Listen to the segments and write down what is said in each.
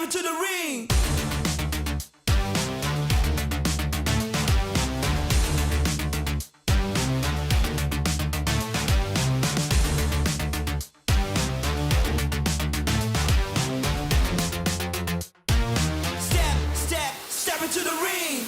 into the ring. Step into the ring.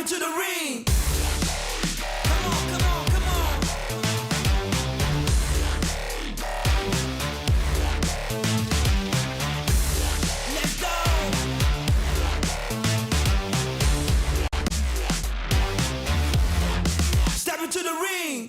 To the ring. Come on, come on, come on. Let's go. Step into the ring.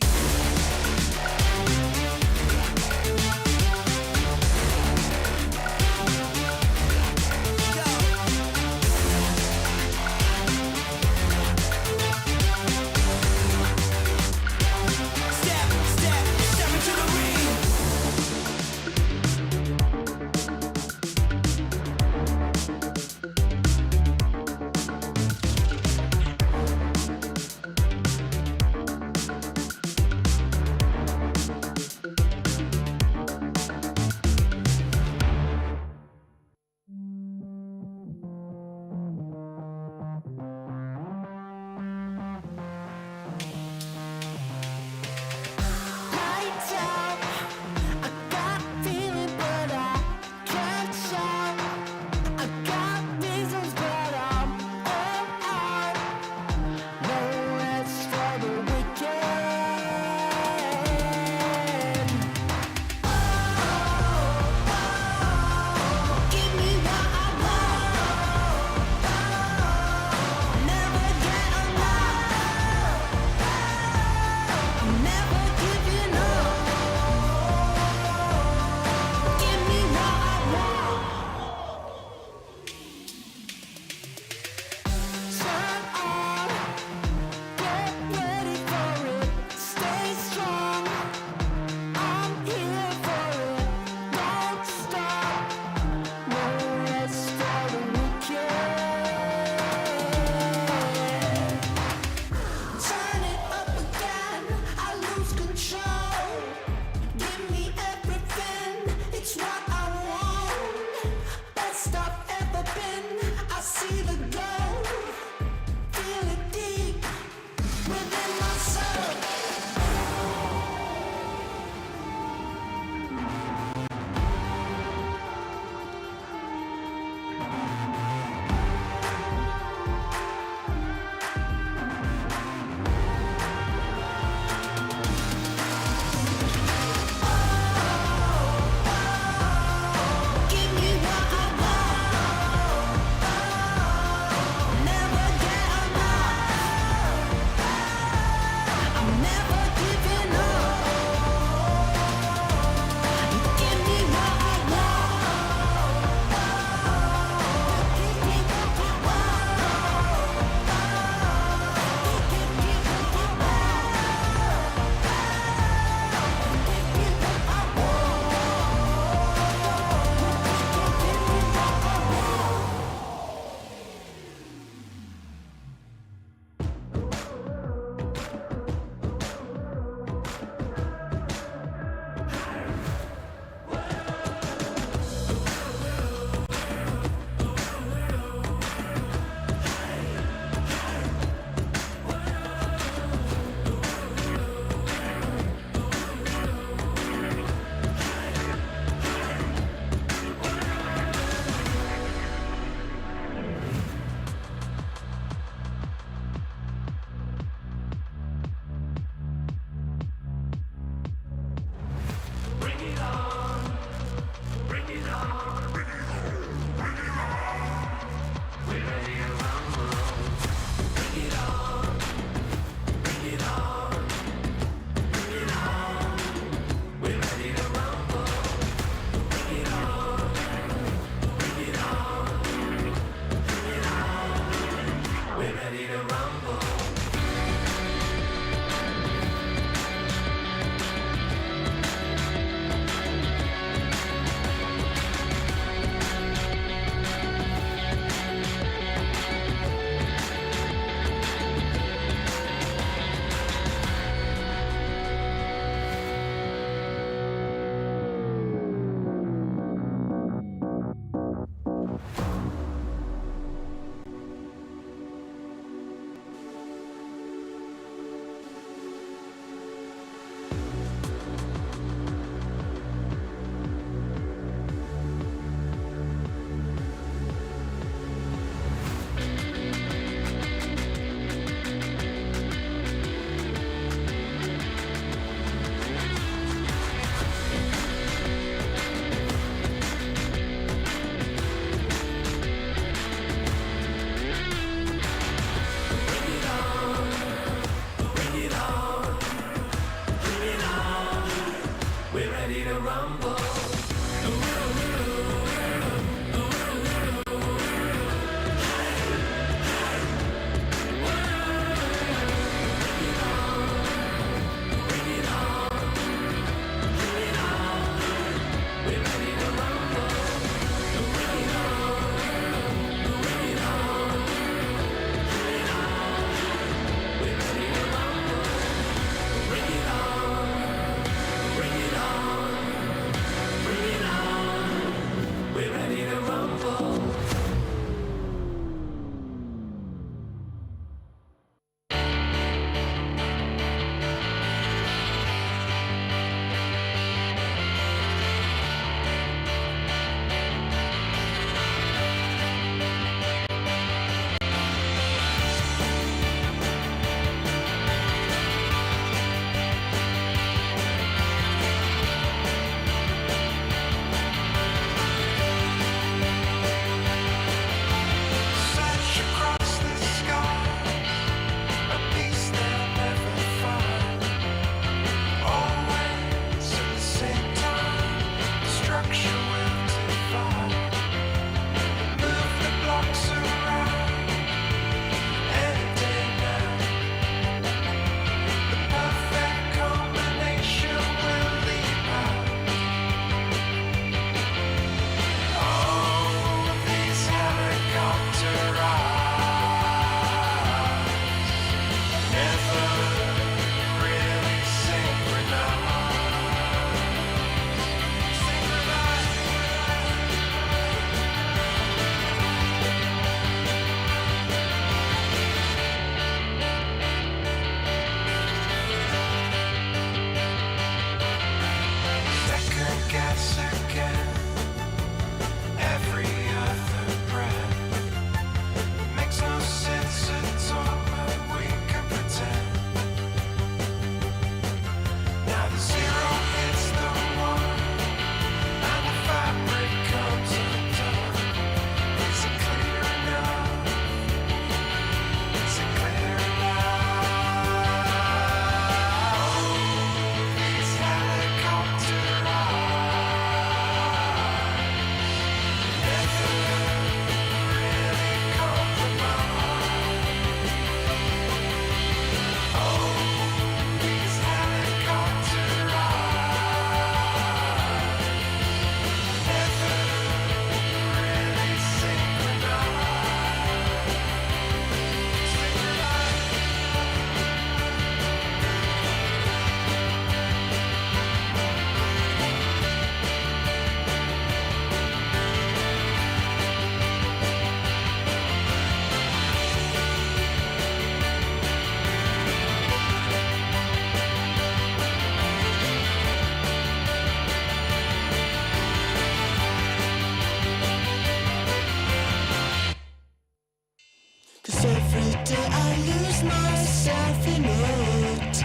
'Cause every day I lose myself in it.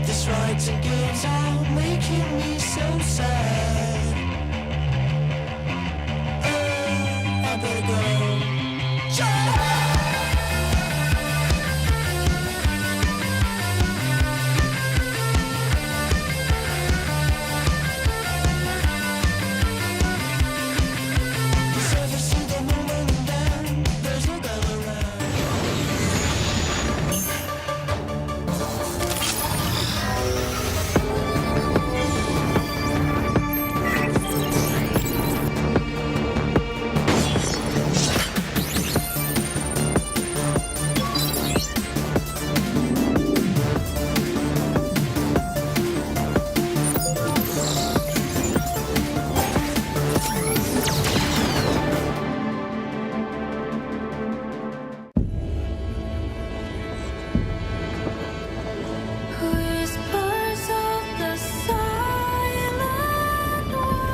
This rides and games are making me so sad. Oh, I better go. Whispers of the silent wild,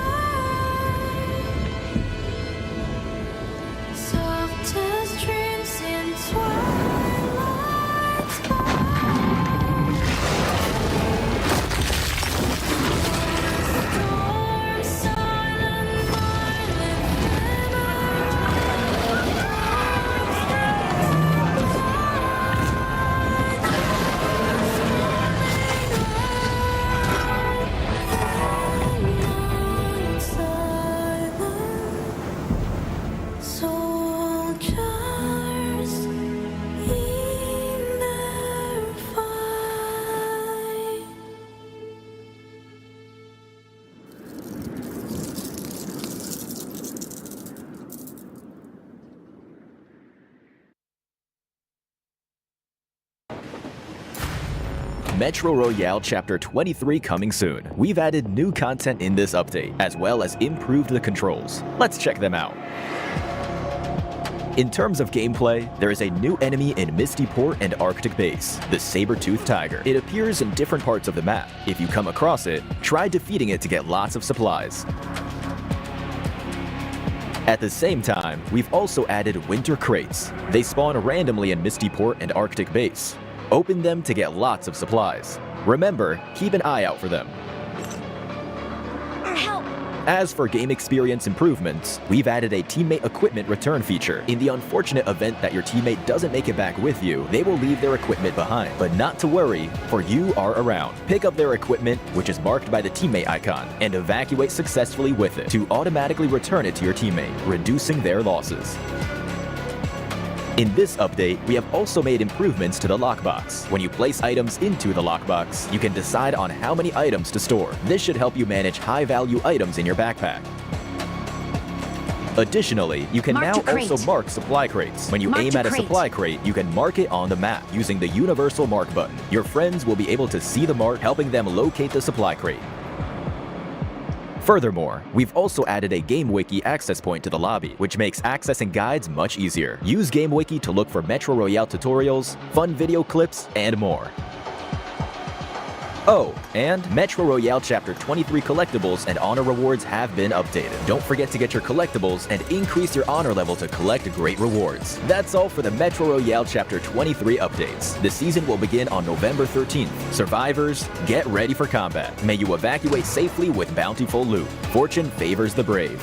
softest dreams in twilight's fall. Storm silent, soldiers in their fight. Metro Royale Chapter 23 coming soon. We've added new content in this update, as well as improved the controls. Let's check them out. In terms of gameplay, there is a new enemy in Misty Port and Arctic Base, the saber-toothed tiger. It appears in different parts of the map. If you come across it, try defeating it to get lots of supplies. At the same time, we've also added winter crates. They spawn randomly in Misty Port and Arctic Base. Open them to get lots of supplies. Remember, keep an eye out for them. Help! As for game experience improvements, we've added a teammate equipment return feature. In the unfortunate event that your teammate doesn't make it back with you, they will leave their equipment behind. But not to worry, for you are around. Pick up their equipment, which is marked by the teammate icon, and evacuate successfully with it to automatically return it to your teammate, reducing their losses. In this update, we have also made improvements to the lockbox. When you place items into the lockbox, you can decide on how many items to store. This should help you manage high-value items in your backpack. Additionally, you can now also mark supply crates. When you aim at a supply crate, you can mark it on the map using the universal mark button. Your friends will be able to see the mark, helping them locate the supply crate. Furthermore, we've also added a GameWiki access point to the lobby, which makes accessing guides much easier. Use GameWiki to look for Metro Royale tutorials, fun video clips, and more. Oh, and Metro Royale Chapter 23 collectibles and honor rewards have been updated. Don't forget to get your collectibles and increase your honor level to collect great rewards. That's all for the Metro Royale Chapter 23 updates. The season will begin on November 13th. Survivors, get ready for combat. May you evacuate safely with bountiful loot. Fortune favors the brave.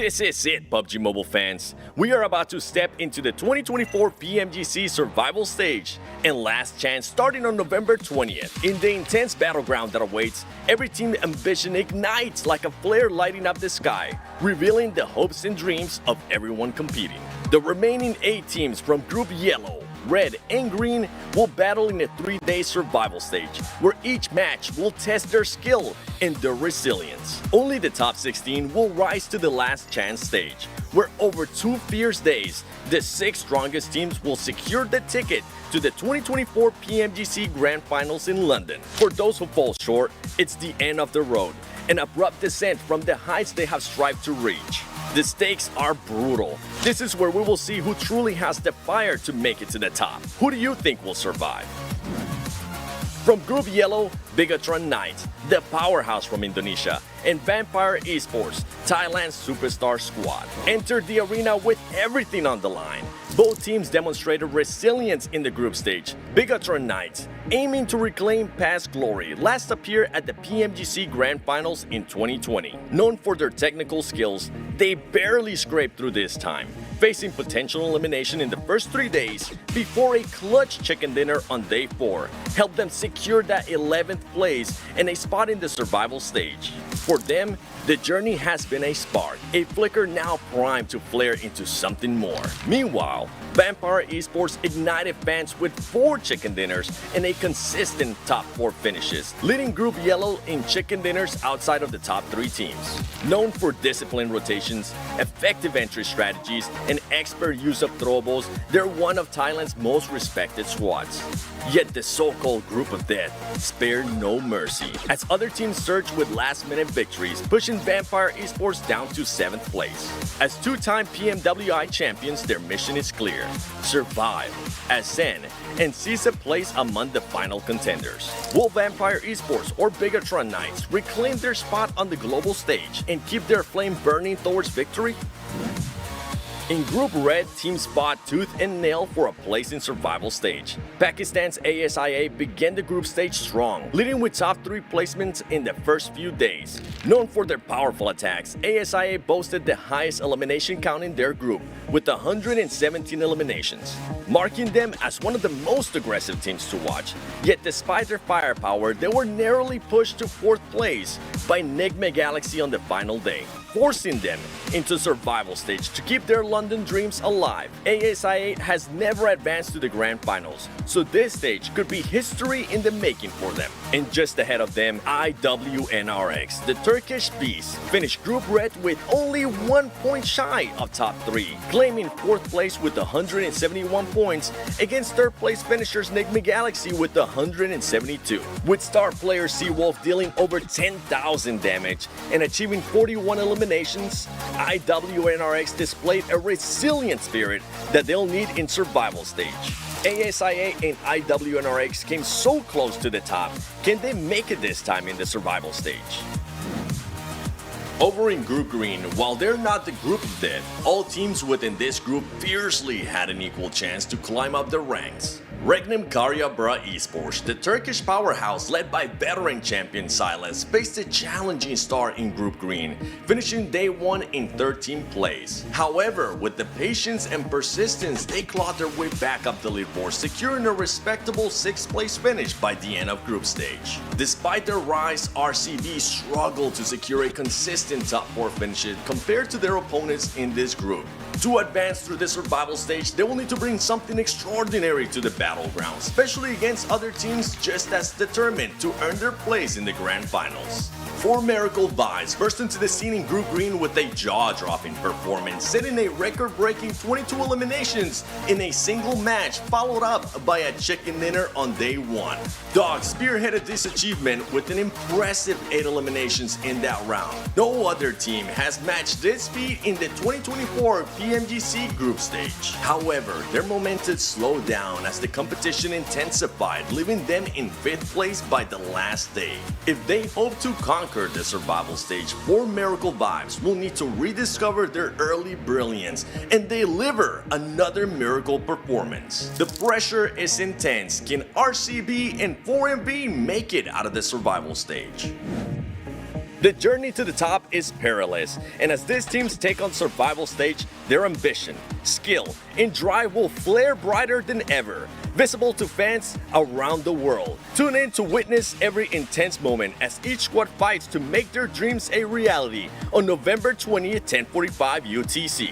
This is it, PUBG Mobile fans. We are about to step into the 2024 PMGC Survival Stage and Last Chance starting on November 20th. In the intense battleground that awaits, every team ambition ignites like a flare lighting up the sky, revealing the hopes and dreams of everyone competing. The remaining 8 teams from Group Yellow, Red, and Green will battle in a 3-day survival stage, where each match will test their skill and their resilience. Only the top 16 will rise to the last chance stage, where over 2 fierce days, the 6 strongest teams will secure the ticket to the 2024 PMGC Grand Finals in London. For those who fall short, it's the end of the road, an abrupt descent from the heights they have strived to reach. The stakes are brutal. This is where we will see who truly has the fire to make it to the top. Who do you think will survive? From Group Yellow, Bigatron Knights, the powerhouse from Indonesia, and Vampire Esports, Thailand's superstar squad, entered the arena with everything on the line. Both teams demonstrated resilience in the group stage. Bigatron Knights, aiming to reclaim past glory, last appeared at the PMGC Grand Finals in 2020. Known for their technical skills, they barely scraped through this time, facing potential elimination in the first 3 days before a clutch chicken dinner on day 4 helped them secure that 11th place and a spot in the survival stage. For them, the journey has been a spark, a flicker now primed to flare into something more. Meanwhile, Vampire Esports ignited fans with 4 chicken dinners and a consistent top 4 finishes, leading Group Yellow in chicken dinners outside of the top 3 teams. Known for disciplined rotations, effective entry strategies, and expert use of throwables, they're one of Thailand's most respected squads. Yet the so-called Group of Death spared no mercy, as other teams surged with last-minute victories, pushing Vampire Esports down to 7th place. As 2-time PMWI champions, their mission is clear: survive, ascend, and seize a place among the final contenders. Will Vampire Esports or Bigatron Knights reclaim their spot on the global stage and keep their flame burning towards victory? In Group Red, teams fought tooth and nail for a place in survival stage. Pakistan's ASIA began the group stage strong, leading with top 3 placements in the first few days. Known for their powerful attacks, ASIA boasted the highest elimination count in their group, with 117 eliminations, marking them as one of the most aggressive teams to watch. Yet despite their firepower, they were narrowly pushed to 4th place by Enigma Galaxy on the final day, forcing them into survival stage to keep their London dreams alive. ASIA has never advanced to the Grand Finals, so this stage could be history in the making for them. And just ahead of them, IWNRX, the Turkish beast, finished Group Red with only 1 point shy of top 3, claiming 4th place with 171 points against 3rd place finishers Enigma Galaxy with 172. With star player Seawolf dealing over 10,000 damage and achieving 41 eliminations, IWNRX displayed a resilient spirit that they'll need in survival stage. ASIA and IWNRX came so close to the top. Can they make it this time in the survival stage? Over in Group Green, while they're not the Group of Death, all teams within this group fiercely had an equal chance to climb up the ranks. Regnum Karyabra Esports, the Turkish powerhouse led by veteran champion Silas, faced a challenging start in Group Green, finishing day 1 in 13th place. However, with the patience and persistence, they clawed their way back up the leaderboard, securing a respectable 6th place finish by the end of group stage. Despite their rise, RCB struggled to secure a consistent top 4 finish compared to their opponents in this group. To advance through the survival stage, they will need to bring something extraordinary to the battleground, especially against other teams just as determined to earn their place in the Grand Finals. 4 Miracle Vibes burst into the scene in Group Green with a jaw-dropping performance, setting a record-breaking 22 eliminations in a single match, followed up by a chicken dinner on day 1. Dog spearheaded this achievement with an impressive 8 eliminations in that round. No other team has matched this feat in the 2024 PMGC group stage. However, their momentum slowed down as the competition intensified, leaving them in 5th place by the last day. If they hope to conquer the survival stage, 4 Miracle Vibes will need to rediscover their early brilliance and deliver another miracle performance. The pressure is intense. Can RCB and 4MB make it out of the survival stage? The journey to the top is perilous, and as these teams take on survival stage, their ambition, skill, and drive will flare brighter than ever, visible to fans around the world. Tune in to witness every intense moment as each squad fights to make their dreams a reality on November 20th, 10:45 UTC.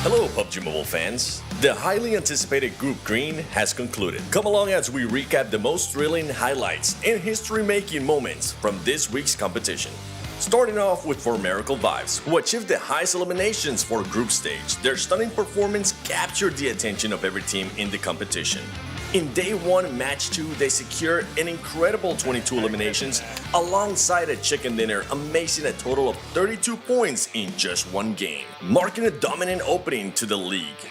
Hello PUBG Mobile fans. The highly anticipated Group Green has concluded. Come along as we recap the most thrilling highlights and history-making moments from this week's competition. Starting off with For Miracle Vibes, who achieved the highest eliminations for group stage. Their stunning performance captured the attention of every team in the competition. In Day 1, Match 2, they secured an incredible 22 eliminations alongside a chicken dinner, amazing a total of 32 points in just one game, marking a dominant opening to the league.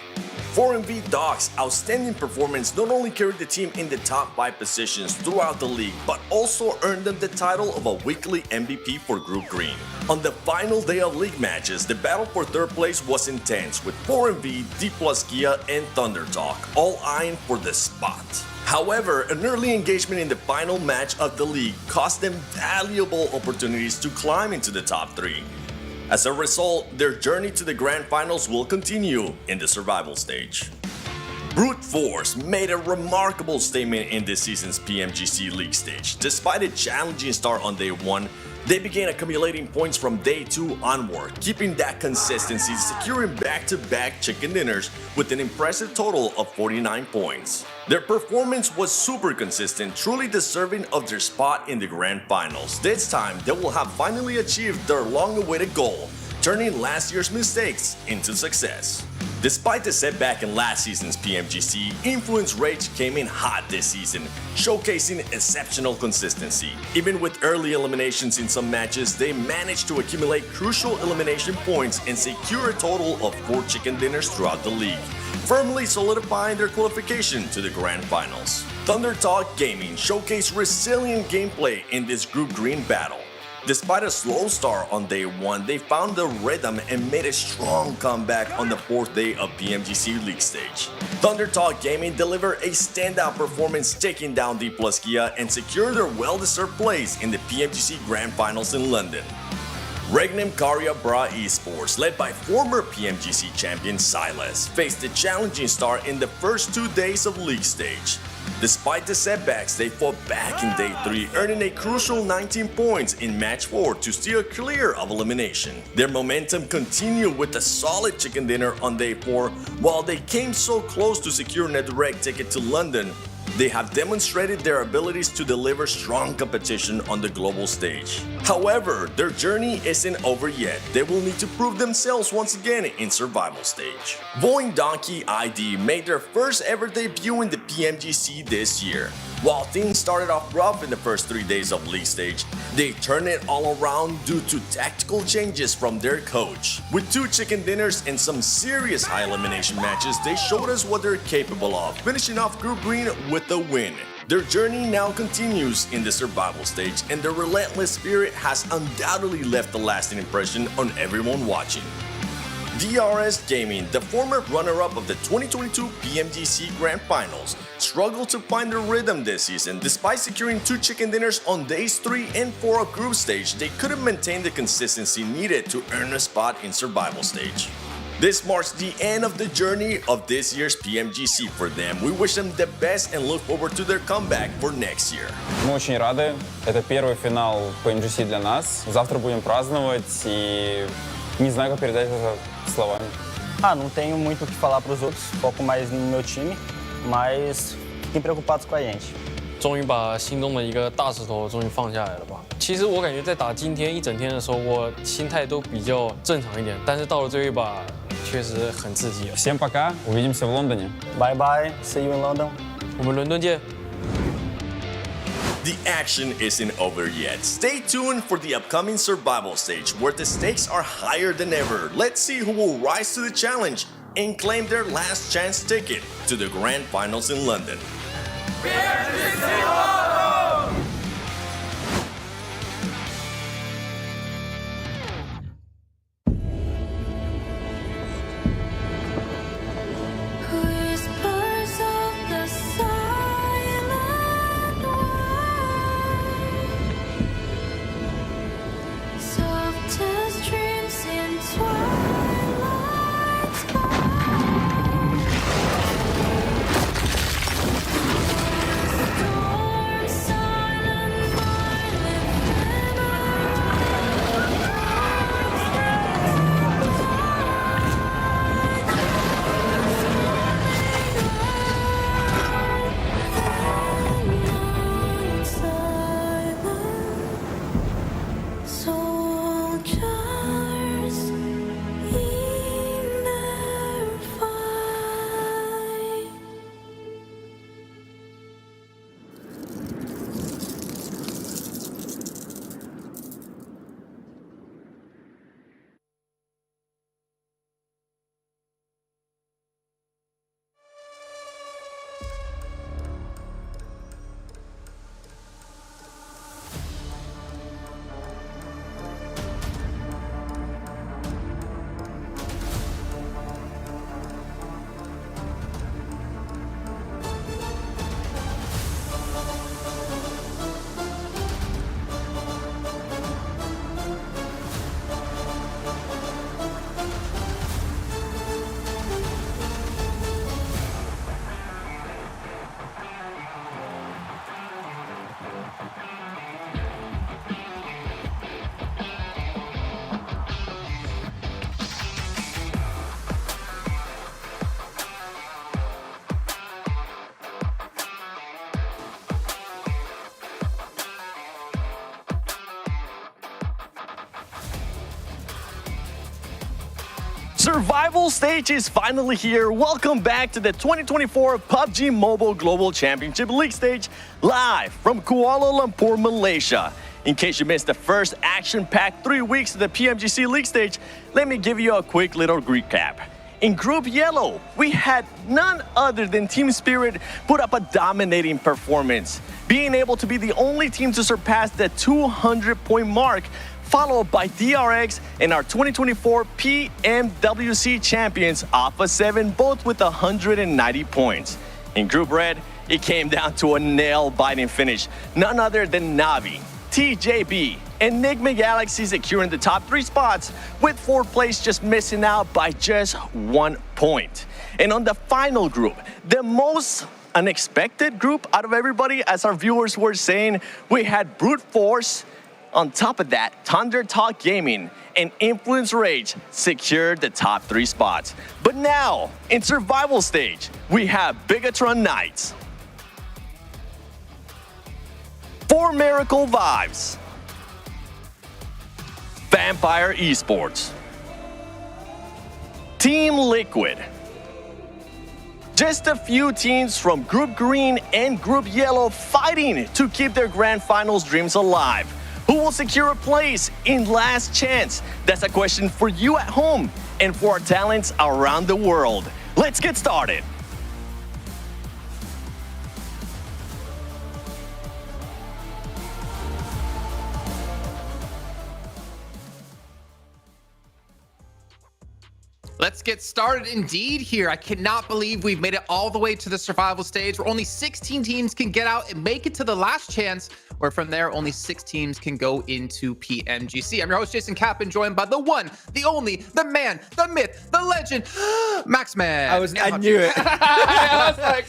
4MV Dogs' outstanding performance not only carried the team in the top 5 positions throughout the league, but also earned them the title of a weekly MVP for Group Green. On the final day of league matches, the battle for third place was intense, with 4MV, D+ Kia, and Thunder Talk all eyeing for the spot. However, an early engagement in the final match of the league cost them valuable opportunities to climb into the top 3. As a result, their journey to the Grand Finals will continue in the survival stage. Brute Force made a remarkable statement in this season's PMGC League stage. Despite a challenging start on Day 1, they began accumulating points from Day 2 onward, keeping that consistency, securing back-to-back chicken dinners with an impressive total of 49 points. Their performance was super consistent, truly deserving of their spot in the Grand Finals. This time, they will have finally achieved their long-awaited goal, turning last year's mistakes into success. Despite the setback in last season's PMGC, Influence Rage came in hot this season, showcasing exceptional consistency. Even with early eliminations in some matches, they managed to accumulate crucial elimination points and secure a total of 4 chicken dinners throughout the league, firmly solidifying their qualification to the Grand Finals. Thunder Talk Gaming showcased resilient gameplay in this Group Green battle. Despite a slow start on Day 1, they found the rhythm and made a strong comeback on the 4th day of PMGC League stage. Thunder Talk Gaming delivered a standout performance, taking down D+ Kia and secured their well-deserved place in the PMGC Grand Finals in London. Regnum Karya Bra Esports, led by former PMGC champion Silas, faced a challenging start in the first 2 days of League stage. Despite the setbacks, they fought back in Day 3, earning a crucial 19 points in Match 4 to steer clear of elimination. Their momentum continued with a solid chicken dinner on Day 4, while they came so close to securing a direct ticket to London. They have demonstrated their abilities to deliver strong competition on the global stage. However, their journey isn't over yet. They will need to prove themselves once again in survival stage. Voing Donkey ID made their first ever debut in the PMGC this year. While things started off rough in the first 3 days of league stage, they turned it all around due to tactical changes from their coach. With 2 chicken dinners and some serious high elimination matches, they showed us what they're capable of, finishing off Group Green with a win. Their journey now continues in the survival stage, and their relentless spirit has undoubtedly left a lasting impression on everyone watching. DRS Gaming, the former runner-up of the 2022 PMGC Grand Finals, struggled to find their rhythm this season. Despite securing 2 chicken dinners on days 3 and 4 of group stage, they couldn't maintain the consistency needed to earn a spot in survival stage. This marks the end of the journey of this year's PMGC for them. We wish them the best and look forward to their comeback for next year. Мы очень рады. Это первый финал PMGC для нас. Завтра будем праздновать, и не знаю, как передать это словами. Não tenho muito o que falar para os outros, foco mais no meu time, mas fiquem preocupados com a gente. 终于把心中的一个大石头终于放下来了吧。其实我感觉在打今天一整天的时候，我心态都比较正常一点，但是到了最后一把，确实很刺激。Всем пока, увидимся в Лондоне. Bye bye, see you in London. 我们伦敦见。 The action isn't over yet. Stay tuned for the upcoming survival stage where the stakes are higher than ever. Let's see who will rise to the challenge and claim their last chance ticket to the Grand Finals in London. Whispers of the silent wind, softest dreams in twilight sky. Storm silent, soldiers in their fight. Survival stage is finally here. Welcome back to the 2024 PUBG Mobile Global Championship League stage, live from Kuala Lumpur, Malaysia. In case you missed the first action-packed 3 weeks of the PMGC League stage, let me give you a quick little recap. In Group Yellow, we had none other than Team Spirit put up a dominating performance, being able to be the only team to surpass the 200-point mark, followed by DRX and our 2024 PMWC champions Alpha 7, both with 190 points. In Group Red, it came down to a nail-biting finish, none other than Navi, TJB, Enigma Galaxy securing the top 3 spots, with 4th place just missing out by just 1 point. And on the final group, the most unexpected group out of everybody, as our viewers were saying, we had Brute Force. On top of that, Thunder Talk Gaming and Influence Rage secured the top 3 spots. But now, in survival stage, we have Bigatron Knights, 4 Miracle Vibes, Vampire Esports, Team Liquid. Just a few teams from Group Green and Group Yellow fighting to keep their Grand Finals dreams alive. Who will secure a place in Last Chance? That's a question for you at home and for our talents around the world. Let's get started. Let's get started indeed here. I cannot believe we've made it all the way to the survival stage where only 16 teams can get out and make it to the last chance where from there, only 6 teams can go into PMGC. I'm your host, Jason Kappen, joined by the one, the only, the man, the myth, the legend, Maxman. I knew it. I was like,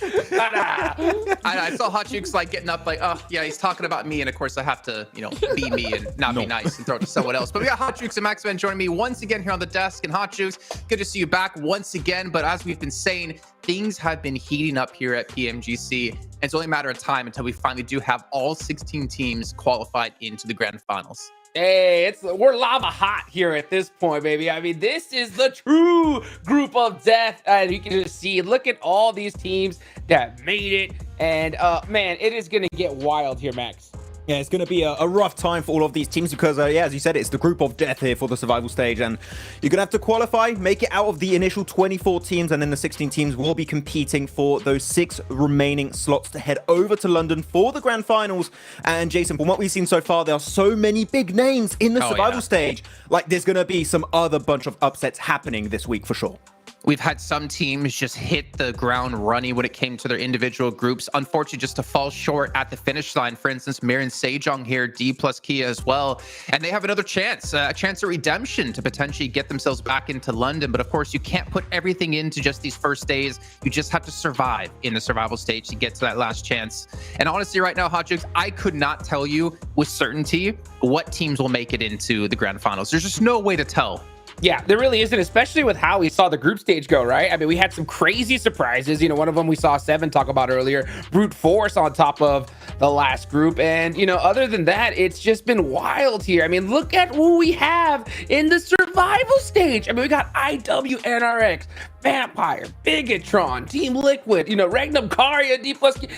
I saw Hot Jukes like getting up like, oh yeah, he's talking about me, and of course I have to, be me and not be nice and throw it to someone else. But we got Hot Jukes and Maxman joining me once again here on the desk. And Hot Jukes, good to see you back once again. But as we've been saying, things have been heating up here at PMGC. It's only a matter of time until we finally do have all 16 teams qualified into the grand finals. Hey, we're lava hot here at this point, baby. I mean, this is the true group of death. And you can just see, look at all these teams that made it. And man, it is going to get wild here, Max. Yeah, it's going to be a rough time for all of these teams because, yeah, as you said, it's the group of death here for the survival stage. And you're going to have to qualify, make it out of the initial 24 teams, and then the 16 teams will be competing for those 6 remaining slots to head over to London for the grand finals. And Jason, from what we've seen so far, there are so many big names in the survival stage. Like, there's going to be some other bunch of upsets happening this week for sure. We've had some teams just hit the ground running when it came to their individual groups. Unfortunately, just to fall short at the finish line. For instance, Mirin Sejong here, D plus Kia as well. And they have another chance, a chance of redemption to potentially get themselves back into London. But of course, you can't put everything into just these first days. You just have to survive in the survival stage to get to that last chance. And honestly, right now, Hot Jukes, I could not tell you with certainty what teams will make it into the grand finals. There's just no way to tell. Yeah, there really isn't, especially with how we saw the group stage go, right? I mean, we had some crazy surprises. One of them we saw Seven talk about earlier, brute force on top of the last group. And, other than that, it's just been wild here. I mean, look at who we have in the survival stage. I mean, we got IWNRX, Vampire, Bigatron, Team Liquid, Regnum, Karya, D+.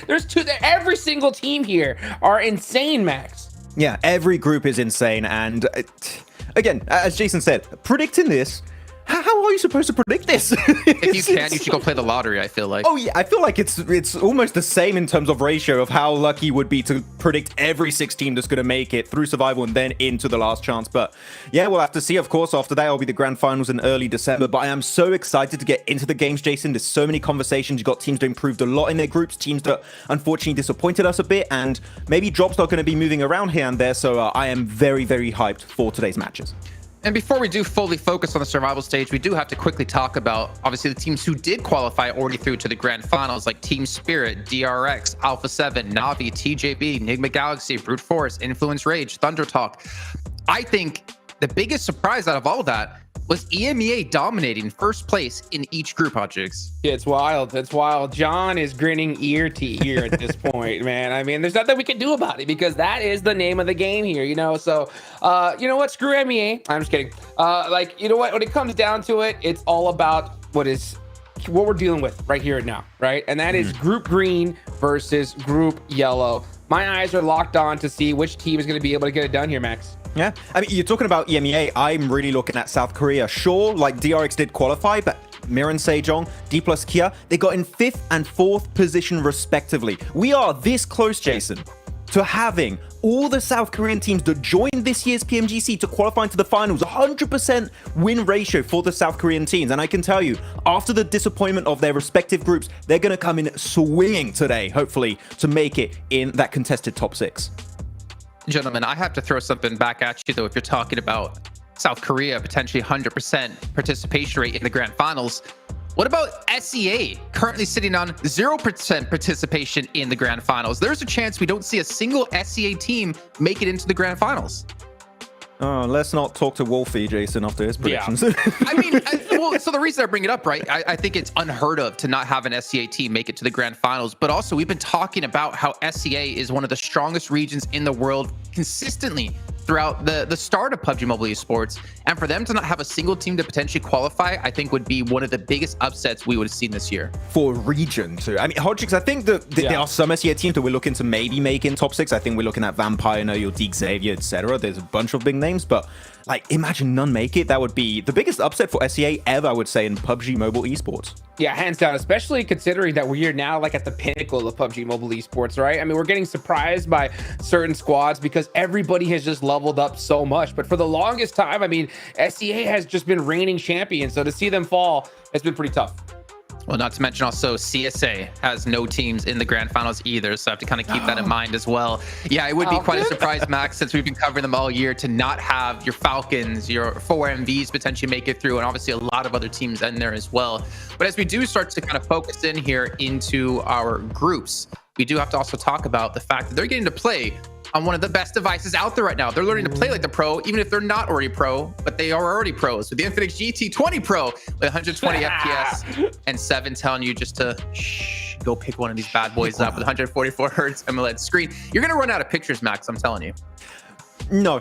There's 2. Every single team here are insane, Max. Yeah, every group is insane. And again, as Jason said, predicting this, how are you supposed to predict this? If you can, you should go play the lottery, I feel like. Oh, yeah, I feel like it's almost the same in terms of ratio of how lucky you would be to predict every 6 team that's going to make it through survival and then into the last chance. But yeah, we'll have to see. Of course, after that, it'll be the grand finals in early December. But I am so excited to get into the games, Jason. There's so many conversations. You've got teams that improved a lot in their groups, teams that unfortunately disappointed us a bit, and maybe drops are going to be moving around here and there. So I am very, very hyped for today's matches. And before we do fully focus on the survival stage, we do have to quickly talk about, obviously, the teams who did qualify already through to the grand finals, like Team Spirit, DRX, Alpha 7, Navi, TJB, Enigma Galaxy, Brute Force, Influence Rage, Thunder Talk. I think the biggest surprise out of all that was EMEA dominating first place in each group, Hot Jukes. Yeah, it's wild. It's wild. John is grinning ear to ear at this point, man. I mean, there's nothing we can do about it because that is the name of the game here, So, you know what? Screw MEA. I'm just kidding. You know what? When it comes down to it, it's all about what we're dealing with right here and now, right? And that is Group Green versus Group Yellow. My eyes are locked on to see which team is going to be able to get it done here, Max. Yeah, I mean, you're talking about EMEA. I'm really looking at South Korea. Sure, like DRX did qualify, but Mirin Sejong, D plus Kia, they got in 5th and 4th position respectively. We are this close, Jason, to having all the South Korean teams that joined this year's PMGC to qualify into the finals. 100% win ratio for the South Korean teams. And I can tell you, after the disappointment of their respective groups, they're going to come in swinging today, hopefully, to make it in that contested top 6. Gentlemen, I have to throw something back at you, though, if you're talking about South Korea, potentially 100% participation rate in the grand finals. What about SEA, currently sitting on 0% participation in the grand finals? There's a chance we don't see a single SEA team make it into the grand finals. Oh, let's not talk to Wolfie, Jason, after his predictions. Yeah. I mean, so the reason I bring it up, right, I think it's unheard of to not have an SEA team make it to the grand finals. But also, we've been talking about how SEA is one of the strongest regions in the world consistently throughout the start of PUBG Mobile Esports. And for them to not have a single team to potentially qualify, I think would be one of the biggest upsets we would have seen this year. For region, too. I mean, Hodgix, I think that there are some SEA teams that we're looking to maybe make in top 6. I think we're looking at Vampire, your Deke Xavier, etc. There's a bunch of big names, but like, imagine none make it. That would be the biggest upset for SEA ever, I would say, in PUBG Mobile Esports. Yeah, hands down, especially considering that we are now like at the pinnacle of PUBG Mobile Esports, right? I mean, we're getting surprised by certain squads because everybody has just leveled up so much. But for the longest time, I mean, SEA has just been reigning champion. So to see them fall, it's been pretty tough. Well, not to mention also CSA has no teams in the grand finals either, so I have to kind of keep that in mind as well. Yeah, it would be quite a surprise, Max, since we've been covering them all year, to not have your Falcons, your 4MVs potentially make it through, and obviously a lot of other teams in there as well. But as we do start to kind of focus in here into our groups, we do have to also talk about the fact that they're getting to play on one of the best devices out there right now. They're learning to play like the pro, even if they're not already pro, but they are already pros with the Infinix GT20 Pro with 120 FPS and 7 telling you just to go pick one of these bad boys up with 144 hertz AMOLED screen. You're gonna run out of pictures, Max, I'm telling you. No.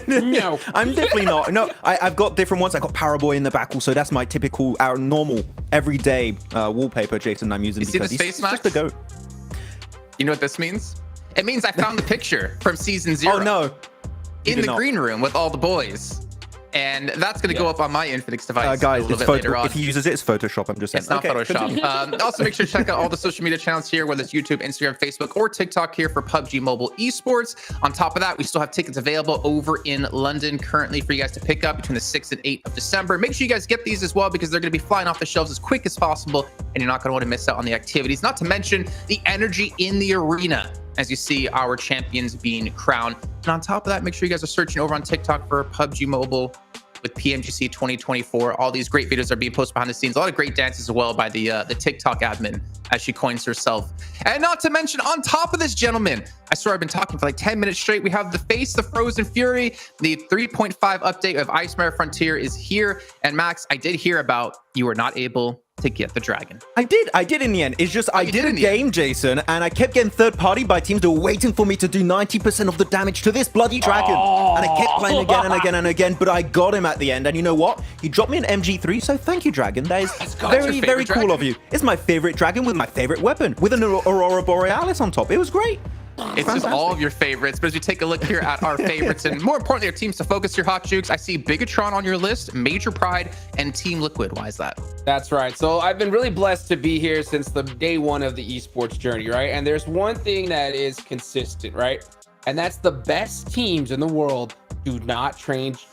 No. I'm definitely not. No, I've got different ones. I got Paraboy in the back also. That's my typical, our normal, everyday wallpaper, Jason, I'm using. You see this face, Max? Just a goat. You know what this means? It means I found the picture from season 0. Oh, no. In the green room with all the boys. And that's going to go up on my Infinix device guys, a little bit later on. If he uses it, it's Photoshop. I'm just saying. It's not Photoshop. Also, make sure to check out all the social media channels here, whether it's YouTube, Instagram, Facebook, or TikTok here for PUBG Mobile Esports. On top of that, we still have tickets available over in London currently for you guys to pick up between the 6th and 8th of December. Make sure you guys get these as well, because they're going to be flying off the shelves as quick as possible, and you're not going to want to miss out on the activities. Not to mention the energy in the arena as you see our champions being crowned. And on top of that, make sure you guys are searching over on TikTok for PUBG Mobile with PMGC 2024. All these great videos are being posted behind the scenes. A lot of great dances as well by the TikTok admin, as she coins herself. And not to mention, on top of this, gentlemen, I swear I've been talking for like 10 minutes straight. We have the face, the Frozen Fury. The 3.5 update of Ice Mare Frontier is here. And Max, I did hear about you were not able to get the dragon. I did in the end. It's just I did a game, Jason, and I kept getting third party by teams that were waiting for me to do 90% of the damage to this bloody dragon. And I kept playing again and again and again, but I got him at the end. And you know what? He dropped me an MG3, so thank you, dragon. That is very, very cool of you. It's my favorite dragon with my favorite weapon, with an Aurora Borealis on top. It was great. It's just all of your favorites. But as we take a look here at our favorites, and more importantly, our teams to focus your hot jukes, I see Bigatron on your list, Major Pride, and Team Liquid. Why is that? That's right. So I've been really blessed to be here since the day one of the esports journey, right? And there's one thing that is consistent, right? And that's the best teams in the world do not change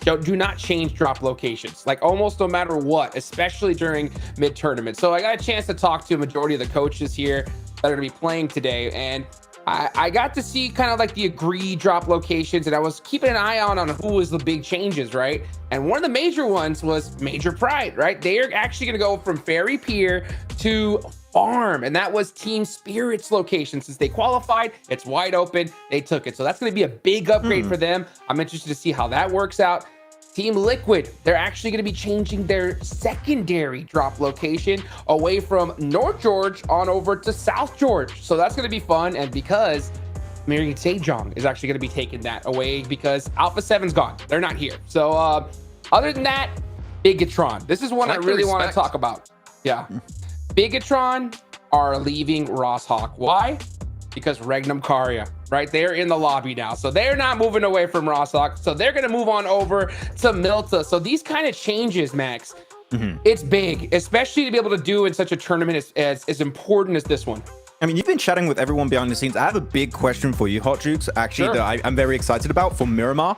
drop locations, like almost no matter what, especially during mid tournament. So I got a chance to talk to a majority of the coaches here that are going to be playing today, and I got to see kind of like the agreed drop locations, and I was keeping an eye on who was the big changes, right? And one of the major ones was Major Pride, right? They are actually going to go from Ferry Pier to Farm, and that was Team Spirit's location. Since they qualified, it's wide open. They took it. So that's going to be a big upgrade for them. I'm interested to see how that works out. Team Liquid, they're actually going to be changing their secondary drop location away from North George on over to South George. So that's going to be fun. And because Miriam Sejong is actually going to be taking that away because Alpha 7's gone. They're not here. So other than that, Bigatron. This is one I really want to talk about. Yeah. Bigatron are leaving Rosshawk. Why? Because Regnum Karya, right? They're in the lobby now. So they're not moving away from Rosshawk. So they're going to move on over to Milta. So these kind of changes, Max, it's big, especially to be able to do in such a tournament as important as this one. I mean, you've been chatting with everyone behind the scenes. I have a big question for you, Hot Jukes, actually, that I'm very excited about for Miramar.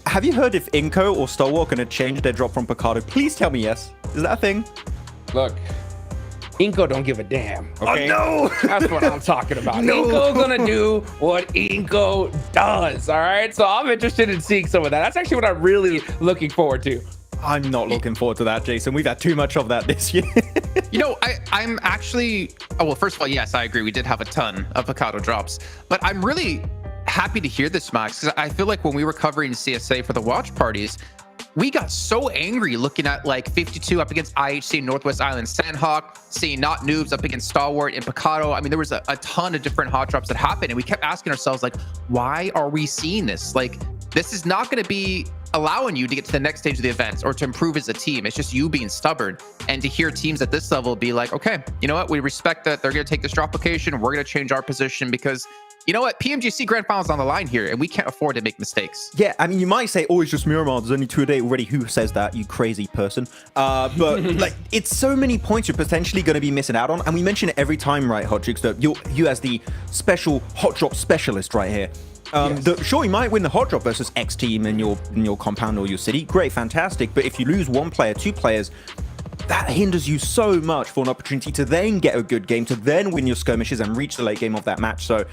Have you heard if Inco or Stalwart are going to change their drop from Picardo? Please tell me yes. Is that a thing? Look, Inco don't give a damn. Okay? Oh, no. That's what I'm talking about. Inco gonna do what Inco does. All right. So I'm interested in seeing some of that. That's actually what I'm really looking forward to. I'm not looking forward to that, Jason. We've had too much of that this year. You know, I'm actually, well, first of all, yes, I agree. We did have a ton of Picardo drops, but I'm really happy to hear this, Max, because I feel like when we were covering CSA for the watch parties, we got so angry looking at like 52 up against IHC Northwest Island Sanhok, seeing Not Noobs up against Stalwart and Picardo. I mean, there was a ton of different hot drops that happened, and we kept asking ourselves, like, why are we seeing this? Like, this is not going to be allowing you to get to the next stage of the events or to improve as a team. It's just you being stubborn. And to hear teams at this level be like, okay, you know what? We respect that they're going to take this drop location. We're going to change our position because, you know what? PMGC Grand Finals on the line here, and we can't afford to make mistakes. Yeah, I mean, you might say, oh, it's just Miramar. There's only 2 a day already. Who says that, you crazy person? But like, it's so many points you're potentially going to be missing out on. And we mention it every time, right, Hot Jukes, that you as the special hot drop specialist right here. Sure, you might win the hot drop versus X team in your compound or your city. Great, fantastic. But if you lose one player, 2 players, that hinders you so much for an opportunity to then get a good game, to then win your skirmishes and reach the late game of that match. So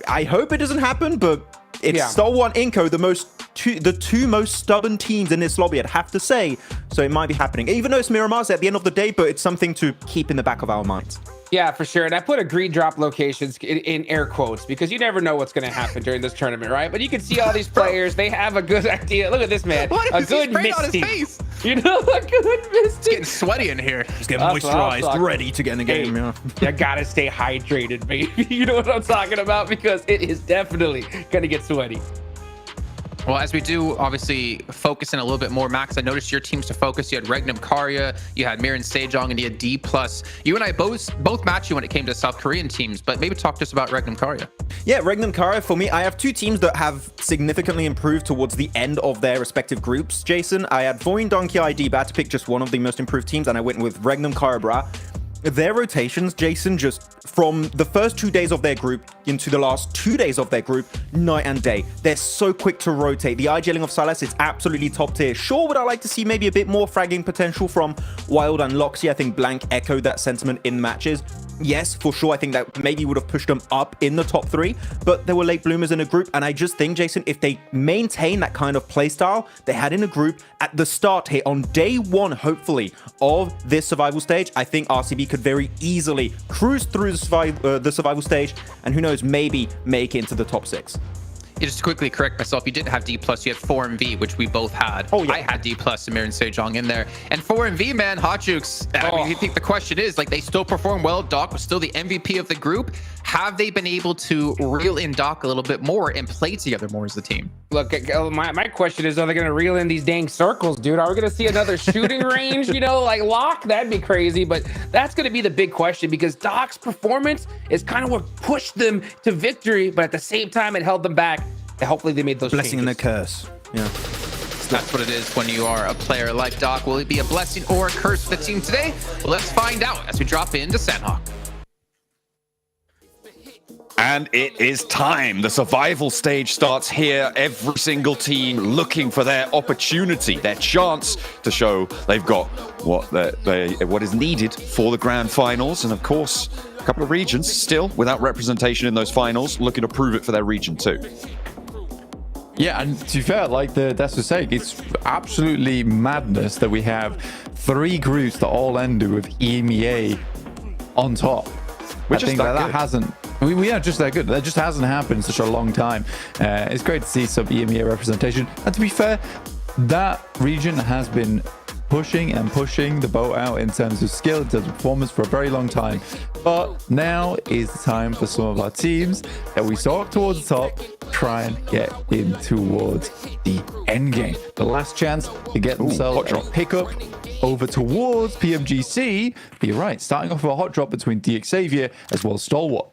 I hope it doesn't happen, but it's Star One Inco, the two most stubborn teams in this lobby, I'd have to say. So it might be happening, even though it's Miramar's at the end of the day, but it's something to keep in the back of our minds. Yeah, for sure. And I put agreed drop locations in air quotes because you never know what's going to happen during this tournament, right? But you can see all these players. They have a good idea. Look at this man. A good Misty. You know, a good Misty. It's getting sweaty in here. Just getting moisturized, ready to get in the game. You gotta stay hydrated, baby. You know what I'm talking about? Because it is definitely going to get sweaty. Well, as we do obviously focus in a little bit more, Max, I noticed your teams to focus. You had Regnum Karya, you had Miran Sejong, and you had D+. You and I both matched you when it came to South Korean teams, but maybe talk to us about Regnum Karya. Yeah, Regnum Karya, for me, I have two teams that have significantly improved towards the end of their respective groups, Jason. I had Voin, Donkey ID, but I had to pick just one of the most improved teams, and I went with Regnum Karya Bra. Their rotations, Jason, just from the first 2 days of their group into the last 2 days of their group, night and day. They're so quick to rotate. The IGLing of Silas is absolutely top tier. Sure, would I like to see maybe a bit more fragging potential from Wild and Loxy? I think Blank echoed that sentiment in matches. Yes, for sure, I think that maybe would have pushed them up in the top 3, but there were late bloomers in a group, and I just think, Jason, if they maintain that kind of playstyle they had in a group at the start here on day 1, hopefully, of this survival stage, I think RCB could very easily cruise through the survival stage, and who knows, maybe make it into the top 6. Just to quickly correct myself, you didn't have D+, you had 4MV, which we both had. Oh, yeah. I had D+, and Miran Sejong in there. And 4MV, man, Hot Jukes. I mean, you think the question is, like, they still perform well. Doc was still the MVP of the group. Have they been able to reel in Doc a little bit more and play together more as a team? Look, my question is, are they going to reel in these dang circles, dude? Are we going to see another shooting range, you know, like lock? That'd be crazy. But that's going to be the big question because Doc's performance is kind of what pushed them to victory, but at the same time, it held them back. And hopefully they made those blessing changes. and a curse. Yeah. That's what it is when you are a player like Doc. Will it be a blessing or a curse for the team today? Well, let's find out as we drop into Sanhok. And it is time. The survival stage starts here. Every single team looking for their opportunity, their chance to show they've got what is needed for the grand finals. And of course, a couple of regions still without representation in those finals, looking to prove it for their region too. Yeah, and to be fair, like that's was saying, it's absolutely madness that we have 3 groups that all end with EMEA on top. We're I just think that hasn't. We are just that good. That just hasn't happened in such a long time. It's great to see some EMEA representation. And to be fair, that region has been pushing the boat out in terms of skill, in terms of performance for a very long time. But now is the time for some of our teams that we saw up towards the top try and get in towards the end game. The last chance to get themselves a pickup over towards PMGC. But you're right, starting off with a hot drop between DXavier as well as Stalwart.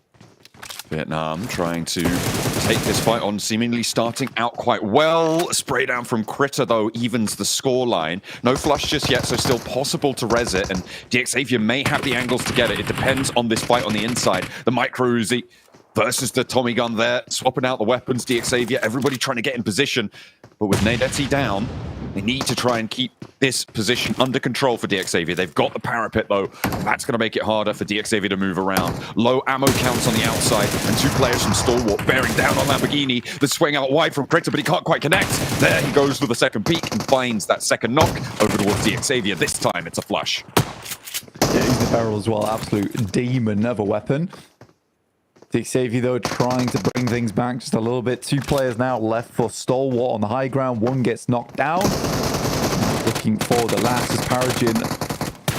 Vietnam trying to take this fight on, seemingly starting out quite well. Spray down from Critter, though, evens the scoreline. No flush just yet, so still possible to res it. And DXavier may have the angles to get it. It depends on this fight on the inside. The Micro Uzi versus the Tommy gun there, swapping out the weapons. DXavier, everybody trying to get in position. But with Nadeti down, they need to try and keep this position under control for DXavier. They've got the parapet, though. That's going to make it harder for DXavier to move around. Low ammo counts on the outside, and 2 players from Stalwart bearing down on Lamborghini. The swing out wide from Critter, but he can't quite connect. There he goes for the second peek and finds that second knock over towards DXavier. This time, it's a flush. Yeah, he's the barrel as well. Absolute demon of a weapon. DXavier, though, trying to bring things back just a little bit. 2 players now left for Stalwart on the high ground. 1 gets knocked down. Looking for the last as Paragin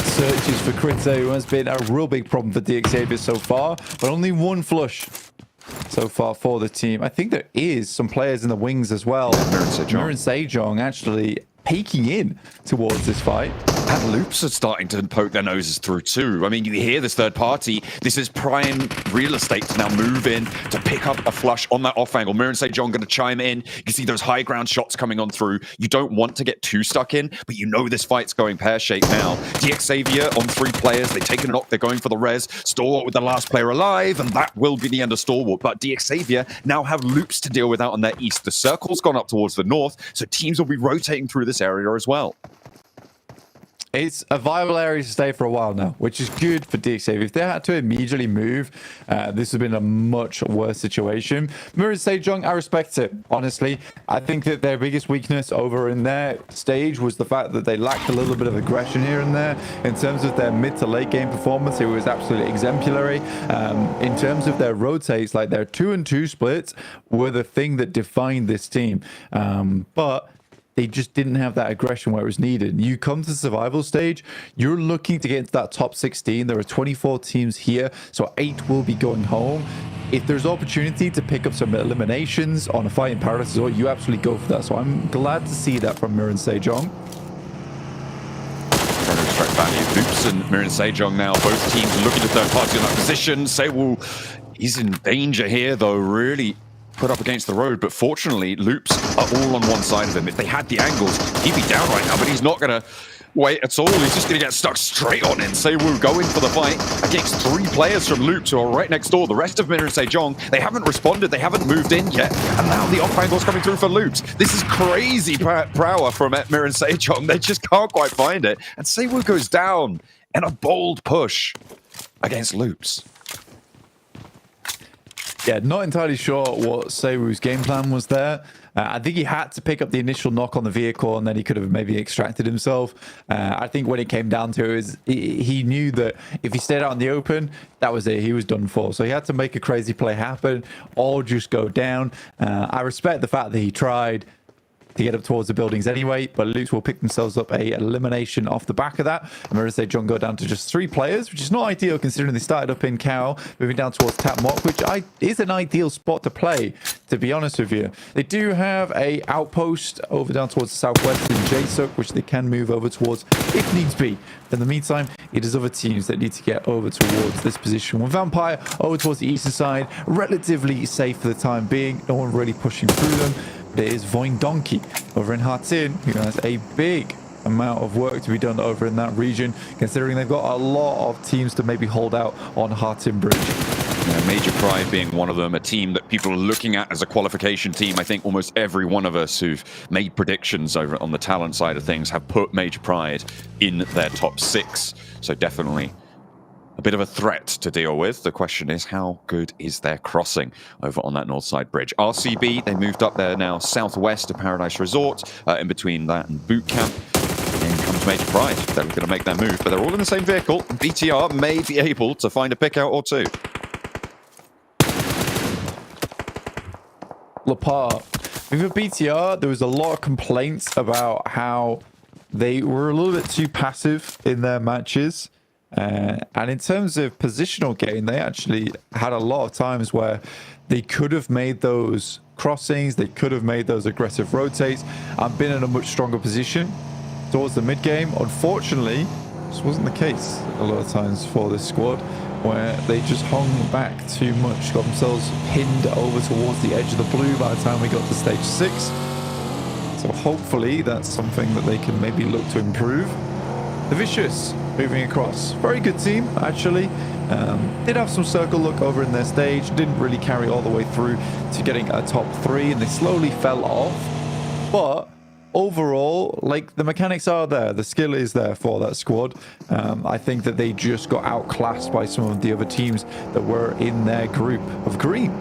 searches for Critter, who has been a real big problem for DXavier so far. But only 1 flush so far for the team. I think there is some players in the wings as well. Miran Sejong actually peeking in towards this fight. And Loops are starting to poke their noses through too. I mean, you hear this third party. This is prime real estate to now move in to pick up a flush on that off angle. Miran Sejong going to chime in. You can see those high ground shots coming on through. You don't want to get too stuck in, but you know this fight's going pear-shaped now. DXavier on 3 players. They've taken a knock. They're going for the res. Stalwart with the last player alive, and that will be the end of Stalwart. But DXavier now have Loops to deal with out on their east. The circle's gone up towards the north, so teams will be rotating through this area as well. It's a viable area to stay for a while now, which is good for DXA. If they had to immediately move, this would have been a much worse situation. Mirror Sejong, I respect it, honestly. I think that their biggest weakness over in their stage was the fact that they lacked a little bit of aggression here and there. In terms of their mid to late game performance, it was absolutely exemplary. In terms of their rotates, like their 2-2 splits were the thing that defined this team. But they just didn't have that aggression where it was needed. You come to the survival stage, you're looking to get into that top 16. There are 24 teams here, so 8 will be going home. If there's opportunity to pick up some eliminations on a fight in paradise as well, you absolutely go for that. So I'm glad to see that from Mirror Sejong. Trying to extract value. Loops and Mirror Sejong now, both teams looking to third party on that position. Sewol is in danger here, though, really put up against the road, but fortunately Loops are all on one side of him. If they had the angles, he'd be down right now, but he's not gonna wait at all. He's just gonna get stuck straight on in. Sewol going for the fight against 3 players from Loops who are right next door. The rest of Mirror Sejong, they haven't responded, they haven't moved in yet, and now the off angle's coming through for Loops. This is crazy power from Mirror Sejong. They just can't quite find it, and Sewol goes down in a bold push against Loops. Yeah, not entirely sure what Sewol's game plan was there. I think he had to pick up the initial knock on the vehicle, and then he could have maybe extracted himself. I think when it came down to it, he knew that if he stayed out in the open, that was it. He was done for. So he had to make a crazy play happen or just go down. I respect the fact that he tried to get up towards the buildings anyway, but Loops will pick themselves up a elimination off the back of that. And Mirror Sejong go down to just 3 players, which is not ideal considering they started up in Cow, moving down towards Tap Mock, which is an ideal spot to play, to be honest with you. They do have a outpost over down towards the southwest in Jasuk, which they can move over towards if needs be. In the meantime, it is other teams that need to get over towards this position. With Vampire over towards the eastern side, relatively safe for the time being. No one really pushing through them. There is Voin Donkey over in Hatin, who has a big amount of work to be done over in that region, considering they've got a lot of teams to maybe hold out on Hatin Bridge. Yeah, Major Pride being one of them, a team that people are looking at as a qualification team. I think almost every one of us who've made predictions over on the talent side of things have put Major Pride in their top 6. So definitely a bit of a threat to deal with. The question is, how good is their crossing over on that north side bridge? RCB, they moved up there now southwest to Paradise Resort, in between that and Boot Camp. In comes Major Pride. They're going to make their move, but they're all in the same vehicle. BTR may be able to find a pick out or two. Lepar. With BTR, there was a lot of complaints about how they were a little bit too passive in their matches. And in terms of positional game, they actually had a lot of times where they could have made those crossings, they could have made those aggressive rotates and been in a much stronger position towards the mid game. Unfortunately, this wasn't the case a lot of times for this squad, where they just hung back too much, got themselves pinned over towards the edge of the blue by the time we got to stage 6. So hopefully that's something that they can maybe look to improve. The Vicious moving across. Very good team, actually. Did have some circle look over in their stage. Didn't really carry all the way through to getting a top 3, and they slowly fell off. But overall, like, the mechanics are there. The skill is there for that squad. I think that they just got outclassed by some of the other teams that were in their group of green.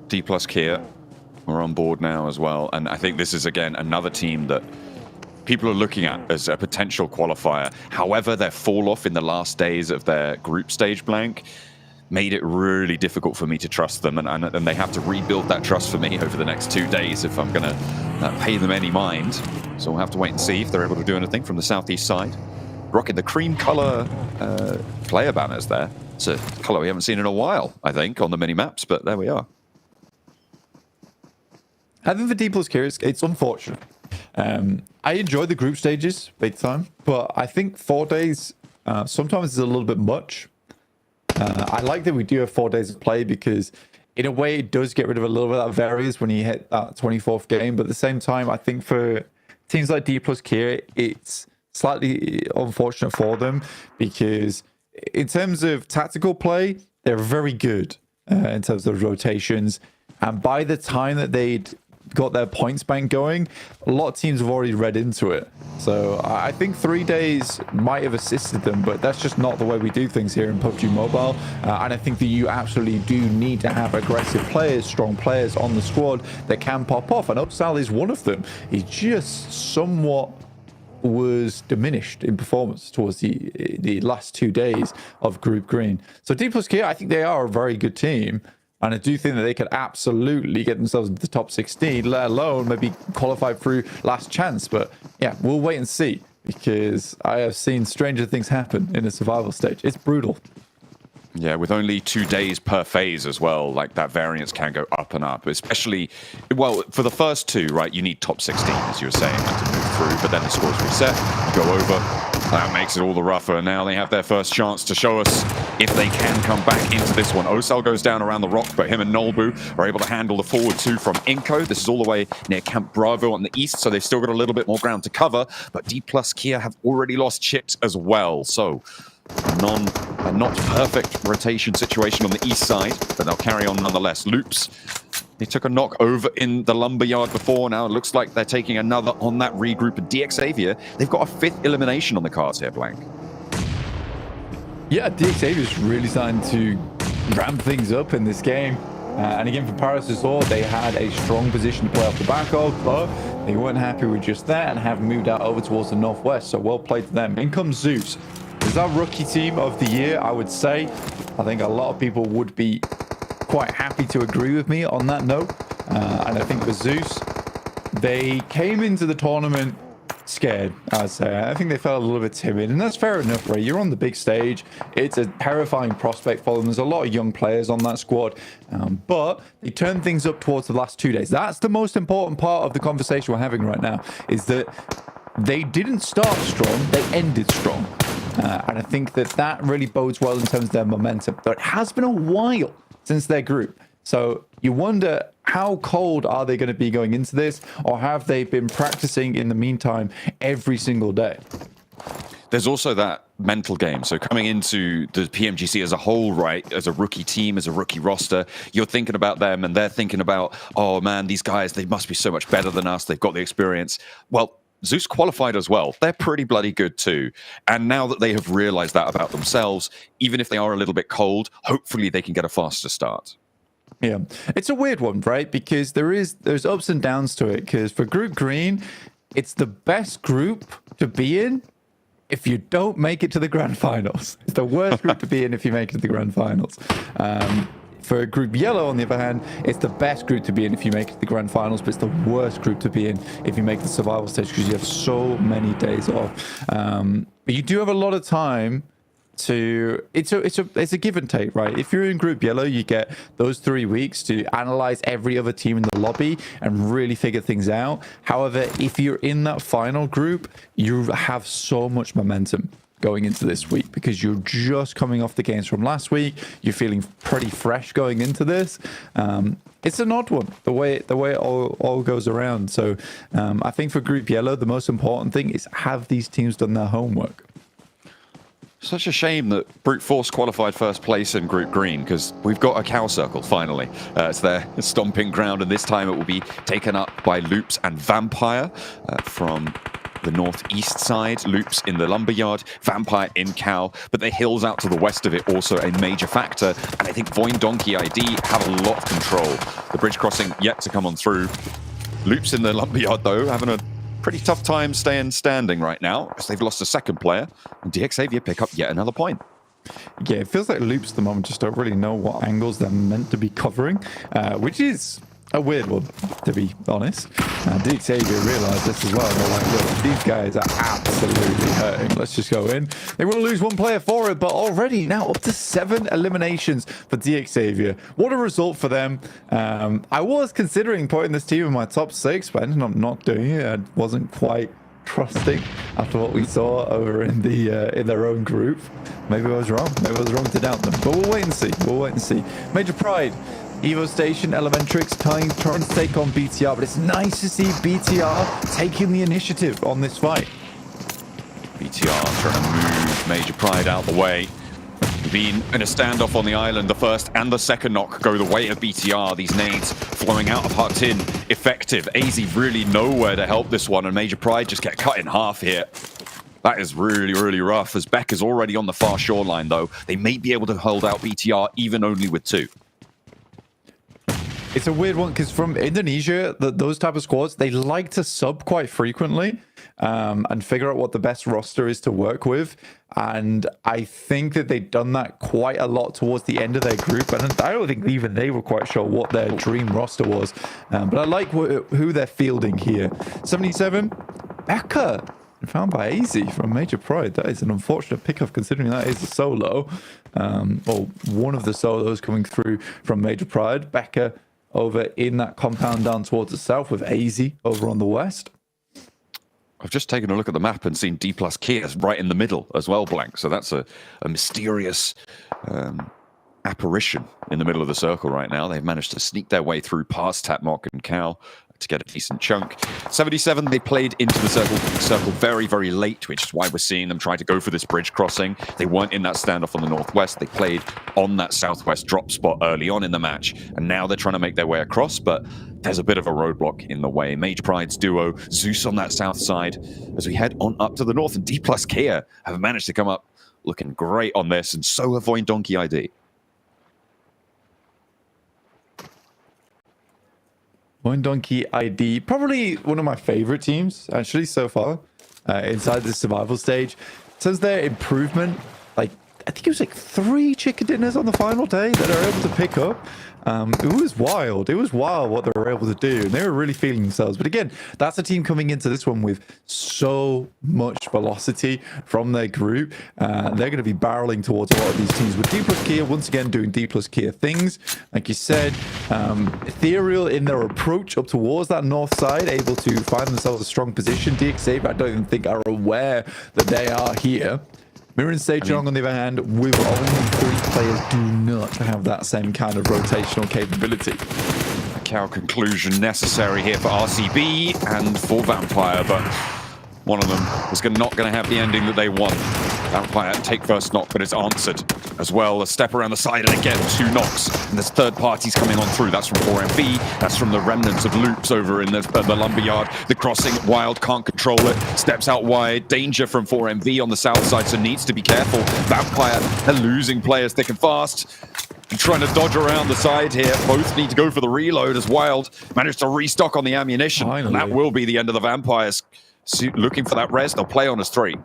D plus Kia are on board now as well. And I think this is, again, another team that people are looking at as a potential qualifier. However, their fall off in the last days of their group stage blank made it really difficult for me to trust them, and they have to rebuild that trust for me over the next 2 days if I'm going to pay them any mind. So we'll have to wait and see if they're able to do anything from the southeast side. Rocking the cream color player banners there. It's a color we haven't seen in a while, I think, on the mini-maps, but there we are. I think for D plus Kia, it's unfortunate. I enjoy the group stages big time, but I think 4 days sometimes is a little bit much. I like that we do have 4 days of play because in a way it does get rid of a little bit of that varies when you hit that 24th game, but at the same time I think for teams like D plus Kia it's slightly unfortunate for them because in terms of tactical play they're very good in terms of rotations, and by the time that they'd got their points bank going, a lot of teams have already read into it. So I think 3 days might have assisted them, but that's just not the way we do things here in PUBG Mobile. And I think that you absolutely do need to have aggressive players, strong players on the squad that can pop off. And Upsal is one of them. He just somewhat was diminished in performance towards the last 2 days of Group Green. So D plus Kia, I think they are a very good team. And I do think that they could absolutely get themselves into the top 16, let alone maybe qualify through last chance. But yeah, we'll wait and see, because I have seen stranger things happen in a survival stage. It's brutal. Yeah, with only 2 days per phase as well, like that variance can go up and up, especially, well, for the first two, right, you need top 16, as you were saying, to move through, but then the scores reset, you go over, that makes it all the rougher. Now they have their first chance to show us if they can come back into this one. Osal goes down around the rock, but him and Nolbu are able to handle the forward two from Inco. This is all the way near Camp Bravo on the east, so they've still got a little bit more ground to cover, but D plus Kia have already lost chips as well, so a not perfect rotation situation on the east side, but they'll carry on nonetheless. Loops, they took a knock over in the lumberyard before. Now it looks like they're taking another on that regroup. And DX Xavier, they've got a 5th elimination on the cards here, Blank. Yeah, DX Xavier's really starting to ramp things up in this game. And again, for Paris Resort, they had a strong position to play off the back of, but they weren't happy with just that and have moved out over towards the northwest. So well played to them. In comes Zeus. Is our rookie team of the year, I would say. I think a lot of people would be quite happy to agree with me on that note. And I think for Zeus, they came into the tournament scared, I'd say. I think they felt a little bit timid, and that's fair enough, right? You're on the big stage. It's a terrifying prospect for them. There's a lot of young players on that squad, but they turned things up towards the last 2 days. That's the most important part of the conversation we're having right now, is that they didn't start strong, they ended strong. And I think that that really bodes well in terms of their momentum. But it has been a while since their group. So you wonder, how cold are they going to be going into this? Or have they been practicing in the meantime every single day? There's also that mental game. So coming into the PMGC as a whole, right, as a rookie team, as a rookie roster, you're thinking about them and they're thinking about, oh man, these guys, they must be so much better than us. They've got the experience. Well, Zeus qualified as well. They're pretty bloody good too. And now that they have realized that about themselves, even if they are a little bit cold, hopefully they can get a faster start. Yeah, it's a weird one, right? Because there's ups and downs to it. Because for Group Green, it's the best group to be in if you don't make it to the Grand Finals. It's the worst group to be in if you make it to the Grand Finals. For Group Yellow, on the other hand, it's the best group to be in if you make it to the Grand Finals, but it's the worst group to be in if you make the survival stage, because you have so many days off. But you do have a lot of time to... It's a give and take, right? If you're in Group Yellow, you get those 3 weeks to analyze every other team in the lobby and really figure things out. However, if you're in that final group, you have so much momentum going into this week, because you're just coming off the games from last week. You're feeling pretty fresh going into this. It's an odd one, the way it all goes around. So I think for Group Yellow, the most important thing is, have these teams done their homework? Such a shame that Brute Force qualified first place in Group Green, because we've got a cow circle finally. It's their stomping ground, and this time it will be taken up by Loops and Vampire from the northeast side. Loops in the lumberyard, Vampire in Cow, but the hills out to the west of it also a major factor. And I think Voin Donkey ID have a lot of control. The bridge crossing yet to come on through. Loops in the lumberyard though, having a pretty tough time staying standing right now, as they've lost a second player, and DX Xavier pick up yet another point. Yeah, it feels like Loops at the moment just don't really know what angles they're meant to be covering, which is a weird one, to be honest. DX Xavier realized this as well. They're like, look, these guys are absolutely hurting. Let's just go in. They will lose one player for it, but already now up to 7 eliminations for DX Xavier. What a result for them. I was considering putting this team in my top 6, but I ended up not doing it. I wasn't quite trusting after what we saw over in their own group. Maybe I was wrong. Maybe I was wrong to doubt them. But we'll wait and see. We'll wait and see. Major Pride, Evo Station, Elementrix trying to take on BTR, but it's nice to see BTR taking the initiative on this fight. BTR trying to move Major Pride out the way. Been in a standoff on the island. The first and the second knock go the way of BTR. These nades flowing out of Hut Tin. Effective. AZ really nowhere to help this one, and Major Pride just get cut in half here. That is really, really rough, as Beck is already on the far shoreline, though. They may be able to hold out BTR, even only with 2. It's a weird one, because from Indonesia, those type of squads, they like to sub quite frequently and figure out what the best roster is to work with. And I think that they've done that quite a lot towards the end of their group. And I don't think even they were quite sure what their dream roster was. But I like who they're fielding here. 77, Becca. Found by AZ from Major Pride. That is an unfortunate pickup, considering that is a solo. Or one of the solos coming through from Major Pride. Becca over in that compound down towards the south, with AZ over on the west. I've just taken a look at the map and seen D plus Kia right in the middle as well, Blank. So that's a mysterious apparition in the middle of the circle right now. They've managed to sneak their way through past Tapmok and Cal to get a decent chunk. 77, they played into the circle very, very late, which is why we're seeing them try to go for this bridge crossing. They weren't in that standoff on the northwest. They played on that southwest drop spot early on in the match, and now they're trying to make their way across, but there's a bit of a roadblock in the way. Major Pride's duo, Zeus on that south side, as we head on up to the north, and D plus Kia have managed to come up looking great on this, and so have Voin Donkey ID. Voin Donkey ID, probably one of my favorite teams, actually, so far, inside this survival stage. It says their improvement, like, I think it was like 3 chicken dinners on the final day that they're able to pick up. It was wild. It was wild what they were able to do. And they were really feeling themselves. But again, that's a team coming into this one with so much velocity from their group. They're going to be barreling towards a lot of these teams. With D plus Kia, once again, doing D plus Kia things. Like you said, ethereal in their approach up towards that north side, able to find themselves a strong position. DXA, I don't even think are aware that they are here. Mirror and Sejong, on the other hand, with only 3 players, do not have that same kind of rotational capability. A cow conclusion necessary here for RCB and for Vampire, but one of them is not going to have the ending that they want. Vampire take first knock, but it's answered as well. A step around the side, and again, 2 knocks. And there's third parties coming on through. That's from 4MV. That's from the remnants of loops over in the lumberyard. The crossing, Wild can't control it. Steps out wide. Danger from 4MV on the south side, so needs to be careful. Vampire, they're losing players thick and fast. Trying to dodge around the side here. Both need to go for the reload as Wild managed to restock on the ammunition. Finally. And that will be the end of the Vampires. Looking for that res, they'll play on as 3.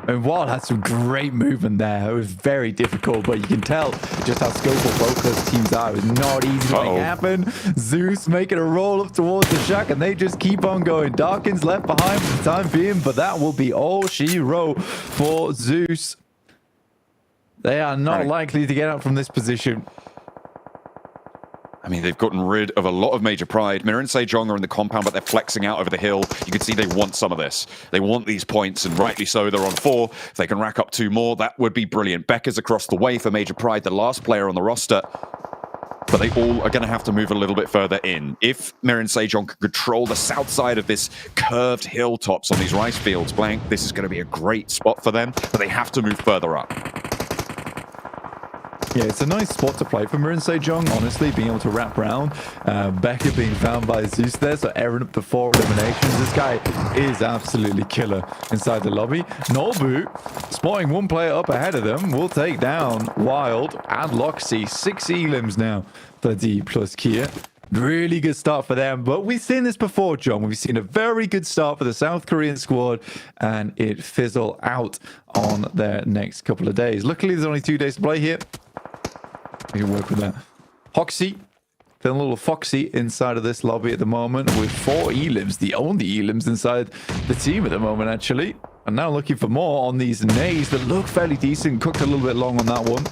And Wild had some great movement there. It was very difficult, but you can tell just how skillful both those teams are. It was not easy to make happen. Zeus making a roll up towards the shack, and they just keep on going. Darkin's left behind for the time being, but that will be all she wrote for Zeus. They are not likely to get out from this position. I mean, they've gotten rid of a lot of Major Pride. Mirror and Sejong are in the compound, but they're flexing out over the hill. You can see they want some of this. They want these points, and rightly so. They're on 4. If they can rack up 2 more, that would be brilliant. Becca's across the way for Major Pride, the last player on the roster. But they all are going to have to move a little bit further in. If Mirror and Sejong can control the south side of this curved hilltops on these rice fields, Blank, this is going to be a great spot for them, but they have to move further up. Yeah, it's a nice spot to play for Mirror and Sejong, honestly, being able to wrap around. Becca being found by Zeus there, so Aaron up to 4 eliminations. This guy is absolutely killer inside the lobby. Nobu, spotting 1 player up ahead of them, will take down Wild and Loxy. 6 elims now for D plus Kia. Really good start for them, but we've seen this before, John. We've seen a very good start for the South Korean squad, and it fizzle out on their next couple of days. Luckily, there's only 2 days to play here. We can work with that. Hoxie, feeling a little foxy inside of this lobby at the moment with 4 elims, the only elims inside the team at the moment, actually. And now looking for more on these nades that look fairly decent. Cooked a little bit long on that one.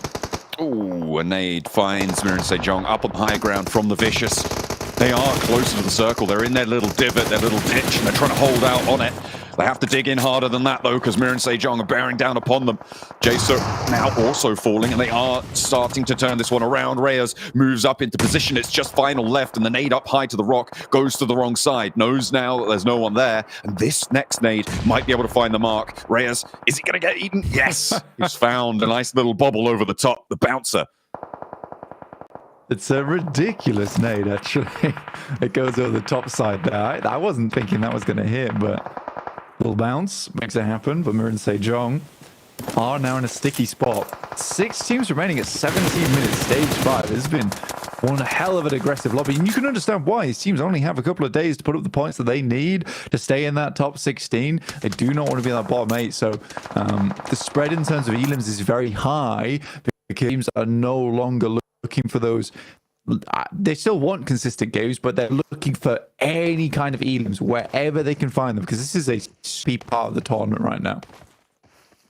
Ooh, a nade finds Mirror and Sejong up on high ground from the Vicious. They are closer to the circle. They're in their little divot, their little ditch, and they're trying to hold out on it. They have to dig in harder than that, though, because Mir and Sejong are bearing down upon them. Jaso now also falling, and they are starting to turn this one around. Reyes moves up into position. It's just final left, and the nade up high to the rock goes to the wrong side. Knows now that there's no one there, and this next nade might be able to find the mark. Reyes, is he going to get eaten? Yes! He's found a nice little bobble over the top, the bouncer. It's a ridiculous nade, actually. It goes over the top side there. I wasn't thinking that was going to hit, but little bounce makes it happen. But Mir and Sejong are now in a sticky spot. 6 teams remaining at 17 minutes, stage 5. It's been one hell of an aggressive lobby, and you can understand why. These teams only have a couple of days to put up the points that they need to stay in that top 16. They do not want to be in that bottom 8, so the spread in terms of elims is very high because teams are no longer looking for those. They still want consistent games, but they're looking for any kind of elims wherever they can find them, because this is a key part of the tournament right now.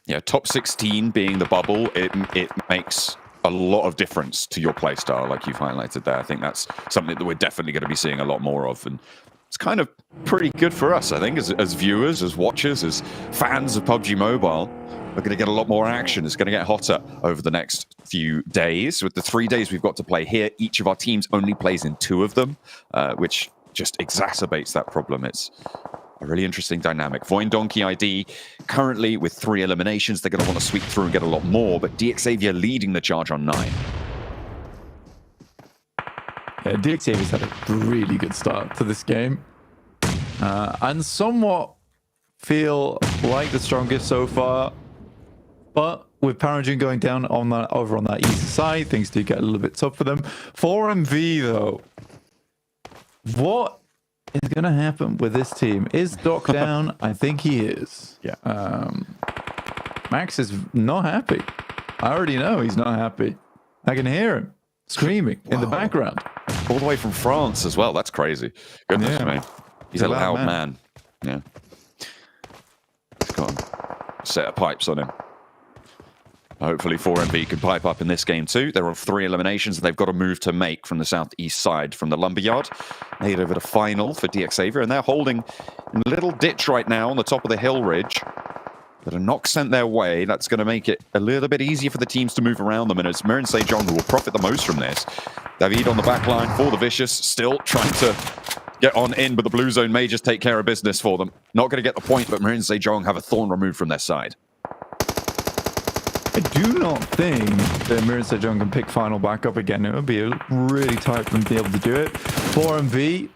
Yeah, top 16 being the bubble, it makes a lot of difference to your playstyle, like you've highlighted there. I think that's something that we're definitely going to be seeing a lot more of, and it's kind of pretty good for us, I think, as viewers, as watchers, as fans of PUBG Mobile. We're going to get a lot more action. It's going to get hotter over the next few days. With the 3 days we've got to play here, each of our teams only plays in 2 of them, which just exacerbates that problem. It's a really interesting dynamic. Voin Donkey ID currently with 3 eliminations. They're going to want to sweep through and get a lot more, but DXavier leading the charge on 9. Yeah, DXavier's had a really good start to this game. And somewhat feel like the strongest so far. But with Paranjin going down on that, over on that east side, things do get a little bit tough for them. 4MV, though. What is going to happen with this team? Is Doc down? I think he is. Yeah. Max is not happy. I already know he's not happy. I can hear him screaming in the background. All the way from France as well. That's crazy. Goodness me. He's a loud man. Yeah. He's got a set of pipes on him. Hopefully 4MV can pipe up in this game too. They're on 3 eliminations and they've got a move to make from the southeast side from the Lumberyard. They head over to final for DXavier, and they're holding a little ditch right now on the top of the hill ridge. But a knock sent their way. That's going to make it a little bit easier for the teams to move around them, and it's Mir and Sejong who will profit the most from this. David on the back line for the Vicious, still trying to get on in, but the blue zone may just take care of business for them. Not going to get the point, but Mir and Sejong have a thorn removed from their side. I do not think that Mir and Sejong can pick final back up again. It would be really tight for them to be able to do it. 4MV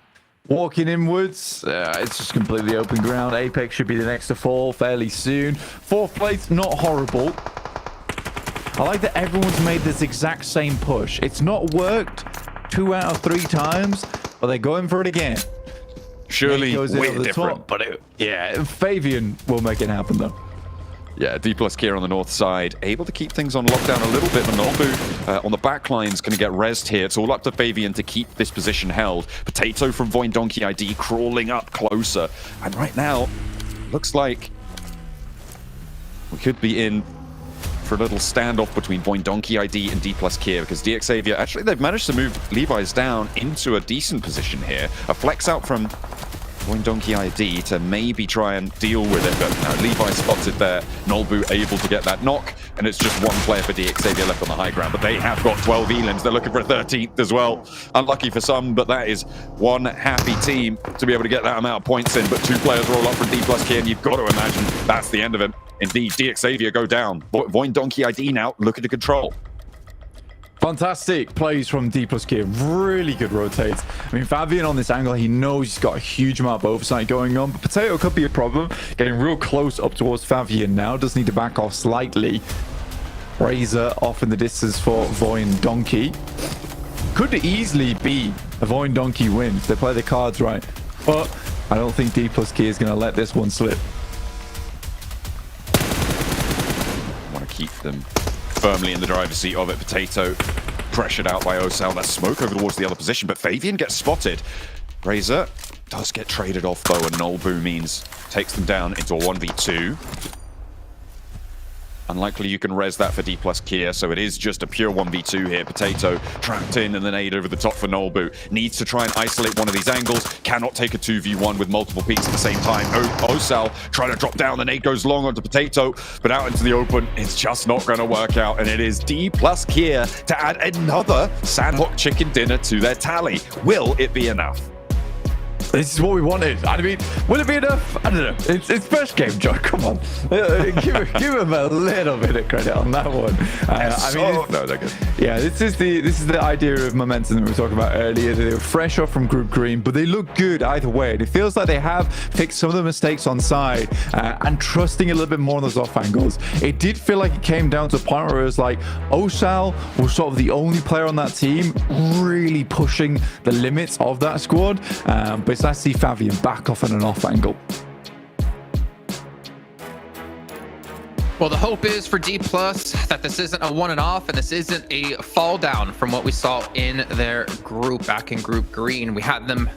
walking inwards. It's just completely open ground. Apex should be the next to fall fairly soon. 4th place, not horrible. I like that everyone's made this exact same push. It's not worked 2 out of 3 times, but they're going for it again. Surely way different. But Fabian will make it happen though. Yeah, D+ Kia on the north side, able to keep things on lockdown a little bit. Nolbu on the back line is going to get rezzed here. It's all up to Fabian to keep this position held. Potato from Voin Donkey ID crawling up closer. And right now, looks like we could be in for a little standoff between Voin Donkey ID and D+ Kia, because DXavier, actually, they've managed to move Levi's down into a decent position here. A flex out from Voin Donkey ID to maybe try and deal with it, but Levi spotted there. Nolbu able to get that knock, and it's just one player for DXavier left on the high ground, but they have got 12 elims. They're looking for a 13th as well. Unlucky for some, but that is one happy team to be able to get that amount of points in, but 2 players roll up from D+ Kia, and you've got to imagine that's the end of him. Indeed, DXavier go down. Voin Donkey ID now looking to control. Fantastic plays from D+ Kia. Really good rotates. I mean, Fabian on this angle, he knows he's got a huge amount of oversight going on, but Potato could be a problem. Getting real close up towards Fabian now. Does need to back off slightly. Razor off in the distance for Voin Donkey. Could easily be a Voin Donkey win if they play the cards right, but I don't think D+ Kia is going to let this one slip. Want to keep them firmly in the driver's seat of it. Potato pressured out by Osal. That smoke over towards the other position, but Fabian gets spotted. Razor does get traded off though, and Nolbu means takes them down into a 1v2. Unlikely you can res that for D plus Kia, so it is just a pure 1v2 here. Potato trapped in and the nade over the top for Nolbu. Needs to try and isolate one of these angles. Cannot take a 2v1 with multiple peaks at the same time. Osal trying to drop down. The nade goes long onto Potato, but out into the open, it's just not going to work out. And it is D plus Kia to add another Sanhok chicken dinner to their tally. Will it be enough? This is what we wanted. I mean, will it be enough? I don't know. It's first game, John. Come on, give him a little bit of credit on that one. No, they're good. Yeah, this is the idea of momentum that we were talking about earlier. They were fresh off from Group Green, but they look good either way. And it feels like they have fixed some of the mistakes on side and trusting a little bit more on those off angles. It did feel like it came down to a point where it was like Osal was sort of the only player on that team really pushing the limits of that squad. But it's nice to see Fabian back off on an off angle. Well, the hope is for D Plus that this isn't a one and off and this isn't a fall down from what we saw in their group back in Group Green. We had them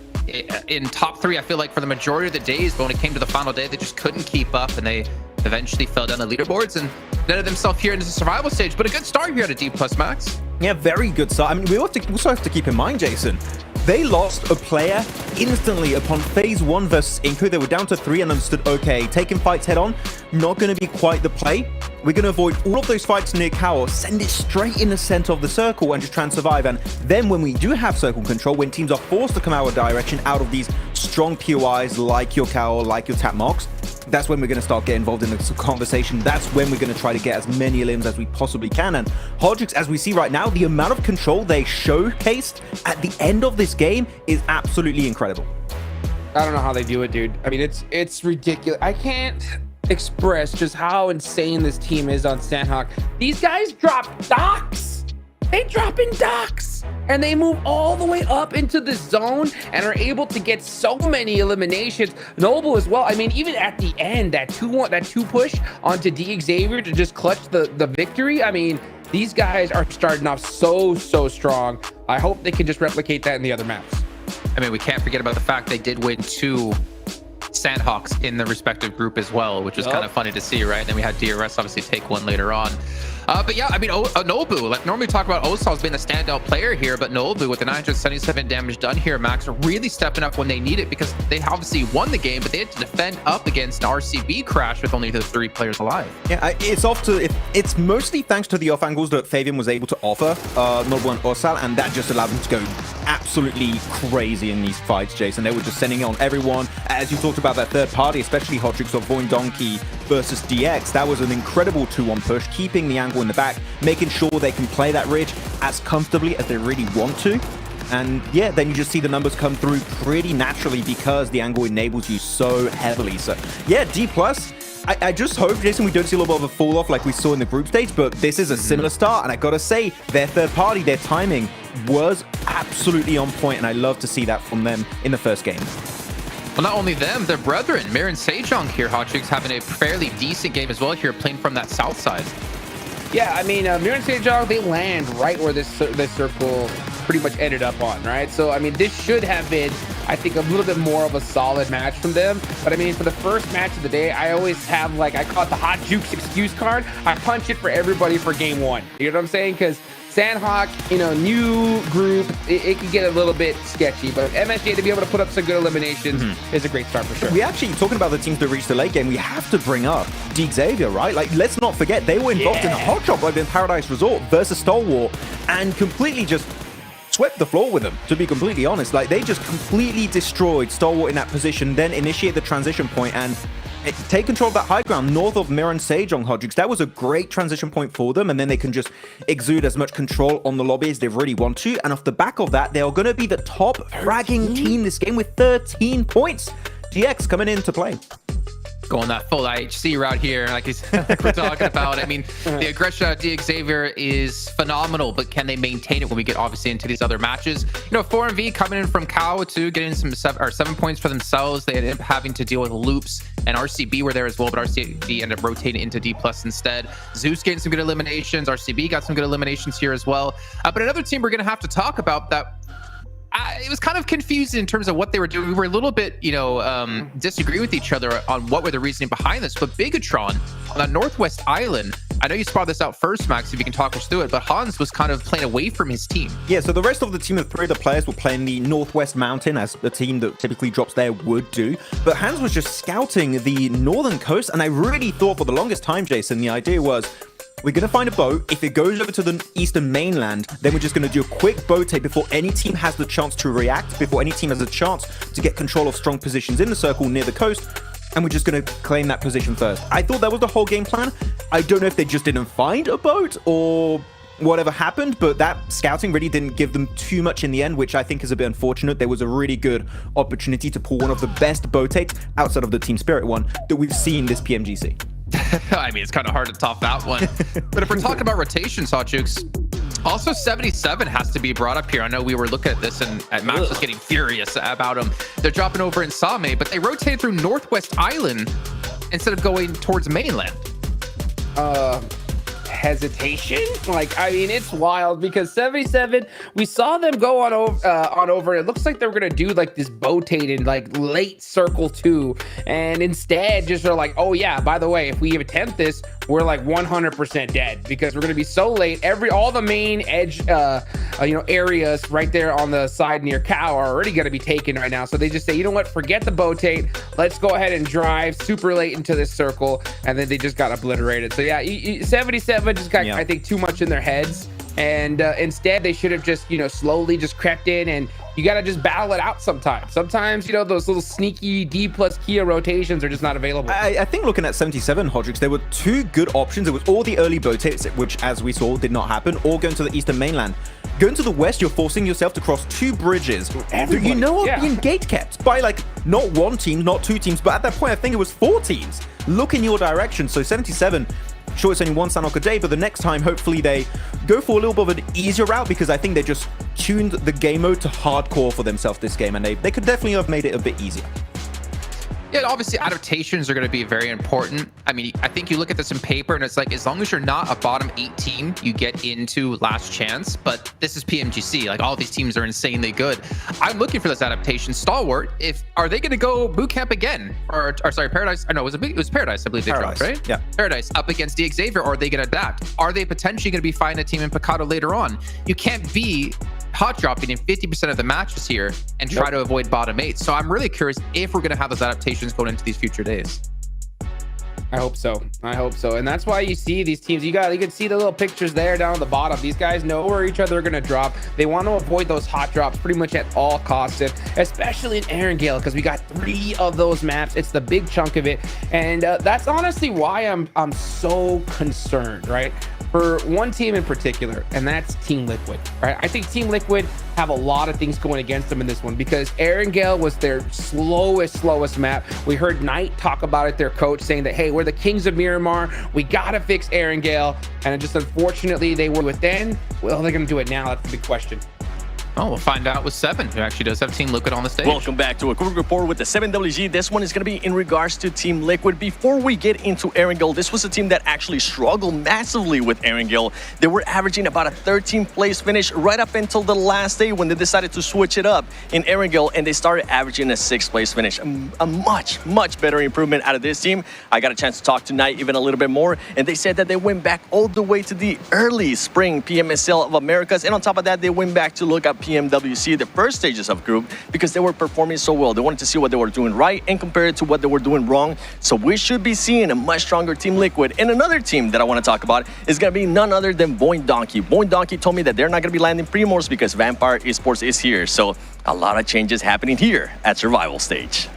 in top 3, I feel like, for the majority of the days, but when it came to the final day, they just couldn't keep up and they eventually fell down the leaderboards and netted themselves here into the survival stage. But a good start here at a D Plus, Max. Yeah, very good start. I mean, we also have to keep in mind, Jason, they lost a player instantly upon phase 1 versus Inku. They were down to 3 and understood, okay, taking fights head on, not going to be quite the play. We're going to avoid all of those fights near Cowl, send it straight in the center of the circle and just try and survive. And then when we do have circle control, when teams are forced to come our direction out of these strong POIs like your Cowl, like your Tap Mox, that's when we're going to start getting involved in the conversation. That's when we're going to try to get as many limbs as we possibly can. And Hodrix, as we see right now, the amount of control they showcased at the end of this game is absolutely incredible. I don't know how they do it, dude. I mean, it's ridiculous. I can't express just how insane this team is on Sanhok. These guys drop docks. They drop in docks and they move all the way up into the zone and are able to get so many eliminations. Noble as well. I mean, even at the end, that 2 push onto D Xavier to just clutch the victory. I mean, these guys are starting off so strong. I hope they can just replicate that in the other maps. I mean, we can't forget about the fact they did win 2 Sandhawks in the respective group as well, which was kind of funny to see, right? And then we had DRS obviously take one later on. But yeah, I mean, Nobu, like normally talk about Osal as being a standout player here, but Nobu with the 977 damage done here, Max, are really stepping up when they need it because they obviously won the game, but they had to defend up against an RCB crash with only the 3 players alive. Yeah, it's mostly thanks to the off angles that Fabian was able to offer Nobu and Osal, and that just allowed them to go absolutely crazy in these fights, Jason. They were just sending it on everyone. As you talked about that third party, especially Hodrix or Voin Donkey versus DX, that was an incredible 2-1 push, keeping the angle in the back, making sure they can play that ridge as comfortably as they really want to. And yeah, then you just see the numbers come through pretty naturally because the angle enables you so heavily. So yeah, D+. I just hope, Jason, we don't see a little bit of a fall off like we saw in the group stage, but this is a similar start. And I gotta say, their third party, their timing was absolutely on point, and I love to see that from them in the first game. Well, not only them, their brethren, Mir and Sejong here, Hodrix, having a fairly decent game as well here, playing from that south side. Yeah, I mean, Mir and Sejong, they land right where this circle pretty much ended up on, right? So, I mean, this should have been, I think, a little bit more of a solid match from them. But, I mean, for the first match of the day, I always have, like, I call it the hot jukes excuse card. I punch it for everybody for game 1. You know what I'm saying? Because Sanhok, you know, new group, it can get a little bit sketchy, but MSJ to be able to put up some good eliminations is a great start for sure. We actually, talking about the teams that reached the late game, we have to bring up D Xavier, right? Like, let's not forget, they were involved in a hot shot like in Paradise Resort versus Stalwart and completely just swept the floor with them, to be completely honest. Like, they just completely destroyed Stalwart in that position, then initiate the transition point and take control of that high ground north of Mir and Sejong, Hodrix. That was a great transition point for them, and then they can just exude as much control on the lobby as they really want to. And off the back of that, they are going to be the top fragging team this game with 13 points. GX coming in to play. Going that full IHC route here, like we're talking about. I mean, the aggression of D Xavier is phenomenal, but can they maintain it when we get obviously into these other matches? You know, 4MV coming in from Cow too, getting some 7 points for themselves. They ended up having to deal with loops, and RCB were there as well, but RCB ended up rotating into D+ instead. Zeus getting some good eliminations. RCB got some good eliminations here as well. But another team we're going to have to talk about that it was kind of confusing in terms of what they were doing. We were a little bit, you know, disagree with each other on what were the reasoning behind this. But Bigatron on that Northwest Island, I know you spotted this out first, Max, if you can talk us through it, but Hans was kind of playing away from his team. Yeah, so the rest of the team of 3 of the players were playing the Northwest Mountain, as the team that typically drops there would do. But Hans was just scouting the northern coast, and I really thought for the longest time, Jason, the idea was, we're going to find a boat. If it goes over to the eastern mainland, then we're just going to do a quick boat tape before any team has the chance to react, before any team has a chance to get control of strong positions in the circle near the coast, and we're just going to claim that position first. I thought that was the whole game plan. I don't know if they just didn't find a boat or whatever happened, but that scouting really didn't give them too much in the end, which I think is a bit unfortunate. There was a really good opportunity to pull one of the best boat tapes outside of the Team Spirit one that we've seen this PMGC. I mean, it's kind of hard to top that one. But if we're talking about rotations, Hot Jukes, also 77 has to be brought up here. I know we were looking at this and Max was getting furious about them. They're dropping over in Same, but they rotated through Northwest Island instead of going towards mainland. Hesitation? Like, I mean, it's wild because 77, we saw them go on over. It looks like they were gonna do like this boatate in like late circle 2, and instead just are like, oh yeah, by the way, if we attempt this, we're like 100% dead because we're gonna be so late. All the main edge areas right there on the side near Cow are already gonna be taken right now. So they just say, you know what, forget the boatate, let's go ahead and drive super late into this circle, and then they just got obliterated. So yeah, 77 just got, I think, too much in their heads, and instead they should have just slowly just crept in, and you got to just battle it out sometimes. Sometimes those little sneaky D plus Kia rotations are just not available. I think looking at 77, Hodrix, there were 2 good options. It was all the early boatates, which as we saw did not happen, or going to the eastern mainland. Going to the west, you're forcing yourself to cross 2 bridges that are being gate kept by like not 1 team, not 2 teams, but at that point I think it was 4 teams look in your direction. So 77, sure, it's only 1 Sanhok a day, but the next time, hopefully they go for a little bit of an easier route, because I think they just tuned the game mode to hardcore for themselves this game, and they could definitely have made it a bit easier. Yeah, obviously adaptations are going to be very important. I mean, I think you look at this in paper and it's like, as long as you're not a bottom 8 team, you get into last chance. But this is PMGC. Like, all these teams are insanely good. I'm looking for this adaptation. Stalwart, are they going to go boot camp again? Or sorry, Paradise? I know, it was Paradise, I believe they dropped, right? Yeah. Paradise up against the Xavier, or are they going to adapt? Are they potentially going to be finding a team in Picado later on? You can't be hot dropping in 50% of the matches here and try to avoid bottom 8. So I'm really curious if we're going to have those adaptations going into these future days. I hope so. And that's why you see these teams, you can see the little pictures there down at the bottom. These guys know where each other are going to drop. They want to avoid those hot drops pretty much at all costs, and especially in Erangel, because we got 3 of those maps. It's the big chunk of it, and that's honestly why I'm so concerned, right? For one team in particular, and that's Team Liquid, right? I think Team Liquid have a lot of things going against them in this one, because Erangel was their slowest map. We heard Knight talk about it, their coach, saying that, hey, we're the kings of Miramar, we gotta fix Erangel, and it just, unfortunately, they were with then. Well, they're gonna do it now. That's the big question. Oh, we'll find out with 7, who actually does have Team Liquid on the stage. Welcome back to a quick report with the 7WG. This one is going to be in regards to Team Liquid. Before we get into Erangel, this was a team that actually struggled massively with Erangel. They were averaging about a 13th place finish right up until the last day when they decided to switch it up in Erangel, and they started averaging a 6th place finish. A much better improvement out of this team. I got a chance to talk tonight even a little bit more, and they said that they went back all the way to the early spring PMSL of Americas, and on top of that, they went back to look at PMWC, the first stages of group, because they were performing so well. They wanted to see what they were doing right and compare it to what they were doing wrong. So we should be seeing a much stronger Team Liquid. And another team that I want to talk about is going to be none other than Boing Donkey. Boing Donkey told me that they're not going to be landing Primors because Vampire Esports is here. So a lot of changes happening here at Survival Stage.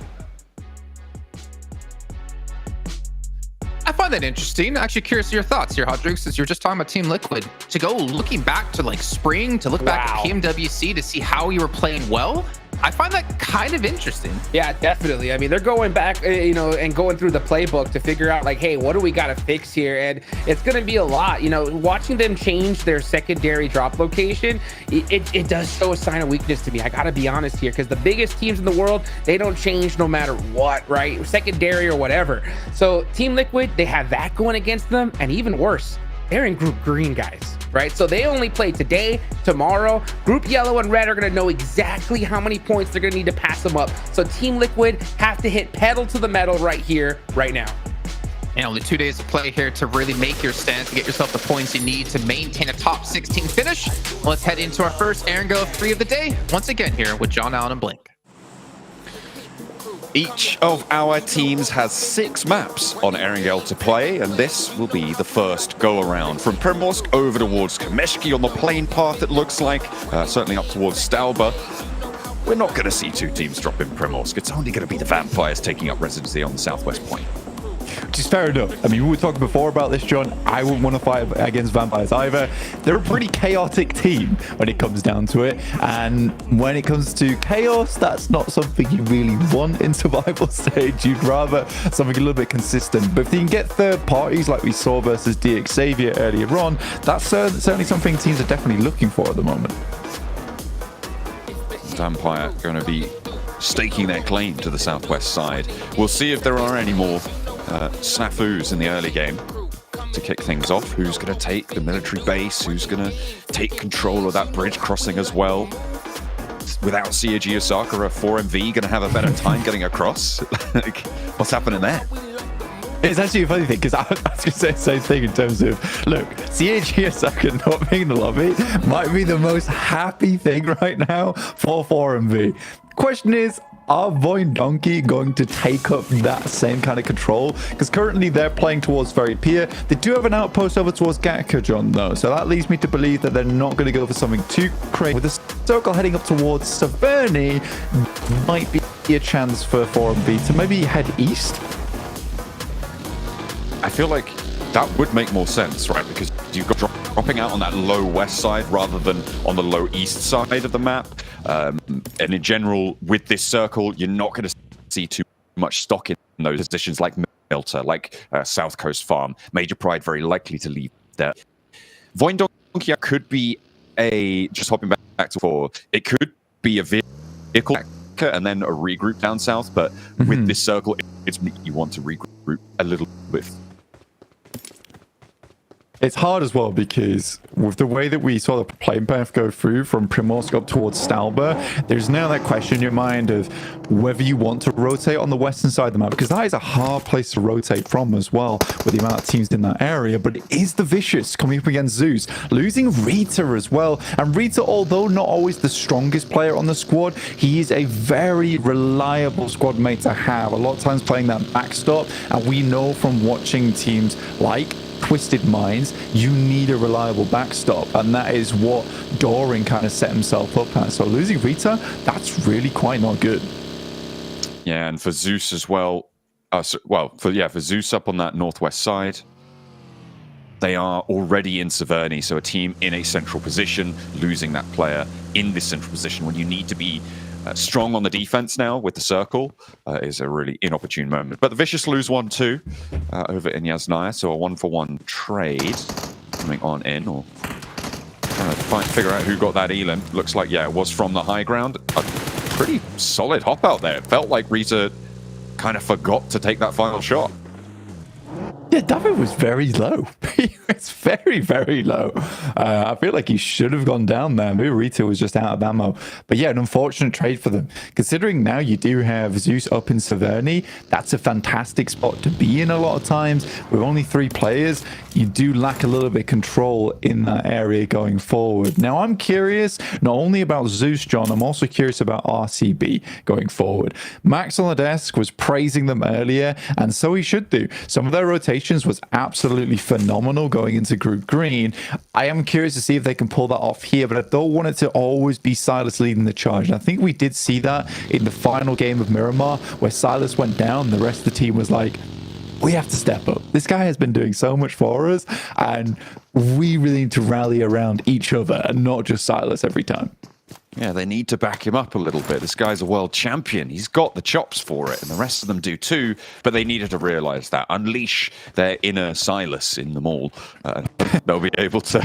I find that interesting. Actually curious to your thoughts here, Hot Drink, since you're just talking about Team Liquid. To go looking back to like spring, to look back at PMWC to see how you were playing well, I find that kind of interesting. Yeah, definitely. I mean, they're going back, and going through the playbook to figure out like, hey, what do we got to fix here? And it's going to be a lot, watching them change their secondary drop location. It does show a sign of weakness to me. I got to be honest here, because the biggest teams in the world, they don't change no matter what, right? Secondary or whatever. So Team Liquid, they have that going against them. And even worse, they're in group green, guys, right? So they only play today, tomorrow. Group yellow and red are going to know exactly how many points they're going to need to pass them up. So Team Liquid have to hit pedal to the metal right here, right now. And only 2 days to play here to really make your stand, to get yourself the points you need to maintain a top 16 finish. Let's head into our first Erangel 3 of the day, once again here with John Allen and Blink. Each of our teams has 6 maps on Erangel to play, and this will be the first go-around. From Primorsk over towards Kameshki on the plane path, it looks like, certainly up towards Stalba. We're not going to see 2 teams drop in Primorsk. It's only going to be the Vampires taking up residency on the southwest point. Which is fair enough. I mean, we were talking before about this, John. I wouldn't want to fight against Vampires either. They're a pretty chaotic team when it comes down to it. And when it comes to chaos, that's not something you really want in survival stage. You'd rather something a little bit consistent. But if you can get third parties like we saw versus DX Xavier earlier on, that's certainly something teams are definitely looking for at the moment. Vampire going to be staking their claim to the southwest side. We'll see if there are any more snafus in the early game to kick things off. Who's going to take the military base? Who's going to take control of that bridge crossing as well? Without CAG Osaka, a 4MV going to have a better time getting across? Like, what's happening there? It's actually a funny thing because I was going to say the same thing in terms of, look, CAG Osaka not being in the lobby might be the most happy thing right now for 4MV. Question is, are Void Donkey going to take up that same kind of control? Because currently they're playing towards Very Pier. They do have an outpost over towards Gatka, John, though. So that leads me to believe that they're not going to go for something too crazy. With the circle heading up towards Severny, might be a chance for 4MV to maybe head east. I feel like that would make more sense, right? Because you've got dropping out on that low west side rather than on the low east side of the map. And in general, with this circle, you're not going to see too much stock in those positions like Milta, like South Coast Farm. Major Pride very likely to leave there. Voindonkia could be just hopping back to 4, it could be a vehicle and then a regroup down south, but with this circle, it's you want to regroup a little bit. It's hard as well because with the way that we saw the plane path go through from Primorsk up towards Stalba, there's now that question in your mind of whether you want to rotate on the western side of the map, because that is a hard place to rotate from as well with the amount of teams in that area. But it is the Vicious coming up against Zeus, losing Rita as well. And Rita, although not always the strongest player on the squad, he is a very reliable squad mate to have. A lot of times playing that backstop, and we know from watching teams like Twisted Minds, you need a reliable backstop, and that is what Doran kind of set himself up at. So losing Rita, that's really quite not good. Yeah, and for Zeus as well, for Zeus up on that northwest side, they are already in Severny, so a team in a central position, losing that player in this central position when you need to be strong on the defense now with the circle is a really inopportune moment. But the Vicious lose 1-2 over in Yasnaya, so a 1-for-1 trade coming on in, or trying to figure out who got that elim. Looks like, yeah, it was from the high ground. A pretty solid hop out there. It felt like Rita kind of forgot to take that final shot. Yeah, David was very low. He was very, very low. I feel like he should have gone down there. Maybe Rita was just out of ammo. But yeah, an unfortunate trade for them. Considering now you do have Zeus up in Severny, that's a fantastic spot to be in a lot of times. With only 3 players, you do lack a little bit of control in that area going forward. Now, I'm curious not only about Zeus, John, I'm also curious about RCB going forward. Max on the desk was praising them earlier, and so he should do. Some of their rotations was absolutely phenomenal going into Group Green. I am curious to see if they can pull that off here, but I don't want it to always be Silas leading the charge. And I think we did see that in the final game of Miramar, where Silas went down, the rest of the team was like, we have to step up. This guy has been doing so much for us, and we really need to rally around each other and not just Silas every time. Yeah, they need to back him up a little bit. This guy's a world champion. He's got the chops for it, and the rest of them do too, but they needed to realize that. Unleash their inner Silas in them all. They'll be able to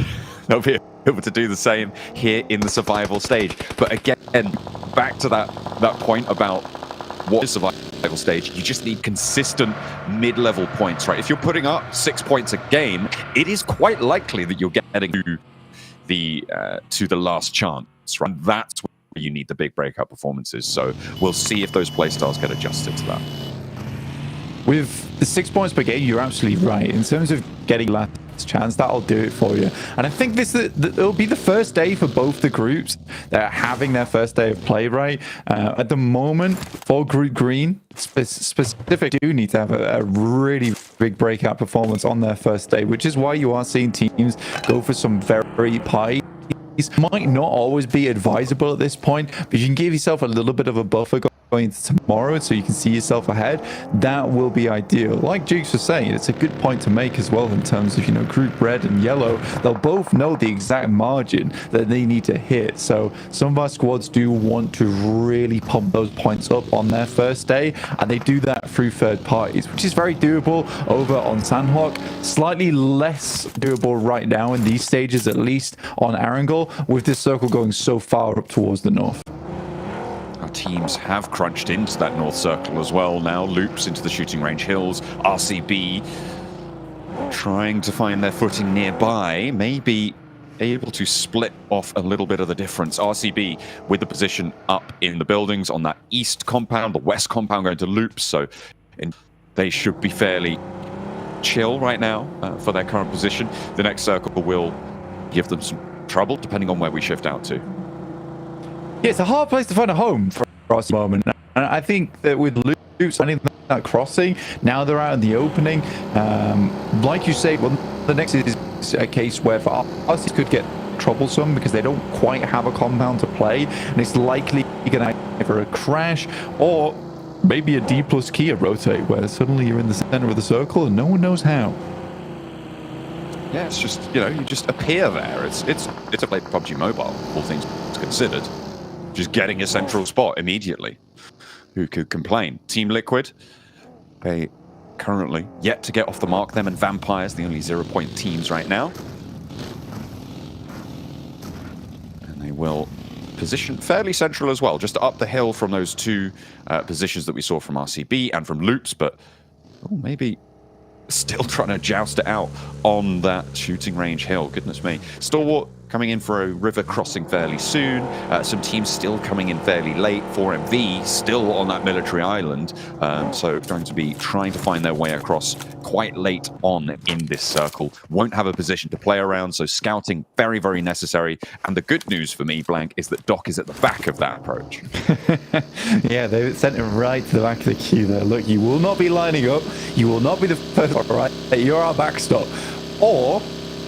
do the same here in the survival stage. But again, back to that point about what is survival stage, you just need consistent mid-level points, right? If you're putting up 6 points a game, it is quite likely that you're getting to the last chance. Right? That's where you need the big breakout performances. So we'll see if those playstyles get adjusted to that. with the 6 points per game, you're absolutely right. In terms of getting last chance, that'll do it for you. And I think it'll be the first day for both the groups that are having their first day of play, right? At the moment, for Group Green, specific do need to have a really big breakout performance on their first day, which is why you are seeing teams go for some very high. Might not always be advisable at this point, but you can give yourself a little bit of a buffer going into tomorrow so you can see yourself ahead. That will be ideal. Like Jukes was saying, it's a good point to make as well in terms of, you know, Group Red and Yellow. They'll both know the exact margin that they need to hit. So some of our squads do want to really pump those points up on their first day, and they do that through third parties, which is very doable over on Sanhok. Slightly less doable right now in these stages, at least on Erangel, with this circle going so far up towards the north. Our teams have crunched into that north circle as well now. Loops into the shooting range hills. RCB trying to find their footing nearby. Maybe able to split off a little bit of the difference. RCB with the position up in the buildings on that east compound, the west compound going to Loops. So they should be fairly chill right now for their current position. The next circle will give them some trouble depending on where we shift out to. Yeah, it's a hard place to find a home for us at the moment. And I think that with Loops finding that crossing, now they're out in the opening. Like you say, well, the next is a case where for us it could get troublesome because they don't quite have a compound to play, and it's likely going to either a crash or maybe a D plus Kia rotate where suddenly you're in the center of the circle and no one knows how. Yeah, it's just, you know, you just appear there. It's a play PUBG Mobile, all things considered. Just getting a central spot immediately. Who could complain? Team Liquid, they currently yet to get off the mark. Them and Vampires, the only 0-point teams right now. And they will position fairly central as well, just up the hill from those two positions that we saw from RCB and from Loops, but maybe still trying to joust it out on that shooting range hill. Goodness me. Stalwart coming in for a river crossing fairly soon. Some teams still coming in fairly late. 4MV still on that military island. So going to be trying to find their way across quite late on in this circle. Won't have a position to play around, so scouting very, very necessary. And the good news for me, Blank, is that Doc is at the back of that approach. Yeah, they sent him right to the back of the queue there. Look, you will not be lining up. You will not be the first one, right? You're our backstop. Or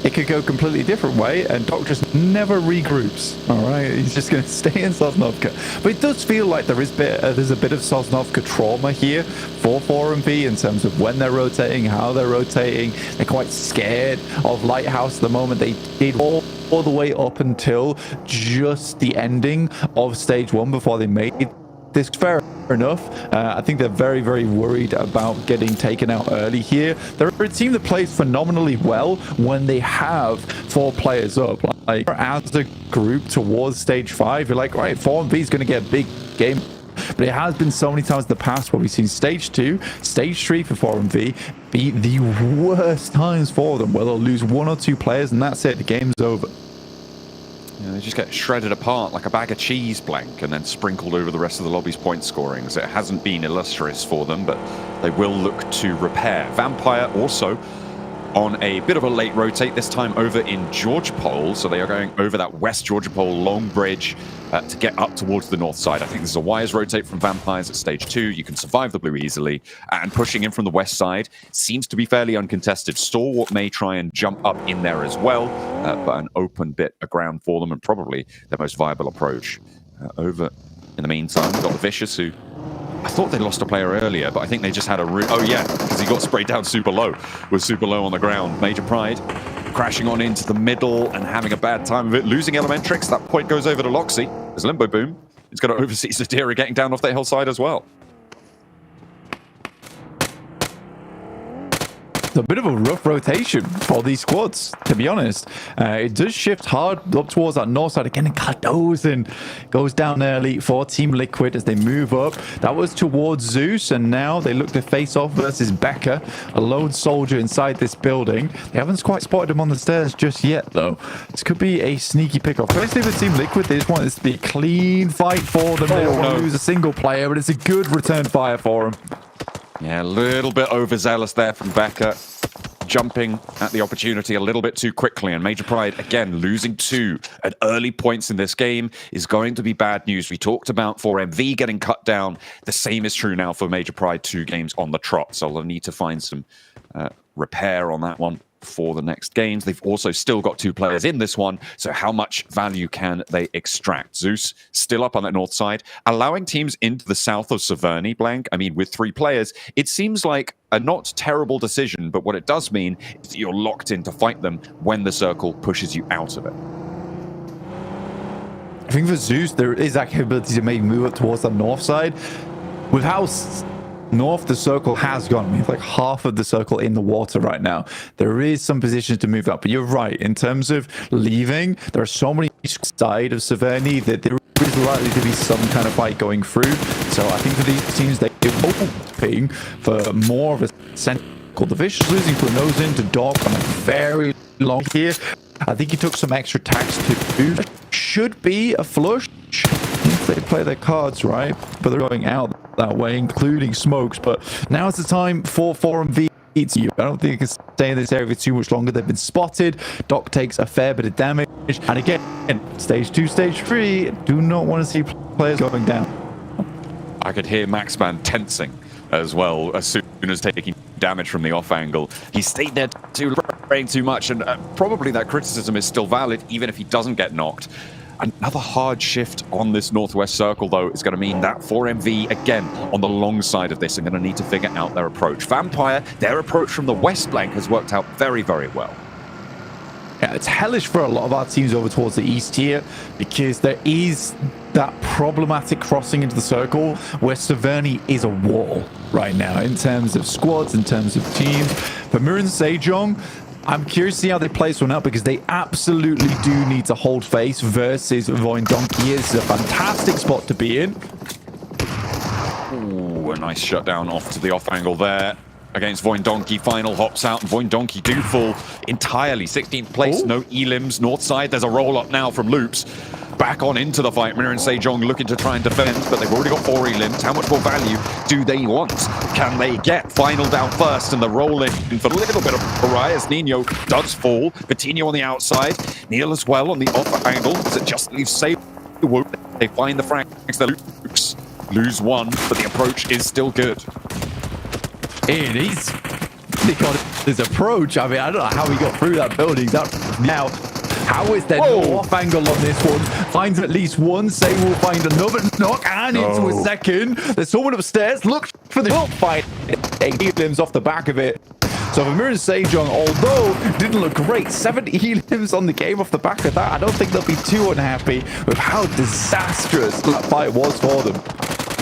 it could go a completely different way, and Doc just never regroups. All right, he's just going to stay in Sosnovka. But it does feel like there's a bit of Sosnovka trauma here for 4MV in terms of when they're rotating, how they're rotating. They're quite scared of Lighthouse at the moment. They did all the way up until just the ending of stage 1 before they made this. Fair enough. I think they're very, very worried about getting taken out early here. They're a team that plays phenomenally well when they have 4 players up. Like, as a group towards stage 5, you're like, right, 4MV is going to get a big game. But it has been so many times in the past where we've seen stage 2, stage 3 for 4MV be the worst times for them, where they'll lose 1 or 2 players and that's it, the game's over. Yeah, they just get shredded apart like a bag of cheese, Blank, and then sprinkled over the rest of the lobby's point scoring. So it hasn't been illustrious for them, but they will look to repair. Vampire also on a bit of a late rotate, this time over in George Pole. So they are going over that West Georgia Pole long bridge to get up towards the north side. I think this is a wise rotate from Vampires at stage 2. You can survive the blue easily. And pushing in from the west side seems to be fairly uncontested. Stalwart may try and jump up in there as well, but an open bit of ground for them and probably their most viable approach. Over in the meantime, we've got the Vicious, who I thought they lost a player earlier, but I think they just had a oh yeah, because he got sprayed down super low. Was super low on the ground. Major Pride crashing on into the middle and having a bad time of it. Losing Elementrix. That point goes over to Loxy. There's Limbo Boom. He's got to oversee Zadira getting down off the hillside as well. A bit of a rough rotation for these squads, to be honest. It does shift hard up towards that north side again, and Cardozen goes down early for Team Liquid as they move up. That was towards Zeus, and now they look to face off versus Becca, a lone soldier inside this building. They haven't quite spotted him on the stairs just yet, though. This could be a sneaky pickoff. Firstly, for Team Liquid, they just want this to be a clean fight for them. They don't want to lose a single player, but it's a good return fire for them. Yeah, a little bit overzealous there from Becca. Jumping at the opportunity a little bit too quickly, and Major Pride, again, losing 2 at early points in this game is going to be bad news. We talked about 4MV getting cut down. The same is true now for Major Pride, 2 games on the trot, so they'll need to find some repair on that one for the next games. They've also still got 2 players in this one, so how much value can they extract? Zeus still up on that north side, allowing teams into the south of Severny, Blank. I mean, with 3 players, it seems like a not terrible decision, but what it does mean is that you're locked in to fight them when the circle pushes you out of it. I think for Zeus, there is that capability to maybe move up towards the north side. With how north the circle has gone, we have like half of the circle in the water right now. There is some positions to move up, but you're right. In terms of leaving, there are so many side of Severny that there is likely to be some kind of fight going through. So I think for these teams, they're hoping for more of a central. The Vicious losing for a nose in to Dog on a very long here. I think he took some extra tax too. Should be a flush if they play their cards right, but they're going out that way, including smokes. But now is the time for 4MV. I don't think you can stay in this area for too much longer. They've been spotted. Doc takes a fair bit of damage, and again, stage 2, stage 3. Do not want to see players going down. I could hear Maxman tensing as well as soon as taking damage from the off angle. He stayed there too, praying too much, and probably that criticism is still valid even if he doesn't get knocked. Another hard shift on this northwest circle, though, is going to mean that 4MV, again, on the long side of this, are going to need to figure out their approach. Vampire, their approach from the west flank has worked out very, very well. Yeah, it's hellish for a lot of our teams over towards the east here, because there is that problematic crossing into the circle where Severny is a wall right now in terms of squads, in terms of teams. For Mir and Sejong, I'm curious to see how they play this one out, because they absolutely do need to hold face versus Voin Donkey. Is a fantastic spot to be in. Ooh, a nice shutdown off to the off angle there. Against Voin Donkey, final hops out, and Voin Donkey do fall entirely. 16th place, no elims. North side, there's a roll up now from Loops. Back on into the fight. Mir and Sejong looking to try and defend, but they've already got 4 elims. How much more value do they want? Can they get final down first? And the roll in for a little bit of Arias. Nino does fall. Coutinho on the outside. Neil as well on the off angle. Does it just leave safe? They find the frags. The Loops lose 1, but the approach is still good. And he's got his approach. I mean, I don't know how he got through that building. Now, how is there no off angle on this one? Finds at least one. Say we'll find another knock and into a second. There's someone upstairs. Look for the fight. Elims off the back of it. So for Mir and Sejong, although didn't look great, 7 elims on the game off the back of that. I don't think they'll be too unhappy with how disastrous that fight was for them.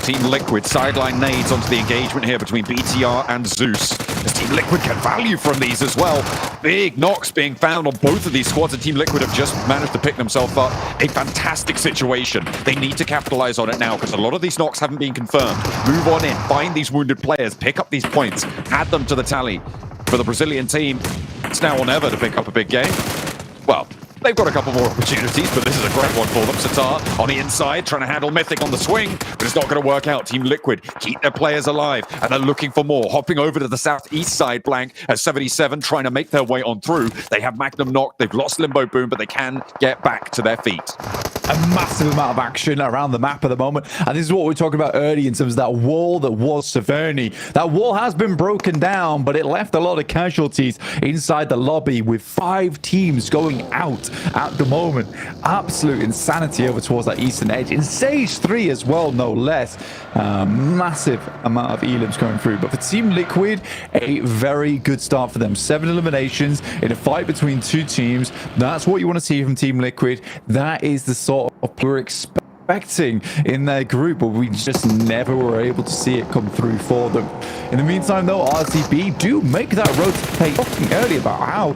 Team Liquid sideline nades onto the engagement here between BTR and Zeus. As Team Liquid get value from these as well. Big knocks being found on both of these squads, and Team Liquid have just managed to pick themselves up a fantastic situation. They need to capitalize on it now, because a lot of these knocks haven't been confirmed. Move on in, find these wounded players, pick up these points, add them to the tally. For the Brazilian team, it's now or never to pick up a big game. Well, they've got a couple more opportunities, but this is a great one for them. Satar on the inside, trying to handle Mythic on the swing, but it's not going to work out. Team Liquid keep their players alive, and they're looking for more. Hopping over to the southeast side, Blank, at 77, trying to make their way on through. They have Magnum knocked, they've lost Limbo Boom, but they can get back to their feet. A massive amount of action around the map at the moment, and this is what we were talking about earlier in terms of that wall that was Severny. That wall has been broken down, but it left a lot of casualties inside the lobby, with 5 teams going out at the moment. Absolute insanity over towards that eastern edge in stage 3 as well, no less. Massive amount of elims going through, but for Team Liquid, a very good start for them. 7 eliminations in a fight between 2 teams. That's what you want to see from Team Liquid. That is the sort of we're expecting in their group, but we just never were able to see it come through for them. In the meantime, though, RCB do make that road to pay. Talking earlier about how,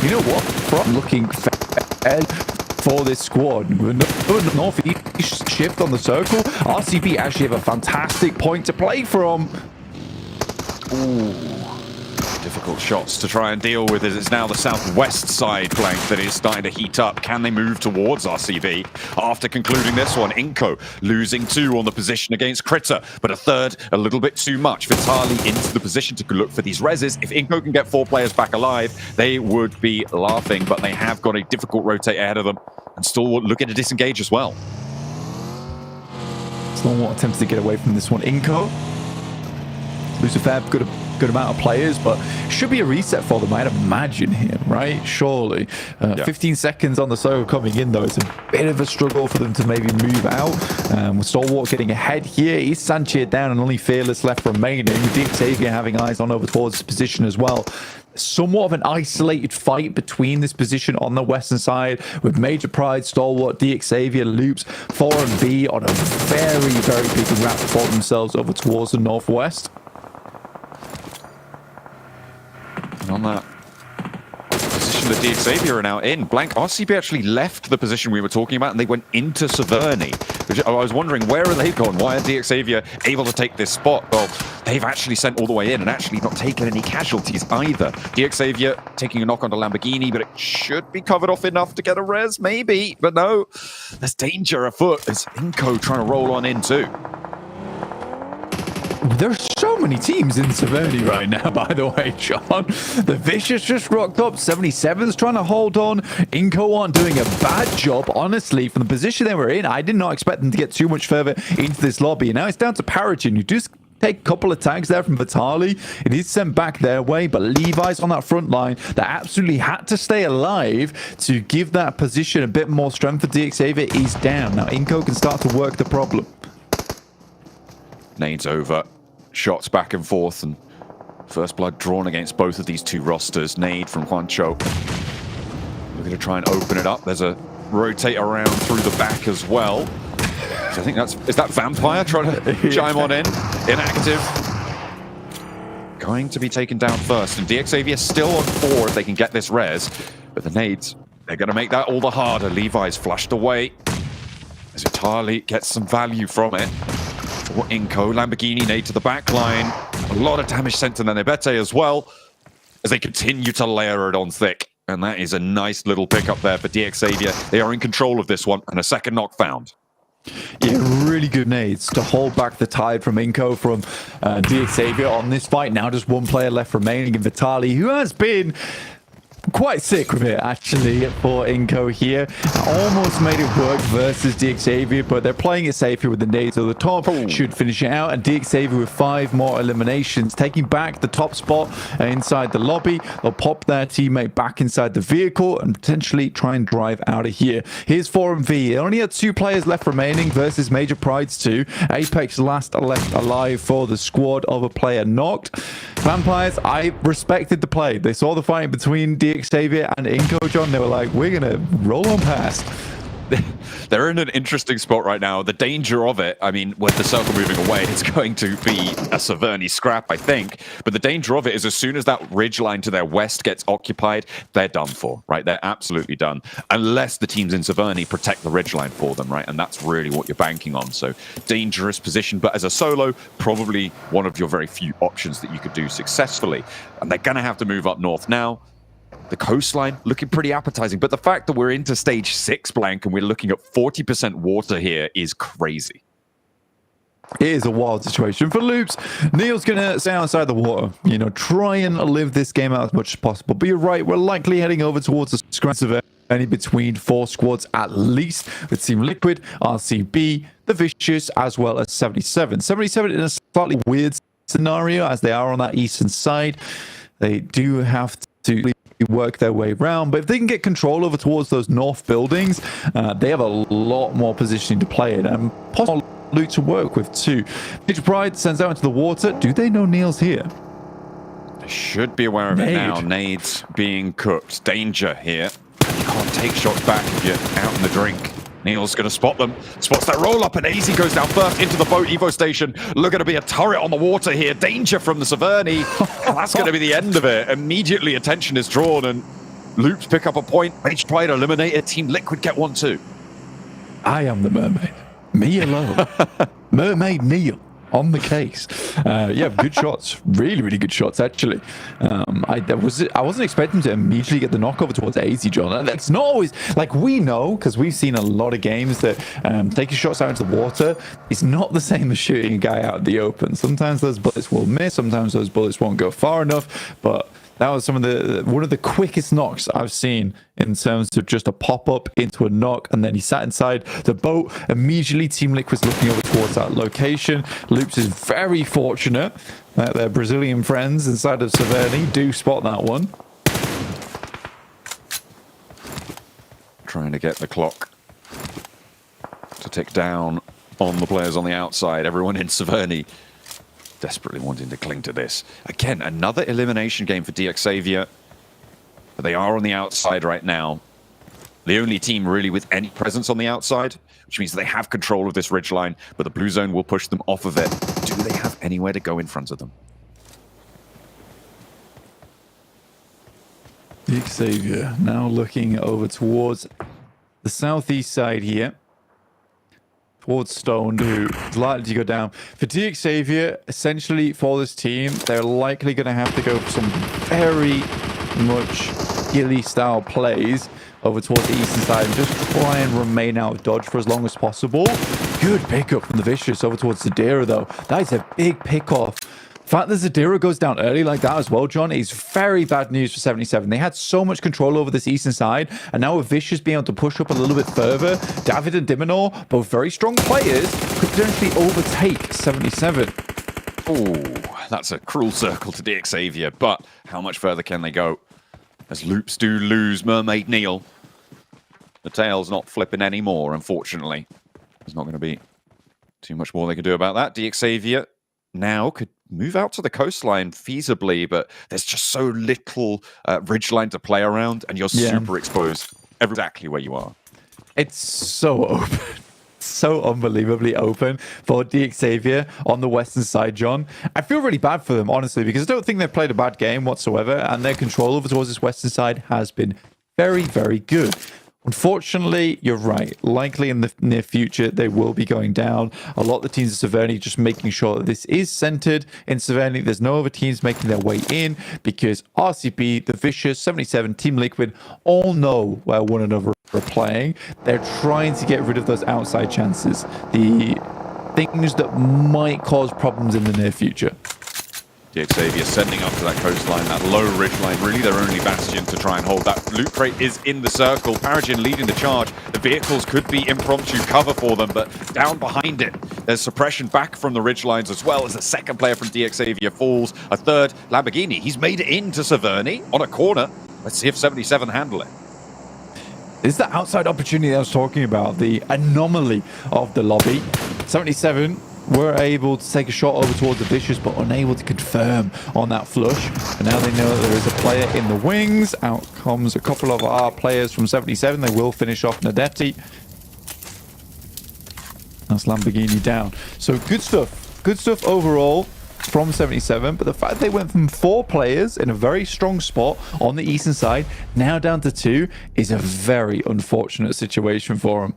you know what, from looking for this squad. The northeast shift on the circle. RCB actually have a fantastic point to play from. Ooh. difficult shots to try and deal with as it's now the southwest side flank that is starting to heat up. Can they move towards RCB? After concluding this one, Inko losing 2 on the position against Critter, but a third a little bit too much. Vitali into the position to look for these reses. If Inko can get 4 players back alive, they would be laughing, but they have got a difficult rotate ahead of them and still looking to disengage as well. Stalwart attempts to get away from this one. Inko lose a fair good amount of players, but should be a reset for them, I'd imagine here, right? Surely. 15 seconds on the Solo coming in, though. It's a bit of a struggle for them to maybe move out. With Stalwart getting ahead here. He's Sanchez down and only Fearless left remaining. DXavier having eyes on over towards his position as well. Somewhat of an isolated fight between this position on the western side with Major Pride, Stalwart, DXavier, Loops, 4 and B on a very, very big wrap for themselves over towards the northwest. And on that position that DXavier are now in, Blank RCB actually left the position we were talking about and they went into Severny. Which I was wondering, where are they gone? Why are DXavier able to take this spot? Well, they've actually sent all the way in and actually not taken any casualties either. DXavier taking a knock onto Lamborghini, but it should be covered off enough to get a res, maybe. But no, there's danger afoot. There's Inko trying to roll on in too. There's so many teams in Severny right now, by the way, John. The Vicious just rocked up. 77's trying to hold on. Inko aren't doing a bad job, honestly, from the position they were in. I did not expect them to get too much further into this lobby. And now it's down to Paragen, who just take a couple of tags there from Vitali. It is sent back their way, but Levi's on that front line that absolutely had to stay alive to give that position a bit more strength for DXavier is down. Now Inko can start to work the problem. Nades over, shots back and forth, and first blood drawn against both of these 2 rosters. Nade from Juancho. We're going to try and open it up. There's a rotate around through the back as well. So I think is that Vampire trying to chime on in? Inactive. Going to be taken down first, and DXavier still on 4 if they can get this res. But the nades, they're going to make that all the harder. Levi's flushed away as Vitali gets some value from it. For Inko, Lamborghini nade to the back line. A lot of damage sent to Nenebete as well as they continue to layer it on thick. And that is a nice little pickup there for DXavier. They are in control of this one, and a second knock found. Yeah, really good nades to hold back the tide from Inko, from DXavier on this fight. Now just 1 player left remaining in Vitali, who has been quite sick with it, actually, for Inko here. Almost made it work versus DXavier, but they're playing it safe here with the nades at the top. Should finish it out, and DXavier with 5 more eliminations, taking back the top spot inside the lobby. They'll pop their teammate back inside the vehicle and potentially try and drive out of here. Here's 4 and V. They only had 2 players left remaining versus Major Pride's 2. Apex last left alive for the squad of a player knocked. Vampires, I respected the play. They saw the fight between DXavier and Inko, John. They were like, we're going to roll on past. They're in an interesting spot right now. The danger of it, I mean, with the circle moving away, it's going to be a Severny scrap, I think. But the danger of it is as soon as that ridge line to their west gets occupied, they're done for, right? They're absolutely done. Unless the teams in Severny protect the ridge line for them, right? And that's really what you're banking on. So dangerous position. But as a solo, probably one of your very few options that you could do successfully. And they're going to have to move up north now. The coastline looking pretty appetizing, but the fact that we're into stage 6, Blank, and we're looking at 40% water here is crazy. It is a wild situation for Loops. Neil's going to stay outside the water, you know, try and live this game out as much as possible. But you're right, we're likely heading over towards the scratch of any between 4 squads at least, with Team Liquid, RCB, The Vicious, as well as 77. 77 in a slightly weird scenario as they are on that eastern side. They do have to work their way around, but if they can get control over towards those north buildings, they have a lot more positioning to play in and possible loot to work with too. Major Pride sends out into the water. Do they know Neil's here? They should be aware of it now. Nades being cooked. Danger here. You can't take shots back if you're out in the drink. Neil's going to spot them. Spots that roll up, and AZ goes down first into the boat Evo station. Looking to be a turret on the water here. Danger from the Severny. And that's going to be the end of it. Immediately attention is drawn, and Loops pick up a point. Major Pride eliminated. Team Liquid get 1 too. I am the mermaid. Me alone. Mermaid Neil. on the case. Yeah, good shots. Really, really good shots, actually. I wasn't expecting to immediately get the knockover towards AZ, John. That's not always, like, we know, because we've seen a lot of games that taking shots out into the water is not the same as shooting a guy out in the open. Sometimes those bullets will miss, sometimes those bullets won't go far enough, but that was one of the quickest knocks I've seen in terms of just a pop-up into a knock, and then he sat inside the boat. Immediately, Team Liquid's looking over towards that location. Loops is very fortunate that their Brazilian friends inside of Severny do spot that one. Trying to get the clock to tick down on the players on the outside. Everyone in Severny desperately wanting to cling to this. Again, another elimination game for DXavier. But they are on the outside right now. The only team really with any presence on the outside, which means they have control of this ridgeline, but the blue zone will push them off of it. Do they have anywhere to go in front of them? DXavier now looking over towards the southeast side here. Towards Stone, who's likely to go down. For DXavier, essentially for this team, they're likely going to have to go for some very much ghillie style plays over towards the eastern side and just try and remain out of dodge for as long as possible. Good pickup from the Vicious over towards Zadira, though. That is a big pick-off. The fact that Zadira goes down early like that as well, John, is very bad news for 77. They had so much control over this eastern side, and now with Vicious being able to push up a little bit further, David and Diminor, both very strong players, could potentially overtake 77. Oh, that's a cruel circle to DXavier, but how much further can they go? As Loops do lose Mermaid Neil. The tail's not flipping anymore, unfortunately. There's not going to be too much more they can do about that. DXavier now could move out to the coastline feasibly, but there's just so little ridgeline to play around, and you're super exposed exactly where you are. It's so open. So unbelievably open for DXavier on the western side, John. I feel really bad for them, honestly, because I don't think they've played a bad game whatsoever, and their control over towards this western side has been very, very good. Unfortunately, you're right. Likely in the near future, they will be going down. A lot of the teams of Severny just making sure that this is centered in Severny. There's no other teams making their way in because RCB, The Vicious, 77, Team Liquid all know where one another are playing. They're trying to get rid of those outside chances. The things that might cause problems in the near future. DXavier sending up to that coastline, that low ridgeline, really their only bastion to try and hold. That loot crate is in the circle. Paragin leading the charge. The vehicles could be impromptu cover for them, but down behind it, there's suppression back from the ridgelines as well as a second player from DXavier falls. A third, Lamborghini. He's made it into Severny on a corner. Let's see if 77 handle it. Is the outside opportunity I was talking about, the anomaly of the lobby. 77 were able to take a shot over towards the Vicious, but unable to confirm on that flush. And now they know that there is a player in the wings. Out comes a couple of our players from 77. They will finish off Nadetti. That's Lamborghini down. So good stuff. Good stuff overall from 77, but the fact they went from 4 players in a very strong spot on the eastern side, now down to 2, is a very unfortunate situation for them.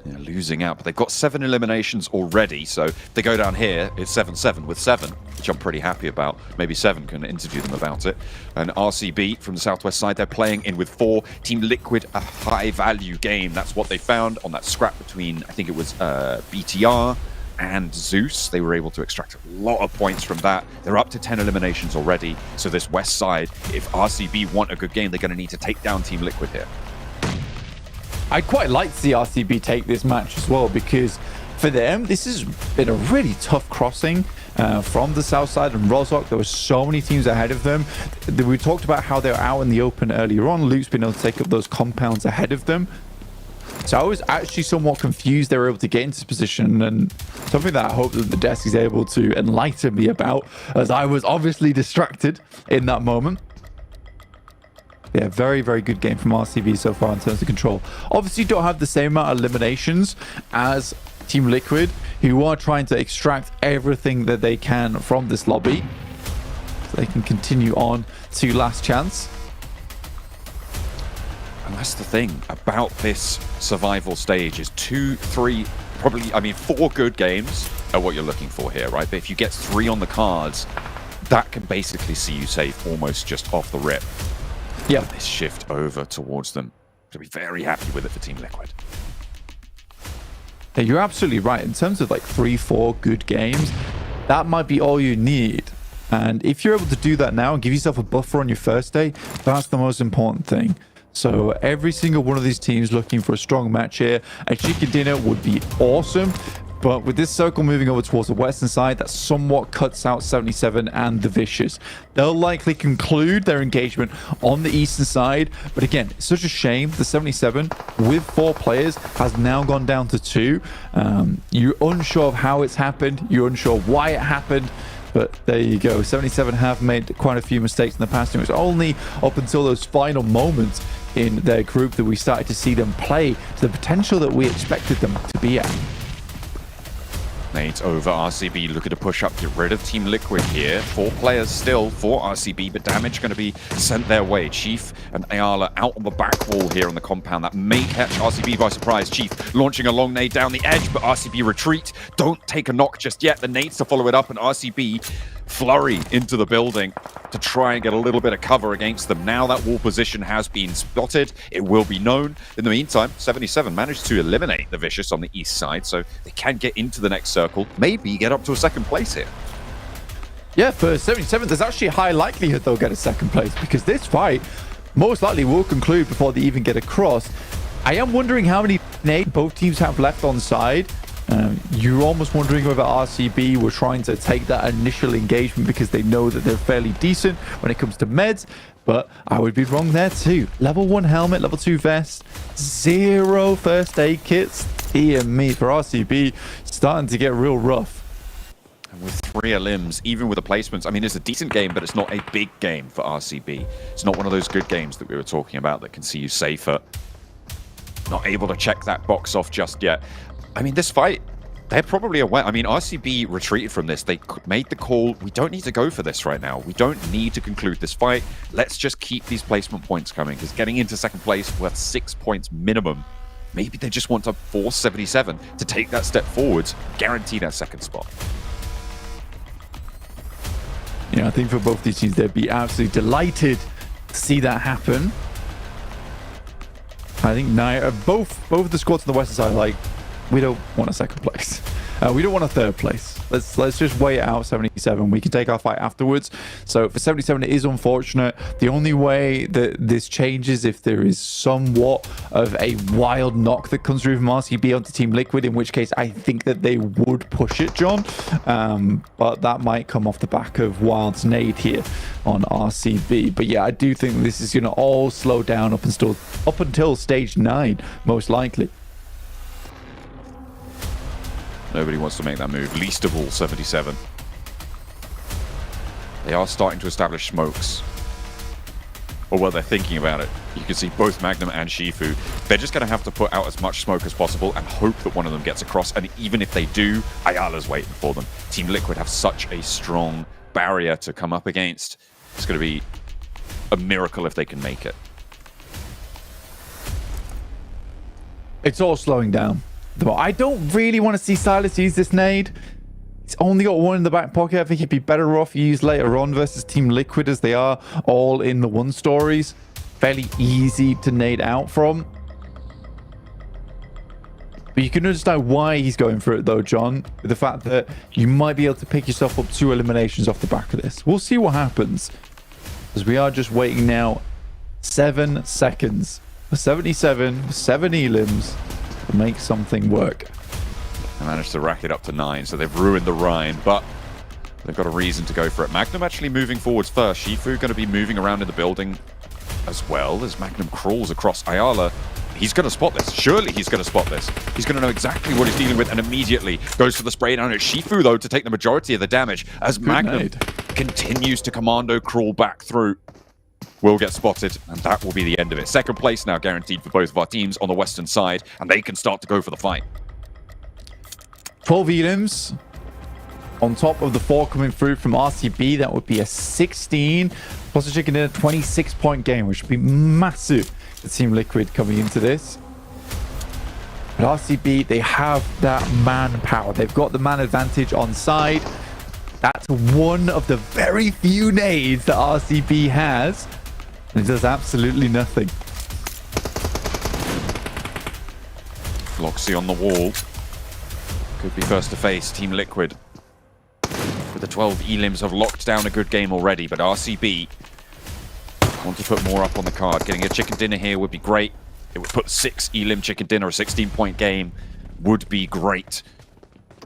Yeah, losing out, but they've got 7 eliminations already, so if they go down here, it's 7-7 with 7, which I'm pretty happy about. Maybe 7 can interview them about it. And RCB from the southwest side, they're playing in with 4. Team Liquid, a high-value game. That's what they found on that scrap between, I think it was BTR and Zeus. They were able to extract a lot of points from that. They're up to 10 eliminations already, so this west side, if RCB want a good game, they're going to need to take down Team Liquid here. I'd quite like to see RCB take this match as well, because for them, this has been a really tough crossing from the south side and Rozhok. There were so many teams ahead of them. We talked about how they were out in the open earlier on. Luke's been able to take up those compounds ahead of them. So I was actually somewhat confused they were able to get into this position, and something that I hope that the desk is able to enlighten me about, as I was obviously distracted in that moment. Yeah, very, very good game from RCB so far in terms of control. Obviously, don't have the same amount of eliminations as Team Liquid, who are trying to extract everything that they can from this lobby, so they can continue on to last chance. And that's the thing about this survival stage is 2, 3, probably, I mean, 4 good games are what you're looking for here, right? But if you get 3 on the cards, that can basically see you safe almost just off the rip. Yeah. This shift over towards them. To be very happy with it for Team Liquid. Yeah, you're absolutely right. In terms of like 3-4 good games, that might be all you need. And if you're able to do that now and give yourself a buffer on your first day, that's the most important thing. So every single one of these teams looking for a strong match here. A chicken dinner would be awesome. But with this circle moving over towards the western side, that somewhat cuts out 77 and the Vicious. They'll likely conclude their engagement on the eastern side. But again, it's such a shame. The 77 with 4 players has now gone down to 2. You're unsure of how it's happened. You're unsure why it happened. But there you go. 77 have made quite a few mistakes in the past. It was only up until those final moments in their group that we started to see them play to the potential that we expected them to be at. Nades over RCB, looking to push up, get rid of Team Liquid here. 4 players still for RCB, but damage going to be sent their way. Chief and Ayala out on the back wall here on the compound. That may catch RCB by surprise. Chief launching a long nade down the edge, but RCB retreat. Don't take a knock just yet. The nades to follow it up, and RCB flurry into the building to try and get a little bit of cover against them. Now that wall position has been spotted, it will be known. In the meantime, 77 managed to eliminate the Vicious on the east side, so they can get into the next circle, maybe get up to a second place here. Yeah, for 77, there's actually a high likelihood they'll get a second place, because this fight most likely will conclude before they even get across. I am wondering how many nades both teams have left on side. You're almost wondering whether RCB were trying to take that initial engagement because they know that they're fairly decent when it comes to meds, but I would be wrong there too. Level 1 helmet, level 2 vest, 0 first aid kits. Dear me, for RCB, starting to get real rough. And with 3 limbs, even with the placements, I mean, it's a decent game, but it's not a big game for RCB. It's not one of those good games that we were talking about that can see you safer. Not able to check that box off just yet. I mean, this fight, they're probably aware. I mean, RCB retreated from this. They made the call. We don't need to go for this right now. We don't need to conclude this fight. Let's just keep these placement points coming, because getting into second place worth 6 points minimum. Maybe they just want to force 77 to take that step forwards, guarantee that second spot. Yeah, I think for both these teams, they'd be absolutely delighted to see that happen. I think now both of the squads on the western side are like, we don't want a second place. We don't want a third place. Let's just wait out 77. We can take our fight afterwards. So for 77, it is unfortunate. The only way that this changes if there is somewhat of a wild knock that comes through from RCB onto Team Liquid, in which case I think that they would push it, John. But that might come off the back of Wild's nade here on RCB. But yeah, I do think this is going to all slow down up until stage 9, most likely. Nobody wants to make that move, least of all 77. They are starting to establish smokes. Or well, they're thinking about it. You can see both Magnum and Shifu. They're just going to have to put out as much smoke as possible and hope that one of them gets across. And even if they do, Ayala's waiting for them. Team Liquid have such a strong barrier to come up against. It's going to be a miracle if they can make it. It's all slowing down. I don't really want to see Silas use this nade. He's only got 1 in the back pocket. I think he'd be better off used later on versus Team Liquid, as they are all in the 1 stories. Fairly easy to nade out from. But you can understand why he's going for it though, John, with the fact that you might be able to pick yourself up 2 eliminations off the back of this. We'll see what happens, as we are just waiting now 7 seconds for 77, 7 elims to make something work. They managed to rack it up to 9, so they've ruined the Rhine, but they've got a reason to go for it. Magnum actually moving forwards first. Shifu going to be moving around in the building as well as Magnum crawls across Ayala. He's going to spot this. Surely he's going to spot this. He's going to know exactly what he's dealing with and immediately goes for the spray down at Shifu, though, to take the majority of the damage as Magnum continues to commando crawl back through. Will get spotted, and that will be the end of it. Second place now guaranteed for both of our teams on the western side, and they can start to go for the fight. 12 elims on top of the 4 coming through from RCB. That would be a 16 plus a chicken dinner 26-point game, which would be massive for Team Liquid coming into this. But RCB, they have that manpower. They've got the man advantage on side. That's one of the very few nades that RCB has. And it does absolutely nothing. Loxy on the wall. Could be first to face Team Liquid. But the 12 elims have locked down a good game already, but RCB want to put more up on the card. Getting a chicken dinner here would be great. It would put 6 elim chicken dinner, a 16-point game would be great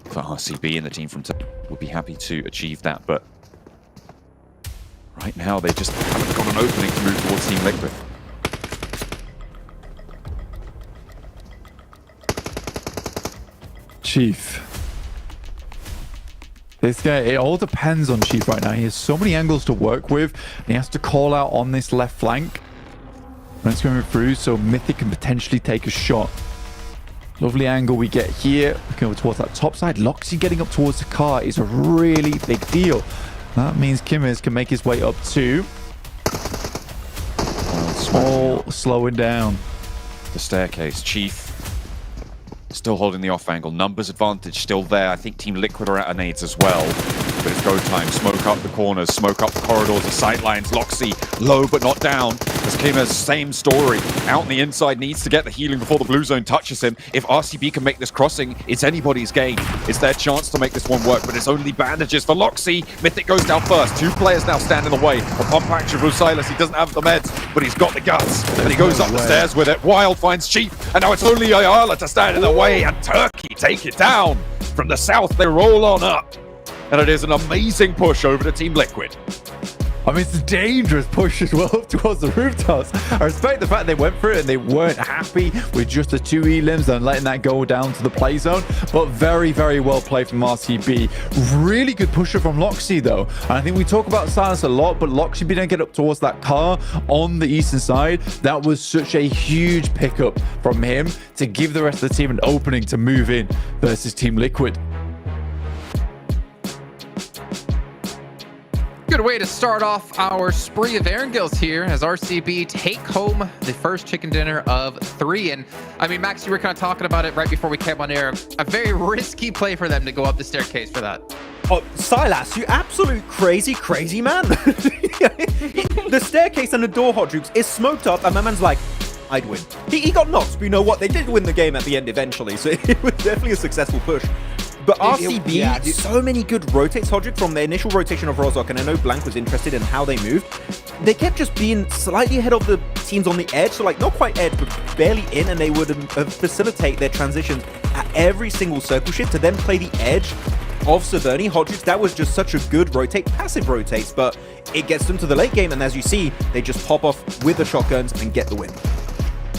for RCB, and the team from would be happy to achieve that, but right now they just haven't got an opening to move towards Team Liquid. Chief. This guy, it all depends on Chief right now. He has so many angles to work with, and he has to call out on this left flank when it's going through, so Mythic can potentially take a shot. Lovely angle we get here. Looking over towards that top side. Loxy getting up towards the car is a really big deal. That means Kimmers can make his way up too. All slowing down. The staircase. Chief still holding the off angle. Numbers advantage still there. I think Team Liquid are out of nades as well. But it's go time. Smoke up the corners. Smoke up the corridors. The sidelines. Loxy low but not down. As Kimmers, same story. Out on the inside. Needs to get the healing before the blue zone touches him. If RCB can make this crossing, it's anybody's game. It's their chance to make this one work. But it's only bandages for Loxy. Mythic goes down first. 2 players now stand in the way. A pump action from Silas. He doesn't have the meds, but he's got the guts. And he goes up the stairs with it. Wild finds Chief. And now it's only Ayala to stand in the way. And Turkey take it down. From the south, they roll on up. And it is an amazing push over to Team Liquid. I mean, it's a dangerous push as well towards the rooftops. I respect the fact they went for it and they weren't happy with just the 2 elims and letting that go down to the play zone. But very, very well played from RCB. Really good pusher from Loxy, though. And I think we talk about Silence a lot, but Loxy being able to get up towards that car on the eastern side, that was such a huge pickup from him to give the rest of the team an opening to move in versus Team Liquid. Good way to start off our spree of Erangels here as RCB take home the first chicken dinner of 3. And I mean, Max, you were kind of talking about it right before we came on air. A very risky play for them to go up the staircase for that. Oh, Silas, you absolute crazy man. The staircase and the door, Hot Jukes, is smoked up, and my man's like, I'd win. He got knocked, but you know what? They did win the game at the end eventually, so it was definitely a successful push. But RCB, so many good rotates, Hodrick, from the initial rotation of Rozok, and I know Blank was interested in how they moved. They kept just being slightly ahead of the teams on the edge, so like not quite edge, but barely in, and they would facilitate their transitions at every single circle shift to then play the edge of Severny. Hodrick, that was just such a good rotate, passive rotates, but it gets them to the late game, and as you see, they just pop off with the shotguns and get the win.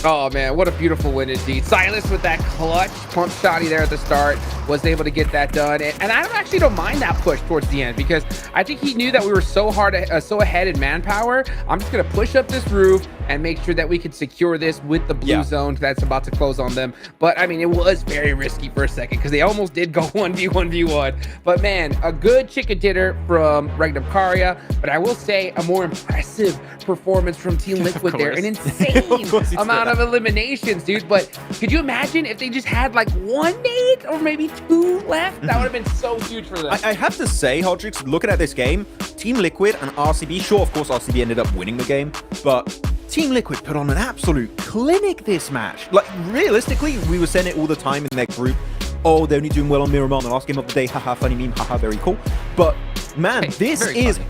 Oh man, what a beautiful win indeed. Silas with that clutch pump shotty there at the start was able to get that done, and I actually don't mind that push towards the end because I think he knew that we were so ahead in manpower. I'm just gonna push up this roof and make sure that we could secure this with the blue zone that's about to close on them. But I mean, it was very risky for a second because they almost did go 1v1v1. But man, a good chicken dinner from Regnum Karia, but I will say a more impressive performance from Team Liquid there. An insane amount of eliminations, dude. But could you imagine if they just had like 1 nade or maybe 2 left? That would have been so huge for them. I have to say, Hodrix, looking at this game, Team Liquid and RCB, sure, of course, RCB ended up winning the game, but Team Liquid put on an absolute clinic this match. Like, realistically, we were saying it all the time in their group. Oh, they're only doing well on Miramar, the last game of the day. Haha, funny meme. Haha, very cool. But, man, this is...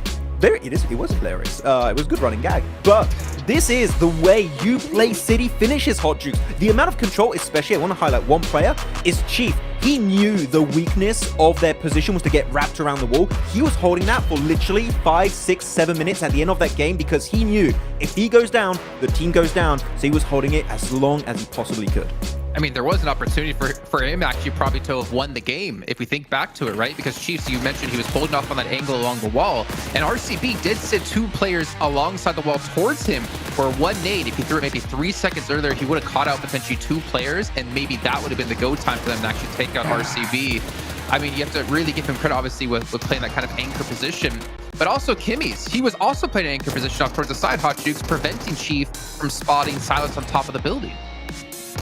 It was hilarious. It was a good running gag. But this is the way you play City finishes, Hot Jukes. The amount of control, especially, I want to highlight one player, is Chief. He knew the weakness of their position was to get wrapped around the wall. He was holding that for literally 5, 6, 7 minutes at the end of that game because he knew if he goes down, the team goes down. So he was holding it as long as he possibly could. I mean, there was an opportunity for him actually probably to have won the game if we think back to it, right? Because Chiefs, you mentioned he was holding off on that angle along the wall, and RCB did sit 2 players alongside the wall towards him for 1 nade. If he threw it maybe 3 seconds earlier, he would have caught out potentially 2 players, and maybe that would have been the go time for them to actually take out RCB. I mean, you have to really give him credit, obviously, with playing that kind of anchor position. But also Kimmy's. He was also playing an anchor position off towards the side, Hot Jukes, preventing Chief from spotting Silence on top of the building.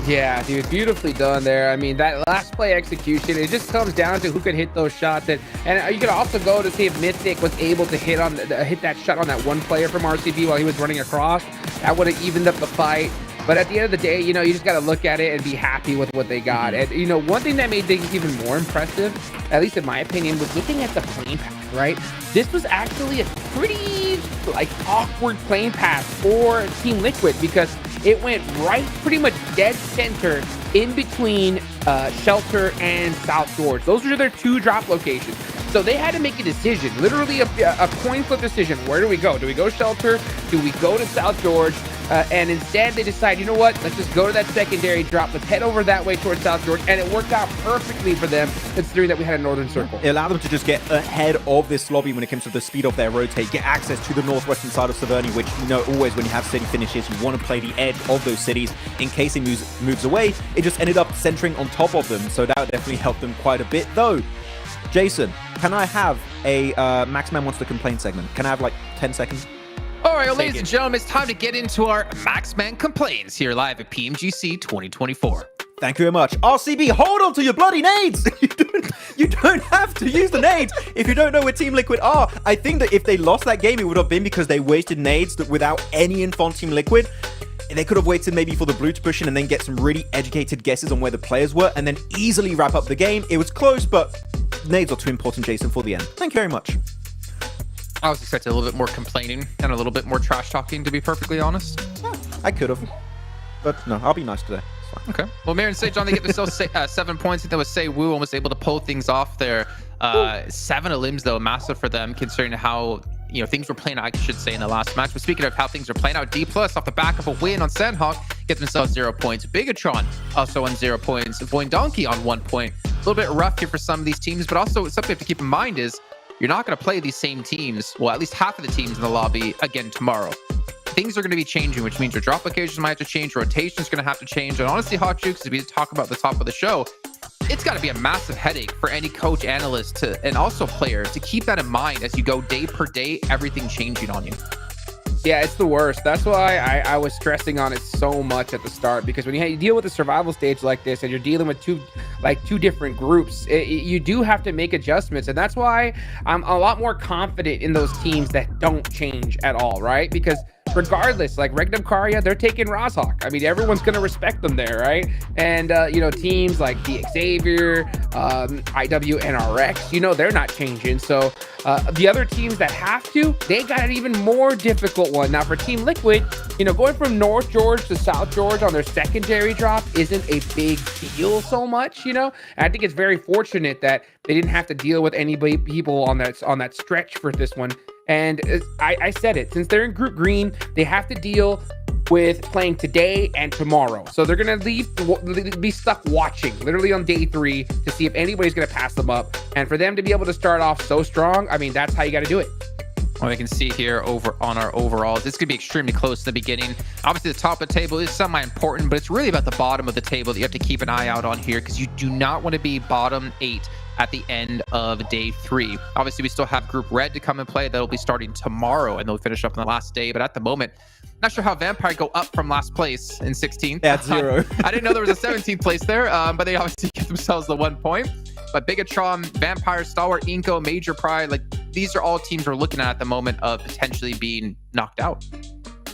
Yeah, dude, beautifully done there. I mean, that last play execution, it just comes down to who can hit those shots. And you could also go to see if Mythic was able to hit that shot on that one player from RCB while he was running across. That would have evened up the fight. But at the end of the day, you know, you just got to look at it and be happy with what they got. And, you know, one thing that made things even more impressive, at least in my opinion, was looking at the plane path, right? This was actually a pretty, like, awkward plane path for Team Liquid because it went right pretty much dead center in between Shelter and South George. Those are their two drop locations. So they had to make a decision, literally a coin flip decision. Where do we go? Do we go Shelter? Do we go to South George? And instead they decide, you know what, let's just go to that secondary drop. Let's head over that way towards South George. And it worked out perfectly for them, considering that we had a northern circle. It allowed them to just get ahead of this lobby when it comes to the speed of their rotate, get access to the northwestern side of Severny, which, you know, always when you have city finishes, you want to play the edge of those cities in case it moves away. It just ended up centering on top of them. So that would definitely help them quite a bit, though. Jason, can I have a Max Man Wants to Complain segment? Can I have like 10 seconds? All right, well, ladies and gentlemen, it's time to get into our Max Man Complaints here live at PMGC 2024. Thank you very much. RCB, hold on to your bloody nades! You don't have to use the nades if you don't know where Team Liquid are. I think that if they lost that game, it would have been because they wasted nades without any info on Team Liquid. They could have waited maybe for the blue to push in and then get some really educated guesses on where the players were and then easily wrap up the game. It was close, but nades are too important, Jason, for the end. Thank you very much. I was expecting a little bit more complaining and a little bit more trash talking, to be perfectly honest. Yeah, I could have. But no, I'll be nice today. Okay. Well, Marin Sejong, they get themselves 7 points. I think that was Say Woo almost able to pull things off there. 7 elims, though, massive for them, considering how, you know, things were playing out, I should say, in the last match. But speaking of how things are playing out, D+ off the back of a win on Sanhok get themselves 0 points. Bigatron also on 0 points. Voin Donkey on 1 point. A little bit rough here for some of these teams, but also something you have to keep in mind is you're not going to play these same teams, well, at least half of the teams in the lobby again tomorrow. Things are going to be changing, which means your drop locations might have to change, rotation's going to have to change. And honestly, Hot Jukes, as we talk about the top of the show, it's got to be a massive headache for any coach, analyst, and also player to keep that in mind as you go day per day, everything changing on you. Yeah, it's the worst. That's why I was stressing on it so much at the start, because when you deal with a survival stage like this and you're dealing with two different groups, you do have to make adjustments. And that's why I'm a lot more confident in those teams that don't change at all, right? Because regardless, like Regnum Karya, they're taking Rozhawk. I mean, everyone's going to respect them there, right? And, you know, teams like the Xavier, IWNRX, you know, they're not changing. So the other teams that have to, they got an even more difficult one. Now, for Team Liquid, you know, going from North George to South George on their secondary drop isn't a big deal so much, you know? And I think it's very fortunate that they didn't have to deal with people on that stretch for this one. And I said it, since they're in Group Green, they have to deal with playing today and tomorrow. So they're going to be stuck watching literally on day 3 to see if anybody's going to pass them up. And for them to be able to start off so strong, I mean, that's how you got to do it. Well, we can see here over on our overalls, it's going to be extremely close in the beginning. Obviously, the top of the table is semi-important, but it's really about the bottom of the table that you have to keep an eye out on here, because you do not want to be bottom 8 at the end of day 3. Obviously, we still have Group Red to come and play. That'll be starting tomorrow, and they'll finish up on the last day. But at the moment, not sure how Vampire go up from last place in 16th. That's 0. I didn't know there was a 17th place there, but they obviously give themselves the 1 point. But Bigatron, Vampire, Stalwart, Inko, Major Pride, like these are all teams we're looking at the moment of potentially being knocked out.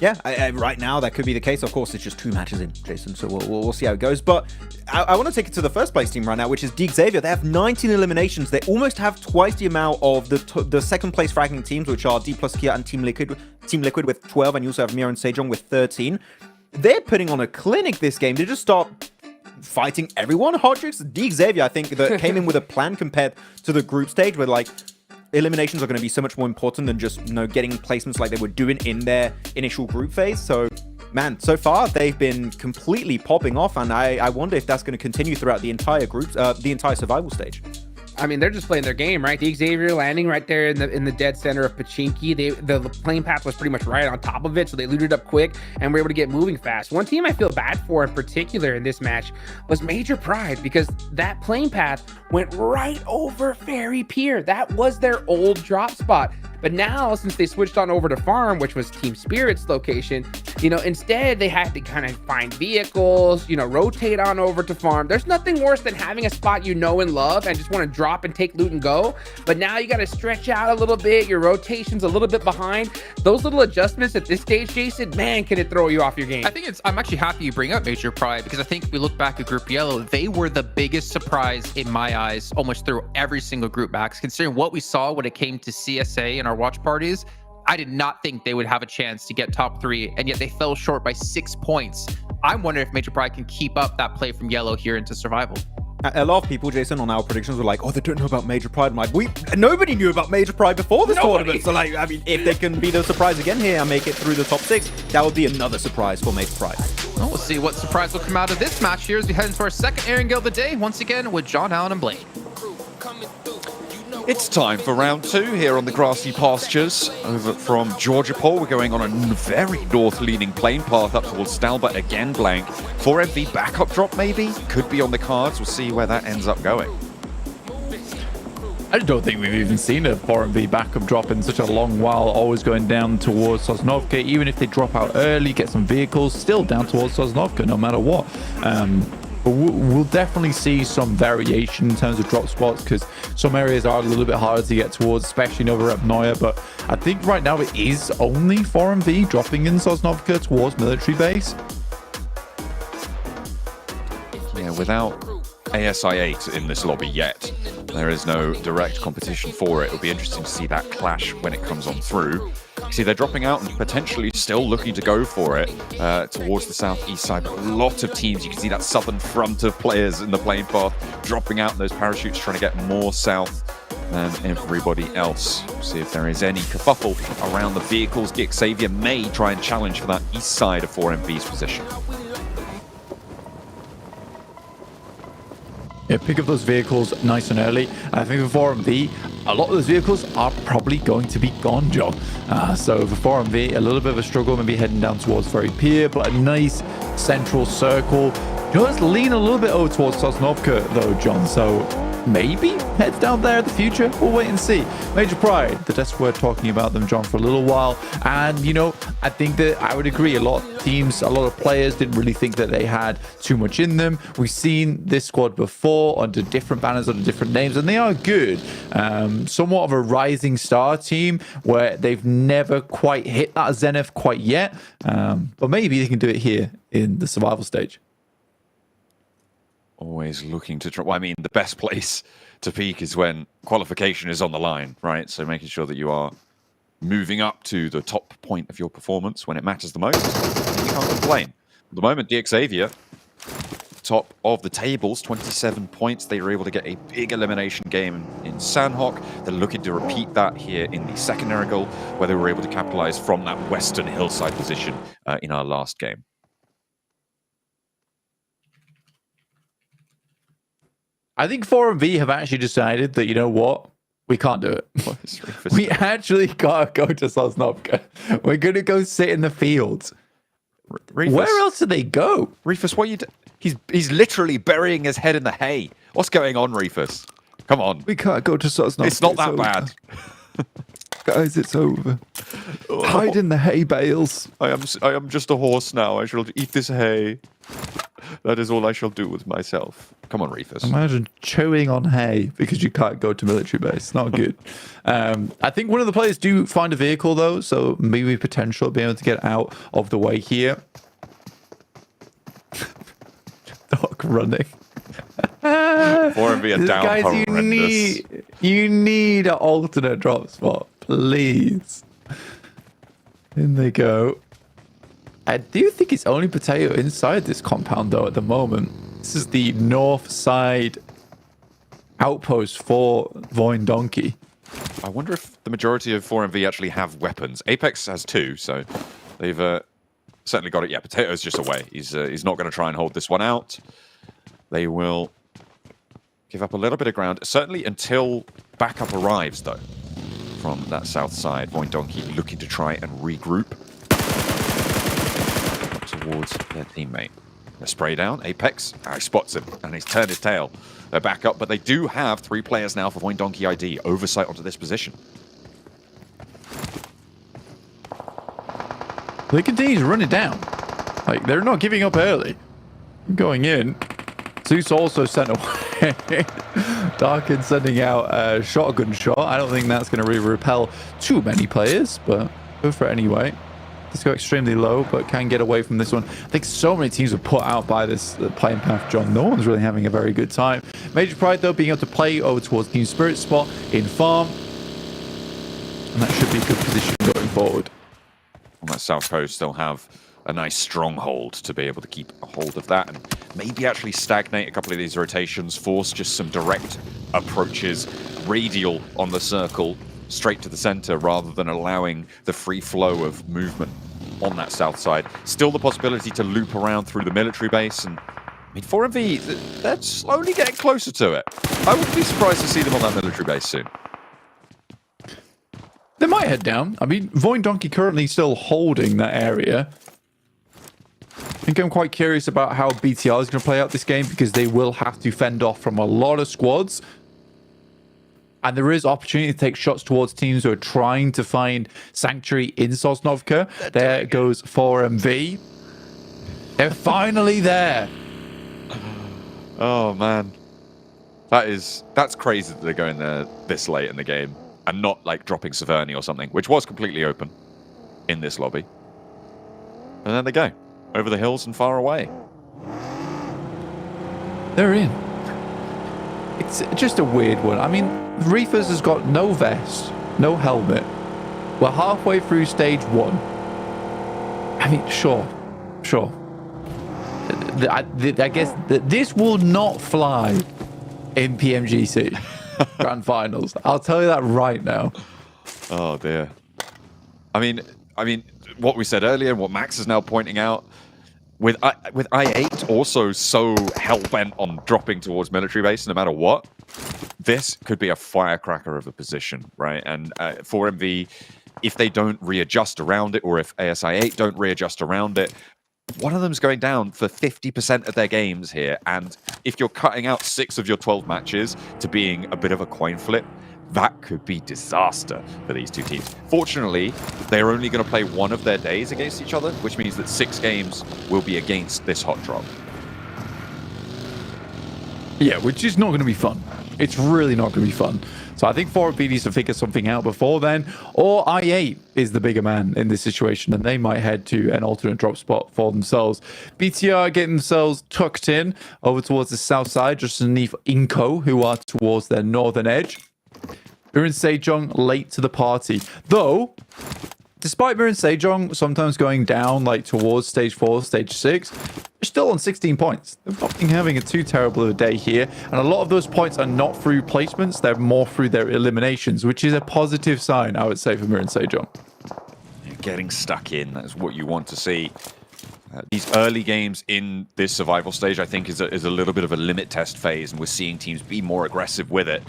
Yeah, right now that could be the case. Of course, it's just 2 matches in, Jason, so we'll see how it goes. But I want to take it to the first place team right now, which is D Xavier. They have 19 eliminations. They almost have twice the amount of the second place fragmenting teams, which are D+ Kia and Team Liquid with 12, and you also have Mira and Sejong with 13. They're putting on a clinic this game. They just start fighting everyone. Hot Tricks, D Xavier, I think, that came in with a plan compared to the group stage, where like eliminations are going to be so much more important than just, you know, getting placements like they were doing in their initial group phase. So, man, so far they've been completely popping off, and I wonder if that's going to continue throughout the entire group, the entire survival stage. I mean, they're just playing their game, right? The Xavier landing right there in the dead center of Pachinki. The plane path was pretty much right on top of it, so they looted up quick and were able to get moving fast. One team I feel bad for in particular in this match was Major Pride, because that plane path went right over Ferry Pier. That was their old drop spot. But now, since they switched on over to Farm, which was Team Spirit's location, You know, instead they had to kind of find vehicles, you know, rotate on over to farm. There's nothing worse than having a spot you know and love and just want to drop and take loot and go. But now you got to stretch out a little bit. Your rotation's a little bit behind. Those little adjustments at this stage, Jason, man, can it throw you off your game? I think I'm actually happy you bring up Major Pride, because I think if we look back at Group Yellow, they were the biggest surprise in my eyes almost through every single group max. Considering what we saw when it came to CSA in our watch parties, I did not think they would have a chance to get top 3, and yet they fell short by 6 points. I'm wondering if Major Pride can keep up that play from Yellow here into Survival. A lot of people, Jason, on our predictions were like, oh, they don't know about Major Pride. I'm like, nobody knew about Major Pride before this tournament. So, like, I mean, if they can be the surprise again here and make it through the top 6, that would be another surprise for Major Pride. Well, we'll see what surprise will come out of this match here as we head into our second Erangel of the day, once again with John Allen and Blade. It's time for round 2 here on the grassy pastures. Over from Georgia Pole, we're going on a very north-leaning plane path up towards Stalbert again, Blank. 4MV backup drop, maybe? Could be on the cards. We'll see where that ends up going. I don't think we've even seen a 4MV backup drop in such a long while, always going down towards Sosnovka. Even if they drop out early, get some vehicles, still down towards Sosnovka no matter what. But we'll definitely see some variation in terms of drop spots, because some areas are a little bit harder to get towards, especially in over Noya. But I think right now it is only 4MV dropping in Sosnovka towards military base. Yeah, without ASI-8 in this lobby yet, there is no direct competition for it. It'll be interesting to see that clash when it comes on through. You see, they're dropping out and potentially still looking to go for it towards the southeast side. But a lot of teams, you can see that southern front of players in the plane path dropping out in those parachutes, trying to get more south than everybody else. See if there is any kerfuffle around the vehicles. Dick Xavier may try and challenge for that east side of 4MV's position. Yeah, pick up those vehicles nice and early. I think for 4MV, a lot of those vehicles are probably going to be gone, John. So for 4MV, a little bit of a struggle, maybe heading down towards Ferry Pier, but a nice central circle. Just lean a little bit over towards Sosnovka, though, John. So maybe heads down there in the future. We'll wait and see. Major Pride, the desk we're talking about them, John, for a little while. And, you know, I think that I would agree. A lot of teams, a lot of players didn't really think that they had too much in them. We've seen this squad before under different banners, under different names, and they are good. Somewhat of a rising star team where they've never quite hit that zenith quite yet. But maybe they can do it here in the survival stage. Always looking to try. Well, I mean, the best place to peak is when qualification is on the line, right? So making sure that you are moving up to the top point of your performance when it matters the most, you can't complain. At the moment, DX Xavier, top of the tables, 27 points. They were able to get a big elimination game in Sanhok. They're looking to repeat that here in the second Erangel, where they were able to capitalize from that western hillside position in our last game. I think 4MV have actually decided that, you know what? We can't do it. We actually gotta go to Sosnovka. We're gonna go sit in the fields. Reefus, where else do they go? Reefus, what are you He's literally burying his head in the hay. What's going on, Reefus? Come on. We can't go to Sosnovka. It's not that bad. Guys, it's over. Hide in the hay bales. I am just a horse now. I shall eat this hay. That is all I shall do with myself. Come on, Reefus. Imagine chewing on hay because you can't go to military base. Not good. I think one of the players do find a vehicle, though, so maybe potential being able to get out of the way here. Dog running. 4MV are down guys, horrendous. You need an alternate drop spot, please. In they go. I do think it's only Potato inside this compound, though, at the moment. This is the north side outpost for Voin Donkey. I wonder if the majority of 4MV actually have weapons. Apex has 2, so they've certainly got it. Yeah, Potato's just away. He's not going to try and hold this one out. They will give up a little bit of ground, certainly until backup arrives, though, from that south side. Voin Donkey looking to try and regroup towards their teammate. A spray down, Apex, he spots him, and he's turned his tail. They're back up, but they do have 3 players now for Voin Donkey ID. Oversight onto this position. They continue to run it down. Like, they're not giving up early. Going in. Zeus also sent away. Darkin sending out a shotgun shot. I don't think that's going to really repel too many players, but go for it anyway. Let's go extremely low, but can get away from this one. I think so many teams were put out by this playing path, John. No one's really having a very good time. Major Pride, though, being able to play over towards Team Spirit spot in farm. And that should be a good position going forward. On that south coast, they'll have a nice stronghold to be able to keep a hold of that and maybe actually stagnate a couple of these rotations, force just some direct approaches, radial on the circle, straight to the center, rather than allowing the free flow of movement on that south side. Still the possibility to loop around through the military base, and I mean, 4MV, they're slowly getting closer to it. I wouldn't be surprised to see them on that military base soon. They might head down. I mean, Void Donkey currently still holding that area. I think I'm quite curious about how BTR is going to play out this game, because they will have to fend off from a lot of squads. And there is opportunity to take shots towards teams who are trying to find sanctuary in Sosnovka. There goes 4MV. They're finally there. Oh, man. That's crazy that they're going there this late in the game and not like dropping Severny or something, which was completely open in this lobby. And then they go over the hills and far away. They're in. It's just a weird one. I mean, Reefers has got no vest, no helmet. We're halfway through stage 1. I mean, sure. I guess that this will not fly in PMGC Grand Finals. I'll tell you that right now. Oh dear. I mean, what we said earlier, what Max is now pointing out, with I8 also so hell-bent on dropping towards military base no matter what, this could be a firecracker of a position, right? And 4MV, if they don't readjust around it, or if ASI8 don't readjust around it, one of them's going down for 50% of their games here. And if you're cutting out 6 of your 12 matches to being a bit of a coin flip, that could be disaster for these two teams. Fortunately, they're only going to play one of their days against each other, which means that 6 games will be against this hot drop. Yeah, which is not going to be fun. It's really not going to be fun. So I think 4MV needs to figure something out before then, or I8 is the bigger man in this situation, and they might head to an alternate drop spot for themselves. BTR getting themselves tucked in over towards the south side, just underneath Inco, who are towards their northern edge. Mirin Sejong late to the party. Though, despite Mirin Sejong sometimes going down like towards stage 4, stage 6, they're still on 16 points. They've not been having a too terrible a day here. And a lot of those points are not through placements. They're more through their eliminations, which is a positive sign, I would say, for Mirin Sejong. Getting stuck in, that's what you want to see. These early games in this survival stage, I think, is a little bit of a limit test phase, and we're seeing teams be more aggressive with it.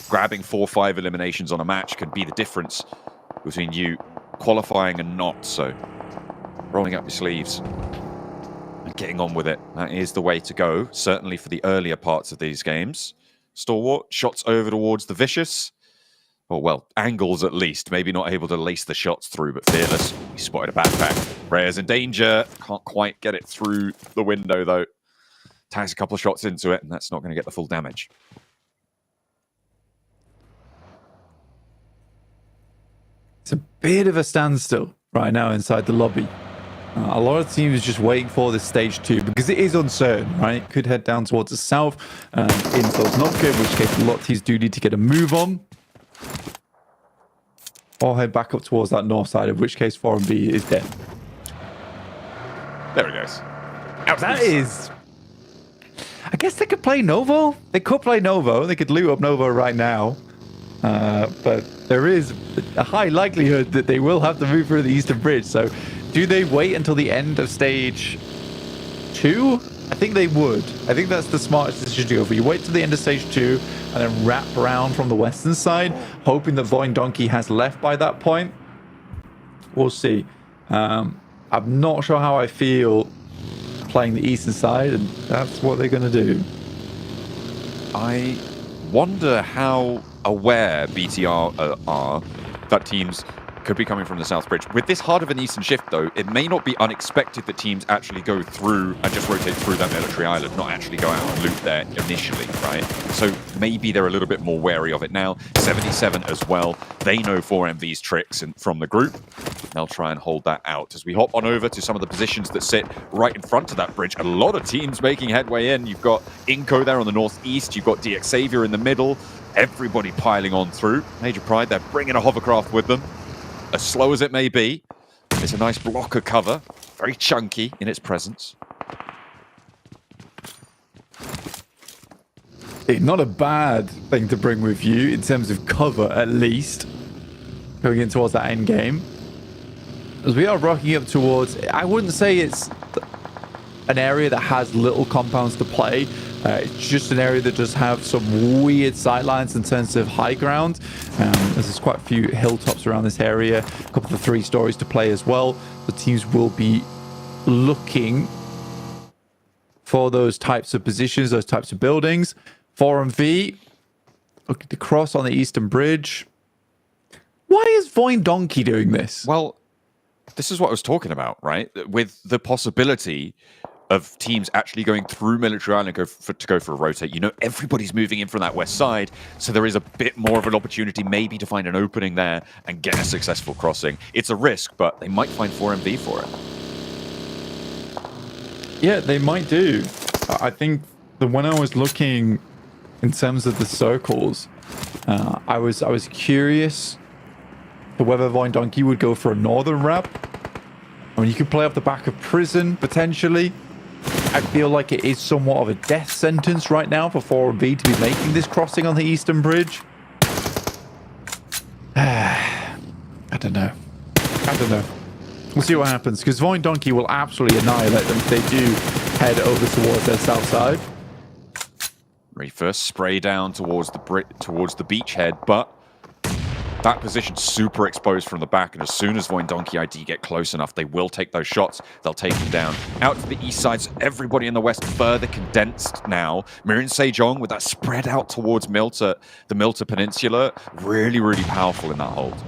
Grabbing 4 or 5 eliminations on a match could be the difference between you qualifying and not. So, rolling up your sleeves and getting on with it. That is the way to go, certainly for the earlier parts of these games. Stalwart, shots over towards the Vicious. Oh, well, angles at least. Maybe not able to lace the shots through, but Fearless. He spotted a backpack. Rare's in danger. Can't quite get it through the window, though. Tags a couple of shots into it, and that's not going to get the full damage. It's a bit of a standstill right now inside the lobby. A lot of teams just waiting for this stage 2 because it is uncertain, right? Could head down towards the south in Sosnovka, in which case a lot of teams do need to get a move on. Or head back up towards that north side, in which case 4MV is dead. There it goes. That is... I guess they could play Novo. They could play Novo. They could loot up Novo right now. But there is a high likelihood that they will have to move through the Eastern Bridge. So do they wait until the end of stage 2? I think they would. I think that's the smartest decision to go for. You wait till the end of stage 2 and then wrap around from the western side, hoping that Void Donkey has left by that point. We'll see. I'm not sure how I feel playing the eastern side, and that's what they're going to do. I wonder how aware BTR are that teams could be coming from the South Bridge. With this hard of an eastern shift, though, it may not be unexpected that teams actually go through and just rotate through that military island, not actually go out and loot there initially, right? So maybe they're a little bit more wary of it now. 77 as well. They know 4MV's tricks from the group. They'll try and hold that out. As we hop on over to some of the positions that sit right in front of that bridge, a lot of teams making headway in. You've got Inco there on the northeast. You've got DX Xavier in the middle. Everybody piling on through. Major Pride, they're bringing a hovercraft with them. As slow as it may be, it's a nice block of cover. Very chunky in its presence. Not a bad thing to bring with you in terms of cover, at least, going in towards that end game. As we are rocking up towards, I wouldn't say it's an area that has little compounds to play. It's just an area that does have some weird sightlines in terms of high ground. There's quite a few hilltops around this area, a couple of 3 stories to play as well. The teams will be looking for those types of positions, those types of buildings. 4MV looking to cross on the Eastern Bridge. Why is Voin Donkey doing this? Well, this is what I was talking about, right? With the possibility of teams actually going through Military Island to go for a rotate. You know, everybody's moving in from that west side, so there is a bit more of an opportunity maybe to find an opening there and get a successful crossing. It's a risk, but they might find 4MV for it. Yeah, they might do. I think that when I was looking in terms of the circles, I was curious to whether Voin Donkey would go for a northern wrap. I mean, you could play off the back of Prison, potentially. I feel like it is somewhat of a death sentence right now for 4MV to be making this crossing on the Eastern Bridge. I don't know. We'll see what happens, because Voin Donkey will absolutely annihilate them if they do head over towards their south side. Reefer spray down towards the beachhead, but that position super exposed from the back, and as soon as Voin Donkey ID get close enough, they will take those shots. They'll take them down. Out to the east side, so everybody in the west further condensed now. Mirin Sejong with that spread out towards the Milta Peninsula. Really, really powerful in that hold.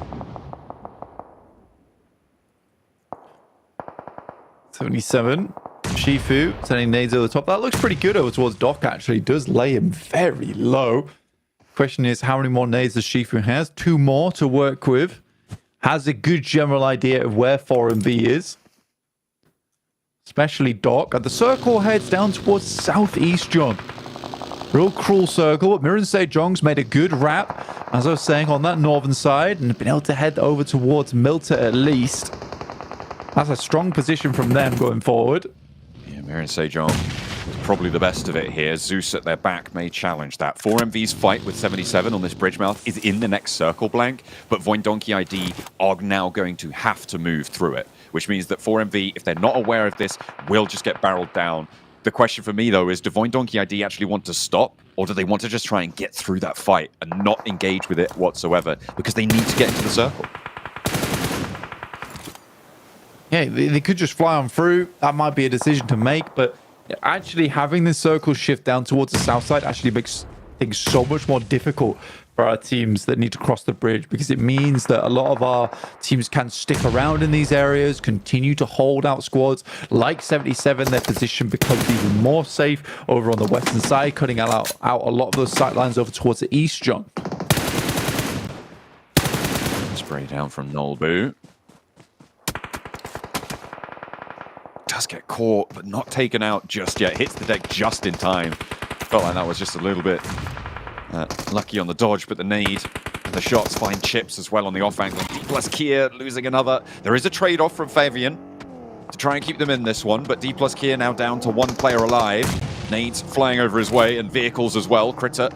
77. Shifu sending nades over the top. That looks pretty good over towards Doc, actually. Does lay him very low. Question is, how many more nades does Shifu has? 2 more to work with. Has a good general idea of where 4MV is. Especially Doc. And the circle heads down towards southeast, John. Real cruel circle, but Mirin Sejong's made a good wrap, as I was saying, on that northern side, and been able to head over towards Milta at least. That's a strong position from them going forward. Yeah, Mirin Sejong was probably the best of it here. Zeus at their back may challenge that. 4MV's fight with 77 on this bridge mouth is in the next circle blank, but Voin Donkey ID are now going to have to move through it, which means that 4MV, if they're not aware of this, will just get barreled down. The question for me, though, is do Voin Donkey ID actually want to stop, or do they want to just try and get through that fight and not engage with it whatsoever, because they need to get into the circle? Yeah, they could just fly on through. That might be a decision to make, but actually having this circle shift down towards the south side actually makes things so much more difficult for our teams that need to cross the bridge, because it means that a lot of our teams can stick around in these areas, continue to hold out squads. Like 77, their position becomes even more safe over on the western side, cutting out a lot of those sight lines over towards the east, John. Spray down from Nolbu. Does get caught, but not taken out just yet. Hits the deck just in time. Felt like that was just a little bit lucky on the dodge, but the nade and the shots find chips as well on the off angle. D plus Kia losing another. There is a trade-off from Fabian to try and keep them in this one, but D plus Kia now down to 1 player alive. Nades flying over his way, and vehicles as well. Critter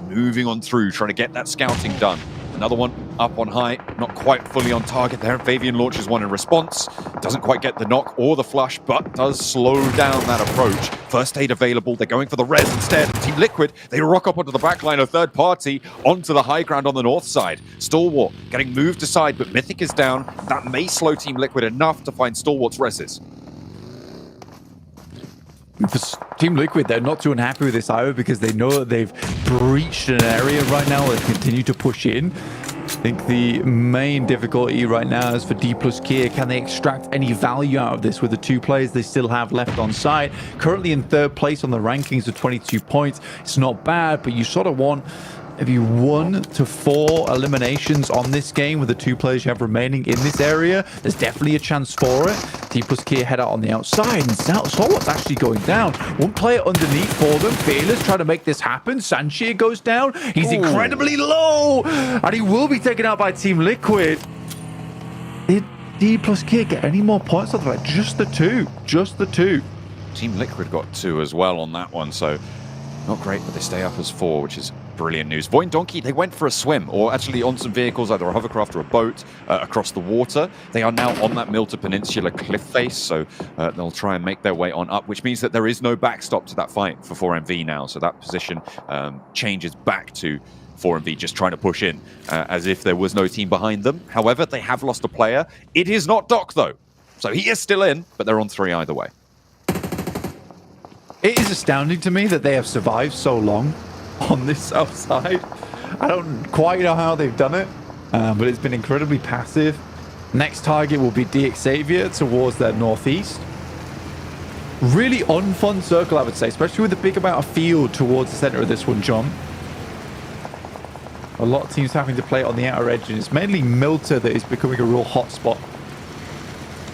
moving on through, trying to get that scouting done. Another one up on high, not quite fully on target there. Fabian launches one in response. Doesn't quite get the knock or the flush, but does slow down that approach. First aid available. They're going for the res instead. Team Liquid, they rock up onto the back line of third party, onto the high ground on the north side. Stalwart getting moved aside, but Mythic is down. That may slow Team Liquid enough to find Stalwart's reses. For Team Liquid, they're not too unhappy with this either, because they know that they've breached an area right now. They continue to push in. think the main difficulty right now is for D plus Kia. Can they extract any value out of this with the 2 players they still have left on site? Currently in 3rd place on the rankings with 22 points. It's not bad, but you sort of want maybe 1 to 4 eliminations on this game with the 2 players you have remaining in this area. There's definitely a chance for it. D plus Kia head out on the outside, and Sanhok's actually going down. 1 player underneath for them. Fearless trying to make this happen. Sanshir goes down. He's incredibly low, and he will be taken out by Team Liquid. Did D plus Kia get any more points off that? Just the 2. Just the 2. Team Liquid got 2 as well on that one, so not great, but they stay up as 4, which is brilliant news. Void and Donkey, they went for a swim, or actually on some vehicles, either a hovercraft or a boat, across the water. They are now on that Milta Peninsula cliff face, so they'll try and make their way on up, which means that there is no backstop to that fight for 4MV now. So that position changes back to 4MV just trying to push in, as if there was no team behind them. However, they have lost a player. It is not Doc, though. So he is still in, but they're on 3 either way. It is astounding to me that they have survived so long on this south side. I don't quite know how they've done it, but it's been incredibly passive. Next target will be DXavier towards their northeast. Really unfun circle, I would say, especially with the big amount of field towards the center of this one, John. A lot of teams having to play it on the outer edge, and it's mainly Milta that is becoming a real hot spot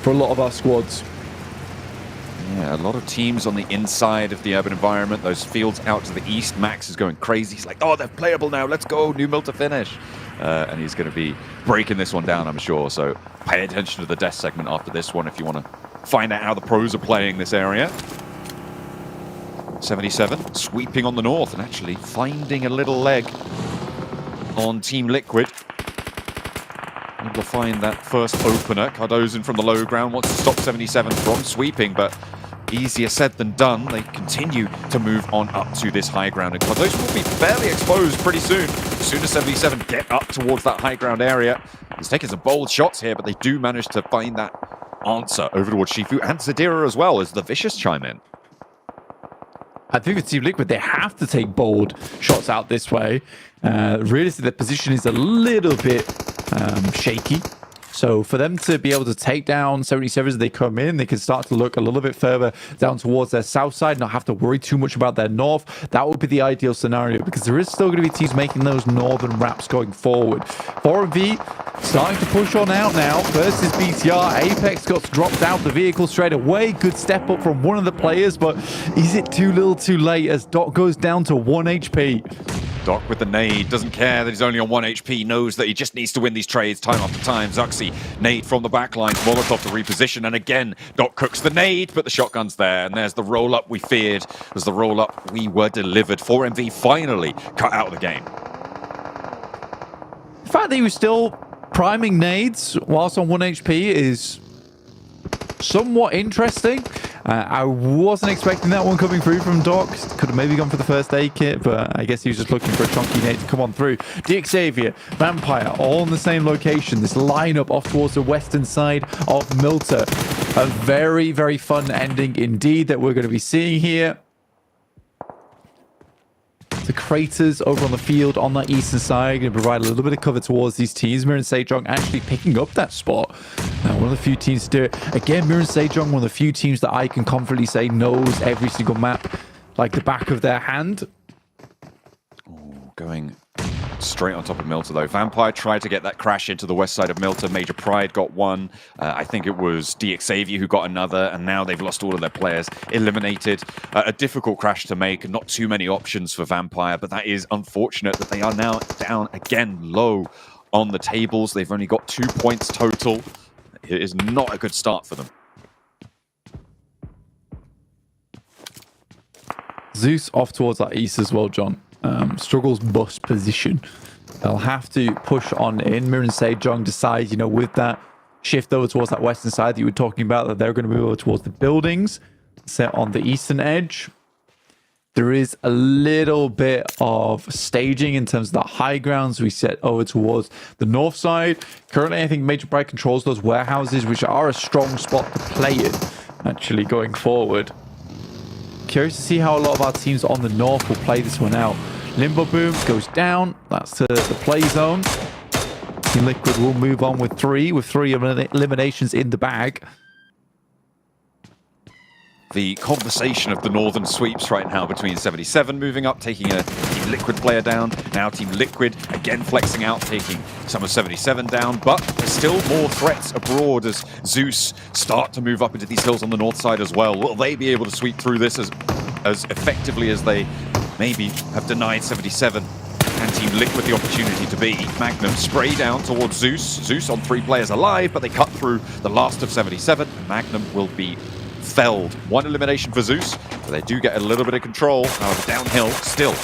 for a lot of our squads. Yeah, a lot of teams on the inside of the urban environment. Those fields out to the east. Max is going crazy. He's like, oh, they're playable now. Let's go. New Milta finish. And he's going to be breaking this one down, I'm sure. So pay attention to the death segment after this one if you want to find out how the pros are playing this area. 77 sweeping on the north and actually finding a little leg on Team Liquid. Able to find that first opener. Cardozo from the low ground wants to stop 77 from sweeping, but easier said than done. They continue to move on up to this high ground, and Cardozo will be fairly exposed pretty soon. As soon as 77 get up towards that high ground area, he's taking some bold shots here, but they do manage to find that answer over towards Shifu and Zadira as well as the Vicious chime in. I think with Team Liquid, they have to take bold shots out this way. Realistically, the position is a little bit shaky. So for them to be able to take down 77 as they come in, they can start to look a little bit further down towards their south side, not have to worry too much about their north. That would be the ideal scenario, because there is still going to be teams making those northern wraps going forward. 4MV starting to push on out now versus BTR. Apex got dropped out the vehicle straight away. Good step up from one of the players, but is it too little too late as Doc goes down to 1 HP? Doc with the nade, doesn't care that he's only on 1 HP, knows that he just needs to win these trades time after time. Zuxi, nade from the backline, Molotov to reposition, and again, Doc cooks the nade, but the shotgun's there, and there's the roll-up we feared. There's the roll-up we were delivered. 4MV finally cut out of the game. The fact that he was still priming nades whilst on 1 HP is somewhat interesting. I wasn't expecting that one coming through from Doc. Could have maybe gone for the first aid kit, but I guess he was just looking for a chunky nade to come on through. DXavier, Vampire, all in the same location. This lineup off towards the western side of Milta. A very, very fun ending indeed that we're going to be seeing here. The craters over on the field on that eastern side going to provide a little bit of cover towards these teams. Mir and Sejong actually picking up that spot. One of the few teams to do it. Again, Mir and Sejong, one of the few teams that I can confidently say knows every single map like the back of their hand. Ooh, going straight on top of Milta, though. Vampire tried to get that crash into the west side of Milta. Major Pride got one. I think it was DXavier who got another, and now they've lost all of their players. Eliminated. A difficult crash to make. Not too many options for Vampire, but that is unfortunate that they are now down again low on the tables. They've only got 2 points total. It is not a good start for them. Zeus off towards that east as well, John. Struggles bus position. They'll have to push on in. Mir and Sejong decide, you know, with that shift over towards that western side that you were talking about, that they're going to move over towards the buildings set on the eastern edge. There is a little bit of staging in terms of the high grounds we set over towards the north side. Currently, I think Major Pride controls those warehouses, which are a strong spot to play in, actually, going forward. Curious to see how a lot of our teams on the north will play this one out. Limbo Boom goes down. That's the play zone. Team Liquid will move on with three eliminations in the bag. The conversation of the Northern sweeps right now between 77 moving up, taking a Team Liquid player down. Now Team Liquid again flexing out, taking some of 77 down. But there's still more threats abroad as Zeus start to move up into these hills on the north side as well. Will they be able to sweep through this as effectively as they maybe have denied 77? And Team Liquid the opportunity to be. Magnum spray down towards Zeus. Zeus on 3 players alive, but they cut through the last of 77. And Magnum will be felled. 1 elimination for Zeus, but they do get a little bit of control. However, downhill still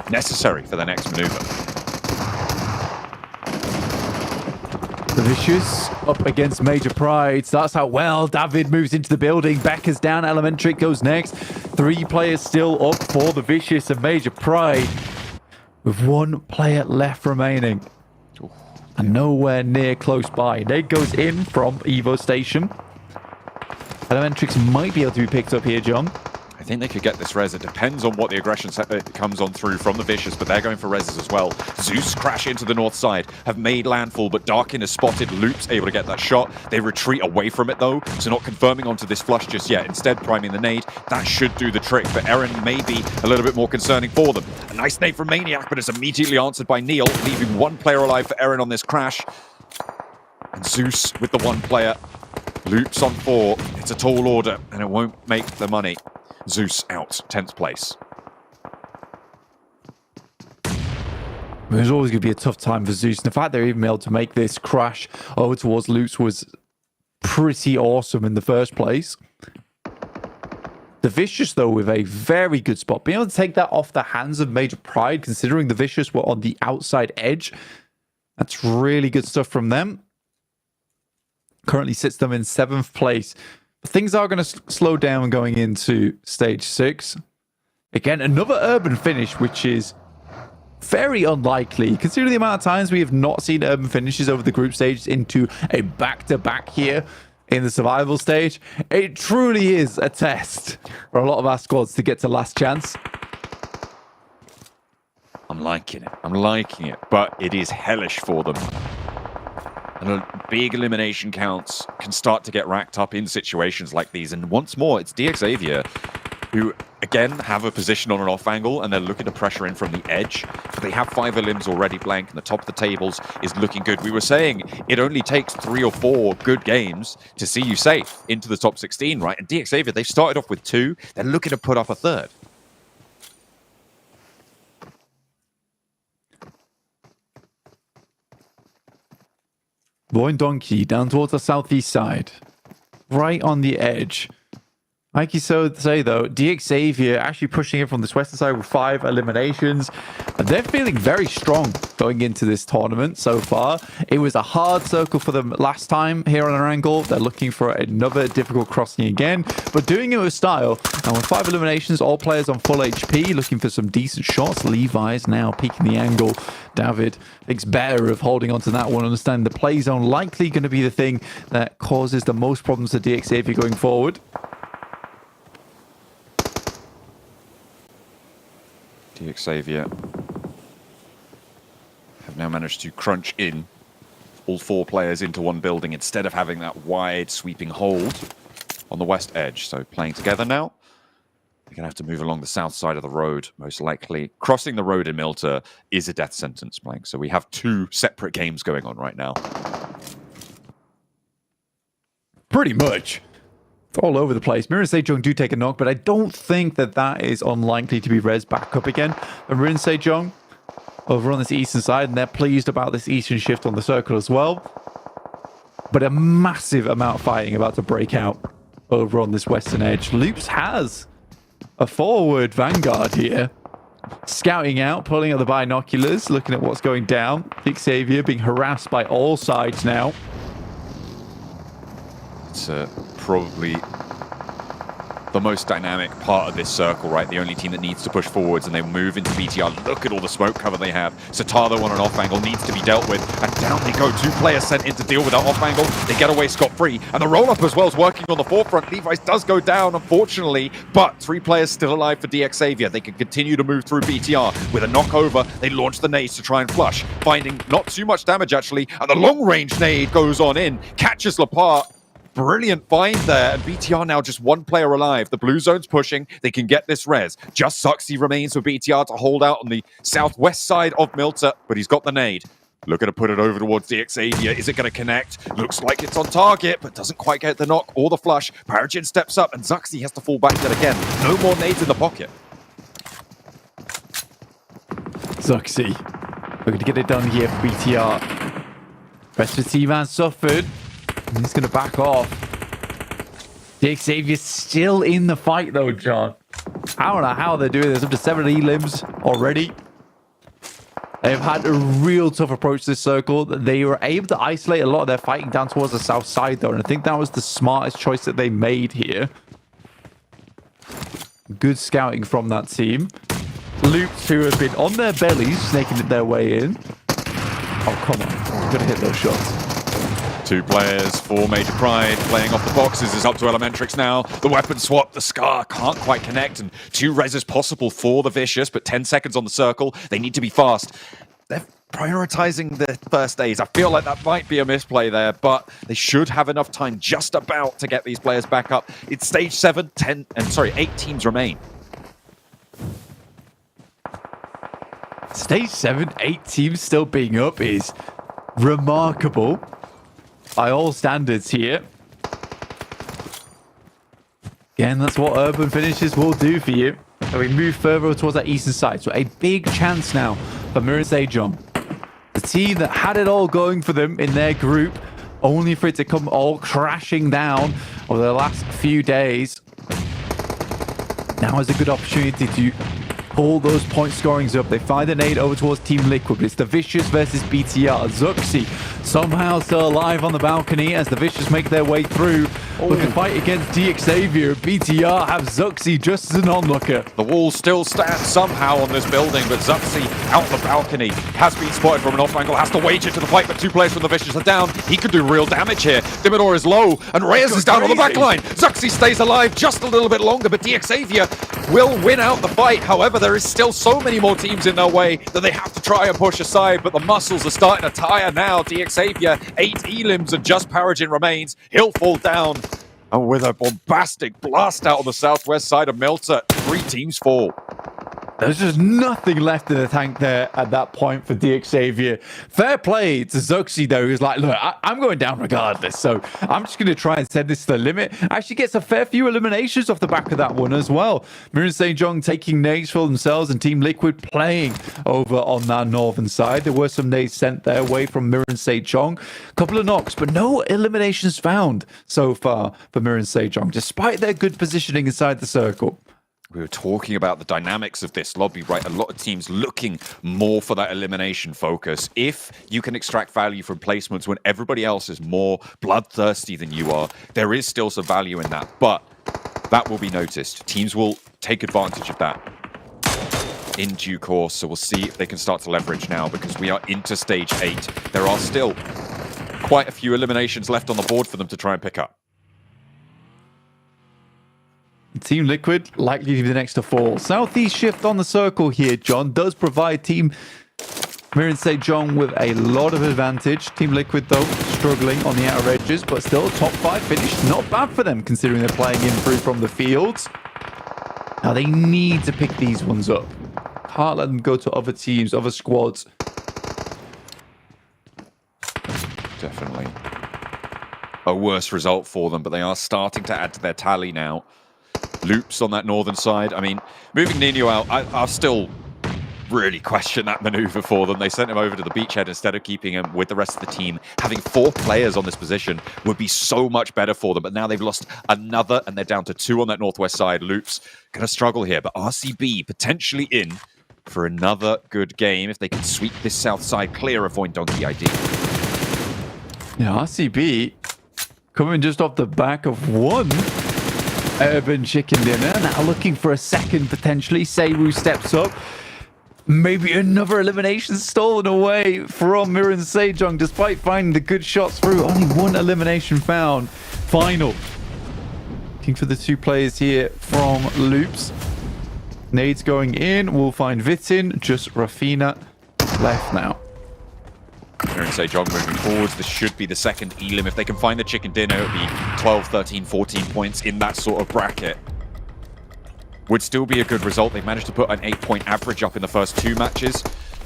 necessary for the next maneuver. The Vicious up against Major Pride. Starts out well. David moves into the building. Becca's down. Elementary goes next. 3 players still up for the Vicious and Major Pride, with 1 player left remaining. And nowhere near close by. Nate goes in from Evo Station. Elementrix might be able to be picked up here, John. I think they could get this res. It depends on what the aggression comes on through from the Vicious, but they're going for reses as well. Zeus crash into the north side, have made landfall, but Darkin is spotted. Loop's able to get that shot. They retreat away from it though, so not confirming onto this flush just yet. Instead, priming the nade. That should do the trick, but Eren may be a little bit more concerning for them. A nice nade from Maniac, but it's immediately answered by Neil, leaving 1 player alive for Eren on this crash. And Zeus with the 1 player. Loops on 4. It's a tall order, and it won't make the money. Zeus out, 10th place. It was always going to be a tough time for Zeus. And the fact they're even able to make this crash over towards Loops was pretty awesome in the first place. The Vicious, though, with a very good spot. Being able to take that off the hands of Major Pride, considering the Vicious were on the outside edge. That's really good stuff from them. Currently sits them in 7th place. But things are going to slow down going into stage 6. Again, another urban finish, which is very unlikely, considering the amount of times we have not seen urban finishes over the group stages into a back-to-back here in the survival stage. It truly is a test for a lot of our squads to get to last chance. I'm liking it. I'm liking it, but it is hellish for them. And big elimination counts can start to get racked up in situations like these. And once more, it's DXavier who, again, have a position on an off angle, and they're looking to pressure in from the edge. But they have 5 elims already blank, and the top of the tables is looking good. We were saying it only takes 3 or 4 good games to see you safe into the top 16, right? And DXavier, they've started off with 2. They're looking to put up a 3rd. Boy and Donkey down towards the southeast side. Right on the edge. Like you say, though, DXavier actually pushing it from this western side with 5 eliminations. And they're feeling very strong going into this tournament so far. It was a hard circle for them last time here on Erangel. They're looking for another difficult crossing again, but doing it with style. And with 5 eliminations, all players on full HP, looking for some decent shots. Levi is now peeking the angle. David thinks better of holding on to that one. Understand the play zone likely going to be the thing that causes the most problems to DXavier going forward. DXavier have now managed to crunch in all 4 players into one building instead of having that wide sweeping hold on the west edge. So playing together now. They're going to have to move along the south side of the road, most likely. Crossing the road in Milta is a death sentence, Blank. So we have 2 separate games going on right now. Pretty much. It's all over the place. Mirror and Sejong do take a knock, but I don't think that that is unlikely to be res back up again. And Mirror and Sejong over on this eastern side, and they're pleased about this eastern shift on the circle as well. But a massive amount of fighting about to break out over on this western edge. Loops has a forward vanguard here. Scouting out, pulling out the binoculars, looking at what's going down. Xavier being harassed by all sides now. It's probably the most dynamic part of this circle, right? The only team that needs to push forwards, and they move into BTR. Look at all the smoke cover they have. Satado on an off angle needs to be dealt with, and down they go. 2 players sent in to deal with that off angle. They get away scot-free, and the roll-up as well is working on the forefront. Levi's does go down, unfortunately, but 3 players still alive for DX Xavier. They can continue to move through BTR. With a knockover, they launch the nades to try and flush, finding not too much damage actually, and the long-range nade goes on in, catches Lapart. Brilliant find there, and BTR now just 1 player alive. The blue zone's pushing. They can get this res. Just Zuxi remains for BTR to hold out on the southwest side of Milta, but he's got the nade. Looking to put it over towards DX Xavier. Is it going to connect? Looks like it's on target, but doesn't quite get the knock or the flush. Parajin steps up, and Zuxi has to fall back yet again. No more nades in the pocket. Zuxi, we're going to get it done here for BTR. Rest of the team has suffered. He's going to back off. DX Xavier's still in the fight, though, John. I don't know how they're doing this. Up to 7 elims already. They've had a real tough approach to this circle. They were able to isolate a lot of their fighting down towards the south side, though, and I think that was the smartest choice that they made here. Good scouting from that team. Loops, who have been on their bellies, snaking their way in. Oh, come on. Gonna hit those shots. 2 players for Major Pride playing off the boxes is up to Elementrix now. The weapon swap, the Scar can't quite connect, and 2 reses possible for the Vicious, but 10 seconds on the circle. They need to be fast. They're prioritizing the first aids. I feel like that might be a misplay there, but they should have enough time just about to get these players back up. It's stage 7, 8 teams remain. Stage 7, 8 teams still being up is remarkable by all standards here. Again, that's what urban finishes will do for you. So we move further towards that eastern side. So a big chance now for Mirror Sejong. The team that had it all going for them in their group, only for it to come all crashing down over the last few days. Now is a good opportunity to pull those point scorings up. They find the nade over towards Team Liquid. It's the Vicious versus BTR. Zuxi somehow still alive on the balcony as the Vicious make their way through. Look to fight against DX Xavier. BTR have Zuxi just as an onlooker. The wall still stands somehow on this building, but Zuxi out the balcony has been spotted from an off angle, has to wage into the fight, but 2 players from the Vicious are down. He could do real damage here. Dimidor is low, and Reyes is down on the back line. Zuxi stays alive just a little bit longer, but DX Xavier will win out the fight. However, there is still so many more teams in their way that they have to try and push aside, but the muscles are starting to tire now. DX Xavier, 8 elims, and just Parajin remains. He'll fall down. And with a bombastic blast out on the southwest side of Milta, 3 teams fall. There's just nothing left in the tank there at that point for DX Xavier. Fair play to Zuxi, though, who's like, look, I'm going down regardless, so I'm just going to try and send this to the limit. Actually gets a fair few eliminations off the back of that one as well. Mirror Sejong taking nades for themselves, and Team Liquid playing over on that northern side. There were some nades sent their way from Mirror Sejong. A couple of knocks, but no eliminations found so far for Mirror Sejong, despite their good positioning inside the circle. We were talking about the dynamics of this lobby, right? A lot of teams looking more for that elimination focus. If you can extract value from placements when everybody else is more bloodthirsty than you are, there is still some value in that, but that will be noticed. Teams will take advantage of that in due course, so we'll see if they can start to leverage now, because we are into stage 8. There are still quite a few eliminations left on the board for them to try and pick up. Team Liquid likely to be the next to fall. Southeast shift on the circle here, John, does provide Team Mirror Sejong with a lot of advantage. Team Liquid, though, struggling on the outer edges, but still a top 5 finish. Not bad for them, considering they're playing in through from the fields. Now, they need to pick these ones up. Can't let them go to other teams, other squads. Definitely a worse result for them, but they are starting to add to their tally now. Loops on that northern side. I mean, moving Nino out, I'll still really question that maneuver for them. They sent him over to the beachhead instead of keeping him with the rest of the team. Having 4 players on this position would be so much better for them, but now they've lost another, and they're down to 2 on that northwest side. Loops going to struggle here, but RCB potentially in for another good game if they can sweep this south side clear of Void Donkey ID. Yeah, RCB coming just off the back of 1 Urban chicken dinner. Now looking for a second potentially. Seiwu steps up. Maybe another elimination stolen away from Miran Sejong despite finding the good shots through. Only one elimination found. Final. Looking for the two players here from Loops. Nades going in. We'll find Vitin. Just Rafina left now. Miran Sejong moving forwards. This should be the second elim. If they can find the chicken dinner, it would be 12, 13, 14 points in that sort of bracket. Would still be a good result. They've managed to put an 8-point average up in the first 2 matches.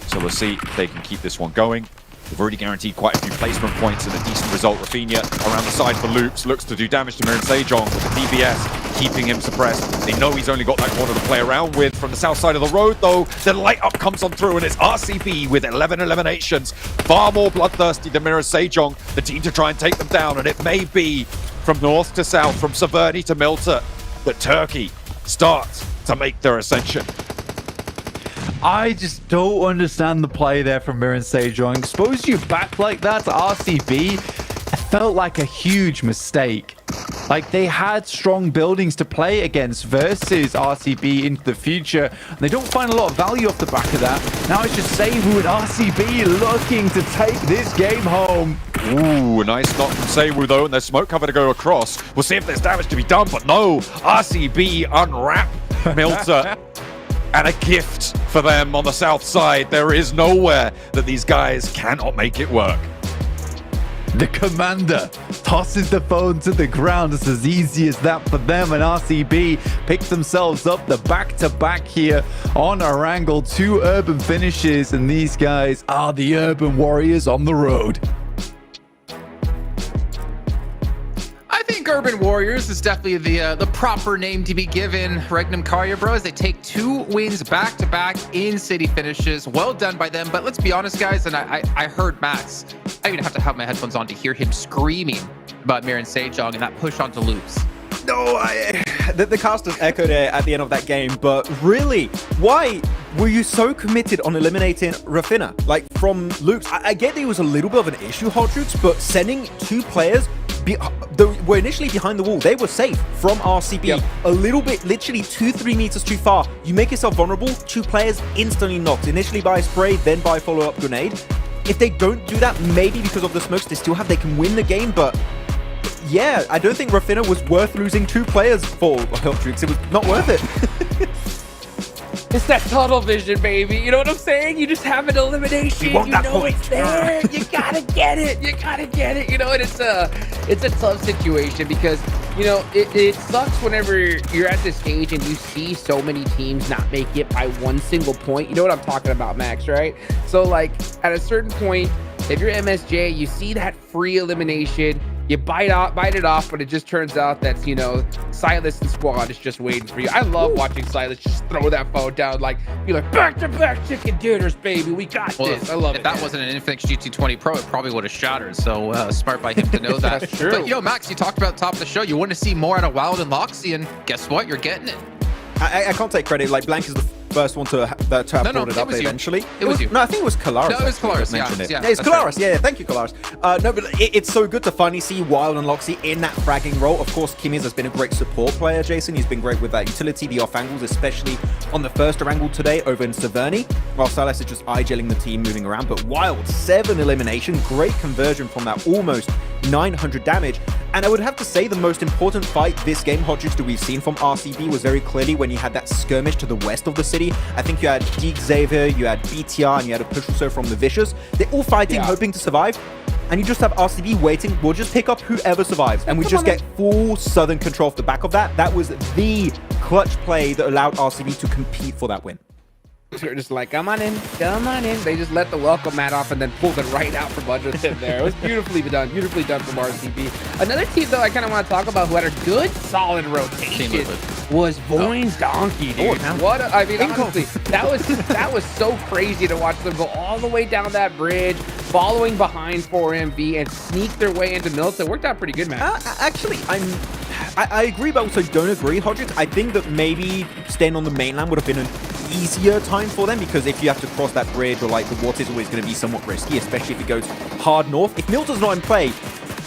So we'll see if they can keep this one going. They've already guaranteed quite a few placement points and a decent result. Rafinha around the side for Loops. Looks to do damage to Miran Sejong with the DBS, keeping him suppressed. They know he's only got that corner to play around with. From the south side of the road, though, the light up comes on through, and it's RCB with 11 eliminations. Far more bloodthirsty than Miran Sejong, the team to try and take them down. And it may be from north to south, from Severny to Milta, that Turkey starts to make their ascension. I just don't understand the play there from Miran Sejong. Expose you back like that to RCB, it felt like a huge mistake. Like, they had strong buildings to play against versus RCB into the future. And they don't find a lot of value off the back of that. Now it's just Seiwu and RCB looking to take this game home. Ooh, a nice knock from Seiwu though, and there's smoke cover to go across. We'll see if there's damage to be done, but no. RCB unwrap Milta. And a gift for them on the south side. There is nowhere that these guys cannot make it work. The commander tosses the phone to the ground. It's as easy as that for them, and RCB pick themselves up the back-to-back here on Erangel. 2 urban finishes, and these guys are the urban warriors on the road. I think Urban Warriors is definitely the proper name to be given. Regnum Karya Bros, they take 2 wins back-to-back in city finishes. Well done by them, but let's be honest, guys, and I heard Max. I even have to have my headphones on to hear him screaming about Miran Sejong and that push onto Loops. No, the casters echoed it at the end of that game, but really, why were you so committed on eliminating Rafina? Like, from Loops, I get that it was a little bit of an issue, Hot, but sending 2 players were initially behind the wall. They were safe from RCB. Yep. A little bit, literally 2-3 meters too far. You make yourself vulnerable. 2 players instantly knocked. Initially by a spray, then by a follow-up grenade. If they don't do that, maybe because of the smokes they can win the game, but yeah, I don't think Rafina was worth losing 2 players for Hiltrix. It was not worth it. It's that tunnel vision, baby. You know what I'm saying? You just have an elimination. You know it's there. You gotta get it. You gotta get it. You know, and it's a tough situation because, you know, it sucks whenever you're at this stage and you see so many teams not make it by 1 single point. You know what I'm talking about, Max, right? So, like, at a certain point, if you're MSJ, you see that free elimination. You bite it off, but it just turns out that, you know, Silas and squad is just waiting for you. I love watching Silas just throw that phone down, like, be like, back-to-back chicken dinners, baby. We got this. I love it. If that wasn't an Infinix GT20 Pro, it probably would have shattered. So smart by him to know that. That's true. But, yo, Max, you talked about top of the show. You want to see more out of Wild and Loxy, and guess what? You're getting it. I can't take credit. Like, Blank is the first one to have brought it up eventually. It was you. No, I think it was Kalaris. No, it was Kalaris. Yeah, it's Kalaris. Right. Yeah, thank you, Kalaris. No, but it's so good to finally see Wild and Loxy in that fragging role. Of course, Kimiz has been a great support player, Jason. He's been great with that utility, the off angles, especially on the first angle today over in Severny, while Silas is just eye-gelling the team moving around. But Wild, 7 elimination, great conversion from that almost 900 damage. And I would have to say the most important fight this game, Hot Juice, that we've seen from RCB was very clearly when you had that skirmish to the west of the city. I think you had Deke Xavier, you had BTR, and you had a push also from the Vicious. They're all fighting, hoping to survive. And you just have RCB waiting. We'll just pick up whoever survives. And we just get full Southern control off the back of that. That was the clutch play that allowed RCB to compete for that win. They're just like, come on in, come on in. They just let the welcome mat off and then pulled it right out from under them there. It was beautifully done from RCB. Another team, though, I kind of want to talk about who had a good, solid rotation was Voin's Donkey, dude. Honestly, that was so crazy to watch them go all the way down that bridge, following behind 4MV and sneak their way into Milta. It worked out pretty good, man. Actually, I agree, but also don't agree, Hodgins. I think that maybe staying on the mainland would have been an easier time for them, because if you have to cross that bridge or like the water is always going to be somewhat risky, especially if it goes hard north. If Milta's not in play,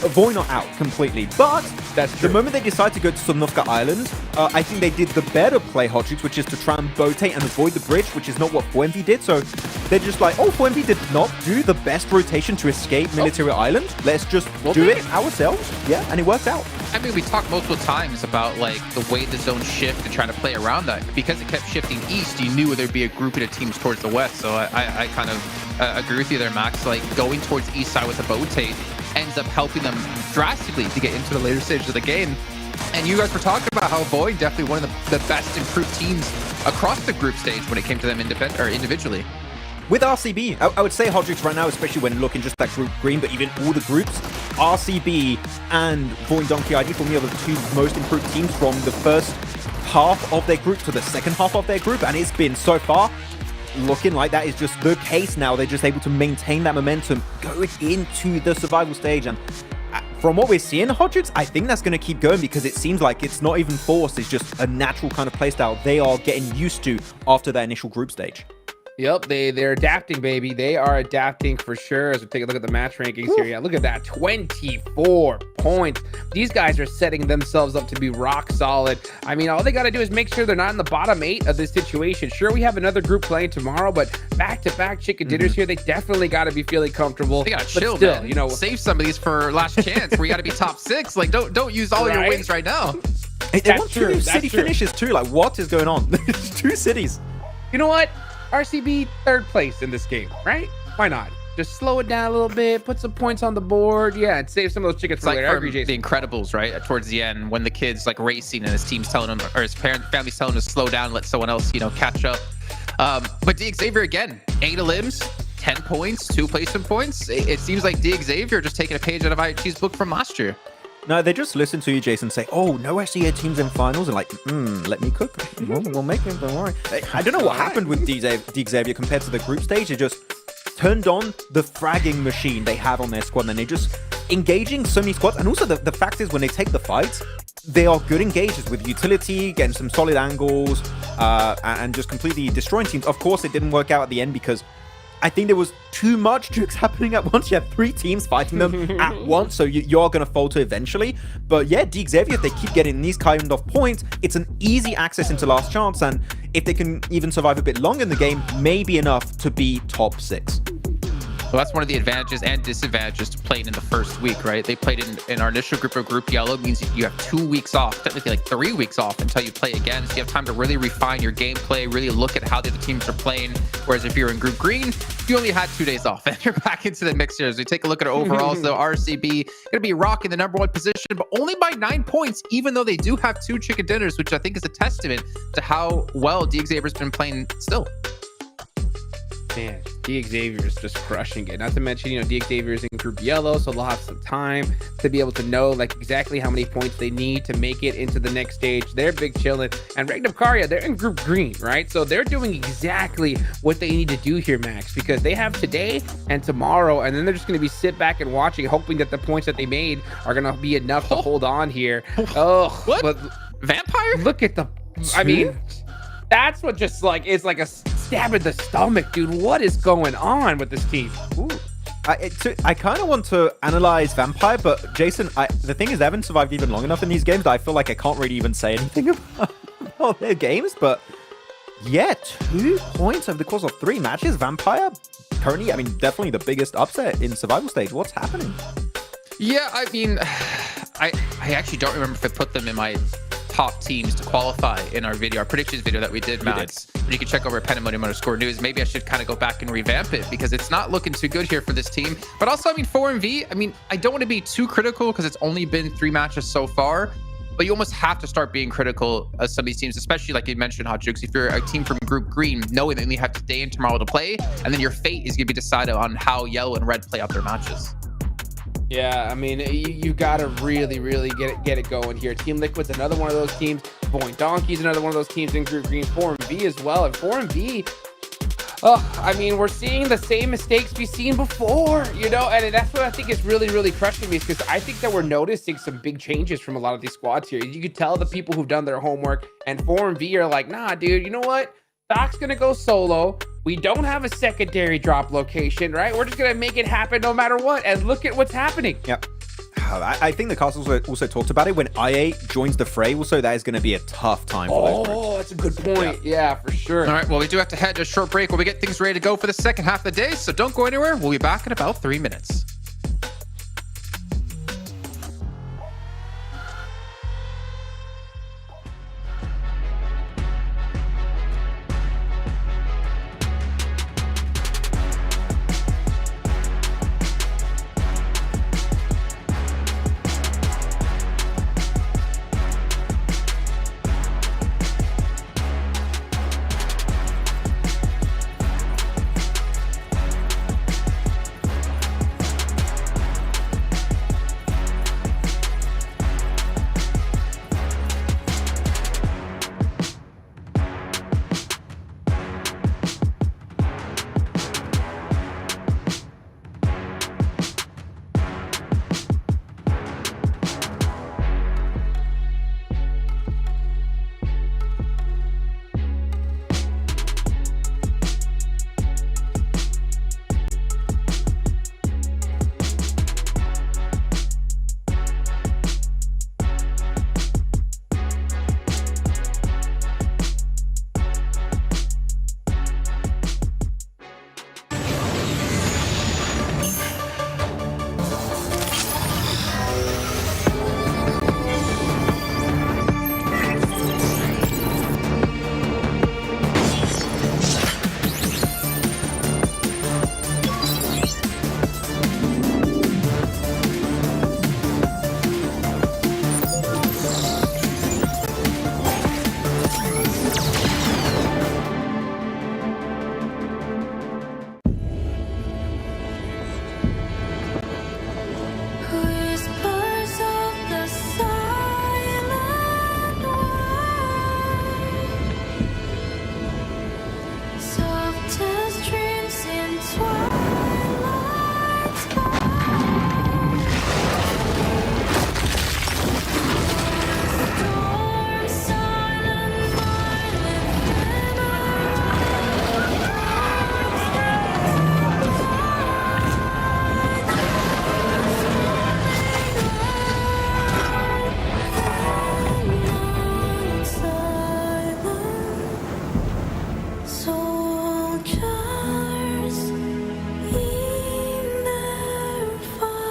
Voin not out completely. But That's true. The moment they decide to go to Sanhok Island, I think they did the better play, Hodgix, which is to try and rotate and avoid the bridge, which is not what 4MV did. So they're just like, oh, 4MV did not do the best rotation to escape Military Island. Let's just do it ourselves. Yeah, and it worked out. I mean, we talked multiple times about like the way the zone shift and trying to play around that. Because it kept shifting east, you knew there'd be a grouping of teams towards the west. So I kind of agree with you there, Max. Like going towards east side with the rotate ends up helping them drastically to get into the later stages of the game. And you guys were talking about how Void definitely one of the best improved teams across the group stage when it came to them individually. With RCB, I would say Hodgix right now, especially when looking just at Group Green, but even all the groups, RCB and Void Donkey ID for me are the two most improved teams from the first half of their group to the second half of their group, and it's been so far looking like that is just the case now. They're just able to maintain that momentum going into the survival stage, and from what we're seeing, Hodgix, I think that's going to keep going because it seems like it's not even forced, it's just a natural kind of playstyle they are getting used to after that initial group stage. Yep, they're adapting, baby. They are adapting for sure. As we take a look at the match rankings here, yeah, look at that, 24 points. These guys are setting themselves up to be rock solid. I mean, all they got to do is make sure they're not in the bottom 8 of this situation. Sure, we have another group playing tomorrow, but back-to-back chicken dinners here, they definitely got to be feeling comfortable. They got to chill, still, man. You know, save some of these for last chance. We got to be top 6. Like, don't use all your wins right now. They want two city finishes too. Like, what is going on? It's 2 cities. You know what? RCB 3rd place in this game, right? Why not? Just slow it down a little bit, put some points on the board, yeah, and save some of those chickens for later. I agree, Jason. The Incredibles, right? Towards the end, when the kid's like racing and his team's telling him, or his family's telling him to slow down, and let someone else, you know, catch up. But DXavier again, 8 limbs, 10 points, 2 placement points. It seems like DXavier just taking a page out of IHG's book from last year. No, they just listen to you, Jason, say, oh, no SEA teams in finals, and like, let me cook. We'll make it, don't worry. I don't know what happened with DXavier compared to the group stage. They just turned on the fragging machine they have on their squad, and they're just engaging so many squads. And also the fact is, when they take the fights, they are good engagers with utility, getting some solid angles, and just completely destroying teams. Of course, it didn't work out at the end because I think there was too much jukes happening at once. You had 3 teams fighting them at once, so you're going to falter eventually. But yeah, DXavier, if they keep getting these kind of points, it's an easy access into last chance, and if they can even survive a bit longer in the game, may be enough to be top 6. Well, that's one of the advantages and disadvantages to playing in the first week, right? They played in our initial group of Group Yellow, means you have 2 weeks off, technically like 3 weeks off until you play again. So you have time to really refine your gameplay, really look at how the other teams are playing. Whereas if you're in Group Green, you only had 2 days off and you're back into the mix here. As we take a look at it overall, so RCB going to be rocking the #1 position, but only by 9 points, even though they do have 2 chicken dinners, which I think is a testament to how well DXavier's been playing still. Man, DXavier is just crushing it. Not to mention, you know, DXavier is in Group Yellow, so they'll have some time to be able to know like exactly how many points they need to make it into the next stage. They're big chilling. And Karia, they're in Group Green, right? So they're doing exactly what they need to do here, Max, because they have today and tomorrow, and then they're just going to be sit back and watching, hoping that the points that they made are going to be enough to hold on here. Oh, what? But Vampire? Look at the, I mean, that's what just like, it's like a stab in the stomach, dude. What is going on with this team? Ooh. I kind of want to analyze Vampire, but Jason, the thing is, they haven't survived even long enough in these games that I feel like I can't really even say anything about their games. But yeah, 2 points over the course of 3 matches. Vampire, currently, I mean, definitely the biggest upset in survival stage. What's happening? Yeah, I mean, I actually don't remember if I put them in my top teams to qualify in our video, our predictions video that we did, Max. You can check over at _news. Maybe I should kind of go back and revamp it because it's not looking too good here for this team. But also, I mean, 4MV, I mean, I don't want to be too critical because it's only been 3 matches so far, but you almost have to start being critical of some of these teams, especially like you mentioned, Hot Jukes, if you're a team from Group Green, knowing that you only have today and tomorrow to play, and then your fate is going to be decided on how Yellow and Red play out their matches. Yeah, I mean, you gotta really get it going here. Team Liquid's another one of those teams. Boy Donkey's another one of those teams in Group Green. 4MV as well. And 4MV, oh, I mean, we're seeing the same mistakes we've seen before, you know, and that's what I think is really crushing me, is because I think that we're noticing some big changes from a lot of these squads here. You could tell the people who've done their homework, and 4MV are like, nah, dude, you know what? Doc's gonna go solo. We don't have a secondary drop location, right? We're just gonna make it happen no matter what. And look at what's happening. Yep. I think the cast also talked about it. When IA joins the fray, also that is going to be a tough time for those groups. Oh, that's a good point. Yeah, for sure. All right, well, we do have to head to a short break while we get things ready to go for the second half of the day, so don't go anywhere. We'll be back in about 3 minutes. Whispers of the silent wind, softest dreams in twilight sky. Storm silent soldiers in their fight.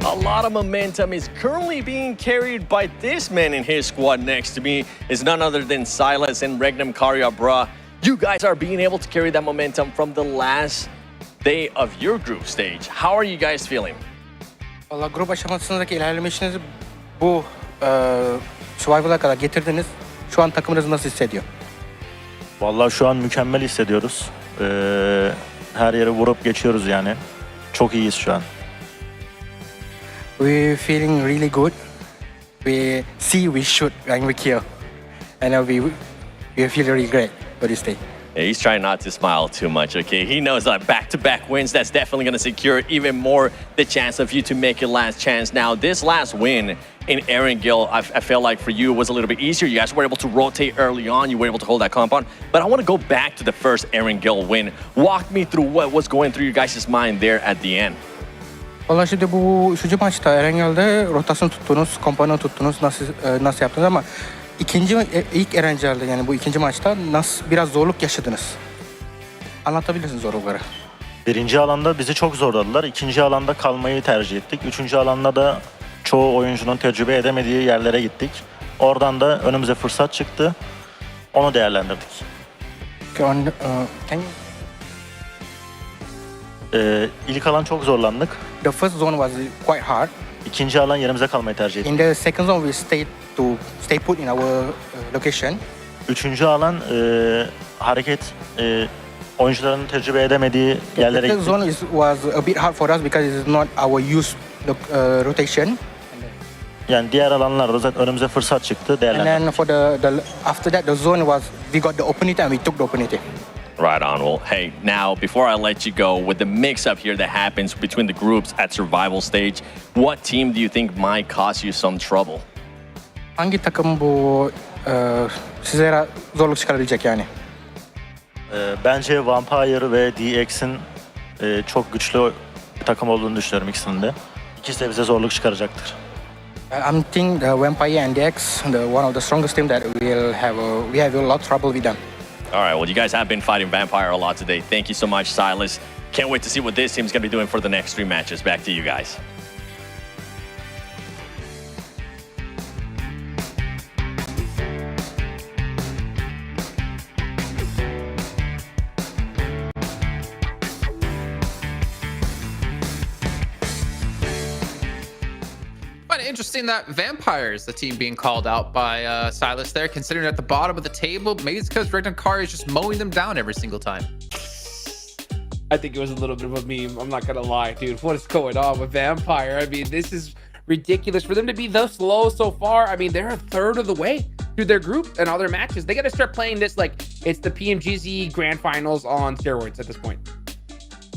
A lot of momentum is currently being carried by this man in his squad. Next to me is none other than Silas and Regnum Karya, bruh. You guys are being able to carry that momentum from the last day of your group stage. How are you guys feeling? Valla grup aşamasındaki ilerlemişinizi bu survival'a kadar getirdiniz. Şu an takımınız nasıl hissediyor? Vallahi şu an mükemmel hissediyoruz. Her yere vurup geçiyoruz yani. Çok iyiyiz şu an. We feeling really good. We see we shoot and we kill. And we feel really great for this day. Yeah, he's trying not to smile too much, okay? He knows that back-to-back wins, that's definitely going to secure even more the chance of you to make your last chance. Now, this last win in Erangel, I felt like for you it was a little bit easier. You guys were able to rotate early on. You were able to hold that compound. But I want to go back to the first Erangel win. Walk me through what was going through your guys' mind there at the end. Valla şimdi bu üçüncü maçta Erangel'de rotasyon tuttunuz, kompanyon tuttunuz, nasıl yaptınız ama ilk Erangel'de yani bu ikinci maçta biraz zorluk yaşadınız. Anlatabilirsiniz zorlukları. Birinci alanda bizi çok zorladılar. İkinci alanda kalmayı tercih ettik. Üçüncü alanda da çoğu oyuncunun tecrübe edemediği yerlere gittik. Oradan da önümüze fırsat çıktı. Onu değerlendirdik. İlk alan çok zorlandık. The first zone was quite hard. İkinci alan yerimize kalmayı tercih ettik. In the second zone we stay put in our location. Üçüncü alan hareket oyuncuların tecrübe edemediği yerlere The gittik. third zone was a bit hard for us because it is not our used rotation. Yani diğer alanlarda zaten önümüze fırsat çıktı, And değerlendirdik. then for after that the zone was we got the opportunity and we took the opportunity. Right on. Well, hey, now before I let you go, with the mix-up here that happens between the groups at survival stage, what team do you think might cause you some trouble? Hangi takım bu sizlere zorluk çıkarabilecek yani? Bence Vampire ve DX'in çok güçlü bir takım olduğunu düşünüyorum ikisinin de. İkisi de bize zorluk çıkaracaktır. I'm thinking the Vampire and DX, one of the strongest team that we have a lot of trouble with them. All right, well, you guys have been fighting Vampire a lot today. Thank you so much, Silas. Can't wait to see what this team's going to be doing for the next 3 matches. Back to you guys. But interesting that Vampires, the team being called out by Silas there, considering at the bottom of the table. Maybe it's because Kari is just mowing them down every single time. I think it was a little bit of a meme. I'm not gonna lie, dude. What is going on with Vampire? I mean, this is ridiculous for them to be this low so far. I mean, they're a third of the way through their group and all their matches. They got to start playing this like it's the PMGC Grand Finals on steroids at this point.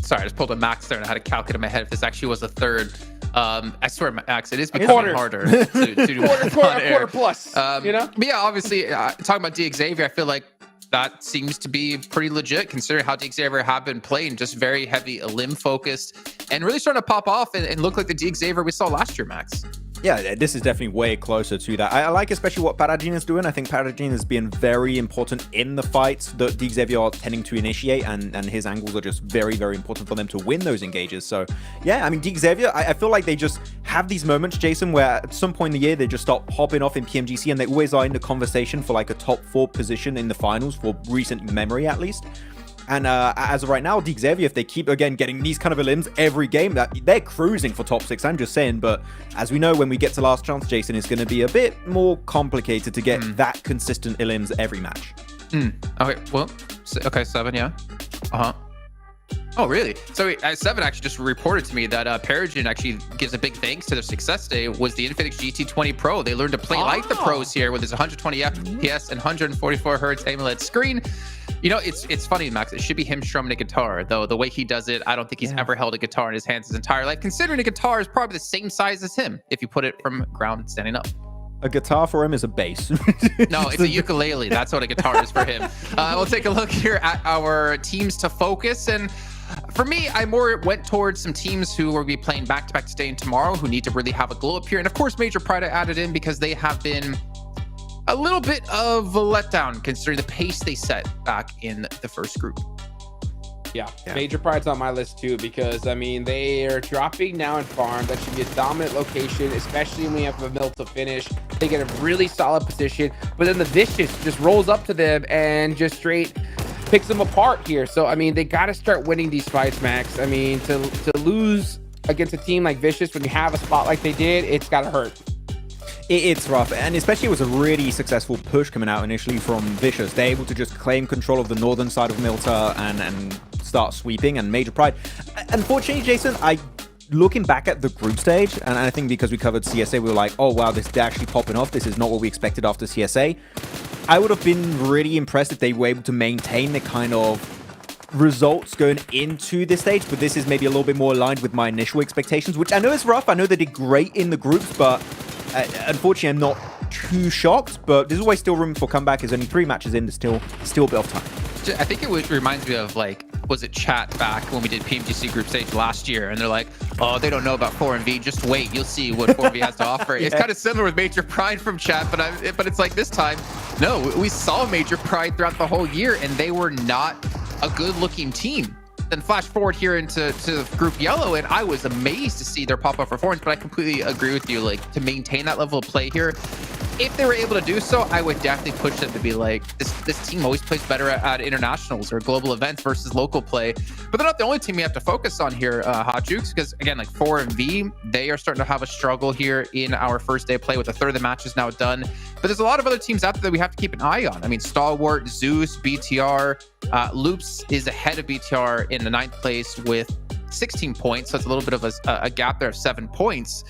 Sorry, I just pulled a max there and I had to calculate in my head if this actually was a third. I swear, Max, it is becoming harder to do quarter plus. You know? But yeah, obviously, talking about DXavier, I feel like that seems to be pretty legit considering how DXavier have been playing, just very heavy limb focused and really starting to pop off and look like the DXavier we saw last year, Max. Yeah, this is definitely way closer to that. I like especially what Paradine is doing. I think Paradine has been very important in the fights that DXavier are tending to initiate, and his angles are just very, very important for them to win those engages. So, yeah, I mean, DXavier, I feel like they just have these moments, Jason, where at some point in the year, they just start popping off in PMGC, and they always are in the conversation for like a top 4 position in the finals, for recent memory at least. And as of right now, DXavier, if they keep, again, getting these kind of elims every game, they're cruising for top 6, I'm just saying. But as we know, when we get to last chance, Jason, it's going to be a bit more complicated to get that consistent elims every match. Okay, well, okay, 7, yeah. Uh-huh. Oh, really? So 7 actually just reported to me that Peregrine actually gives a big thanks to their success day was the Infinix GT20 Pro. They learned to play like the pros here with his 120 FPS and 144 hertz AMOLED screen. You know, it's funny, Max. It should be him strumming a guitar, though. The way he does it, I don't think he's ever held a guitar in his hands his entire life, considering a guitar is probably the same size as him if you put it from ground standing up. A guitar for him is a bass. No, it's a ukulele. That's what a guitar is for him. We'll take a look here at our teams to focus. And for me, I more went towards some teams who will be playing back-to-back today and tomorrow who need to really have a glow up here. And of course, Major Pride I added in because they have been a little bit of a letdown considering the pace they set back in the first group. Yeah, Major Pride's on my list too because, I mean, they are dropping now in farm. That should be a dominant location, especially when we have a mill to finish. They get a really solid position, but then the Vicious just rolls up to them and just straight picks them apart here. So, I mean, they got to start winning these fights, Max. I mean, to lose against a team like Vicious when you have a spot like they did, it's got to hurt. It's rough, and especially it was a really successful push coming out initially from Vicious. They're able to just claim control of the northern side of Milta and start sweeping, and Major Pride. Unfortunately, Jason, looking back at the group stage, and I think because we covered CSA, we were like, oh wow, this is actually popping off. This is not what we expected after CSA. I would have been really impressed if they were able to maintain the kind of results going into this stage, but this is maybe a little bit more aligned with my initial expectations, which I know is rough. I know they did great in the groups, but unfortunately, I'm not too shocked, but there's always still room for comeback. There's only 3 matches in. There's still a bit of time. I think it reminds me of, like, was it chat back when we did PMGC group stage last year, and they're like, oh, they don't know about 4MV. Just wait, you'll see what 4MV has to offer. It's kind of similar with Major Pride from chat, but it's like this time, no, we saw Major Pride throughout the whole year, and they were not a good-looking team. Then flash forward here into Group Yellow, and I was amazed to see their pop-up performance, but I completely agree with you. Like, to maintain that level of play here, if they were able to do so, I would definitely push them to be like, this team always plays better at internationals or global events versus local play. But they're not the only team we have to focus on here, Hot Jukes, because again, like 4MV, they are starting to have a struggle here in our first day of play with a third of the matches now done. But there's a lot of other teams out there that we have to keep an eye on. I mean, Stalwart, Zeus, BTR, Loops is ahead of BTR in the 9th place with 16 points. So it's a little bit of a gap there of 7 points.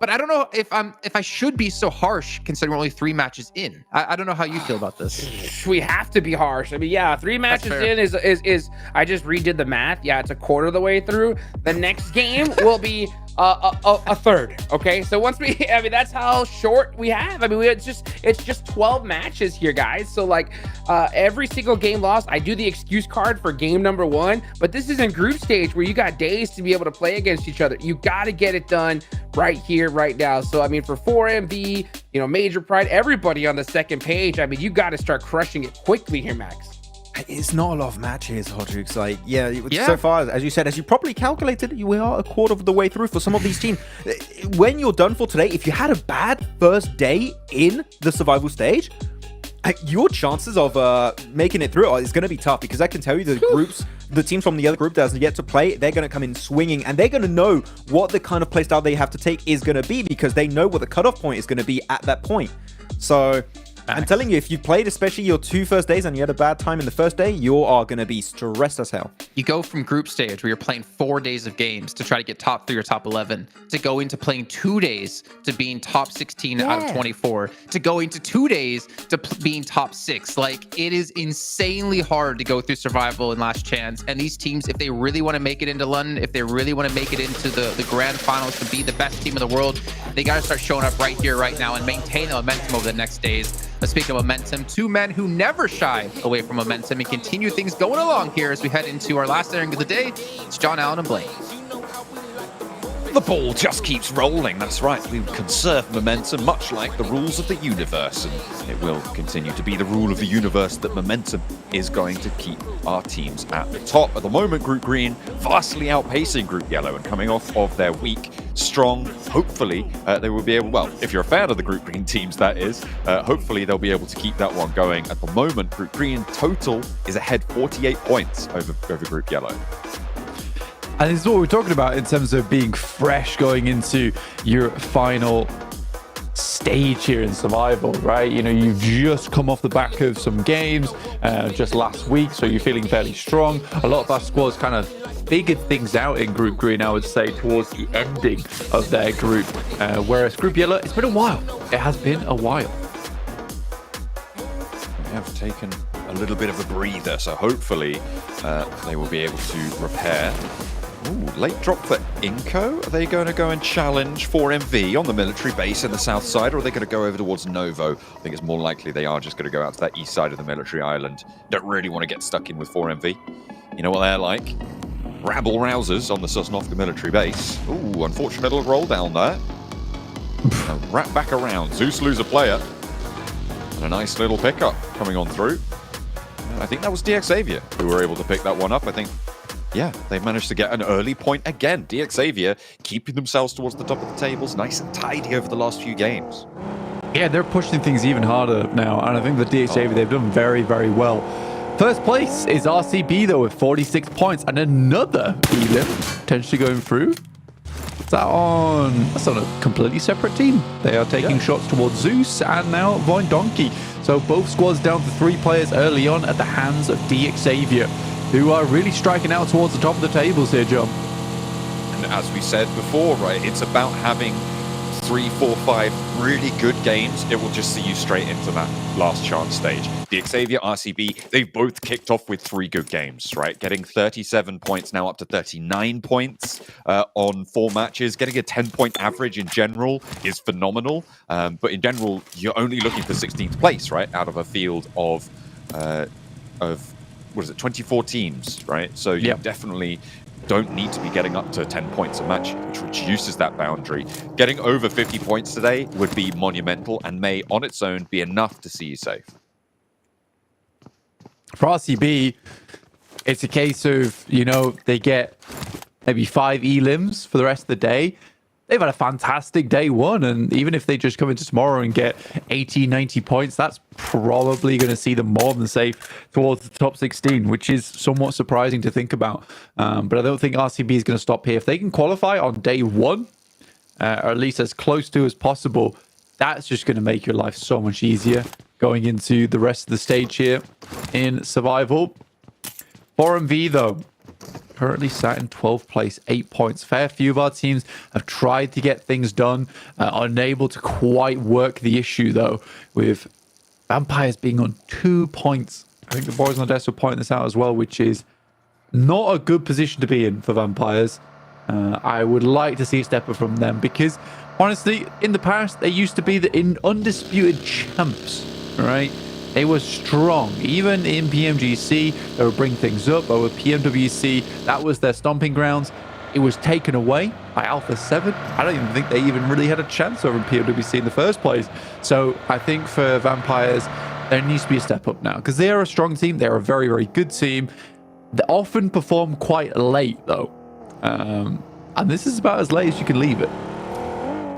But I don't know if I should be so harsh considering we're only 3 matches in. I don't know how you feel about this. We have to be harsh. I mean, yeah, 3 matches in is I just redid the math. Yeah, it's a quarter of the way through. The next game will be a third. Okay, so once I mean, that's how short we have. I mean, it's just 12 matches here, guys. So like every single game lost, I do the excuse card for game number 1, but this is in group stage where you got days to be able to play against each other. You got to get it done right here, right now. So I mean, for 4MV, Major Pride, everybody on the second page, I mean, you got to start crushing it quickly here, Max. It's not a lot of matches, Hodrix. Like, so far, as you said, as you properly calculated, we are a quarter of the way through for some of these teams. When you're done for today, if you had a bad first day in the survival stage, your chances of making it through is going to be tough, because I can tell you the teams from the other group that hasn't yet to play, they're going to come in swinging, and they're going to know what the kind of playstyle they have to take is going to be, because they know what the cutoff point is going to be at that point. So I'm telling you, if you've played especially your 2 first days and you had a bad time in the first day, you are going to be stressed as hell. You go from group stage where you're playing 4 days of games to try to get top 3 or top 11, to go into playing 2 days to being top 16 out of 24, to going to 2 days to being top 6. Like, it is insanely hard to go through survival and last chance. And these teams, if they really want to make it into London, if they really want to make it into the grand finals to be the best team in the world, they got to start showing up right here, right now, and maintain the momentum over the next days. Speaking of momentum, 2 men who never shy away from momentum and continue things going along here as we head into our last airing of the day. It's John Allen and Blaine. The ball just keeps rolling, that's right. We conserve momentum, much like the rules of the universe, and it will continue to be the rule of the universe that momentum is going to keep our teams at the top. At the moment, Group Green vastly outpacing Group Yellow, and coming off of their week strong, hopefully they will be able, well, if you're a fan of the Group Green teams, that is, hopefully they'll be able to keep that one going. At the moment, Group Green total is ahead 48 points over Group Yellow. And this is what we're talking about in terms of being fresh going into your final stage here in survival, right? You've just come off the back of some games just last week, so you're feeling fairly strong. A lot of our squads kind of figured things out in Group Green, I would say, towards the ending of their group. Whereas Group Yellow, it's been a while. It has been a while. They have taken a little bit of a breather, so hopefully they will be able to repair. Ooh, late drop for Inco. Are they going to go and challenge 4MV on the military base in the south side, or are they going to go over towards Novo? I think it's more likely they are just going to go out to that east side of the military island. Don't really want to get stuck in with 4MV. You know what they're like? Rabble rousers on the Sanhok military base. Ooh, unfortunate little roll down there. Wrap back around. Zeus lose a player. And a nice little pickup coming on through. I think that was DX Xavier who were able to pick that one up. I think, yeah, they managed to get an early point again. DX Xavier keeping themselves towards the top of the tables, nice and tidy over the last few games. Yeah, they're pushing things even harder now, and I think the DX Xavier, they've done very, very well. First place is RCB, though, with 46 points, and another Elim potentially going through. That's on a completely separate team. They are taking shots towards Zeus and now Void Donkey. So both squads down to 3 players early on at the hands of DX Xavier, who are really striking out towards the top of the tables here, John. And as we said before, right, it's about having 3, 4, 5 really good games. It will just see you straight into that last chance stage. The Xavier, RCB, they've both kicked off with 3 good games, right? Getting 37 points, now up to 39 points on 4 matches. Getting a 10-point average in general is phenomenal. But in general, you're only looking for 16th place, right? Out of a field of what is it, 24 teams, right? So you definitely don't need to be getting up to 10 points a match, which reduces that boundary. Getting over 50 points today would be monumental and may, on its own, be enough to see you safe. For RCB, it's a case of, they get maybe 5 elims for the rest of the day. They've had a fantastic day 1, and even if they just come into tomorrow and get 80, 90 points, that's probably going to see them more than safe towards the top 16, which is somewhat surprising to think about. But I don't think RCB is going to stop here. If they can qualify on day 1, or at least as close to as possible, that's just going to make your life so much easier going into the rest of the stage here in survival. 4MV, though, currently sat in 12th place, 8 points. Fair few of our teams have tried to get things done, unable to quite work the issue, though, with Vampires being on 2 points. I think the boys on the desk will point this out as well, which is not a good position to be in for Vampires. I would like to see a step up from them because, honestly, in the past, they used to be the undisputed champs, right? They were strong. Even in PMGC, they would bring things up. But with PMWC, that was their stomping grounds. It was taken away by Alpha 7. I don't even think they even really had a chance over in PMWC in the first place. So I think for Vampires, there needs to be a step up now because they are a strong team. They're a very, very good team. They often perform quite late, though. And this is about as late as you can leave it.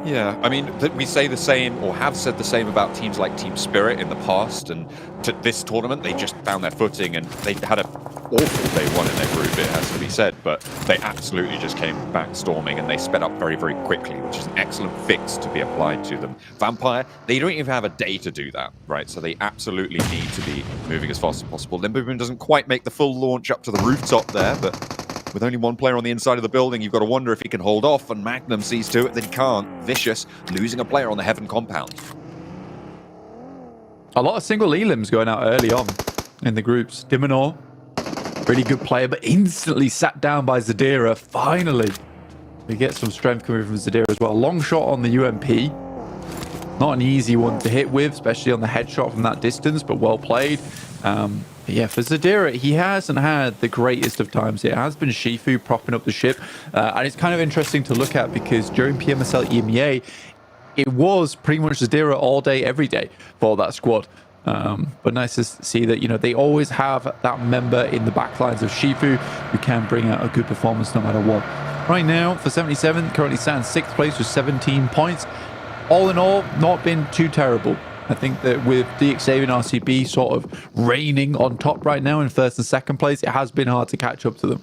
Yeah, I mean, we say the same, or have said the same about teams like Team Spirit in the past, and to this tournament, they just found their footing, and they had an awful day one in their group, it has to be said, but they absolutely just came back storming, and they sped up very, very quickly, which is an excellent fix to be applied to them. Vampire, they don't even have a day to do that, right? So they absolutely need to be moving as fast as possible. Limboman doesn't quite make the full launch up to the rooftop there, but with only one player on the inside of the building, you've got to wonder if he can hold off, and Magnum sees to it that he can't. Vicious losing a player on the Heaven compound. A lot of single elims going out early on in the groups. Dimonor, really good player, but instantly sat down by Zadira. Finally, we get some strength coming from Zadira as well. Long shot on the UMP. Not an easy one to hit with, especially on the headshot from that distance, but well played. But yeah, for Zadira, he hasn't had the greatest of times. It has been Shifu propping up the ship. And it's kind of interesting to look at because during PMSL EMEA, it was pretty much Zadira all day, every day for that squad. But nice to see that, you know, they always have that member in the backlines of Shifu who can bring out a good performance no matter what. Right now, for 77, currently sat in 6th place with 17 points. All in all, not been too terrible. I think that with DXA and RCB sort of reigning on top right now in 1st and 2nd place, it has been hard to catch up to them.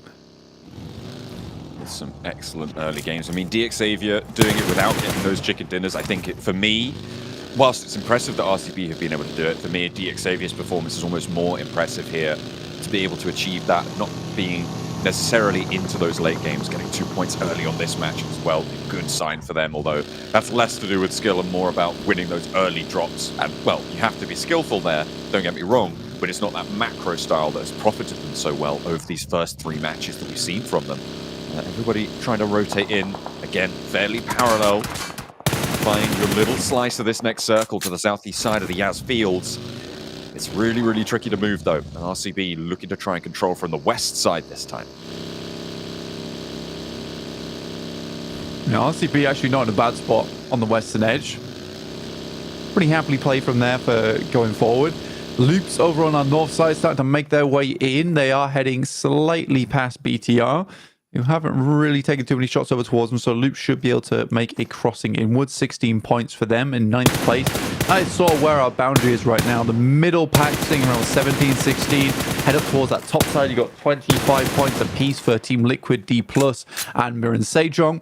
Some excellent early games. I mean, DXavier doing it without getting those chicken dinners, I think for me, whilst it's impressive that RCB have been able to do it, for me, DXavier's performance is almost more impressive here to be able to achieve that, not being necessarily into those late games, getting 2 points early on this match as well. A good sign for them, although that's less to do with skill and more about winning those early drops. And, well, you have to be skillful there, don't get me wrong, but it's not that macro style that has profited them so well over these first 3 matches that we've seen from them. Everybody trying to rotate in, again, fairly parallel. Find your little slice of this next circle to the southeast side of the Yaz Fields. It's really, really tricky to move, though. And RCB looking to try and control from the west side this time. Now, RCB actually not in a bad spot on the western edge. Pretty happily play from there for going forward. Loops over on our north side starting to make their way in. They are heading slightly past BTR. You haven't really taken too many shots over towards them, so Loop should be able to make a crossing inwards. 16 points for them in 9th place. That is sort of where our boundary is right now. The middle pack sitting around 17, 16. Head up towards that top side. You got 25 points apiece for Team Liquid, D+, and Miran Sejong.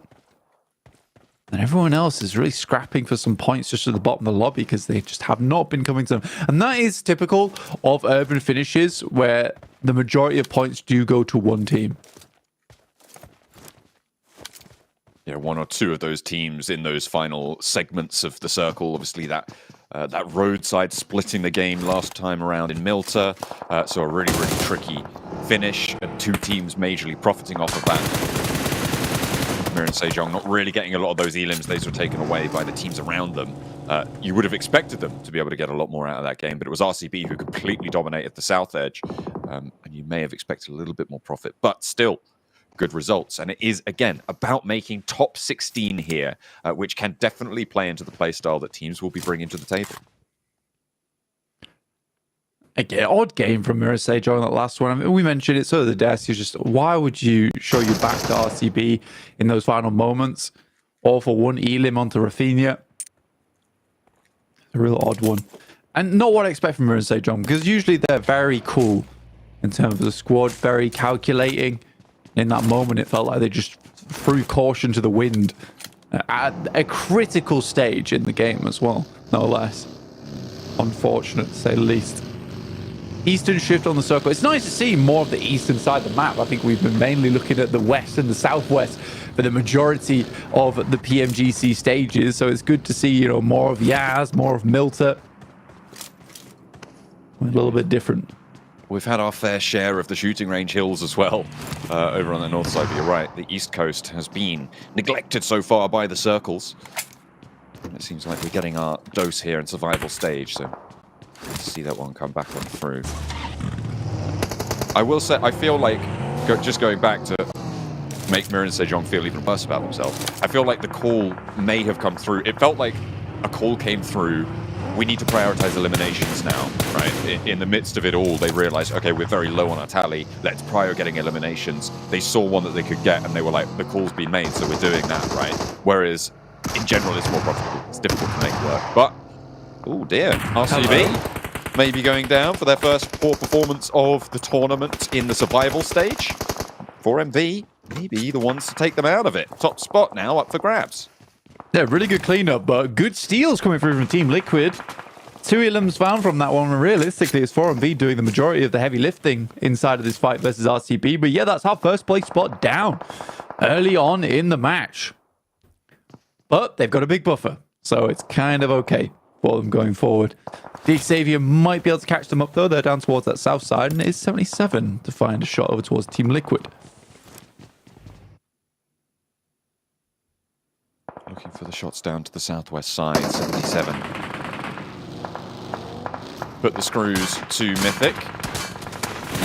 And everyone else is really scrapping for some points just at the bottom of the lobby because they just have not been coming to them. And that is typical of urban finishes where the majority of points do go to one team. Yeah, 1 or 2 of those teams in those final segments of the circle. Obviously, that roadside splitting the game last time around in Milta. So a really, really tricky finish, and 2 teams majorly profiting off of that. Miran Sejong not really getting a lot of those elims. Those were taken away by the teams around them. You would have expected them to be able to get a lot more out of that game, but it was RCB who completely dominated the south edge. And you may have expected a little bit more profit, but still, good results. And it is, again, about making top 16 here, which can definitely play into the playstyle that teams will be bringing to the table. Again, odd game from Miran Sejong, that last one. I mean, we mentioned it, so the desk is just, why would you show your back to RCB in those final moments? All for 1 elim onto Rafinha. A real odd one. And not what I expect from Miran Sejong, because usually they're very cool in terms of the squad, very calculating. In that moment, it felt like they just threw caution to the wind at a critical stage in the game as well, no less. Unfortunate, to say the least. eastern shift on the circle. It's nice to see more of the eastern side of the map. I think we've been mainly looking at the west and the southwest for the majority of the PMGC stages. So it's good to see, you know, more of Yaz, more of Milter. A little bit different. We've had our fair share of the shooting range hills as well over on the north side, but you're right, the east coast has been neglected so far by the circles. And it seems like we're getting our dose here in survival stage, so let's see that one come back on through. I will say, I feel like, just going back to make Mir and Sejong feel even worse about themselves, I feel like the call may have come through. It felt like a call came through. We need to prioritize eliminations now, right? In the midst of it all, they realized, okay, we're very low on our tally. Let's prior getting eliminations. They saw one that they could get, and they were like, the call's been made, so we're doing that, right? Whereas, in general, it's more profitable. It's difficult to make work. But, oh dear, RCB maybe going down for their first poor performance of the tournament in the survival stage. 4MV, maybe the ones to take them out of it. Top spot now up for grabs. Yeah, really good cleanup, but good steals coming through from Team Liquid. 2 elims found from that one, and realistically, it's 4MV doing the majority of the heavy lifting inside of this fight versus RCB. But yeah, that's our first place spot down early on in the match. But they've got a big buffer, so it's kind of okay for them going forward. The Xavier might be able to catch them up, though. They're down towards that south side, and it is 77 to find a shot over towards Team Liquid. Looking for the shots down to the southwest side, 77. Put the screws to Mythic.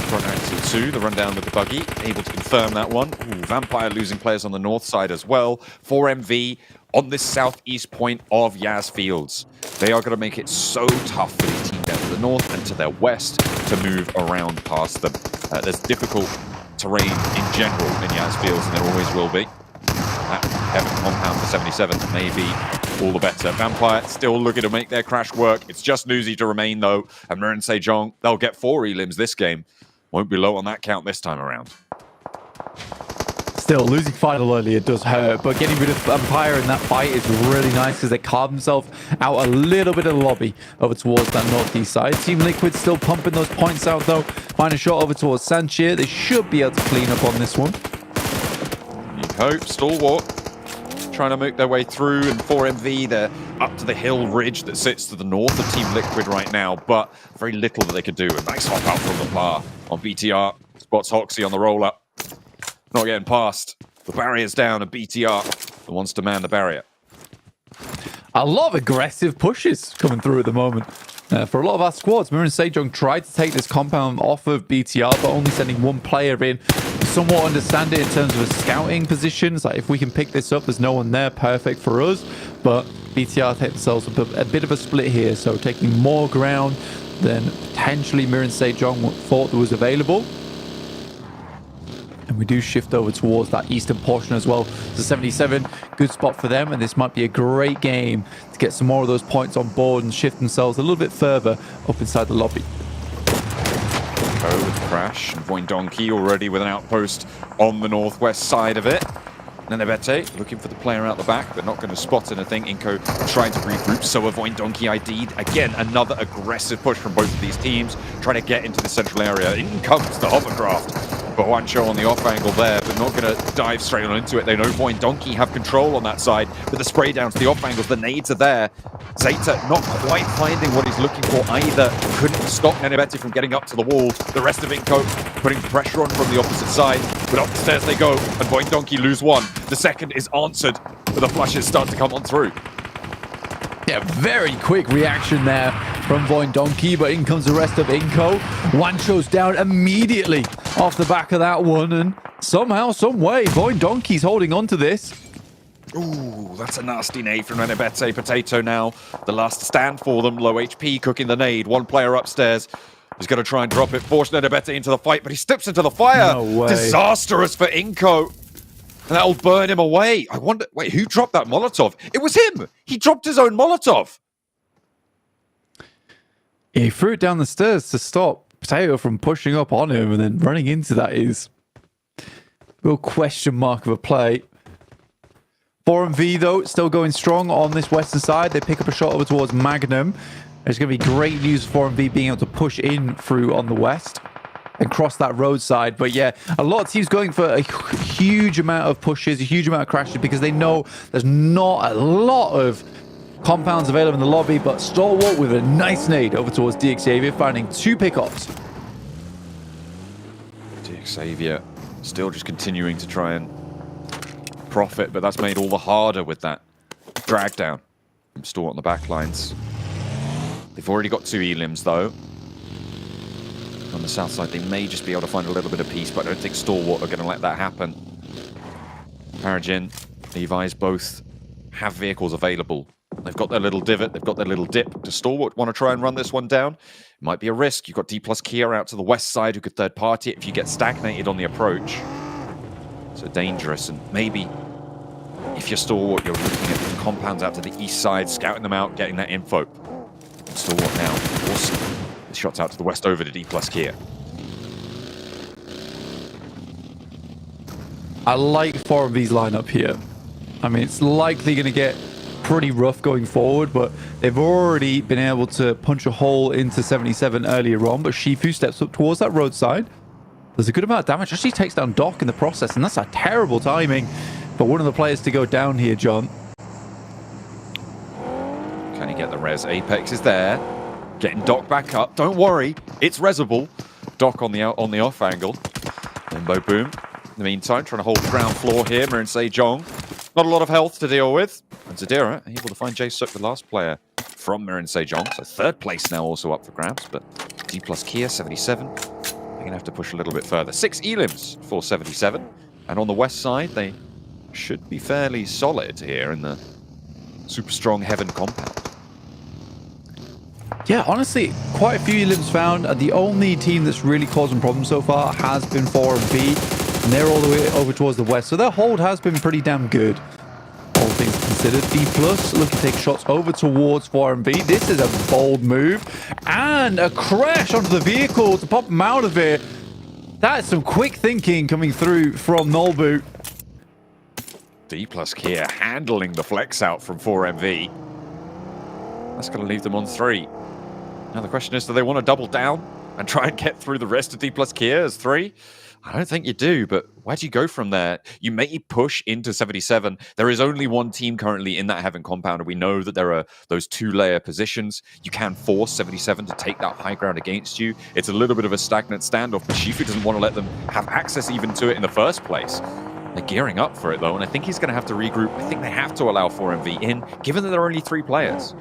Front axle 2, the rundown with the buggy. Able to confirm that one. Ooh, Vampire losing players on the north side as well. 4MV on this southeast point of Yaz Fields. They are going to make it so tough for these teams down to the north and to their west to move around past them. There's difficult terrain in general in Yaz Fields, and there always will be. That heaven compound for 77 maybe all the better. Vampire still looking to make their crash work. It's just Nuzi to remain, though. And Mir and Sejong, they'll get 4 elims this game. Won't be low on that count this time around. Still, losing final earlier does hurt, but getting rid of Vampire in that fight is really nice because they carved themselves out a little bit of the lobby over towards that northeast side. Team Liquid still pumping those points out, though. Find a shot over towards Sanchir. They should be able to clean up on this one. Hope, Stalwart, trying to make their way through, and 4MV, they're up to the hill ridge that sits to the north of Team Liquid right now, but very little that they could do. A nice hop out from the bar on BTR. Spots Hoxie on the roll-up. Not getting past. The barrier's down, and BTR wants to man the barrier. A lot of aggressive pushes coming through at the moment. For a lot of our squads, Mir and Sejong tried to take this compound off of BTR, but only sending one player in. Somewhat understand it in terms of a scouting positions. Like, if we can pick this up, there's no one there, perfect for us. But BTR take themselves a bit of a split here, so taking more ground than potentially Mir and Sejong thought there was available. And we do shift over towards that eastern portion as well. So 77, good spot for them, and this might be a great game to get some more of those points on board and shift themselves a little bit further up inside the lobby. With Crash and Voin Donkey already with an outpost on the northwest side of it. Nenebete looking for the player out the back, but not going to spot anything. Inko trying to regroup, so Voin Donkey ID'd. Again, another aggressive push from both of these teams, trying to get into the central area. In comes the hovercraft. But Juancho on the off angle there, but not going to dive straight on into it. They know Voin Donkey have control on that side, but the spray down to the off angles, the nades are there. Zeta not quite finding what he's looking for either. Couldn't stop Nenebete from getting up to the wall. The rest of Inko putting pressure on from the opposite side, but up the stairs they go, and Voin Donkey lose one. The second is answered, but the flushes start to come on through. Yeah, very quick reaction there from Voin Donkey, but in comes the rest of Inko. Juancho's down immediately off the back of that one, and somehow, some way, Voin Donkey's holding on to this. Ooh, that's a nasty nade from Nenebete. Potato now, the last stand for them. Low HP, cooking the nade. One player upstairs. He's going to try and drop it, force Nenebete into the fight, but he steps into the fire. No way. Disastrous for Inko. And that'll burn him away. I wonder, wait, who dropped that Molotov? It was him! He dropped his own Molotov! He threw it down the stairs to stop Potato from pushing up on him, and then running into that is a real question mark of a play. 4MV, though, still going strong on this western side. They pick up a shot over towards Magnum. It's going to be great news for MV being able to push in through on the west and cross that roadside. But yeah, a lot of teams going for a huge amount of pushes, a huge amount of crashes, because they know there's not a lot of compounds available in the lobby. But Stalwart with a nice nade over towards DXavier, finding 2 pickoffs. DXavier still just continuing to try and profit, but that's made all the harder with that drag down from Stalwart on the back lines. They've already got 2 elims though. On the south side, they may just be able to find a little bit of peace, but I don't think Stalwart are going to let that happen. Paragin, Levi's both have vehicles available. They've got their little divot, they've got their little dip. Does Stalwart want to try and run this one down? It might be a risk. You've got D plus Kia out to the west side who could third party it if you get stagnated on the approach. So dangerous, and maybe if you're Stalwart, you're looking at the compounds out to the east side, scouting them out, getting that info. Stalwart now, awesome. The shots out to the west over to D plus Kia. I like 4MV's lineup here. I mean, it's likely going to get pretty rough going forward, but they've already been able to punch a hole into 77 earlier on. But Shifu steps up towards that roadside. There's a good amount of damage. Actually takes down Doc in the process, and that's a terrible timing for one of the players to go down here, John. Can he get the res? Apex is there. Getting Doc back up. Don't worry, it's resable. Doc on the off angle. Limbo Boom. In the meantime, trying to hold the ground floor here. Mirin Sejong. Not a lot of health to deal with. And Zadira able to find Jae-Suk, the last player from Mirin Sejong. So 3rd place now also up for grabs. But D plus Kia, 77. They're going to have to push a little bit further. 6 elims for 77. And on the west side, they should be fairly solid here in the super strong Heaven compound. Yeah, honestly, quite a few elims found. The only team that's really causing problems so far has been 4MV, and they're all the way over towards the west. So their hold has been pretty damn good, all things considered. D plus looking to take shots over towards 4MV. This is a bold move, and a crash onto the vehicle to pop them out of it. That is some quick thinking coming through from Nolbu. D plus Kia handling the flex out from 4MV. That's going to leave them on 3. Now the question is, do they want to double down and try and get through the rest of D plus Kia as 3? I don't think you do, but where do you go from there? You may push into 77. There is only one team currently in that Heaven compound, and we know that there are those 2-layer positions. You can force 77 to take that high ground against you. It's a little bit of a stagnant standoff, but Shifu doesn't want to let them have access even to it in the first place. They're gearing up for it, though, and I think he's going to have to regroup. I think they have to allow 4MV in, given that there are only 3 players.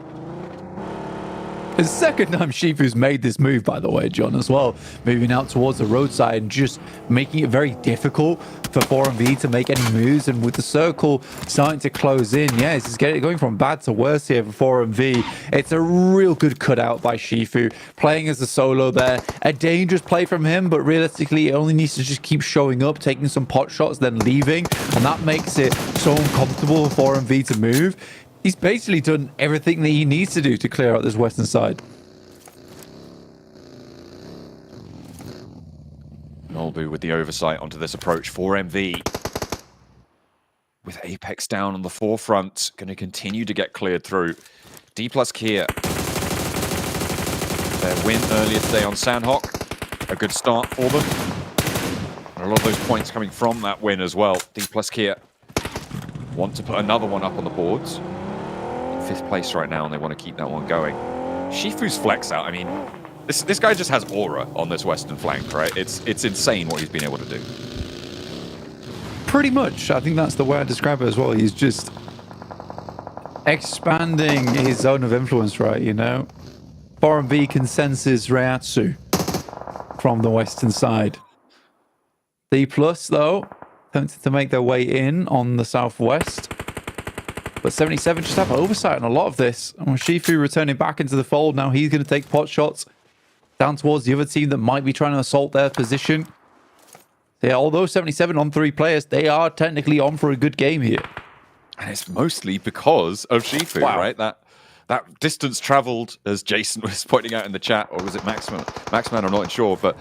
It's the second time Shifu's made this move, by the way, John, as well. Moving out towards the roadside and just making it very difficult for 4MV to make any moves. And with the circle starting to close in, yeah, it's just going from bad to worse here for 4MV. It's a real good cutout by Shifu. Playing as a solo there. A dangerous play from him, but realistically, it only needs to just keep showing up, taking some pot shots, then leaving. And that makes it so uncomfortable for 4MV to move. He's basically done everything that he needs to do to clear out this western side. Nolbu with the oversight onto this approach. 4MV with Apex down on the forefront. Going to continue to get cleared through. D plus Kia. Their win earlier today on Sanhok. A good start for them. And a lot of those points coming from that win as well. D plus Kia want to put another one up on the boards. 5th place right now, and they want to keep that one going. Shifu's flex out, I mean, this guy just has aura on this western flank, right? It's insane what he's been able to do. Pretty much. I think that's the way I describe it as well. He's just expanding his zone of influence, right, you know? 4MV can sense his Reiatsu from the western side. D plus, though, attempted to make their way in on the southwest. But 77 just have oversight on a lot of this. And with Shifu returning back into the fold, now he's going to take pot shots down towards the other team that might be trying to assault their position. Yeah, although 77 on 3 players, they are technically on for a good game here. And it's mostly because of Shifu, right? That distance traveled, as Jason was pointing out in the chat, or was it Maxman? Maxman, I'm not sure, but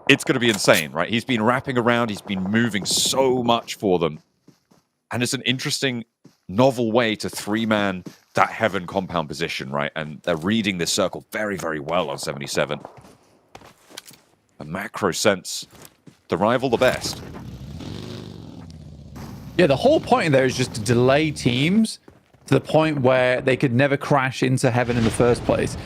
it's going to be insane, right? He's been wrapping around, he's been moving so much for them. And it's an interesting novel way to three-man that heaven compound position, right? And they're reading this circle very, very well on 77. A macro sense, the rival the best. Yeah, the whole point there is just to delay teams to the point where they could never crash into heaven in the first place.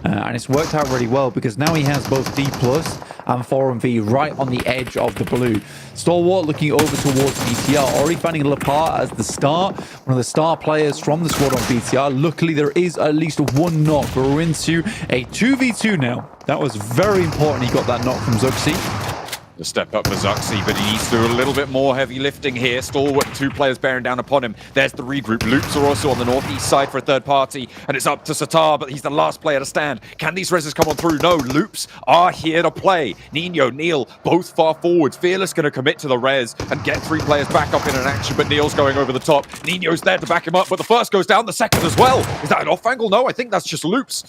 And it's worked out really well because now he has both D+ and 4MV right on the edge of the blue. Stalwart looking over towards BTR, already finding Lepar as the star, one of the star players from the squad on BTR. Luckily, there is at least one knock, but we're into a 2v2 now. That was very important. He got that knock from Zuxi. The step up for Zuxi, but he needs to do a little bit more heavy lifting here. Stalwart, two players bearing down upon him. There's the regroup. Loops are also on the northeast side for a third party, and it's up to Satar, but he's the last player to stand. Can these reses come on through? No, Loops are here to play. Nino, Neil, both far forwards. Fearless going to commit to the res and get three players back up in an action, but Neil's going over the top. Nino's there to back him up, but the first goes down, the second as well. Is that an off angle? No, I think that's just Loops.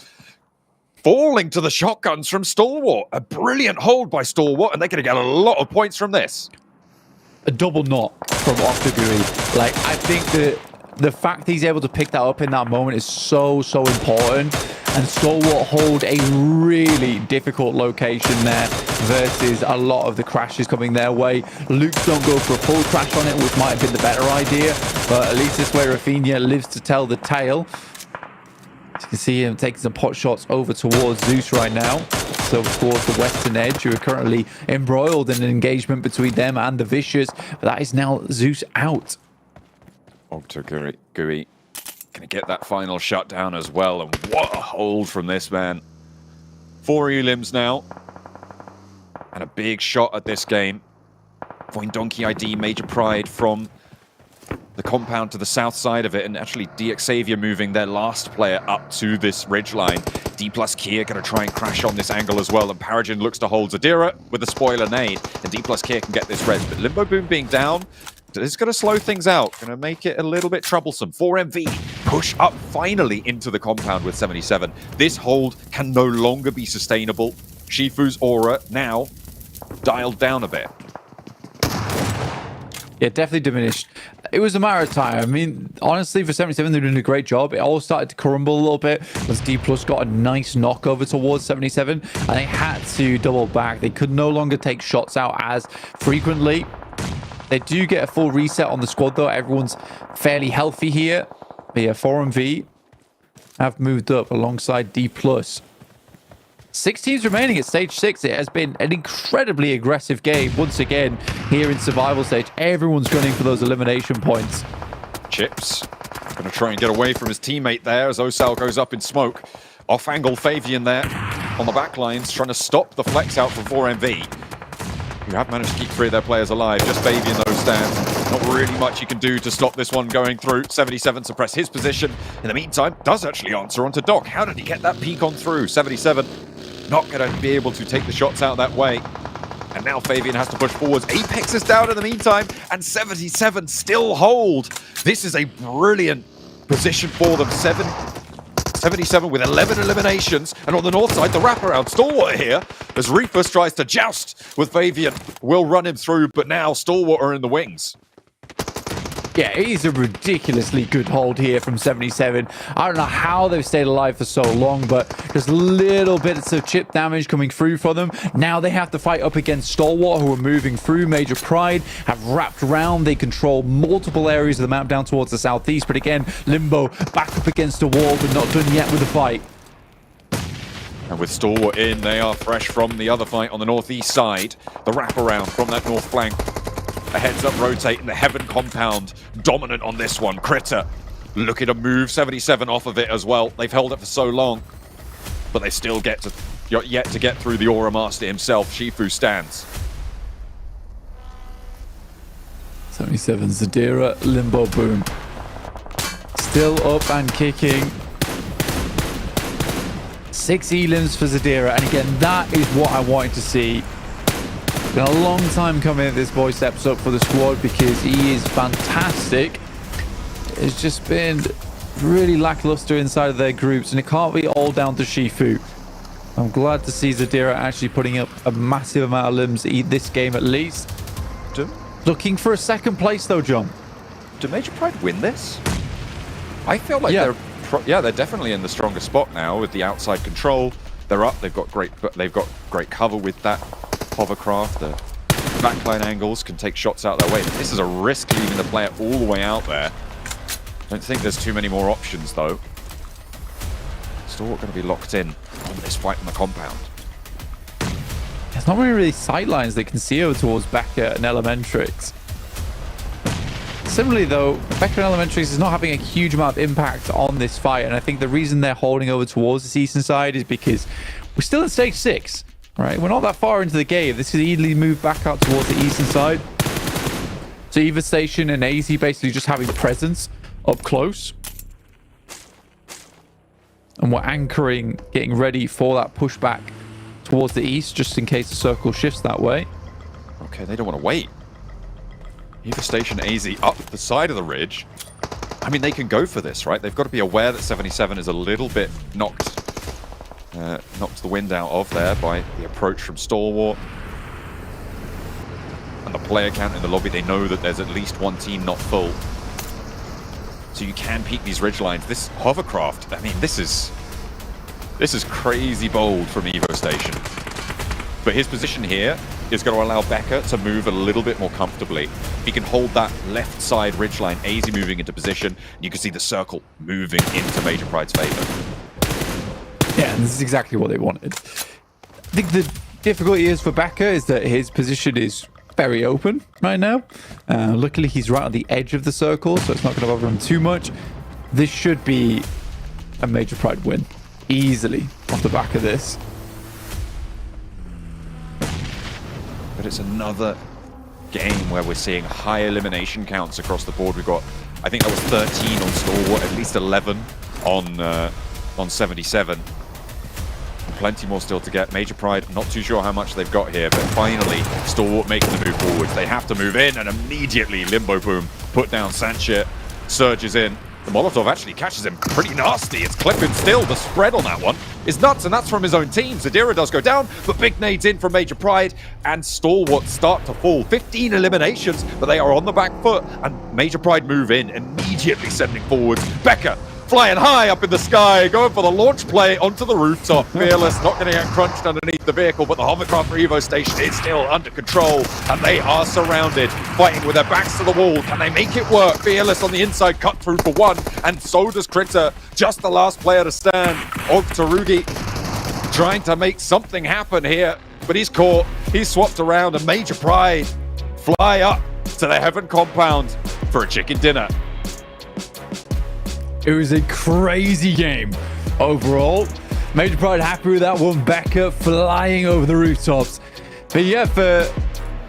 Falling to the shotguns from Stalwart. A brilliant hold by Stalwart, and they're going to get a lot of points from this. A double knock from Octagui. Like, I think the fact that he's able to pick that up in that moment is so important. And Stalwart hold a really difficult location there versus a lot of the crashes coming their way. Loops don't go for a full crash on it, which might have been the better idea. But at least this way Rafinha lives to tell the tale. You can see him taking some pot shots over towards Zeus right now. So towards the western edge, who are currently embroiled in an engagement between them and the Vicious. But that is now Zeus out. Octagui gonna get that final shutdown as well. And what a hold from this man. 4 elims now. And a big shot at this game. Voin Donkey ID, Major Pride from the compound to the south side of it, and actually DXavier moving their last player up to this ridgeline. D+ Kia going to try and crash on this angle as well, and Paragin looks to hold Zadira with a spoiler nade, and D+ Kia can get this res, but Limbo Boom being down is going to slow things out, going to make it a little bit troublesome. 4MV push up finally into the compound with 77. This hold can no longer be sustainable. Shifu's aura now dialed down a bit. Yeah, definitely diminished. It was a matter of time. I mean, honestly, for 77, they're doing a great job. It all started to crumble a little bit once D+ got a nice knock over towards 77, and they had to double back. They could no longer take shots out as frequently. They do get a full reset on the squad, though. Everyone's fairly healthy here. But yeah, 4MV have moved up alongside D+. 6 teams remaining at stage 6. It has been an incredibly aggressive game once again here in survival stage. Everyone's gunning for those elimination points. Chips going to try and get away from his teammate there as Osal goes up in smoke. Off angle Favian there on the back lines, trying to stop the flex out from 4MV. who have managed to keep 3 of their players alive. Just Favian those stands. Not really much you can do to stop this one going through. 77 suppress his position. In the meantime, does actually answer onto Doc. How did he get that peek on through? 77 not going to be able to take the shots out that way. And now Favian has to push forwards. Apex is down in the meantime, and 77 still hold. This is a brilliant position for them. 77 with 11 eliminations, and on the north side, the wraparound. Stalwart here, as Reefus tries to joust with Favian. Will run him through, but now Stalwart are in the wings. Yeah, it is a ridiculously good hold here from 77. I don't know how they've stayed alive for so long, but just little bits of chip damage coming through for them. Now they have to fight up against Stalwart, who are moving through. Major Pride have wrapped around. They control multiple areas of the map down towards the southeast. But again, Limbo back up against the wall, but not done yet with the fight. And with Stalwart in, they are fresh from the other fight on the northeast side. The wraparound from that north flank. A heads-up rotate in the Heaven compound. Dominant on this one. Critter looking to move 77 off of it as well. They've held it for so long, but they still yet to get through the Aura Master himself. Shifu stands. 77 Zadira, Limbo Boom. Still up and kicking. 6 elims for Zadira, and again, that is what I wanted to see. Been a long time coming that this boy steps up for the squad because he is fantastic. It's just been really lackluster inside of their groups, and it can't be all down to Shifu. I'm glad to see Zadira actually putting up a massive amount of limbs this game at least. Looking for a second place though, John. Do Major Pride win this? I feel like they're definitely in the stronger spot now with the outside control. They're up. They've got great cover with that hovercraft. The backline angles can take shots out their way. This is a risk leaving the player all the way out there. Don't think there's too many more options though. Still going to be locked in on this fight in the compound. There's not really sight lines they can see over towards Becca and Elementrix. Similarly though, Becca and Elementrix is not having a huge amount of impact on this fight, and I think the reason they're holding over towards the eastern side is because we're still in stage 6, right? We're not that far into the game. This could easily move back out towards the eastern side. So Eva Station and AZ basically just having presence up close. And we're anchoring, getting ready for that pushback towards the east, just in case the circle shifts that way. Okay, they don't want to wait. Eva Station AZ up the side of the ridge. I mean, they can go for this, right? They've got to be aware that 77 is a little bit knocked the wind out of there by the approach from Stalwart. And the player count in the lobby, they know that there's at least one team not full. So you can peek these ridge lines. This hovercraft, I mean, this is crazy bold from Evo Station. But his position here is going to allow Becca to move a little bit more comfortably. He can hold that left side ridgeline, AZ moving into position. You can see the circle moving into Major Pride's favor. Yeah, and this is exactly what they wanted. I think the difficulty is for Becca is that his position is very open right now. Luckily, he's right on the edge of the circle, so it's not going to bother him too much. This should be a Major Pride win, easily, off the back of this. But it's another game where we're seeing high elimination counts across the board. We've got, I think that was 13 on Stalwart, at least 11 on 77. And plenty more still to get. Major Pride, not too sure how much they've got here, but finally Stalwart making the move forwards. They have to move in, and immediately Limbo Boom put down Sanchez, surges in. The Molotov actually catches him pretty nasty. It's clipping still. The spread on that one is nuts, and that's from his own team. Zadira does go down, but big nades in from Major Pride, and Stalwart start to fall. 15 eliminations, but they are on the back foot, and Major Pride move in, immediately sending forwards. Becca flying high up in the sky, going for the launch play onto the rooftop. Fearless, not going to get crunched underneath the vehicle, but the hovercraft for Evo Station is still under control, and they are surrounded, fighting with their backs to the wall. Can they make it work? Fearless on the inside, cut through for one, and so does Critter, just the last player to stand. Og Tarugi trying to make something happen here, but he's caught, he's swapped around, and Major Pride fly up to the Heaven compound for a chicken dinner. It was a crazy game overall. Major Pride happy with that one. Becca flying over the rooftops. But yeah, for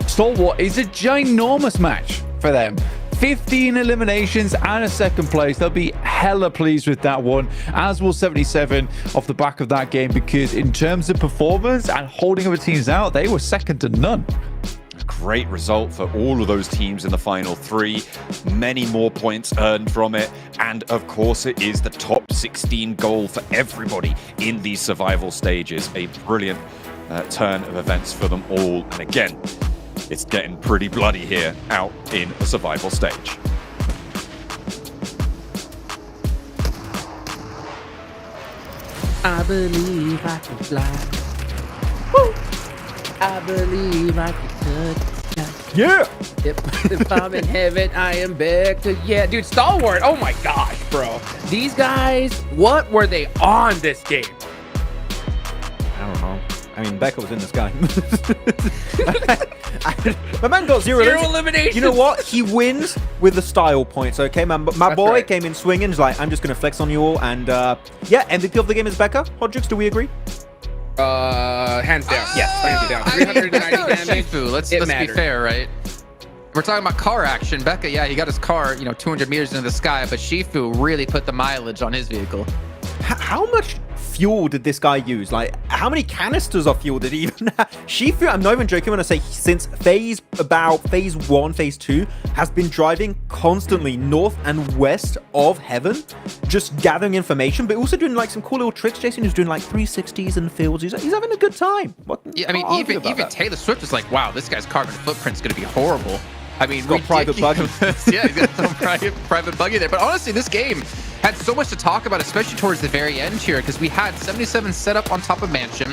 Stalwart, it's a ginormous match for them. 15 eliminations and a second place. They'll be hella pleased with that one, as will 77 off the back of that game, because in terms of performance and holding other teams out, they were second to none. Great result for all of those teams in the final three. Many more points earned from it. And of course, it is the top 16 goal for everybody in these survival stages. A brilliant turn of events for them all. And again, it's getting pretty bloody here out in the survival stage. I believe I can fly. Woo! I believe I can touch. Yeah! If I'm in heaven, I am back to... Yeah, dude, Stalwart, oh my gosh, bro. These guys, what were they on this game? I don't know. I mean, Becca was in the sky. My man got zero eliminations. You know what? He wins with the style points, okay? My boy came in swinging. He's like, I'm just going to flex on you all. And yeah, MVP of the game is Becca. Hodgix, do we agree? Hands down. Yes, hands down. 390 damage. Shifu, let's be fair, right? We're talking about car action. Becca, yeah, he got his car, 200 meters into the sky, but Shifu really put the mileage on his vehicle. How much fuel did this guy use? Like, how many canisters of fuel did he even have? Shifu, I'm not even joking when I say since phase 1, phase 2, has been driving constantly north and west of Heaven, just gathering information, but also doing like some cool little tricks. Jason who's doing like 360s in the fields. He's having a good time. Yeah, I mean, even Taylor Swift is like, wow, this guy's carbon footprint's going to be horrible. I mean, got private buggy. Yeah, he's got some private buggy there. But honestly, this game had so much to talk about, especially towards the very end here, because we had 77 set up on top of Mansion.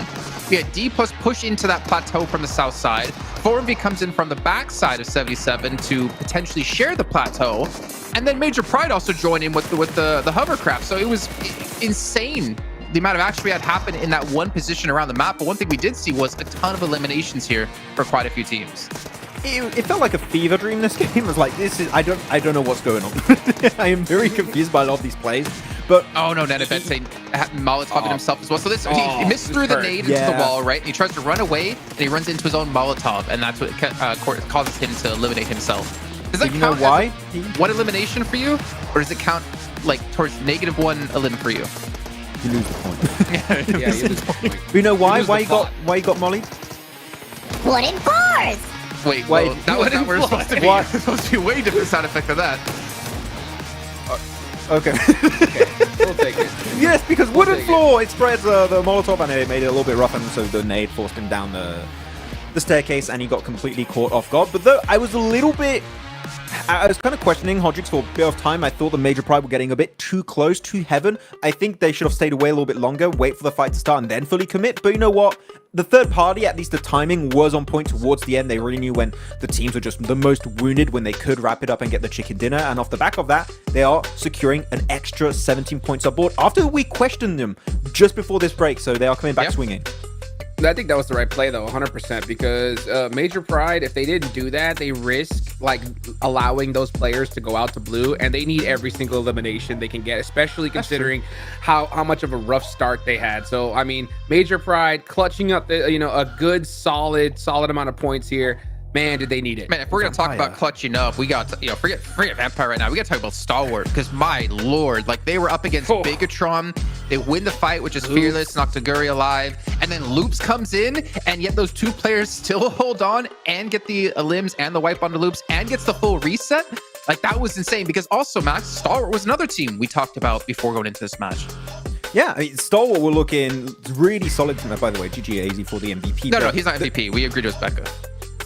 We had D+ push into that plateau from the south side. 4MV comes in from the back side of 77 to potentially share the plateau. And then Major Pride also joined in with the hovercraft. So it was insane the amount of action we had happen in that one position around the map. But one thing we did see was a ton of eliminations here for quite a few teams. It felt like a fever dream. This game was like, I don't know what's going on. I am very confused by a lot of these plays. But oh no, Nenevent saying Molotov himself as well. So this he missed through the nade into the wall, right? And he tries to run away and he runs into his own Molotov, and that's what causes him to eliminate himself. Does that count why? One elimination for you, or does it count like towards -1 elim for you? You lose the point. Yeah, you lose the point. You know why? Why you got Molly? Wooden floors! Wait, Wait, that was supposed to be. Supposed to be way different sound effect for that. Okay. We'll take it. Yes, because wooden floor, it spreads the Molotov and it made it a little bit rough, and so the nade forced him down the staircase and he got completely caught off guard. But though I was a little bit... I was kind of questioning Hodrix for a bit of time. I thought the Major Pride were getting a bit too close to heaven. I think they should have stayed away a little bit longer, wait for the fight to start, and then fully commit. But you know what? The third party, at least the timing, was on point towards the end. They really knew when the teams were just the most wounded, when they could wrap it up and get the chicken dinner. And off the back of that, they are securing an extra 17 points on board after we questioned them just before this break. So they are coming back swinging. I think that was the right play, though, 100%, because Major Pride, if they didn't do that, they risk like allowing those players to go out to blue, and they need every single elimination they can get, especially considering how much of a rough start they had. So, I mean, Major Pride clutching up the, a good solid amount of points here. Man, did they need it. Man, if we're going to talk about clutching up, we got to, forget Vampire right now. We got to talk about Stalwart, because my lord, like they were up against Bigatron. They win the fight, which is Fearless, Noctaguri alive. And then Loops comes in, and yet those two players still hold on and get the limbs and the wipe on the Loops and gets the full reset. Like that was insane, because also, Max, Stalwart was another team we talked about before going into this match. Yeah, I mean, Stalwart were looking really solid. By the way, GG AZ for the MVP. No, he's not MVP. We agreed it was Becca.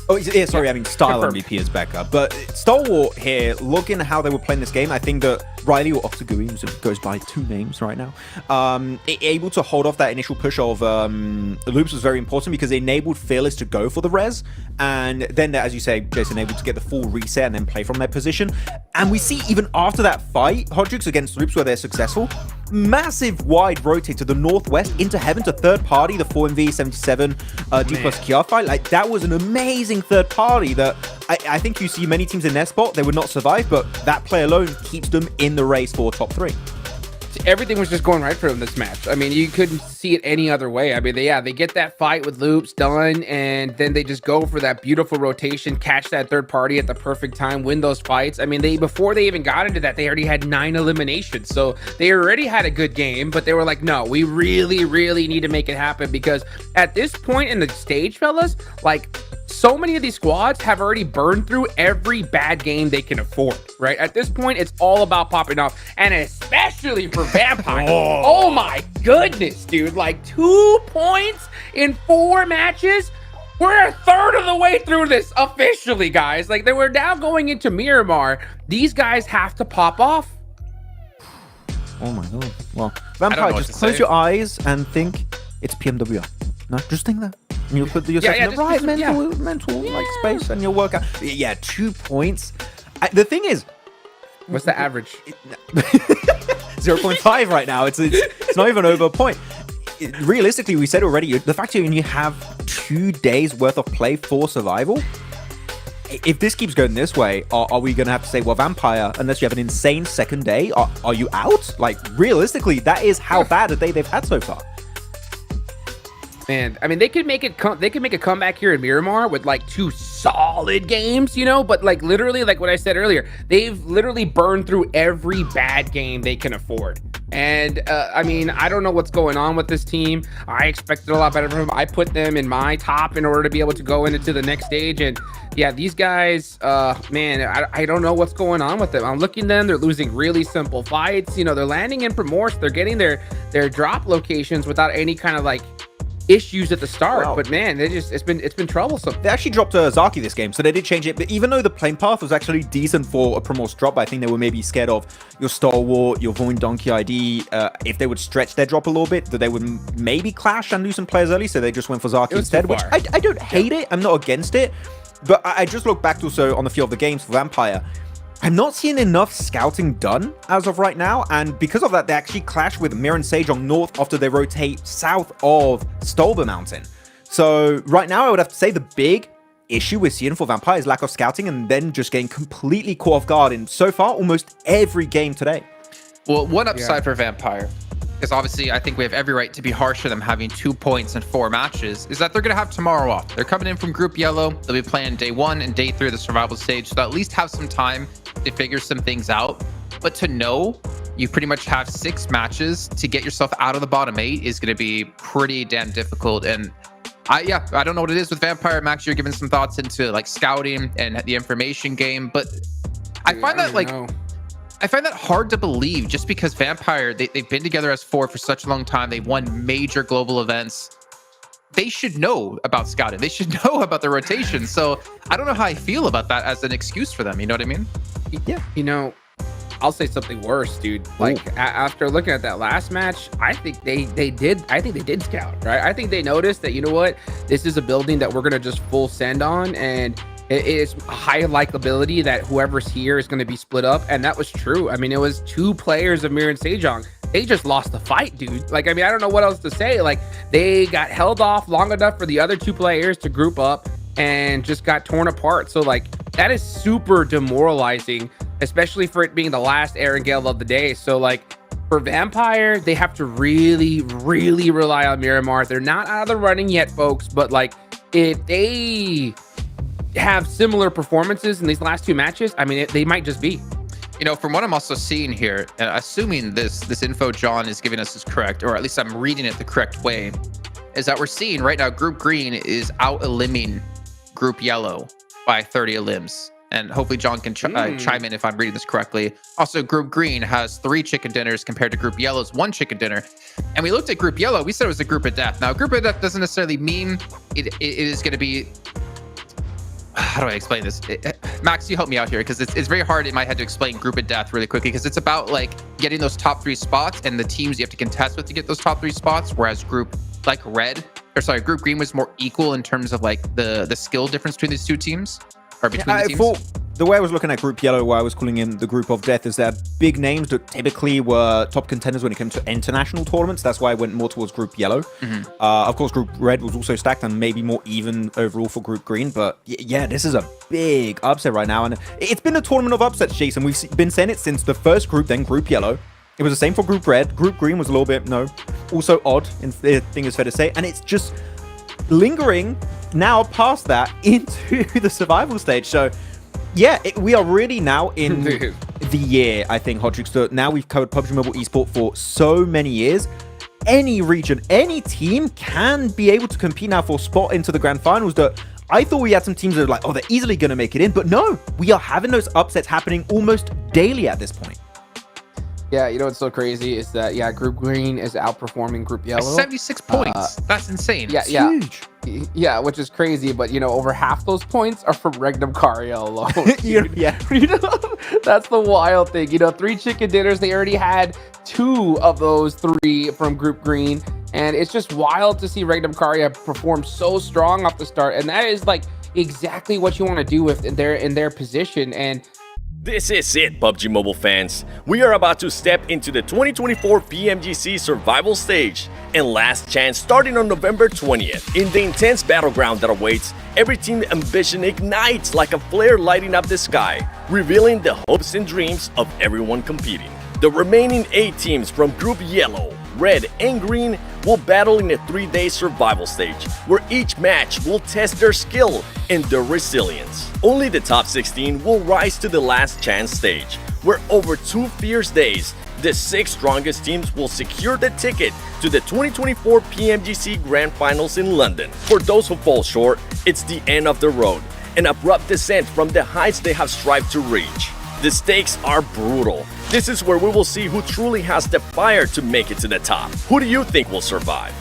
Oh, yeah, sorry, I mean style MVP is Becca. But Stalwart here, looking at how they were playing this game, I think that Riley or Octagui, who goes by two names right now, able to hold off that initial push of Loops was very important, because it enabled Fearless to go for the res. And then, as you say, Jason, able to get the full reset and then play from their position. And we see even after that fight, Hodrix against Loops, where they're successful, massive wide rotate to the northwest into heaven to third party, the 4MV 77 D+ Kia fight. Like, that was an amazing third party that I think you see many teams in their spot, they would not survive, but that play alone keeps them in the race for top 3. Everything was just going right for them this match. I mean, you couldn't see it any other way. I mean, they get that fight with Loops done, and then they just go for that beautiful rotation, catch that third party at the perfect time, win those fights. I mean, before they even got into that, they already had 9 eliminations. So they already had a good game, but they were like, no, we really need to make it happen, because at this point in the stage, fellas, like, so many of these squads have already burned through every bad game they can afford, right? At this point, it's all about popping off, and especially for Vampire. Oh my goodness, dude. Like 2 points in 4 matches. We're a third of the way through this officially, guys. Like, they were now going into Miramar. These guys have to pop off. Oh my god. Well, Vampire, just close your eyes and think it's PMWR. No, just think that. And you'll put yourself in the right mental like space, and you'll work out. Yeah, 2 points. The thing is, what's the average? 0.5 right now. It's not even over a point. Realistically, we said already, the fact that you have 2 days worth of play for survival. If this keeps going this way, are we going to have to say, well, Vampire, unless you have an insane second day, are you out? Like, realistically, that is how bad a day they've had so far. Man, I mean, they could make it. They could make a comeback here in Miramar with like 2 solid games, But like literally, like what I said earlier, they've literally burned through every bad game they can afford. And I mean, I don't know what's going on with this team. I expected a lot better from them. I put them in my top in order to be able to go into the next stage. And yeah, these guys, man, I don't know what's going on with them. I'm looking at them. They're losing really simple fights. They're landing in Primorsk. They're getting their drop locations without any kind of like issues at the start, Wow. but man, it's been troublesome. They actually dropped Zaki this game, so they did change it. But even though the playing path was actually decent for a Primorse drop, I think they were maybe scared of your Stalwart, your Void Donkey ID. If they would stretch their drop a little bit, that they would maybe clash and lose some players early, so they just went for Zaki instead, which I don't hate it. I'm not against it. But I just look back also on the field of the games for Vampire. I'm not seeing enough scouting done as of right now, and because of that, they actually clash with Mir and Sejong north after they rotate south of Stolber Mountain. So right now, I would have to say the big issue we're seeing for Vampire is lack of scouting and then just getting completely caught off guard in so far almost every game today. Well, one upside for Vampire, because obviously I think we have every right to be harsh for them having 2 points in 4 matches, is that they're going to have tomorrow off. They're coming in from Group Yellow. They'll be playing day 1 and day 3 of the survival stage, so they'll at least have some time to figure some things out. But to know you pretty much have 6 matches to get yourself out of the bottom 8 is going to be pretty damn difficult. And I don't know what it is with Vampire. Max, you're giving some thoughts into like scouting and the information game, but I find that hard to believe just because Vampire, they've been together as 4 for such a long time. They won major global events. They should know about scouting. They should know about the rotation. So I don't know how I feel about that as an excuse for them. You know what I mean? Yeah. You know, I'll say something worse, dude. Like after looking at that last match, I think they did scout, right? I think they noticed that, you know what, this is a building that we're gonna just full send on, and it's a high likability that whoever's here is going to be split up. And that was true. I mean, it was 2 players of Mir and Sejong. They just lost the fight, dude. Like, I mean, I don't know what else to say. Like, they got held off long enough for the other 2 players to group up and just got torn apart. So, like, that is super demoralizing, especially for it being the last Erangel of the day. So, like, for Vampire, they have to really, really rely on Miramar. They're not out of the running yet, folks. But, like, if they have similar performances in these last 2 matches, I mean, they might just be. You know, from what I'm also seeing here, assuming this info John is giving us is correct, or at least I'm reading it the correct way, is that we're seeing right now Group Green is out-eliminating Group Yellow by 30 elims. And hopefully John can chime in if I'm reading this correctly. Also, Group Green has 3 chicken dinners compared to Group Yellow's 1 chicken dinner. And we looked at Group Yellow, we said it was a group of death. Now, group of death doesn't necessarily mean it is going to be... How do I explain this? Max, you help me out here, because it's very hard in my head to explain group of death really quickly, because it's about like getting those top 3 spots and the teams you have to contest with to get those top 3 spots, whereas Group Green was more equal in terms of like the skill difference between these 2 teams, or between the teams. The way I was looking at Group Yellow, why I was calling him the Group of Death, is that big names that typically were top contenders when it came to international tournaments. That's why I went more towards Group Yellow. Of course, Group Red was also stacked and maybe more even overall for Group Green. But yeah, this is a big upset right now. And it's been a tournament of upsets, Jason. We've been saying it since the first group, then Group Yellow. It was the same for Group Red. Group Green was a little bit, also odd, I think it's fair to say. And it's just lingering now past that into the survival stage. So yeah, we are really now in the year, I think, Hodrix, that now we've covered PUBG Mobile Esport for so many years. Any region, any team can be able to compete now for a spot into the Grand Finals. That I thought we had some teams that are like, oh, they're easily going to make it in. But no, we are having those upsets happening almost daily at this point. Yeah, you know what's so crazy is that, Group Green is outperforming Group Yellow. 76 points. That's insane. Yeah, it's huge. Yeah, which is crazy, but you know, over half those points are from Regnum Caria alone. Yeah. You know, that's the wild thing. You know, 3 chicken dinners, they already had 2 of those 3 from Group Green, and it's just wild to see Regnum Caria perform so strong off the start, and that is like exactly what you want to do with in their position. And this is it, PUBG Mobile fans. We are about to step into the 2024 PMGC Survival Stage and Last Chance starting on November 20th. In the intense battleground that awaits, every team ambition ignites like a flare lighting up the sky, revealing the hopes and dreams of everyone competing. The remaining 8 teams from Group Yellow, Red, and Green will battle in a 3-day survival stage, where each match will test their skill and their resilience. Only the top 16 will rise to the Last Chance stage, where over 2 fierce days, the 6 strongest teams will secure the ticket to the 2024 PMGC Grand Finals in London. For those who fall short, it's the end of the road, an abrupt descent from the heights they have strived to reach. The stakes are brutal. This is where we will see who truly has the fire to make it to the top. Who do you think will survive?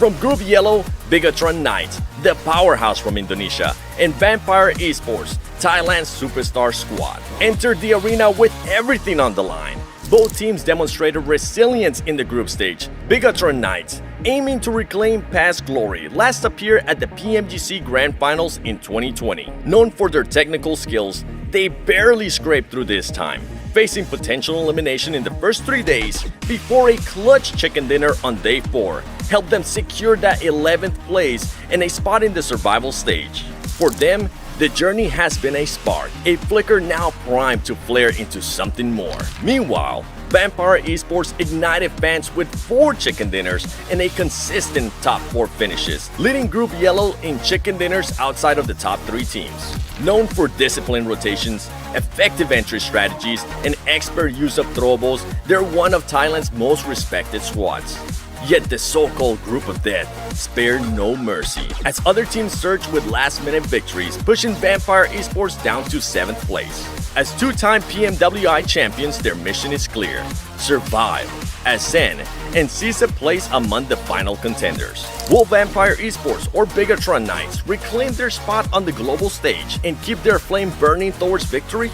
From Group Yellow, Bigatron Knights, the powerhouse from Indonesia, and Vampire Esports, Thailand's superstar squad, entered the arena with everything on the line. Both teams demonstrated resilience in the group stage. Bigatron Knights, aiming to reclaim past glory, last appeared at the PMGC Grand Finals in 2020. Known for their technical skills, they barely scraped through this time, facing potential elimination in the first 3 days before a clutch chicken dinner on day 4 helped them secure that 11th place and a spot in the survival stage. For them, the journey has been a spark, a flicker now primed to flare into something more. Meanwhile, Vampire Esports ignited fans with 4 chicken dinners and a consistent top 4 finishes, leading Group Yellow in chicken dinners outside of the top 3 teams. Known for disciplined rotations, effective entry strategies, and expert use of throwables, they're one of Thailand's most respected squads. Yet the so-called Group of Death spared no mercy, as other teams surged with last-minute victories, pushing Vampire Esports down to 7th place. As 2-time PMWI champions, their mission is clear: survive, ascend, and seize a place among the final contenders. Will Vampire Esports or Bigatron Knights reclaim their spot on the global stage and keep their flame burning towards victory?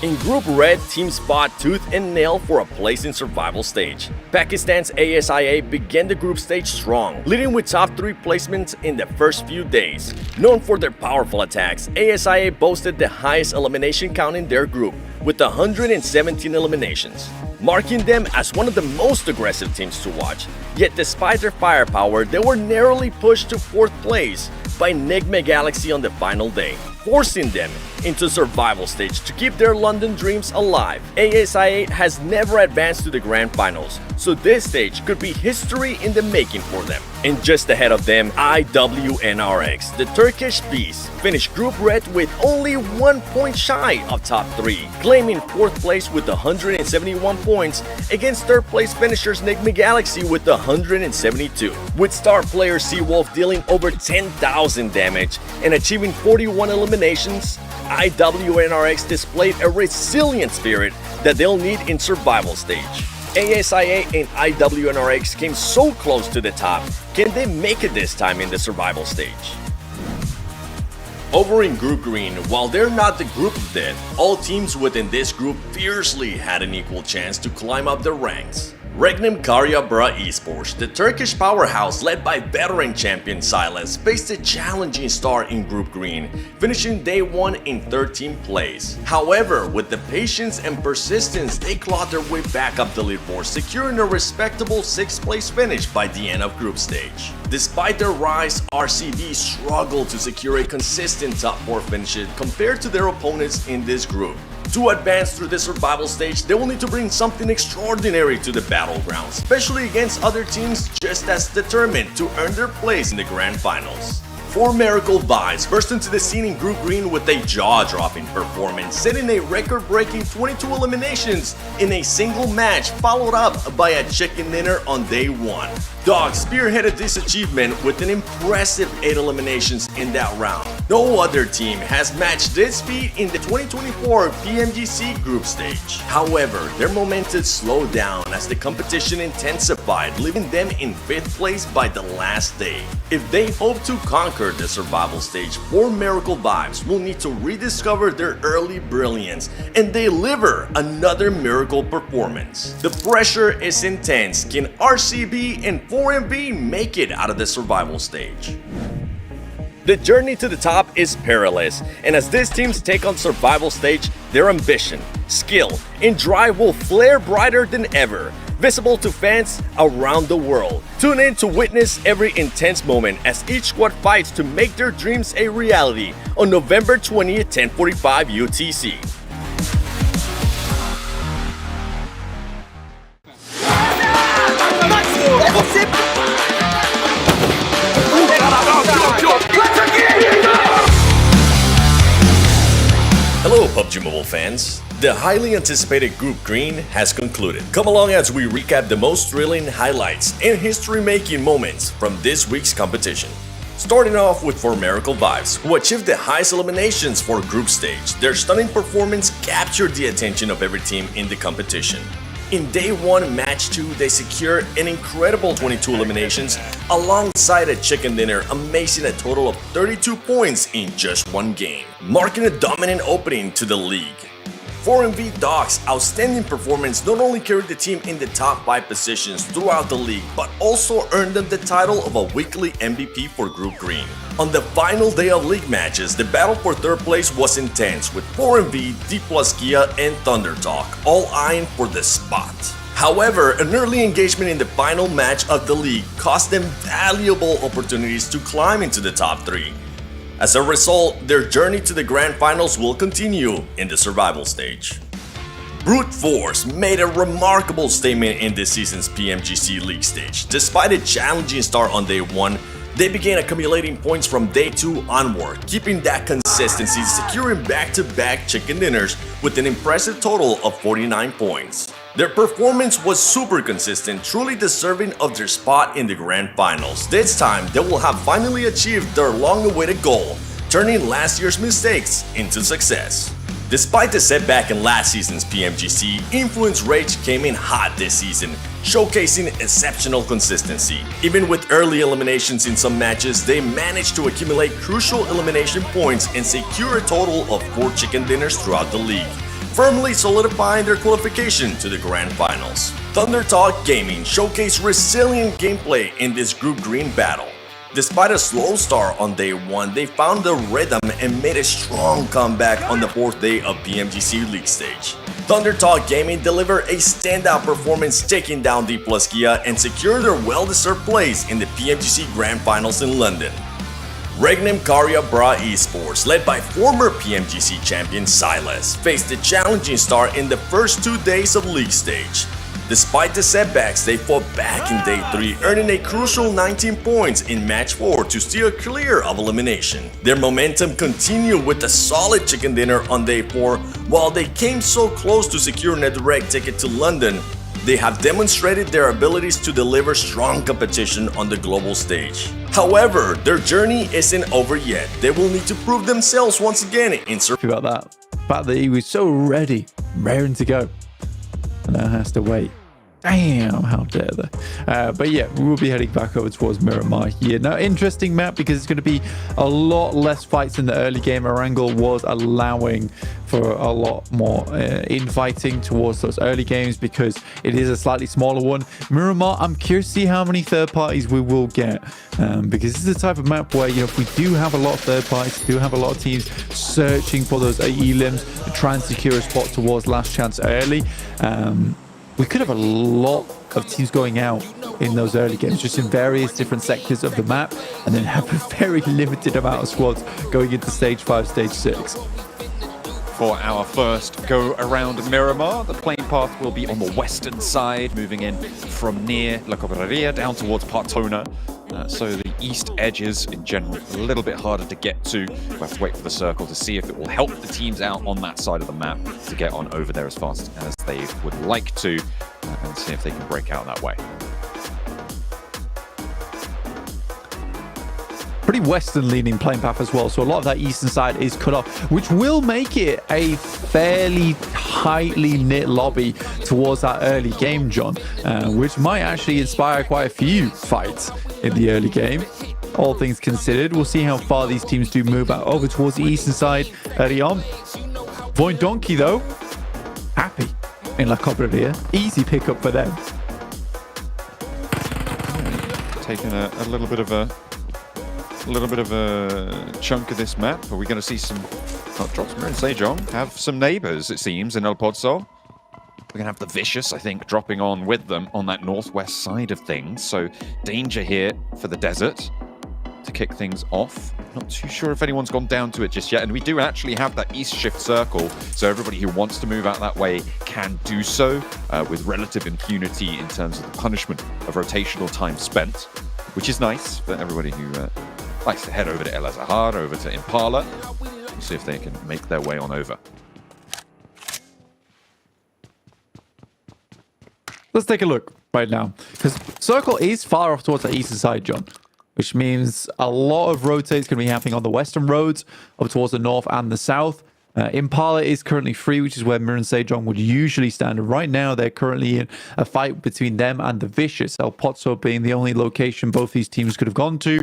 In Group Red, teams fought tooth and nail for a place in survival stage. Pakistan's ASIA began the group stage strong, leading with top 3 placements in the first few days. Known for their powerful attacks, ASIA boasted the highest elimination count in their group, with 117 eliminations, marking them as one of the most aggressive teams to watch. Yet despite their firepower, they were narrowly pushed to 4th place by Enigma Galaxy on the final day, forcing them into survival stage to keep their London dreams alive. ASIA has never advanced to the Grand Finals, so this stage could be history in the making for them. And just ahead of them, IWNRX, the Turkish beast, finished Group Red with only 1 point shy of top 3, claiming 4th place with 171 points against 3rd place finishers Enigma Galaxy with 172. With star player Seawolf dealing over 10,000 damage and achieving 41 eliminations, IWNRX displayed a resilient spirit that they'll need in survival stage. ASIA and IWNRX came so close to the top. Can they make it this time in the survival stage? Over in Group Green, while they're not the Group of Death, all teams within this group fiercely had an equal chance to climb up the ranks. Regnum Karyabra Esports, the Turkish powerhouse led by veteran champion Silas, faced a challenging start in Group Green, finishing day 1 in 13th place. However, with the patience and persistence, they clawed their way back up the leaderboard, securing a respectable 6th place finish by the end of group stage. Despite their rise, RCB struggled to secure a consistent top 4 finish compared to their opponents in this group. To advance through the survival stage, they will need to bring something extraordinary to the battleground, especially against other teams just as determined to earn their place in the Grand Finals. 4 Miracle Vibes burst into the scene in Group Green with a jaw-dropping performance, setting a record-breaking 22 eliminations in a single match, followed up by a chicken dinner on day 1. Dog spearheaded this achievement with an impressive 8 eliminations in that round. No other team has matched this feat in the 2024 PMGC group stage. However, their momentum slowed down as the competition intensified, leaving them in 5th place by the last day. If they hope to conquer the survival stage, 4 Miracle Vibes will need to rediscover their early brilliance and deliver another miracle performance. The pressure is intense. Can RCB and 4MB make it out of the survival stage? The journey to the top is perilous, and as these teams take on survival stage, their ambition, skill, and drive will flare brighter than ever, visible to fans around the world. Tune in to witness every intense moment as each squad fights to make their dreams a reality on November 20th, 10:45 UTC. Hello PUBG Mobile fans. The highly anticipated Group Green has concluded. Come along as we recap the most thrilling highlights and history-making moments from this week's competition. Starting off with 4 Miracle Vibes, who achieved the highest eliminations for group stage. Their stunning performance captured the attention of every team in the competition. In day 1, match 2, they secured an incredible 22 eliminations alongside a chicken dinner, amazing a total of 32 points in just one game, marking a dominant opening to the league. 4MV Dogs' outstanding performance not only carried the team in the top 5 positions throughout the league, but also earned them the title of a weekly MVP for Group Green. On the final day of league matches, the battle for 3rd place was intense, with 4MV, D+ Kia, and Thunder Talk all eyeing for the spot. However, an early engagement in the final match of the league cost them valuable opportunities to climb into the top 3. As a result, their journey to the Grand Finals will continue in the survival stage. Brute Force made a remarkable statement in this season's PMGC League stage. Despite a challenging start on day 1, they began accumulating points from day 2 onward, keeping that consistency, securing back-to-back chicken dinners with an impressive total of 49 points. Their performance was super consistent, truly deserving of their spot in the Grand Finals. This time, they will have finally achieved their long-awaited goal, turning last year's mistakes into success. Despite the setback in last season's PMGC, Influence Rage came in hot this season, showcasing exceptional consistency. Even with early eliminations in some matches, they managed to accumulate crucial elimination points and secure a total of 4 chicken dinners throughout the league, firmly solidifying their qualification to the Grand Finals. Thunder Talk Gaming showcased resilient gameplay in this Group Green battle. Despite a slow start on day 1, they found the rhythm and made a strong comeback on the 4th day of PMGC League stage. Thunder Talk Gaming delivered a standout performance, taking down D+ Kia and secured their well-deserved place in the PMGC Grand Finals in London. Regnum Karya Bra Esports, led by former PMGC champion Silas, faced a challenging start in the first 2 days of league stage. Despite the setbacks, they fought back in day 3, earning a crucial 19 points in match 4 to steer clear of elimination. Their momentum continued with a solid chicken dinner on day 4. While they came so close to securing a direct ticket to London, they have demonstrated their abilities to deliver strong competition on the global stage. However, their journey isn't over yet. They will need to prove themselves once again in about that. The fact that he was so ready, raring to go, and now has to wait. Damn, how dare they? But yeah, we will be heading back over towards Miramar here. Now, interesting map because it's going to be a lot less fights in the early game. Erangel was allowing for a lot more infighting towards those early games because it is a slightly smaller one. Miramar, I'm curious to see how many third parties we will get because this is the type of map where, you know, if we do have a lot of third parties, do have a lot of teams searching for those elims to try and secure a spot towards last chance early, we could have a lot of teams going out in those early games, just in various different sectors of the map, and then have a very limited amount of squads going into stage 5, stage 6. For our first go around Miramar, the playing path will be on the western side, moving in from near La Cobreria down towards Partona. So the east edges, in general, a little bit harder to get to. We'll have to wait for the circle to see if it will help the teams out on that side of the map to get on over there as fast as they would like to, and see if they can break out that way. Pretty western leaning playing path as well, so a lot of that eastern side is cut off, which will make it a fairly tightly knit lobby towards that early game, John, which might actually inspire quite a few fights in the early game. All things considered, we'll see how far these teams do move out over towards the eastern side early on. Voin Donkey, though, happy in La Cobreria. Easy pickup for them. Taking a little bit of a chunk of this map. Are we going to see some Droxmer and Sejong have some neighbors, it seems, in El Pozo? We're going to have the Vicious, I think, dropping on with them on that northwest side of things. So danger here for the desert to kick things off. Not too sure if anyone's gone down to it just yet. And we do actually have that east shift circle. So everybody who wants to move out that way can do so with relative impunity in terms of the punishment of rotational time spent, which is nice for everybody who likes to head over to El Azahar, over to Impala. We'll see if they can make their way on over. Let's take a look right now, because circle is far off towards the eastern side, John, which means a lot of rotates going to be happening on the western roads up towards the north and the south. Impala is currently free, which is where Miran Sejong would usually stand. And right now, they're currently in a fight between them and the Vicious. El Pozo being the only location both these teams could have gone to.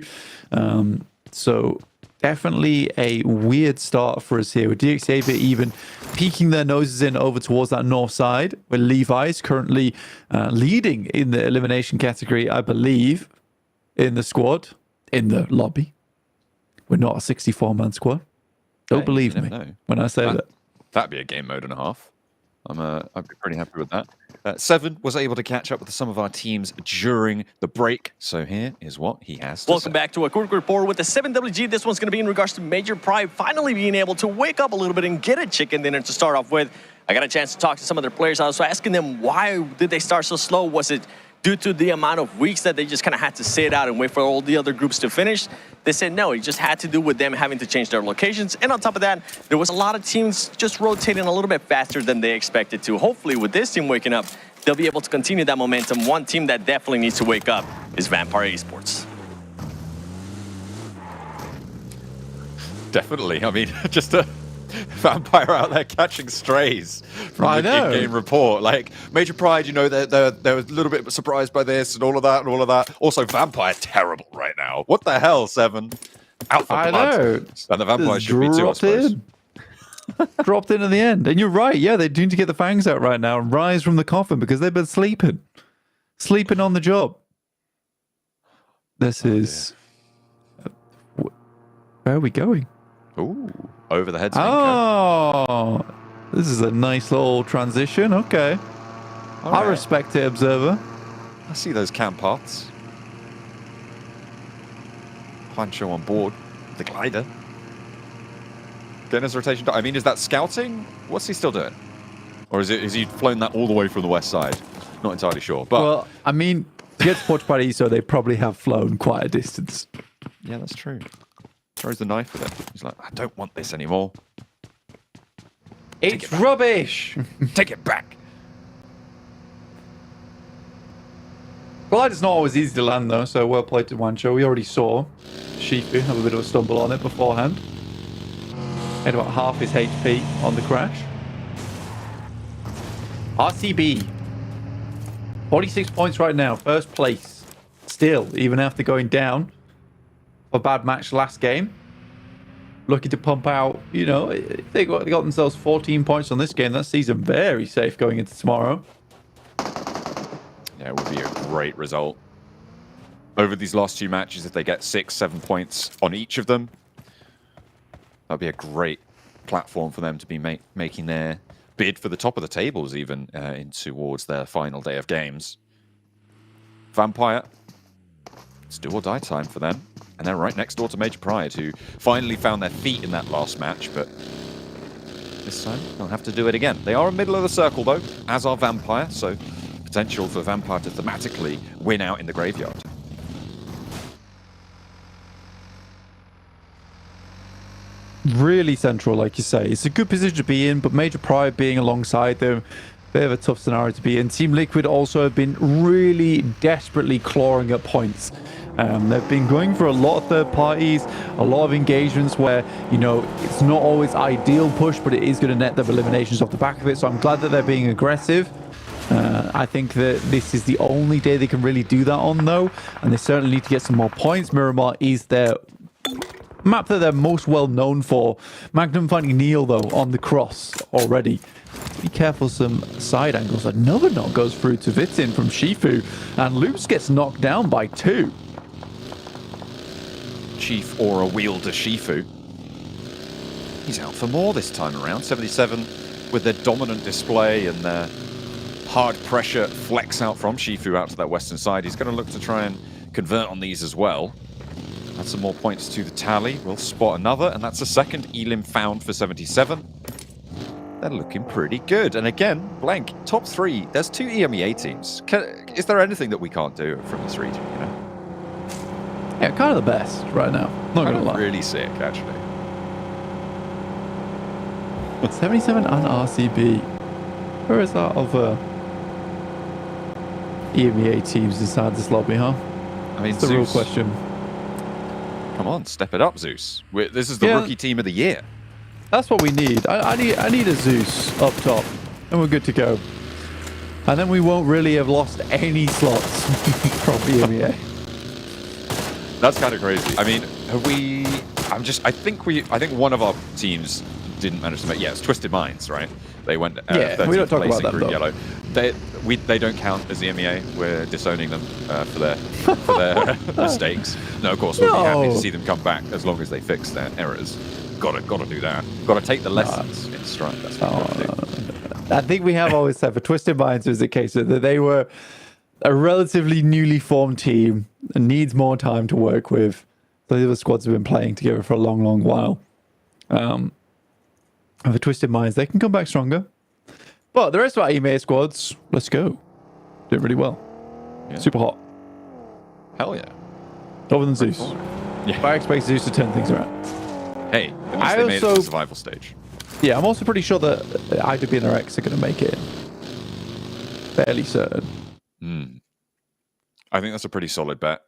So definitely a weird start for us here, with DXAV even peeking their noses in over towards that north side, where Levi is currently leading in the elimination category, I believe, in the squad, in the lobby. We're not a 64-man squad. Don't believe me when I say that. That'd be a game mode and a half. I'd be pretty happy with that. Seven was able to catch up with some of our teams during the break. So here is what he has to Welcome back to a quick report with the 7WG. This one's going to be in regards to Major Pride finally being able to wake up a little bit and get a chicken dinner to start off with. I got a chance to talk to some of their players. I was asking them, why did they start so slow? Was it due to the amount of weeks that they just kind of had to sit out and wait for all the other groups to finish? They said no, it just had to do with them having to change their locations. And on top of that, there was a lot of teams just rotating a little bit faster than they expected to. Hopefully with this team waking up, they'll be able to continue that momentum. One team that definitely needs to wake up is Vampire Esports. Definitely. I mean, just a Vampire out there catching strays from the in-game report. Like, Major Pride, you know, they're a little bit surprised by this and all of that and all of that. Also, Vampire terrible right now. What the hell, Seven? Out for blood. And the Vampire should be too, I suppose. Dropped in at the end. And you're right. Yeah, they need to get the fangs out right now and rise from the coffin because they've been sleeping. Sleeping on the job. This is... Where are we going? Ooh, over the head. Oh, this is a nice little transition. Okay. I respect it, Observer. I see those camp paths. Juancho on board. The glider. Getting his rotation. I mean, is that scouting? What's he still doing? Or is he flown that all the way from the west side? Not entirely sure. But well, I mean, to get to Porch Paradiso, they probably have flown quite a distance. Yeah, that's true. Throws the knife at it. He's like, I don't want this anymore. It's rubbish. Take it back. Glider's not always easy to land, though, so well played to Wancho. We already saw Shifu have a bit of a stumble on it beforehand. Had about half his HP on the crash. RCB. 46 points right now, first place. Still, even after going down a bad match last game. Looking to pump out, you know, they got themselves 14 points on this game. That sees them very safe going into tomorrow. Yeah, it would be a great result. Over these last two matches, if they get 6-7 points on each of them, that'd be a great platform for them to be making their bid for the top of the tables even in towards their final day of games. Vampire, it's do or die time for them. And they're right next door to Major Pride, who finally found their feet in that last match, but this time they'll have to do it again. They are in the middle of the circle, though, as are Vampire, so potential for Vampire to thematically win out in the graveyard. Really central, like you say. It's a good position to be in, but Major Pride being alongside them, bit of a tough scenario to be in. Team Liquid also have been really desperately clawing at points. They've been going for a lot of third parties, a lot of engagements where, you know, it's not always ideal push, but it is going to net them eliminations off the back of it. So I'm glad that they're being aggressive. I think that this is the only day they can really do that on, though. And they certainly need to get some more points. Miramar is their map that they're most well known for. Magnum finding Neil, though, on the cross already. Be careful, some side angles. Another knock goes through to Vitin from Shifu. And Loops gets knocked down by 2. Chief Aura wielder Shifu. He's out for more this time around. 77 with their dominant display and their hard pressure flex out from Shifu out to that western side. He's going to look to try and convert on these as well. Add some more points to the tally. We'll spot another, and that's a second Elim found for 77. They're looking pretty good. And again, blank, top 3. There's 2 EMEA teams. Is there anything that we can't do from this region, you know? Yeah, kind of the best right now. Not gonna lie. Really sick, actually. 77 and RCB. Where is our other EMEA teams inside this lobby, huh? I mean, that's the real question. Come on, step it up, Zeus. This is the rookie team of the year. That's what we need. I need a Zeus up top, and we're good to go. And then we won't really have lost any slots from PMEA. That's kind of crazy. I mean, have we? I think one of our teams didn't manage to make. Yeah, it's Twisted Minds, right? They went. Yeah, we don't talk about that Group though. Yellow. They don't count as the MEA. We're disowning them for their mistakes. No, of course we'll be happy to see them come back as long as they fix their errors. Gotta do that. Gotta take the lessons in stride. That's what we've got to do. I think we have always said for Twisted Minds was the case that they were a relatively newly formed team and needs more time to work with. The other squads have been playing together for a long, long while. And for Twisted Minds, they can come back stronger. But the rest of our EMEA squads, let's go. Did really well. Yeah. Super hot. Hell yeah. Other than Zeus. Yeah. I expect Zeus to turn things around. Hey, at least they made it to the survival stage. Yeah, I'm also pretty sure that IWB and RX are going to make it. Fairly certain. I think that's a pretty solid bet.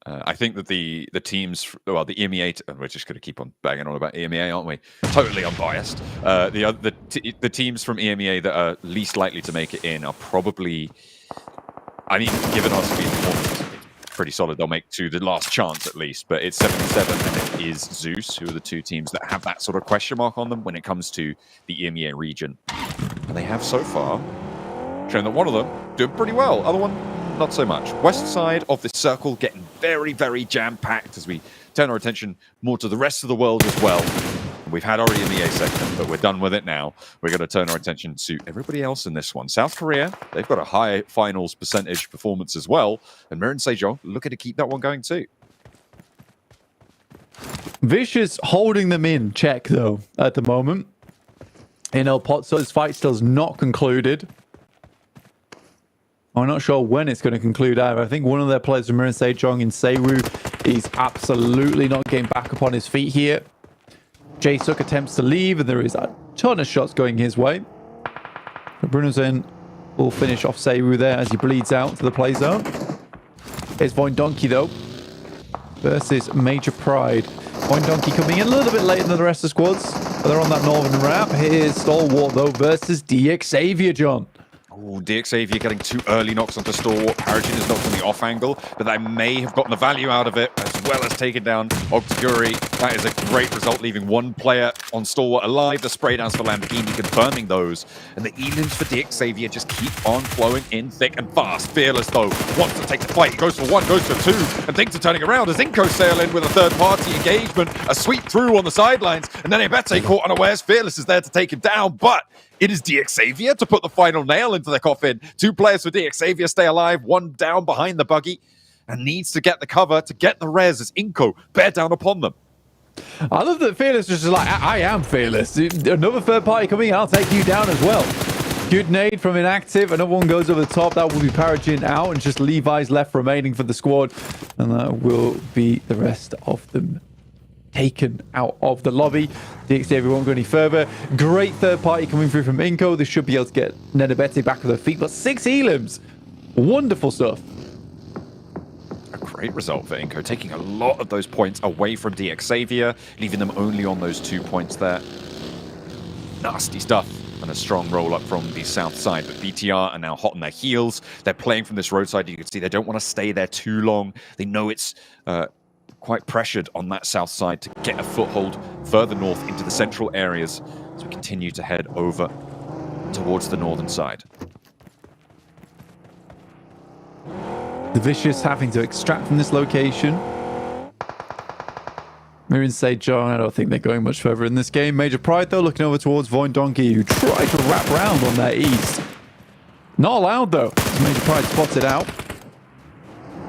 I think that the teams, well, the EMEA, we're just going to keep on banging on about EMEA, aren't we? Totally unbiased. The teams from EMEA that are least likely to make it in are probably, I mean, given our speed performance, it's pretty solid. They'll make to the last chance at least, but it's 77 and it is Zeus, who are the two teams that have that sort of question mark on them when it comes to the EMEA region. And they have so far shown that one of them doing pretty well, other one not so much. West side of the circle getting very, very jam-packed as we turn our attention more to the rest of the world as well. We've had our EMEA segment, but we're done with it now. We're going to turn our attention to everybody else in this one. South Korea, they've got a high finals percentage performance as well. And Mirin Sejong looking to keep that one going too. Vicious holding them in check, though, at the moment. In El Pozo's fight still is not concluded. I'm not sure when it's going to conclude either. I think one of their players from Mirin Sejong in Seiru is absolutely not getting back up on his feet here. Jae-suk attempts to leave, and there is a ton of shots going his way. Brunosen will finish off Seiru there as he bleeds out to the play zone. Here's Voin Donkey, though, versus Major Pride. Voin Donkey coming in a little bit later than the rest of the squads, but they're on that northern ramp. Here's Stalwart, though, versus DX Xavier, John. Oh, DX Xavier getting two early knocks onto Stalwart. Paragin is knocked on the off angle, but they may have gotten the value out of it, as well as taking down Ogtaguri. That is a great result, leaving one player on Stalwart alive. The spray downs for Lamborghini confirming those. And the elims for DX Xavier just keep on flowing in thick and fast. Fearless, though, wants to take the fight. He goes for one, goes for two, and things are turning around as Inko sail in with a third-party engagement. A sweep through on the sidelines, and then Ebete caught unawares. Fearless is there to take him down, but it is DX Xavier to put the final nail into the coffin. Two players for DX Xavier stay alive, one down behind the buggy, and needs to get the cover to get the res as Inko bear down upon them. I love that Fearless is just like, I am Fearless. Another third party coming in, I'll take you down as well. Good nade from Inactive. Another one goes over the top. That will be Paragin out, and just Levi's left remaining for the squad. And that will be the rest of them taken out of the lobby. DXDV won't go any further. Great third party coming through from Inko. They should be able to get Nenabete back on their feet, but 6 elims. Wonderful stuff. A great result for Inko, taking a lot of those points away from DX Xavier, leaving them only on those 2 points there. Nasty stuff. And a strong roll up from the south side, but BTR are now hot on their heels. They're playing from this roadside. You can see they don't want to stay there too long. They know it's quite pressured on that south side to get a foothold further north into the central areas as we continue to head over towards the northern side. The Vicious having to extract from this location. Mirin Sejong, I don't think they're going much further in this game. Major Pride, though, looking over towards Voin Donkey, who tried to wrap round on their east. Not allowed, though. Major Pride spotted out.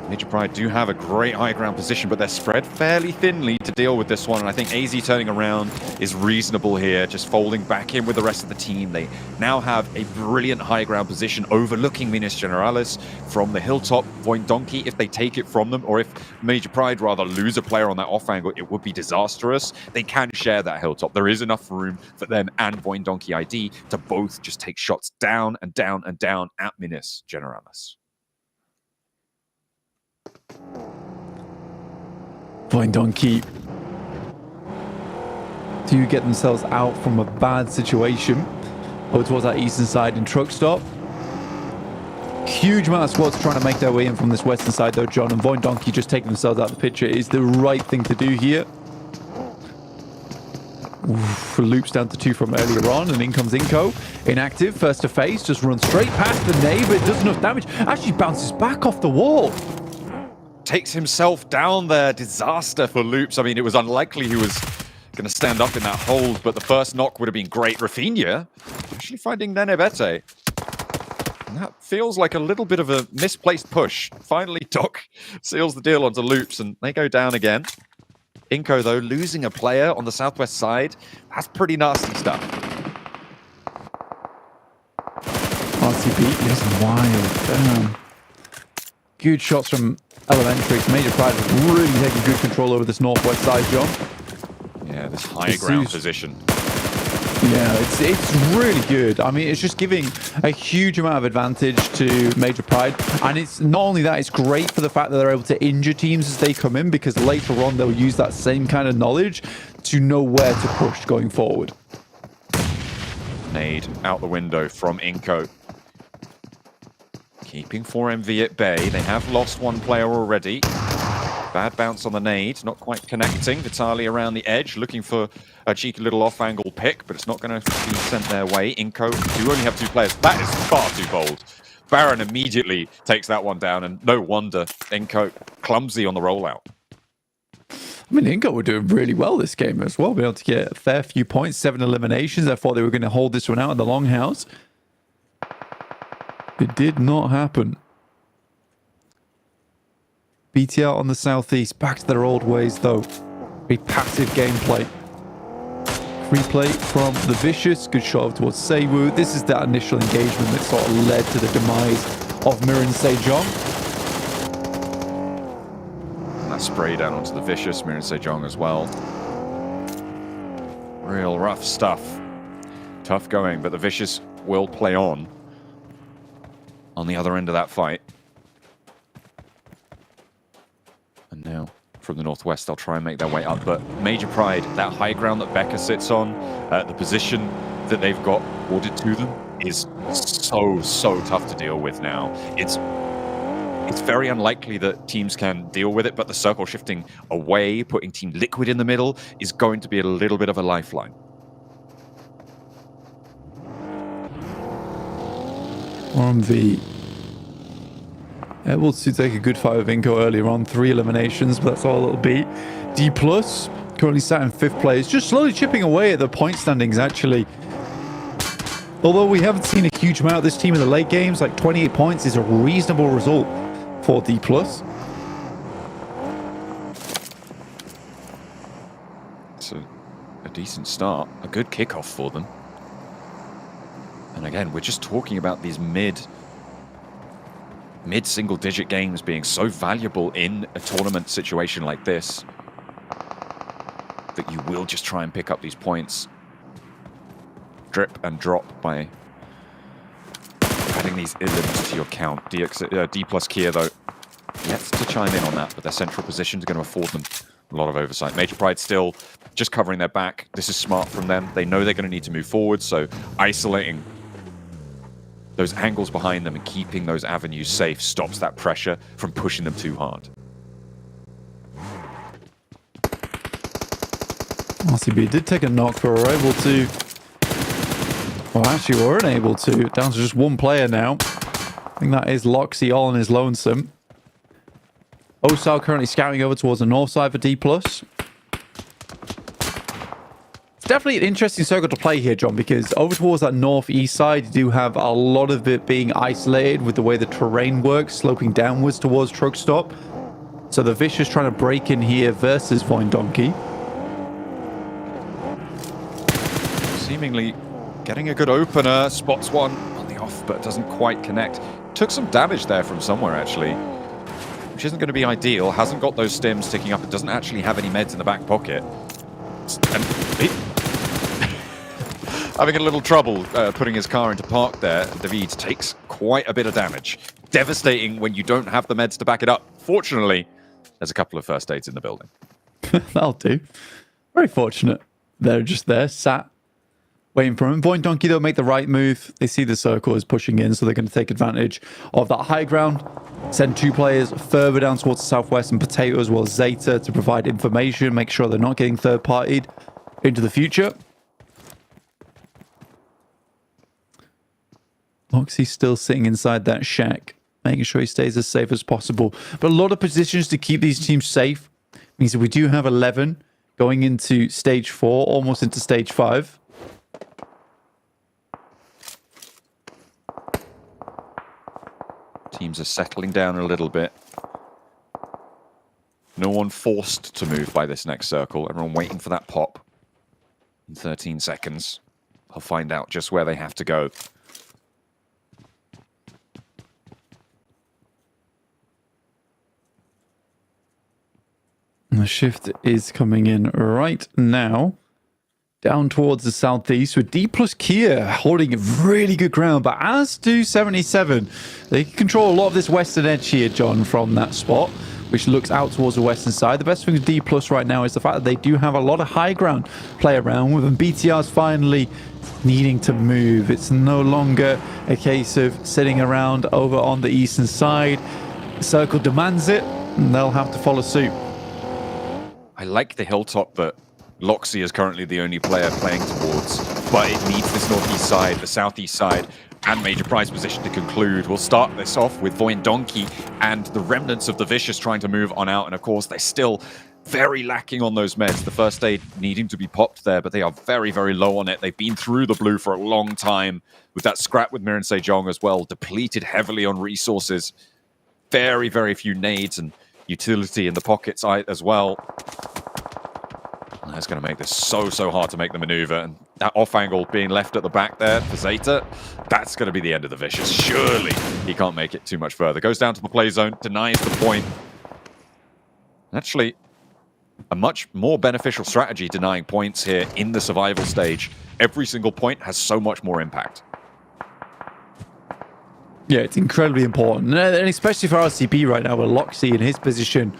Major Pride do have a great high ground position, but they're spread fairly thinly to deal with this one. And I think AZ turning around is reasonable here, just folding back in with the rest of the team. They now have a brilliant high ground position overlooking Minas Generalis from the hilltop. Voin Donkey, if they take it from them, or if Major Pride rather lose a player on that off angle, it would be disastrous. They can share that hilltop. There is enough room for them and Voin Donkey ID to both just take shots down and down and down at Minas Generalis. Voin Donkey to get themselves out from a bad situation over towards that eastern side in truck stop. Huge amount of squads trying to make their way in from this western side though, John, and Void Donkey just taking themselves out of the picture is the right thing to do here. Oof, loops down to 2 from earlier on, and in comes Inko. Inactive, first to face, just runs straight past the neighbor, it does enough damage, actually bounces back off the wall. Takes himself down there, disaster for Loops. I mean, it was unlikely he was going to stand up in that hold, but the first knock would have been great. Rafinha actually finding Nenebete. And that feels like a little bit of a misplaced push. Finally, Doc seals the deal onto Loops, and they go down again. Inko, though, losing a player on the southwest side. That's pretty nasty stuff. RCB is wild. Damn. Good shots from Elementrix. Major Pride really taking good control over this northwest side, John. Yeah, this high ground position. Yeah, it's really good. I mean, it's just giving a huge amount of advantage to Major Pride. And it's not only that, it's great for the fact that they're able to injure teams as they come in, because later on they'll use that same kind of knowledge to know where to push going forward. Nade out the window from Inko. Keeping 4MV at bay. They have lost one player already. Bad bounce on the nade, not quite connecting. Vitali around the edge, looking for a cheeky little off-angle pick, but it's not going to be sent their way. Inko do only have 2 players. That is far too bold. Baron immediately takes that one down, and no wonder Inko clumsy on the rollout. I mean, Inko were doing really well this game as well. Being able to get a fair few points, 7 eliminations. I thought they were going to hold this one out in the longhouse. It did not happen. BTR on the southeast, back to their old ways though. Very passive gameplay. Free play from the Vicious, good shot over towards Seiwu. This is that initial engagement that sort of led to the demise of Mirin Sejong. That spray down onto the Vicious, Mirin Sejong as well. Real rough stuff. Tough going, but the Vicious will play on the other end of that fight. And now, from the northwest, they'll try and make their way up. But Major Pride, that high ground that Becca sits on, the position that they've got awarded to them is so tough to deal with now. It's very unlikely that teams can deal with it, but the circle shifting away, putting Team Liquid in the middle, is going to be a little bit of a lifeline. RMV able to take a good fight with Inko earlier on, 3 eliminations, but that's all it'll be. D plus currently sat in 5th place, just slowly chipping away at the point standings actually. Although we haven't seen a huge amount of this team in the late games, like 28 points is a reasonable result for D plus. It's a decent start, a good kickoff for them. And again, we're just talking about these mid-single-digit games being so valuable in a tournament situation like this, that you will just try and pick up these points. Drip and drop by adding these elims to your count. D plus Kia, though, yet to chime in on that, but their central position is going to afford them a lot of oversight. Major Pride still just covering their back. This is smart from them. They know they're going to need to move forward, so isolating those angles behind them and keeping those avenues safe stops that pressure from pushing them too hard. RCB did take a knock, but were able to... Well, actually weren't able to. Down to just 1 player now. I think that is Loxy all on his lonesome. Osal currently scouting over towards the north side for D+. Definitely an interesting circle to play here, John, because over towards that northeast side, you do have a lot of it being isolated with the way the terrain works, sloping downwards towards Truck Stop. So the Vicious trying to break in here versus Void Donkey. Seemingly getting a good opener, spots one on the off, but doesn't quite connect. Took some damage there from somewhere, actually, which isn't going to be ideal. Hasn't got those stims sticking up. It doesn't actually have any meds in the back pocket. And having a little trouble putting his car into park there. David takes quite a bit of damage. Devastating when you don't have the meds to back it up. Fortunately, there's a couple of first aids in the building. That'll do. Very fortunate. They're just there, sat, waiting for him. Void Donkey, they'll make the right move. They see the circle is pushing in, so they're going to take advantage of that high ground. Send 2 players further down towards the southwest and Potato as well as Zeta to provide information, make sure they're not getting third-partied into the future. Loxy's still sitting inside that shack, making sure he stays as safe as possible. But a lot of positions to keep these teams safe means that we do have 11 going into stage 4, almost into stage 5. Teams are settling down a little bit. No one forced to move by this next circle. Everyone waiting for that pop. In 13 seconds, I'll find out just where they have to go. The shift is coming in right now. Down towards the southeast with D plus Kia holding really good ground, but as do 77. They can control a lot of this western edge here, John, from that spot, which looks out towards the western side. The best thing with D plus right now is the fact that they do have a lot of high ground play around with, and BTR's finally needing to move. It's no longer a case of sitting around over on the eastern side. The circle demands it, and they'll have to follow suit. I like the hilltop that Loxy is currently the only player playing towards, but it needs this northeast side, the southeast side, and major prize position to conclude. We'll start this off with Void Donkey and the remnants of the Vicious trying to move on out, and of course they're still very lacking on those meds. The first aid needing to be popped there, but they are very, very low on it. They've been through the blue for a long time, with that scrap with Miran Sejong as well, depleted heavily on resources. Very, very few nades and utility in the pockets as well. That's going to make this so hard to make the maneuver. And that off angle being left at the back there for Zeta, that's going to be the end of the Vicious. Surely he can't make it too much further. Goes down to the play zone, denies the point. Actually, a much more beneficial strategy denying points here in the survival stage. Every single point has so much more impact. Yeah, it's incredibly important. And especially for RCP right now with Loxy in his position.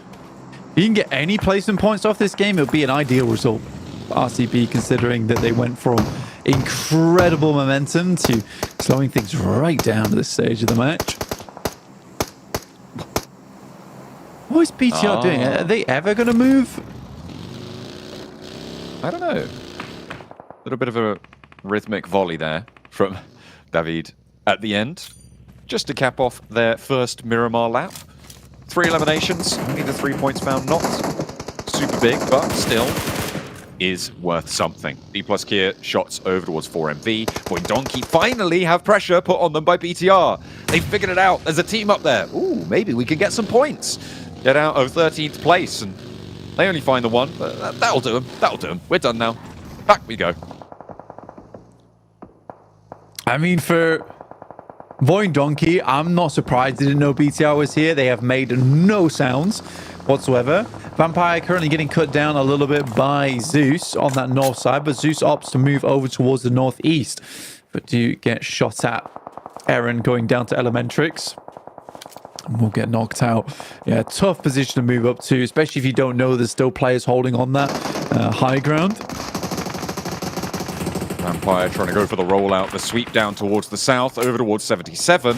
If you can get any placement points off this game, it would be an ideal result for RCP, considering that they went from incredible momentum to slowing things right down at this stage of the match. What is BTR doing? Are they ever going to move? I don't know. A little bit of a rhythmic volley there from David at the end, just to cap off their first Miramar lap. 3 eliminations, only the 3 points found, not super big, but still is worth something. D plus Kia shots over towards 4MV. Void Donkey finally have pressure put on them by BTR. They figured it out. There's a team up there. Ooh, maybe we can get some points. Get out of 13th place, and they only find the one, but that'll do them. That'll do them. We're done now. Back we go. I mean, for Void Donkey, I'm not surprised they didn't know BTR was here. They have made no sounds whatsoever. Vampire currently getting cut down a little bit by Zeus on that north side, but Zeus opts to move over towards the northeast. But do get shot at. Eren going down to Elementrix. And will get knocked out. Yeah, tough position to move up to, especially if you don't know there's still players holding on that high ground. Vampire trying to go for the rollout, the sweep down towards the south, over towards 77.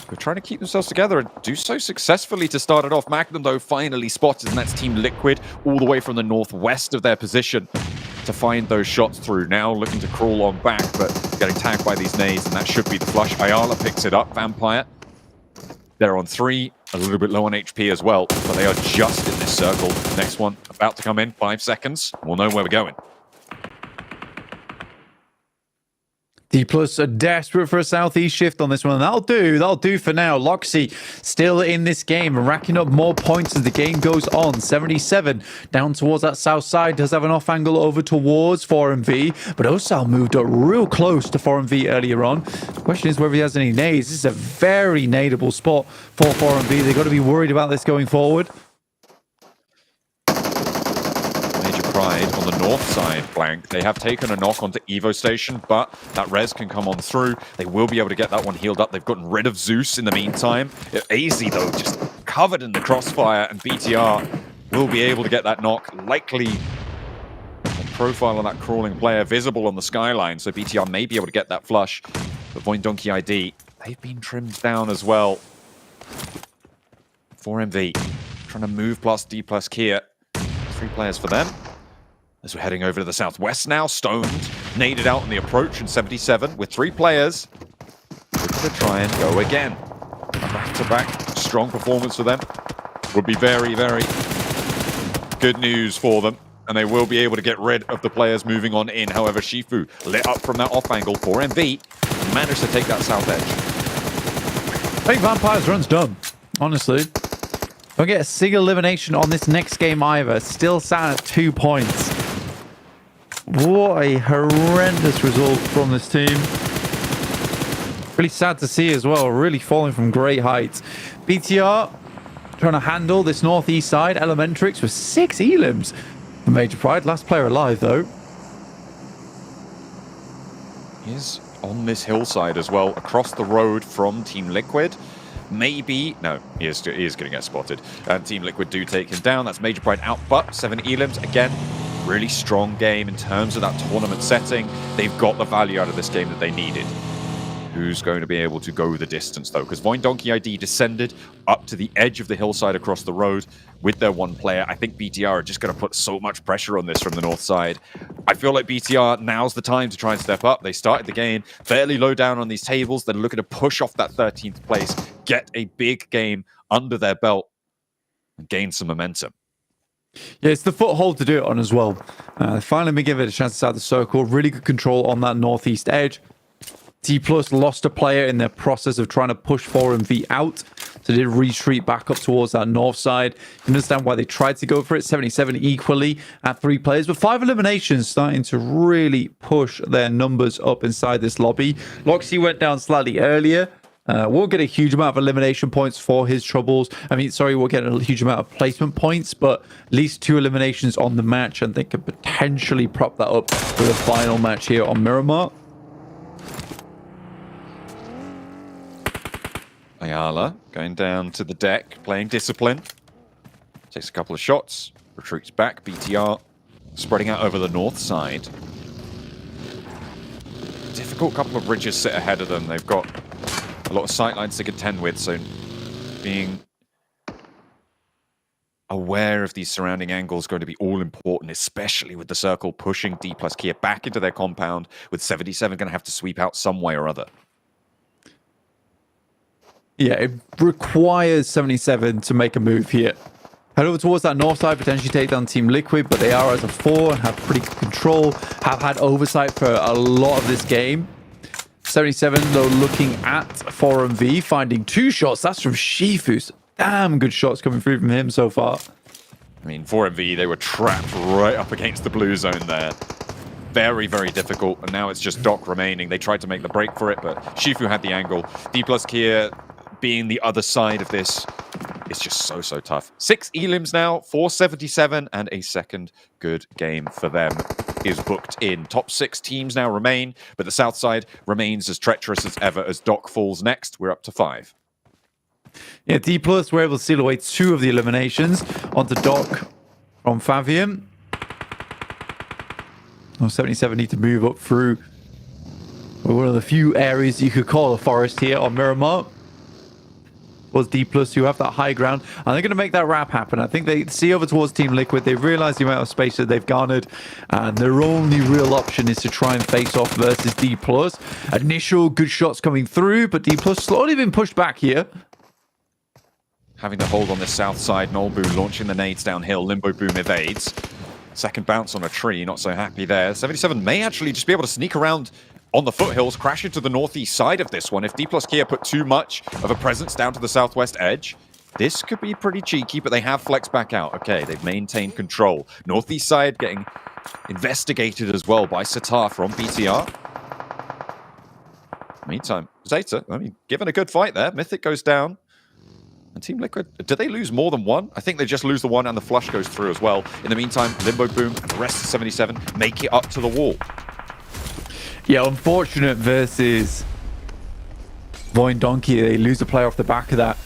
They're trying to keep themselves together and do so successfully to start it off. Magnum, though, finally spotted, and that's Team Liquid all the way from the northwest of their position to find those shots through. Now looking to crawl on back, but getting tagged by these nades, and that should be the flush. Ayala picks it up. Vampire, they're on 3, a little bit low on HP as well, but they are just in this circle. Next one about to come in, 5 seconds. We'll know where we're going. D plus are desperate for a southeast shift on this one. That'll do for now. Loxy still in this game, racking up more points as the game goes on. 77 down towards that south side, does have an off angle over towards 4MV, but Osal moved up real close to 4MV earlier on. The question is whether he has any nades. This is a very nadeable spot for 4MV. They've got to be worried about this going forward. Pride on the north side flank. They have taken a knock onto Evo Station, but that res can come on through. They will be able to get that one healed up. They've gotten rid of Zeus in the meantime. AZ, though, just covered in the crossfire, and BTR will be able to get that knock, likely profile on that crawling player visible on the skyline, so BTR may be able to get that flush. But Void Donkey ID, they've been trimmed down as well. 4MV trying to move plus D plus Kia. 3 players for them. As we're heading over to the southwest now, Stoned naded out on the approach in 77 with 3 players. Looking to try and go again. A back-to-back strong performance for them. Would be very, very good news for them. And they will be able to get rid of the players moving on in. However, Shifu lit up from that off angle. 4MV managed to take that south edge. I think Vampire's run's done, honestly. Don't get a single elimination on this next game either. Still sat at 2 points. What a horrendous result from this team. Really sad to see as well. Really falling from great heights. BTR trying to handle this northeast side. Elementrix with 6 elims. Major Pride, last player alive though. He's on this hillside as well, across the road from Team Liquid. Maybe, no, he is going to get spotted. And Team Liquid do take him down. That's Major Pride out, but 7 elims. Again, really strong game in terms of that tournament setting. They've got the value out of this game that they needed. Who's going to be able to go the distance, though? Because Void Donkey ID descended up to the edge of the hillside across the road with their 1 player. I think BTR are just going to put so much pressure on this from the north side. I feel like BTR, now's the time to try and step up. They started the game fairly low down on these tables. They're looking to push off that 13th place, get a big game under their belt, and gain some momentum. Yeah, it's the foothold to do it on as well. Finally been given a chance to start the circle. Really good control on that northeast edge. D+ lost a player in their process of trying to push 4MV out, so they did retreat back up towards that north side. You understand why they tried to go for it. 77 equally at 3 players, but 5 eliminations starting to really push their numbers up inside this lobby. Loxy went down slightly earlier. We'll get a huge amount of elimination points for his troubles. We'll get a huge amount of placement points, but at least 2 eliminations on the match, and they could potentially prop that up with a final match here on Miramar. Ayala going down to the deck, playing discipline. Takes a couple of shots, retreats back. BTR spreading out over the north side. Difficult couple of bridges sit ahead of them. They've got a lot of sightlines to contend with, so being aware of these surrounding angles is going to be all important, especially with the circle pushing D+ Kia back into their compound, with 77 going to have to sweep out some way or other. Yeah, it requires 77 to make a move here. Head over towards that north side, potentially take down Team Liquid, but they are as a 4 and have pretty good control, have had oversight for a lot of this game. 77, though, looking at 4MV, finding 2 shots. That's from Shifu. Damn good shots coming through from him so far. 4MV, they were trapped right up against the blue zone there. Very, very difficult, and now it's just Doc remaining. They tried to make the break for it, but Shifu had the angle. D+ Kia being the other side of this, it's just so tough. 6 elims now, 477, and a second good game for them is booked in. Top 6 teams now remain, but the south side remains as treacherous as ever as Doc falls next. We're up to 5. Yeah, D+ were able to seal away 2 of the eliminations onto Doc from Favium. 77 need to move up through one of the few areas you could call a forest here on Miramar. Was D+ who have that high ground, and they're going to make that wrap happen. I think they see over towards Team Liquid. They realize the amount of space that they've garnered, and their only real option is to try and face off versus D+. Initial good shots coming through, but D+ slowly been pushed back here. Having to hold on this south side, Nolbu launching the nades downhill. Limbo Boom evades. Second bounce on a tree, not so happy there. 77 may actually just be able to sneak around on the foothills, crash into the northeast side of this one. If D+ Kia put too much of a presence down to the southwest edge, this could be pretty cheeky, but they have flexed back out. Okay, they've maintained control. Northeast side getting investigated as well by Sitar from BTR. Meantime, Zeta, given a good fight there. Mythic goes down. And Team Liquid, do they lose more than 1? I think they just lose the 1 and the flush goes through as well. In the meantime, Limbo Boom and the rest of 77 make it up to the wall. Yeah, unfortunate versus Void Donkey. They lose a player off the back of that.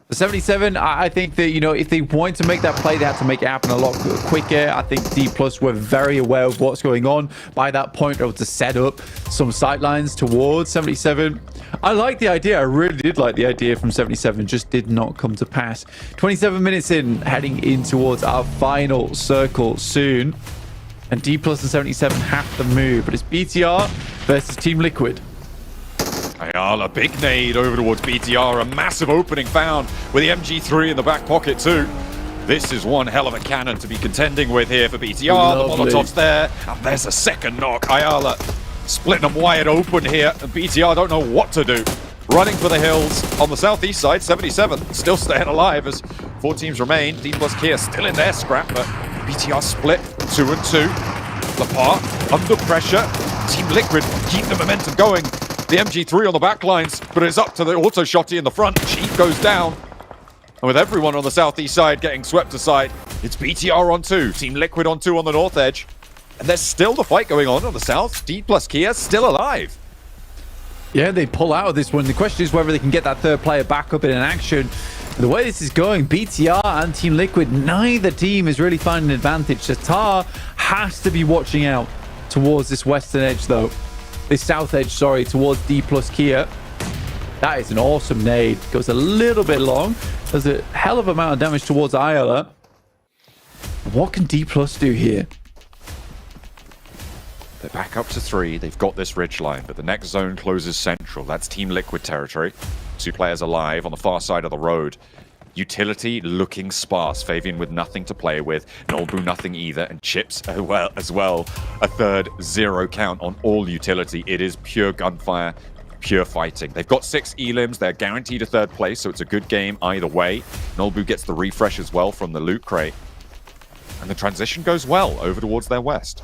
The 77, I think that, you know, if they wanted to make that play, they had to make it happen a lot quicker. I think D+ were very aware of what's going on. By that point, they were able to set up some sightlines towards 77. I like the idea. I really did like the idea from 77. Just did not come to pass. 27 minutes in, heading in towards our final circle soon. And D+ and 77 have to move. But it's BTR versus Team Liquid. Ayala, big nade over towards BTR. A massive opening found with the MG3 in the back pocket too. This is one hell of a cannon to be contending with here for BTR. Lovely. The Molotov's there. And there's a second knock. Ayala splitting them wide open here. And BTR don't know what to do. Running for the hills on the southeast side. 77 still staying alive as 4 teams remain. D+ Kia still in their scrap, but BTR split 2 and 2. Lepar under pressure. Team Liquid keep the momentum going. The MG3 on the back lines, but it's up to the auto shotty in the front. Chief goes down. And with everyone on the southeast side getting swept aside, it's BTR on 2, Team Liquid on 2 on the north edge. And there's still the fight going on the south. D+ Kia still alive. Yeah, they pull out of this one. The question is whether they can get that third player back up in an action. The way this is going, BTR and Team Liquid, neither team is really finding an advantage. Tatar has to be watching out towards this western edge, though. This south edge, sorry, towards D+ Kia. That is an awesome nade. Goes a little bit long. Does a hell of amount of damage towards Ayala. What can D+ do here? They're back up to 3. They've got this ridge line, but the next zone closes central. That's Team Liquid territory. 2 players alive on the far side of the road. Utility looking sparse. Fabian with nothing to play with. Nolbu nothing either. And Chips as well. A third 0 count on all utility. It is pure gunfire, pure fighting. They've got 6 elims. They're guaranteed a 3rd place, so it's a good game either way. Nolbu gets the refresh as well from the loot crate. And the transition goes well over towards their west.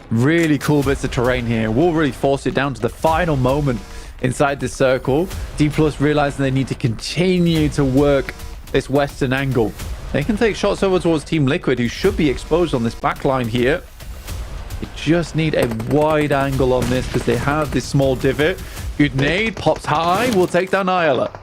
Really cool bits of terrain here. We'll really force it down to the final moment inside this circle. D+ realizing they need to continue to work this western angle. They can take shots over towards Team Liquid, who should be exposed on this backline here. They just need a wide angle on this because they have this small divot. Good nade, pops high, will take down Ayala.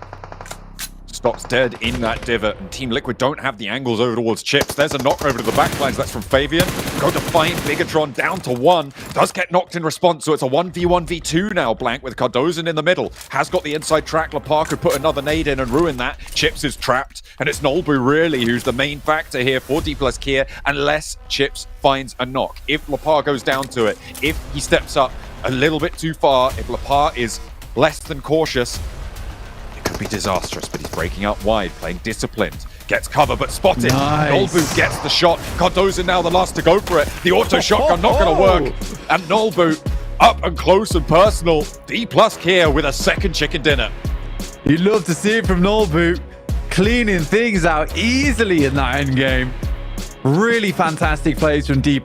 Stops dead in that divot, and Team Liquid don't have the angles over towards Chips. There's a knock over to the backlines. That's from Fabian. Go to find Bigatron down to 1. Does get knocked in response, so it's a 1v1v2 now, Blank, with Cardozan in the middle. Has got the inside track. Lepar could put another nade in and ruin that. Chips is trapped, and it's Nolbu really who's the main factor here for D+ Kia, unless Chips finds a knock. If Lepar goes down to it, if he steps up a little bit too far, if Lepar is less than cautious, could be disastrous, but he's breaking out wide, playing disciplined. Gets cover, but spotted. Nice. Nolbu gets the shot. Cardozan now the last to go for it. The auto shotgun not going to work. And Nolbu up and close and personal. D+ Kia with a second chicken dinner. You'd love to see it from Nolbu, cleaning things out easily in that end game. Really fantastic plays from D+.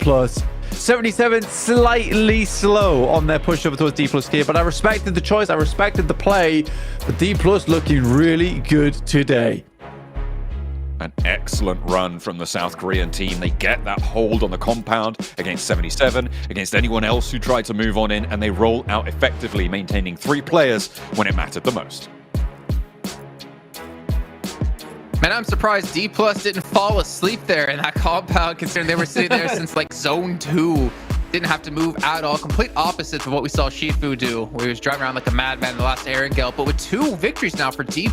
77 slightly slow on their push over towards D+ Kia, but I respected the choice, I respected the play, but D+ looking really good today. An excellent run from the South Korean team. They get that hold on the compound against 77, against anyone else who tried to move on in, and they roll out effectively, maintaining 3 players when it mattered the most. Man, I'm surprised D+ didn't fall asleep there in that compound, considering they were sitting there since like zone 2. Didn't have to move at all. Complete opposite of what we saw Shifu do, where he was driving around like a madman in the last Erangel. But with 2 victories now for D+,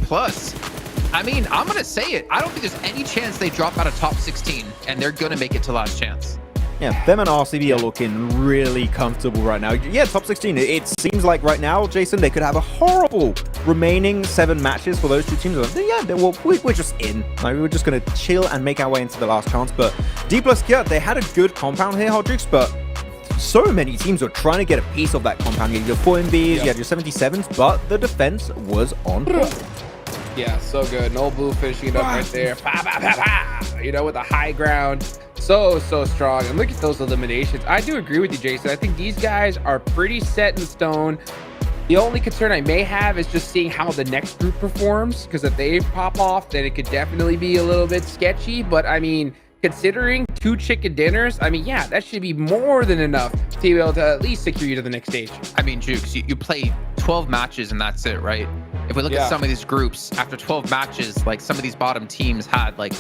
I mean, I'm going to say it. I don't think there's any chance they drop out of top 16, and they're going to make it to last chance. Yeah, them and RCB are looking really comfortable right now. Yeah, top 16. It seems like right now, Jason, they could have a horrible remaining 7 matches for those 2 teams. Yeah, we're just in. Like, we're just going to chill and make our way into the last chance. But D+ Kia, they had a good compound here, Hodrix, but so many teams were trying to get a piece of that compound. You had your 4MBs, you had your 77s, but the defense was on point. Yeah, so good. Nolbu finishing it up right there. Pa, pa, pa, pa. You know, with the high ground. So strong. And look at those eliminations. I do agree with you, Jason. I think these guys are pretty set in stone. The only concern I may have is just seeing how the next group performs, because if they pop off, then it could definitely be a little bit sketchy. But I mean, considering 2 chicken dinners, I mean, yeah, that should be more than enough to be able to at least secure you to the next stage. I mean, Jukes, you play 12 matches and that's it, right? If we look at some of these groups, after 12 matches, like some of these bottom teams had like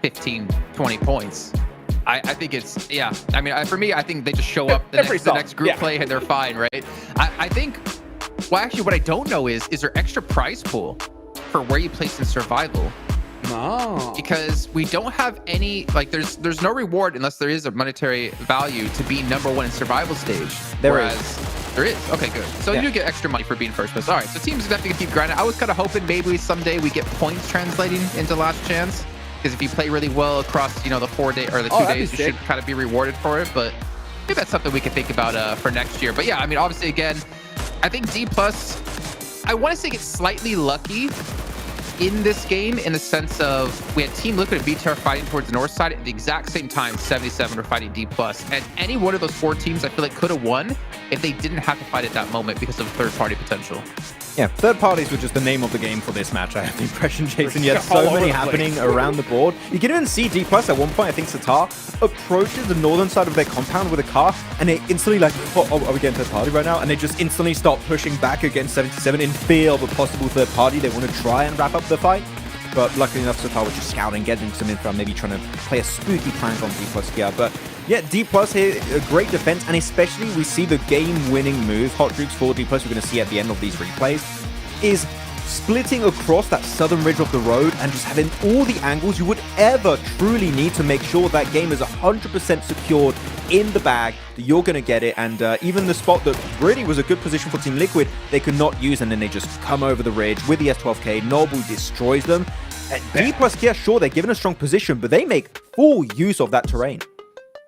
15, 20 points. I think it's, I mean, for me, I think they just show up the next group play and they're fine, right? I think, well, actually, what I don't know is there extra prize pool for where you place in survival? No. Because we don't have any, like, there's no reward unless there is a monetary value to be #1 in survival stage. There is. Okay, good. So you do get extra money for being first place. All right, so teams definitely keep grinding. I was kind of hoping maybe someday we get points translating into last chance. Because if you play really well across, the 4 day or the 2 days, you should kind of be rewarded for it. But maybe that's something we can think about for next year. But yeah, I mean, obviously, again, I think D+, I want to say get slightly lucky in this game in the sense of we had Team Liquid and BTR fighting towards the north side at the exact same time. 77 were fighting D+. And any one of those 4 teams, I feel like, could have won if they didn't have to fight at that moment because of third-party potential. Yeah, third parties were just the name of the game for this match. I have the impression, Jason. You had so many happening around the board. You can even see D+ at one point, I think Satar approaches the northern side of their compound with a car, and they instantly like, are we getting third party right now? And they just instantly start pushing back against 77 in fear of a possible third party. They want to try and wrap up the fight. But luckily enough, Satar was just scouting, getting some info, maybe trying to play a spooky prank on D+ here. But yeah, D+ here, a great defense, and especially we see the game-winning move, Hot Jukes for D+, we're going to see at the end of these replays, is splitting across that southern ridge of the road and just having all the angles you would ever truly need to make sure that game is 100% secured in the bag, that you're going to get it. And even the spot that really was a good position for Team Liquid, they could not use, and then they just come over the ridge with the S12K. Nobu destroys them. D+ here, sure, they're given a strong position, but they make full use of that terrain.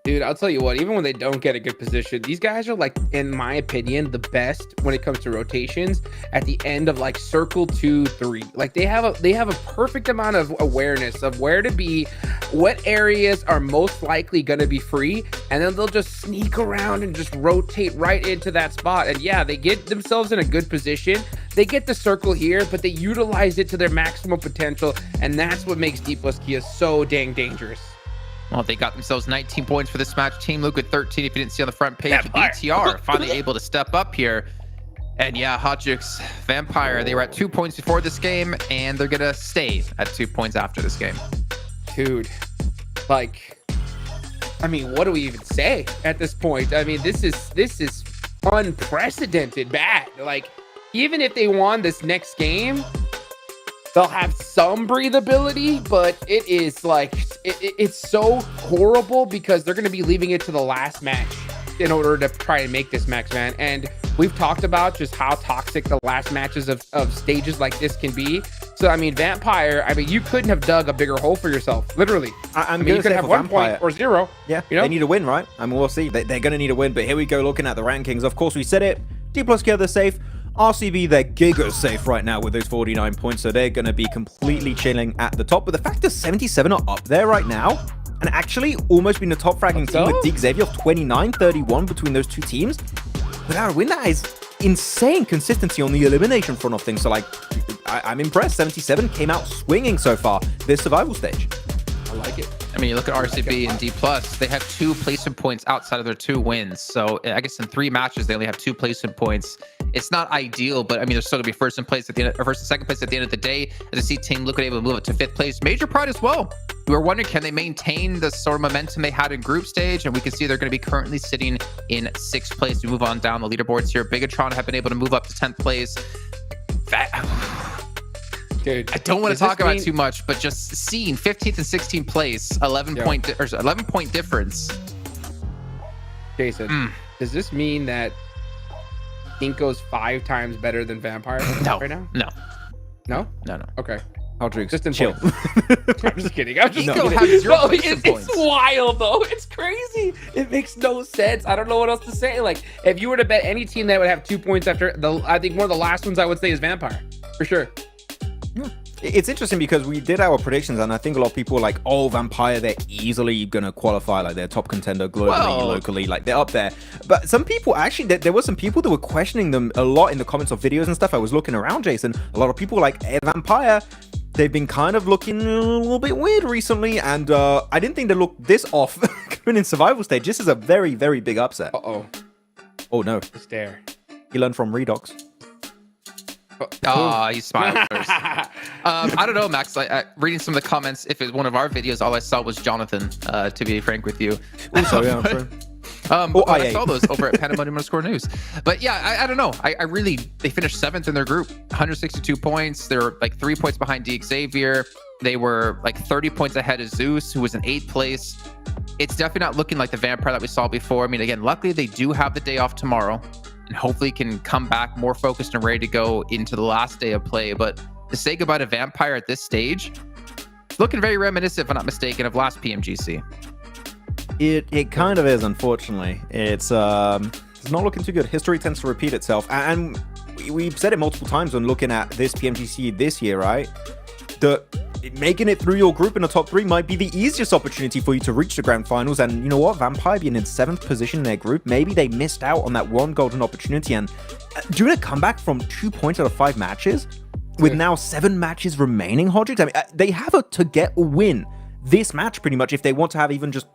Dude, I'll tell you what, even when they don't get a good position, these guys are, like, in my opinion, the best when it comes to rotations at the end of like circle 2, 3. Like they have a perfect amount of awareness of where to be, what areas are most likely going to be free, and then they'll just sneak around and just rotate right into that spot. And yeah, they get themselves in a good position. They get the circle here, but they utilize it to their maximum potential, and that's what makes D+ Kia so dang dangerous. Well, they got themselves 19 points for this match. Team Liquid 13, if you didn't see on the front page. BTR finally able to step up here. And yeah, Hotjux, Vampire, they were at 2 points before this game, and they're going to stay at 2 points after this game. Dude, like, I mean, what do we even say at this point? I mean, this is unprecedented bad. Like, even if they won this next game, they'll have some breathability, but it is like, it's so horrible because they're going to be leaving it to the last match in order to try and make this max, man. And we've talked about just how toxic the last matches of stages like this can be. So, I mean, Vampire, I mean, you couldn't have dug a bigger hole for yourself, literally. I mean, you could have 1 point or 0. Yeah, they need a win, right? I mean, we'll see. They're going to need a win, but here we go looking at the rankings. Of course, we said it. D+ Kia, they're safe. RCB, they're giga safe right now with those 49 points, so they're going to be completely chilling at the top. But the fact that 77 are up there right now, and actually almost being the top fragging team with Dig Xavier of 29-31 between those two teams, without a win, that is insane consistency on the elimination front of things. So, like, I'm impressed. 77 came out swinging so far this survival stage. I like it. I mean, you look at RCB and D+, they have 2 placement points outside of their 2 wins. So I guess in 3 matches, they only have 2 placement points. It's not ideal, but I mean, they're still gonna be first and second place at the end of the day. As I see Team Liquid able to move up to 5th place. Major pride as well. We were wondering, can they maintain the sort of momentum they had in group stage? And we can see they're going to be currently sitting in 6th place. We move on down the leaderboards here. Bigatron have been able to move up to 10th place. Dude, I don't want to talk about it too much, but just seeing 15th and 16th place, 11 point difference. Jason, does this mean that Inko's 5 times better than Vampire right now? No. No? No. Okay. Just chill. I'm just kidding. I'm just Inko kidding. has 0 No, placement points. it's wild though. It's crazy. It makes no sense. I don't know what else to say. Like, if you were to bet any team that would have 2 points after I think one of the last ones I would say is Vampire for sure. It's interesting because we did our predictions, and I think a lot of people were like, oh, Vampire, they're easily going to qualify. Like, they're top contender globally, locally. Like, they're up there. But some people, actually, there were some people that were questioning them a lot in the comments of videos and stuff. I was looking around, Jason. A lot of people were like, hey, Vampire, they've been kind of looking a little bit weird recently. And I didn't think they looked this off coming in survival stage. This is a very, very big upset. Uh-oh. Oh, no. It's there. You learned from Redox. Oh, he smiled first. I don't know, Max. Reading some of the comments, if it's one of our videos, all I saw was Jonathan, to be frank with you. Also, yeah, I'm sorry. I saw those over at Pandemonium_News. But yeah, I don't know. I really, they finished 7th in their group, 162 points. They're like 3 points behind Xavier. They were like 30 points ahead of Zeus, who was in 8th place. It's definitely not looking like the Vampire that we saw before. I mean, again, luckily they do have the day off tomorrow and hopefully can come back more focused and ready to go into the last day of play. But to say goodbye to Vampire at this stage, it's looking very reminiscent, if I'm not mistaken, of last PMGC. It kind of is, unfortunately. It's not looking too good. History tends to repeat itself. And we've said it multiple times when looking at this PMGC this year, right? That making it through your group in the top 3 might be the easiest opportunity for you to reach the grand finals. And you know what? Vampire being in 7th position in their group, maybe they missed out on that one golden opportunity. And doing a comeback from 2 points out of 5 matches, with now 7 matches remaining, Hodgix, I mean, they have to get a win this match pretty much if they want to have even just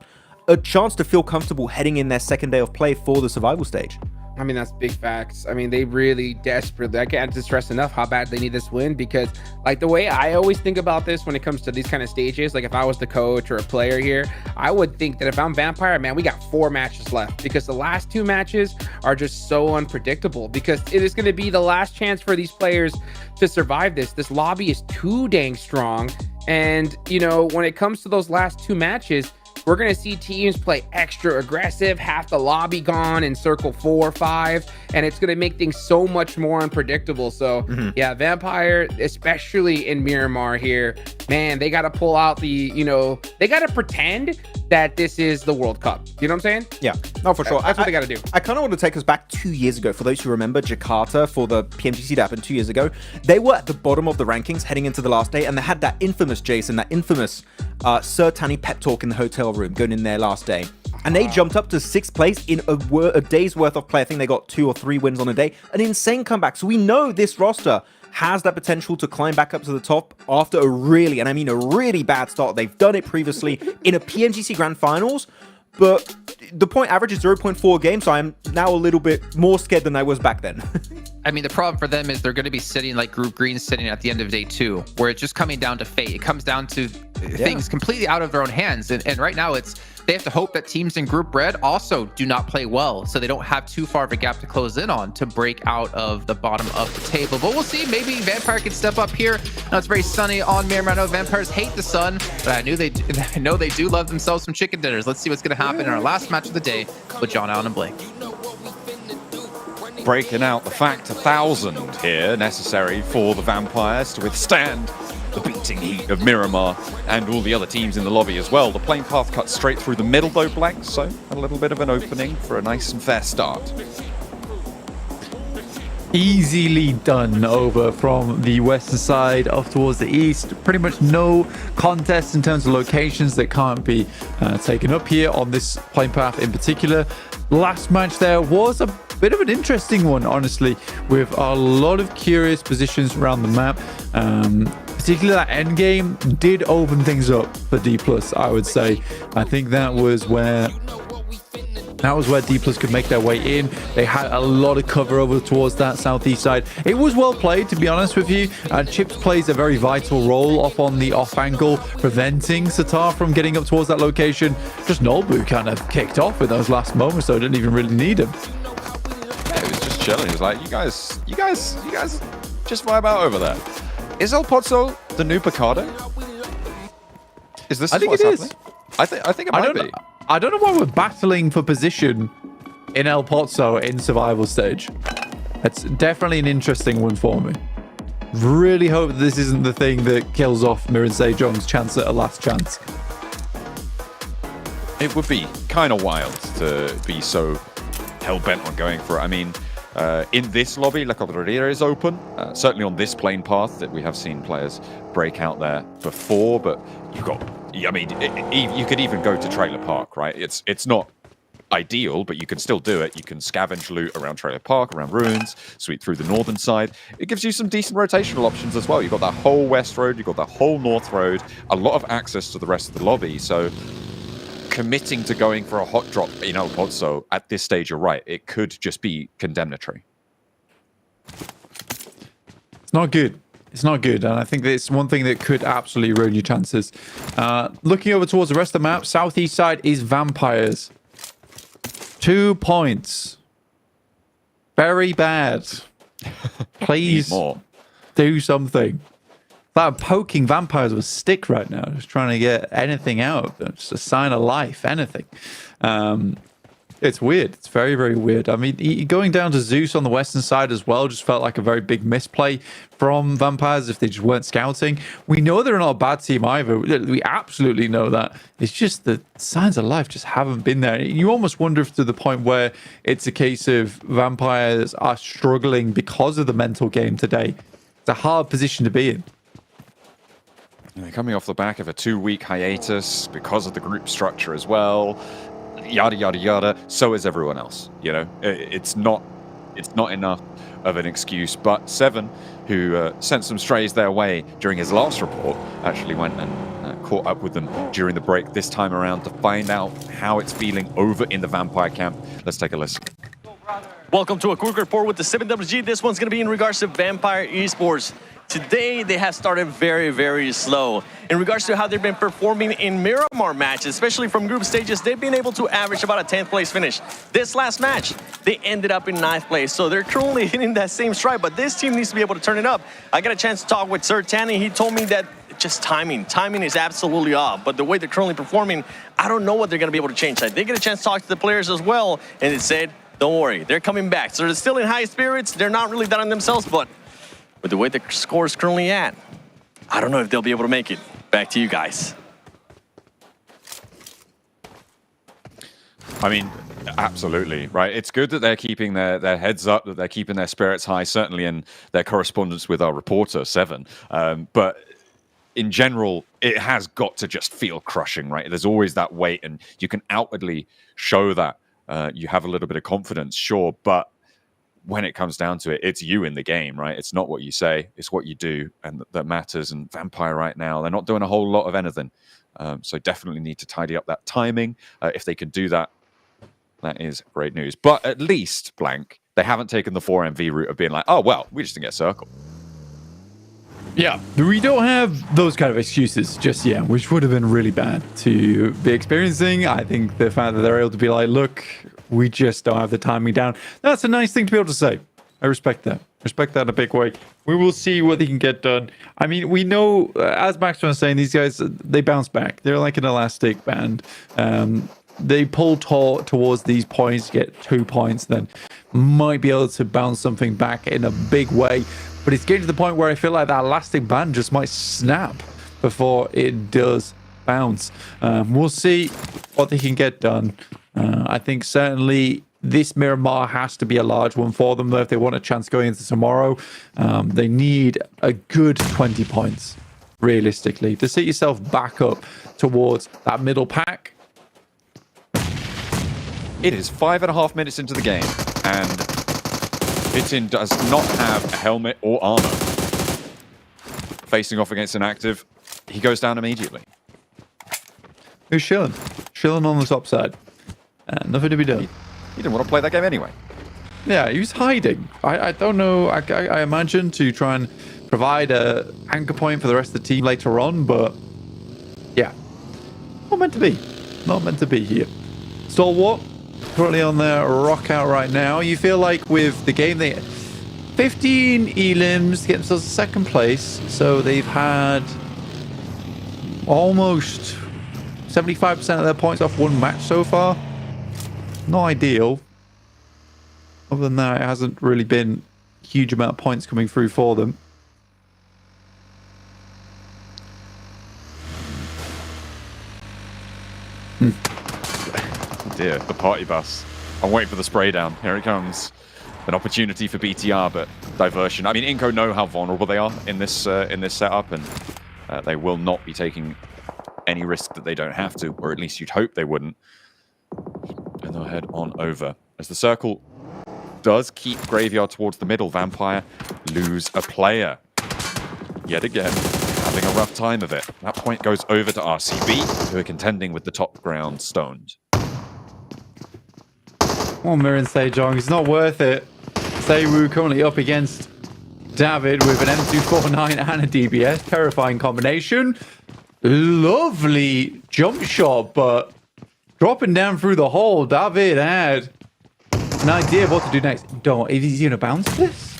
a chance to feel comfortable heading in their second day of play for the survival stage. I mean, that's big facts. I mean, they really desperately, I can't stress enough how bad they need this win, because like the way I always think about this when it comes to these kind of stages, like if I was the coach or a player here, I would think that if I'm Vampire, man, we got 4 matches left, because the last 2 matches are just so unpredictable, because it is going to be the last chance for these players to survive this. This lobby is too dang strong. And, you know, when it comes to those last 2 matches, we're going to see teams play extra aggressive, half the lobby gone in circle 4 or 5, and it's going to make things so much more unpredictable. So, yeah, Vampire, especially in Miramar here, man, they got to pull out the, you know, they got to pretend that this is the World Cup. You know what I'm saying? Yeah, no, for sure. That's what they got to do. I kind of want to take us back 2 years ago. For those who remember Jakarta for the PMGC that happened 2 years ago, they were at the bottom of the rankings heading into the last day, and they had that infamous Jason, that infamous Sir Tanny pep talk in the hotel room going in their last day. And they jumped up to 6th place in a day's worth of play. I think they got 2 or 3 wins on a day. An insane comeback. So we know this roster has that potential to climb back up to the top after a really, and I mean a really bad start. They've done it previously in a PMGC Grand Finals, but the point average is 0.4 a game, so I'm now a little bit more scared than I was back then. I mean, the problem for them is they're going to be sitting like Group Green sitting at the end of day 2, where it's just coming down to fate. It comes down to things completely out of their own hands. And right now they have to hope that teams in Group Red also do not play well, so they don't have too far of a gap to close in on to break out of the bottom of the table. But we'll see. Maybe Vampire can step up here. Now it's very sunny on Miramar. I know Vampires hate the sun, but I know they do love themselves some chicken dinners. Let's see what's going to happen in our last match of the day with John Allen and Blake. Breaking out the factor 1000 here, necessary for the Vampires to withstand the beating heat of Miramar and all the other teams in the lobby as well. The playing path cuts straight through the middle though, Blank, so a little bit of an opening for a nice and fair start. Easily done over from the western side off towards the east. Pretty much no contest in terms of locations that can't be taken up here on this playing path in particular. Last match there was a bit of an interesting one, honestly, with a lot of curious positions around the map. Particularly that end game did open things up for D+, I would say. I think that was where D+ could make their way in. They had a lot of cover over towards that southeast side. It was well played, to be honest with you. Chips plays a very vital role up on the off angle, preventing Satar from getting up towards that location. Just Nolbu kind of kicked off with those last moments, so I didn't even really need him. Yeah, he was just chilling. He was like, you guys just vibe out over there. Is El Pozo the new Picardo? Is this what's happening? I think it might be. I don't know why we're battling for position in El Pozo in survival stage. It's definitely an interesting one for me. Really hope this isn't the thing that kills off Mirin Sejong's chance at a last chance. It would be kind of wild to be so hell-bent on going for it. I mean, in this lobby, La Correria is open. Certainly on this plane path that we have seen players break out there before, but you've got, I mean, you could even go to Trailer Park, right? It's not ideal, but you can still do it. You can scavenge loot around Trailer Park, around ruins, sweep through the northern side. It gives you some decent rotational options as well. You've got that whole west road, you've got that whole north road, a lot of access to the rest of the lobby, so committing to going for a hot drop in El Pozo at this stage, you're right, it could just be condemnatory. It's not good. It's not good, and I think that it's one thing that could absolutely ruin your chances. Looking over towards the rest of the map, southeast side is Vampires. 2 points. Very bad. Please do something. I'm poking Vampires with a stick right now, just trying to get anything out of them, just a sign of life, anything. It's weird. It's very, very weird. I mean, going down to Zeus on the western side as well just felt like a very big misplay from Vampires if they just weren't scouting. We know they're not a bad team either. We absolutely know that. It's just the signs of life just haven't been there. You almost wonder if to the point where it's a case of Vampires are struggling because of the mental game today. It's a hard position to be in. And they're coming off the back of a 2-week hiatus because of the group structure as well. Yada yada yada. So is everyone else. You know, it's not enough of an excuse. But Seven, who sent some strays their way during his last report, actually went and caught up with them during the break this time around to find out how it's feeling over in the Vampire camp. Let's take a listen. Welcome to a quick report with the 7WG. This one's going to be in regards to Vampire Esports. Today, they have started very, very slow. In regards to how they've been performing in Miramar matches, especially from group stages, they've been able to average about a 10th place finish. This last match, they ended up in 9th place. So they're currently hitting that same stride, but this team needs to be able to turn it up. I got a chance to talk with Sir Tanny. He told me that just timing is absolutely off. But the way they're currently performing, I don't know what they're going to be able to change that. They get a chance to talk to the players as well, and it said, don't worry, they're coming back. So they're still in high spirits. They're not really down on themselves, but with the way the score is currently at, I don't know if they'll be able to make it. Back to you guys. I mean, absolutely, right? It's good that they're keeping their heads up, that they're keeping their spirits high, certainly in their correspondence with our reporter, Seven. But in general, it has got to just feel crushing, right? There's always that weight, and you can outwardly show that you have a little bit of confidence, sure, but when it comes down to it, it's you in the game, right? It's not what you say, it's what you do, and that matters. And Vampire right now, they're not doing a whole lot of anything. So definitely need to tidy up that timing. If they can do that, that is great news. But at least, Blank, they haven't taken the 4MV route of being like, oh, well, we just didn't get circle. Yeah, we don't have those kind of excuses just yet, which would have been really bad to be experiencing. I think the fact that they're able to be like, look, we just don't have the timing down. That's a nice thing to be able to say. I respect that. Respect that in a big way. We will see what they can get done. I mean, we know, as Max was saying, these guys, they bounce back. They're like an elastic band. They pull towards these points, get 2 points, then might be able to bounce something back in a big way. But it's getting to the point where I feel like that elastic band just might snap before it does bounce. We'll see what they can get done. I think certainly this Miramar has to be a large one for them, though, if they want a chance going into tomorrow. They need a good 20 points, realistically, to set yourself back up towards that middle pack. It is 5.5 minutes into the game, and Bitin does not have a helmet or armor. Facing off against an active, he goes down immediately. Who's Shillen? Shillen on the top side. Nothing to be done. He didn't want to play that game anyway. Yeah, he was hiding. I don't know. I imagine to try and provide a anchor point for the rest of the team later on, but yeah, not meant to be. Not meant to be here. Stalwart currently on their rock out right now. You feel like with the game, they 15 elims to get themselves second place, so they've had almost 75% of their points off one match so far. Not ideal. Other than that, it hasn't really been a huge amount of points coming through for them. Oh dear, the party bus. I'm waiting for the spray down. Here it comes. An opportunity for BTR, but diversion. I mean, Inco know how vulnerable they are in this setup, and they will not be taking any risk that they don't have to, or at least you'd hope they wouldn't. And they'll head on over. As the circle does keep Graveyard towards the middle, Vampire lose a player. Yet again, having a rough time of it. That point goes over to RCB, who are contending with the top ground Stoned. Well, Mirin Sejong, it's not worth it. Seiwu currently up against David with an M249 and a DBS. Terrifying combination. Lovely jump shot, but dropping down through the hole, David had an idea of what to do next. Is he going to bounce this?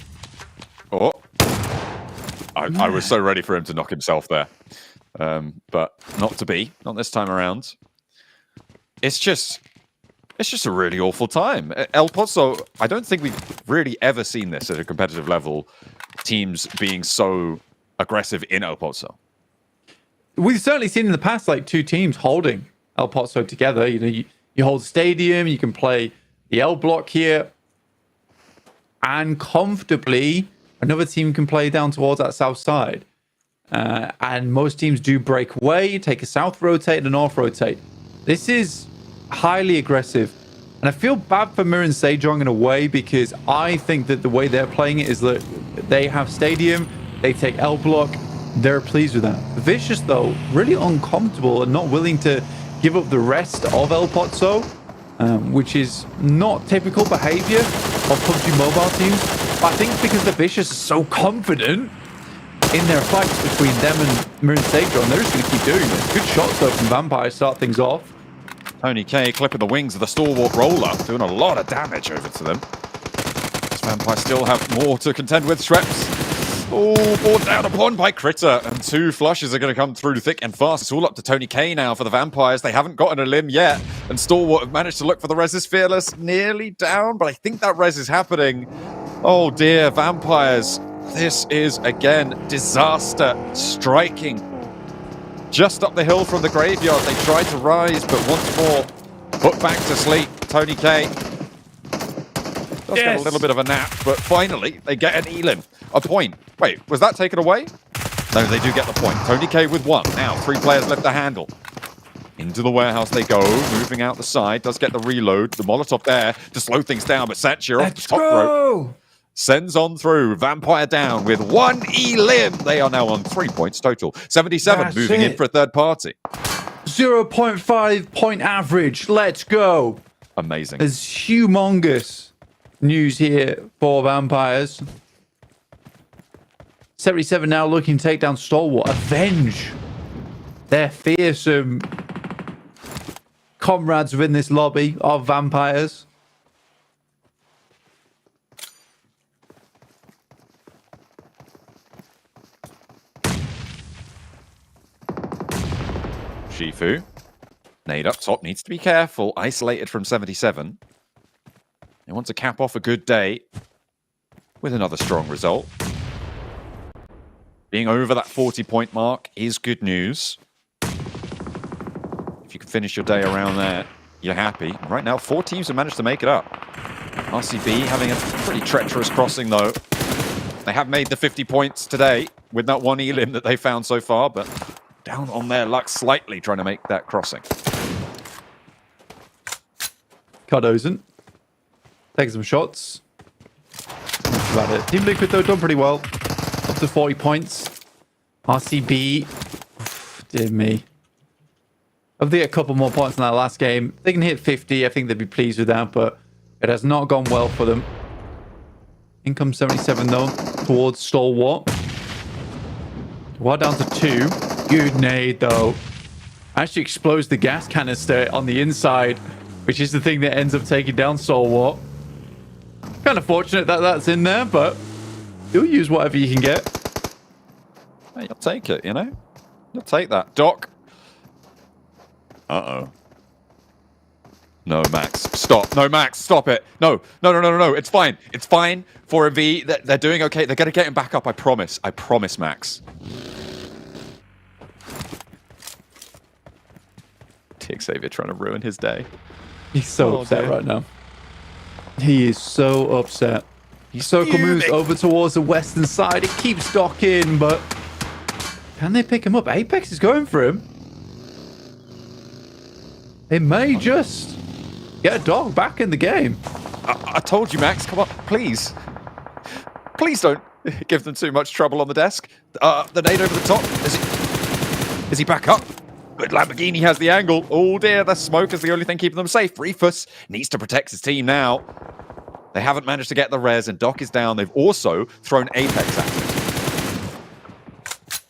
Oh. I was so ready for him to knock himself there. But not to be. Not this time around. It's just a really awful time. El Pozo, I don't think we've really ever seen this at a competitive level. Teams being so aggressive in El Pozo. We've certainly seen in the past, like, two teams holding El Pozo together. You know, you hold stadium, you can play the L block here, and comfortably another team can play down towards that south side. And most teams do break away, take a south rotate and a north rotate. This is highly aggressive. And I feel bad for Mir and Sejong in a way, because I think that the way they're playing it is that they have stadium, they take L block, they're pleased with that. Vicious, though, really uncomfortable and not willing to give up the rest of El Pozo, which is not typical behavior of PUBG Mobile teams. But I think because the Vicious are so confident in their fights between them and Mir and Sejong, they're just going to keep doing this. Good shots, though, from Vampire to start things off. Tony K clipping the wings of the stalwart roller, doing a lot of damage over to them. This Vampire still have more to contend with. Shreps. Oh, brought down upon by Critter, and two flushes are going to come through thick and fast. It's all up to Tony K now for the Vampires. They haven't gotten a limb yet, and Stalwart have managed to look for the res. Is Fearless nearly down, but I think that res is happening. Oh dear, Vampires. This is, again, disaster striking. Just up the hill from the graveyard, they tried to rise, but once more, put back to sleep. Tony K does get a little bit of a nap, but finally, they get an elim. A point. Wait, was that taken away? No, they do get the point. Tony K with one. Now, three players left to handle. Into the warehouse they go, moving out the side, does get the reload. The Molotov there to slow things down, but Satchir off the top rope sends on through. Vampire down with one elim. They are now on 3 points total. 77 That's moving in for a third party. 0.5 point average. Let's go. Amazing. There's humongous news here for Vampires. 77 now looking to take down Stalwart. Avenge their fearsome comrades within this lobby of Vampires. Shifu. Nade up top, needs to be careful. Isolated from 77. They want to cap off a good day with another strong result. Being over that 40-point mark is good news. If you can finish your day around there, you're happy. Right now, 4 teams have managed to make it up. RCB having a pretty treacherous crossing, though. They have made the 50 points today with that one elim that they found so far, but down on their luck slightly trying to make that crossing. Cardozen taking some shots. That's about it. Team Liquid, though, done pretty well. Up to 40 points. RCB. Oof, dear me. If they get a couple more points in that last game, they can hit 50. I think they'd be pleased with that, but it has not gone well for them. In comes 77, though, towards Stalwart. Well, down to 2. Good nade, though. Actually explodes the gas canister on the inside, which is the thing that ends up taking down Stalwart. Kind of fortunate that that's in there, but you'll use whatever you can get. Hey, you'll take it, you know? You'll take that. Doc. Uh-oh. No, Max. Stop. No, Max. Stop it. No. No. It's fine. It's fine for a V. They're doing okay. They're going to get him back up. I promise. I promise, Max. Xavier trying to ruin his day. He's so upset right now. He is so upset. Circle moves over towards the western side. It keeps Doc in, but can they pick him up? Apex is going for him. They may just get Doc back in the game. I told you, Max. Come on, please. Please don't give them too much trouble on the desk. The nade over the top. Is he back up? Good Lamborghini has the angle. Oh dear, the smoke is the only thing keeping them safe. Reefus needs to protect his team now. They haven't managed to get the res, and Doc is down. They've also thrown Apex at him.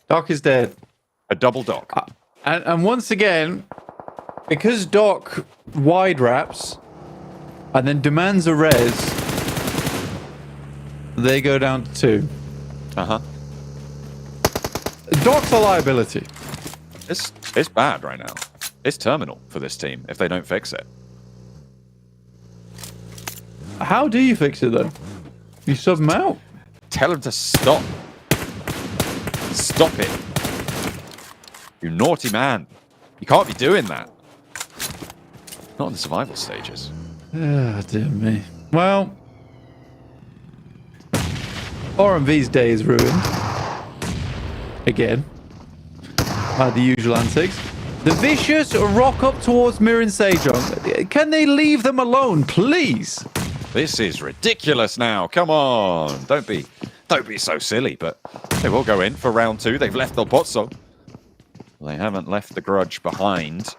Doc is dead. A double Doc. And once again, because Doc wide wraps and then demands a res, they go down to 2. Uh-huh. Doc's a liability. It's bad right now. It's terminal for this team if they don't fix it. How do you fix it, then? You sub him out? Tell him to stop. Stop it. You naughty man. You can't be doing that. Not in the survival stages. Ah, dear me. Well, RMV's day is ruined. Again. By the usual antics. The Vicious rock up towards Mir and Sejong. Can they leave them alone, please? This is ridiculous now. Come on. Don't be so silly, but they will go in for round 2. They've left the Botso. They haven't left the grudge behind.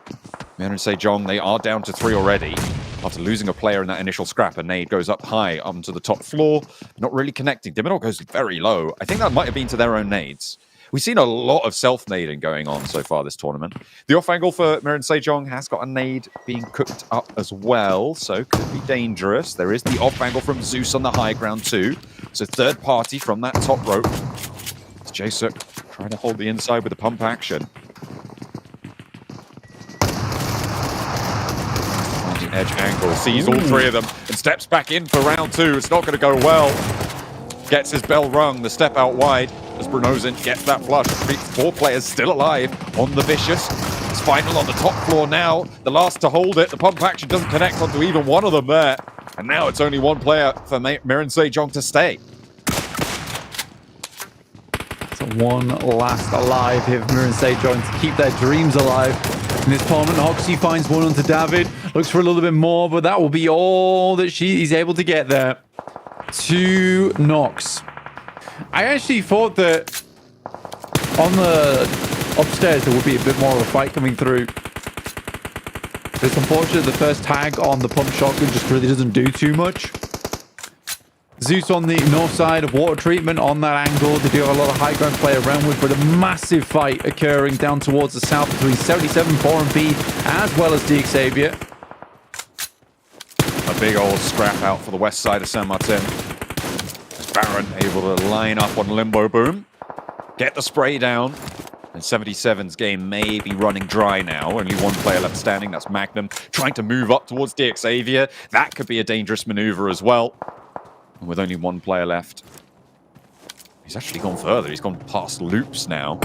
Mir and Sejong, they are down to 3 already. After losing a player in that initial scrap, a nade goes up high onto the top floor. Not really connecting. Diminor goes very low. I think that might have been to their own nades. We've seen a lot of self-nading going on so far this tournament. The off angle for Mir and Sejong has got a nade being cooked up as well, so could be dangerous. There is the off angle from Zeus on the high ground too. So third party from that top rope. It's Jasuk trying to hold the inside with the pump action. On the edge angle, sees all 3 of them and steps back in for round 2. It's not going to go well. Gets his bell rung, the step out wide. As Brunozin gets that flush. 4 players still alive on the Vicious. It's final on the top floor now. The last to hold it. The pump action doesn't connect onto even one of them there. And now it's only 1 player for Mir and Sejong to stay. So one last alive here for Mir and Sejong to keep their dreams alive in this tournament. Hoxie finds one onto David. Looks for a little bit more, but that will be all that he's able to get there. 2 knocks. I actually thought that on the upstairs there would be a bit more of a fight coming through. It's unfortunate the first tag on the pump shotgun just really doesn't do too much. Zeus on the north side of water treatment on that angle. They do have a lot of high ground play around with, but a massive fight occurring down towards the south between 77, 4 and B, as well as DXavier. A big old scrap out for the west side of San Martin. Baron able to line up on Limbo Boom. Get the spray down. And 77's game may be running dry now. Only 1 player left standing. That's Magnum trying to move up towards DXavier. That could be a dangerous maneuver as well. And with only 1 player left. He's actually gone further. He's gone past Loops now.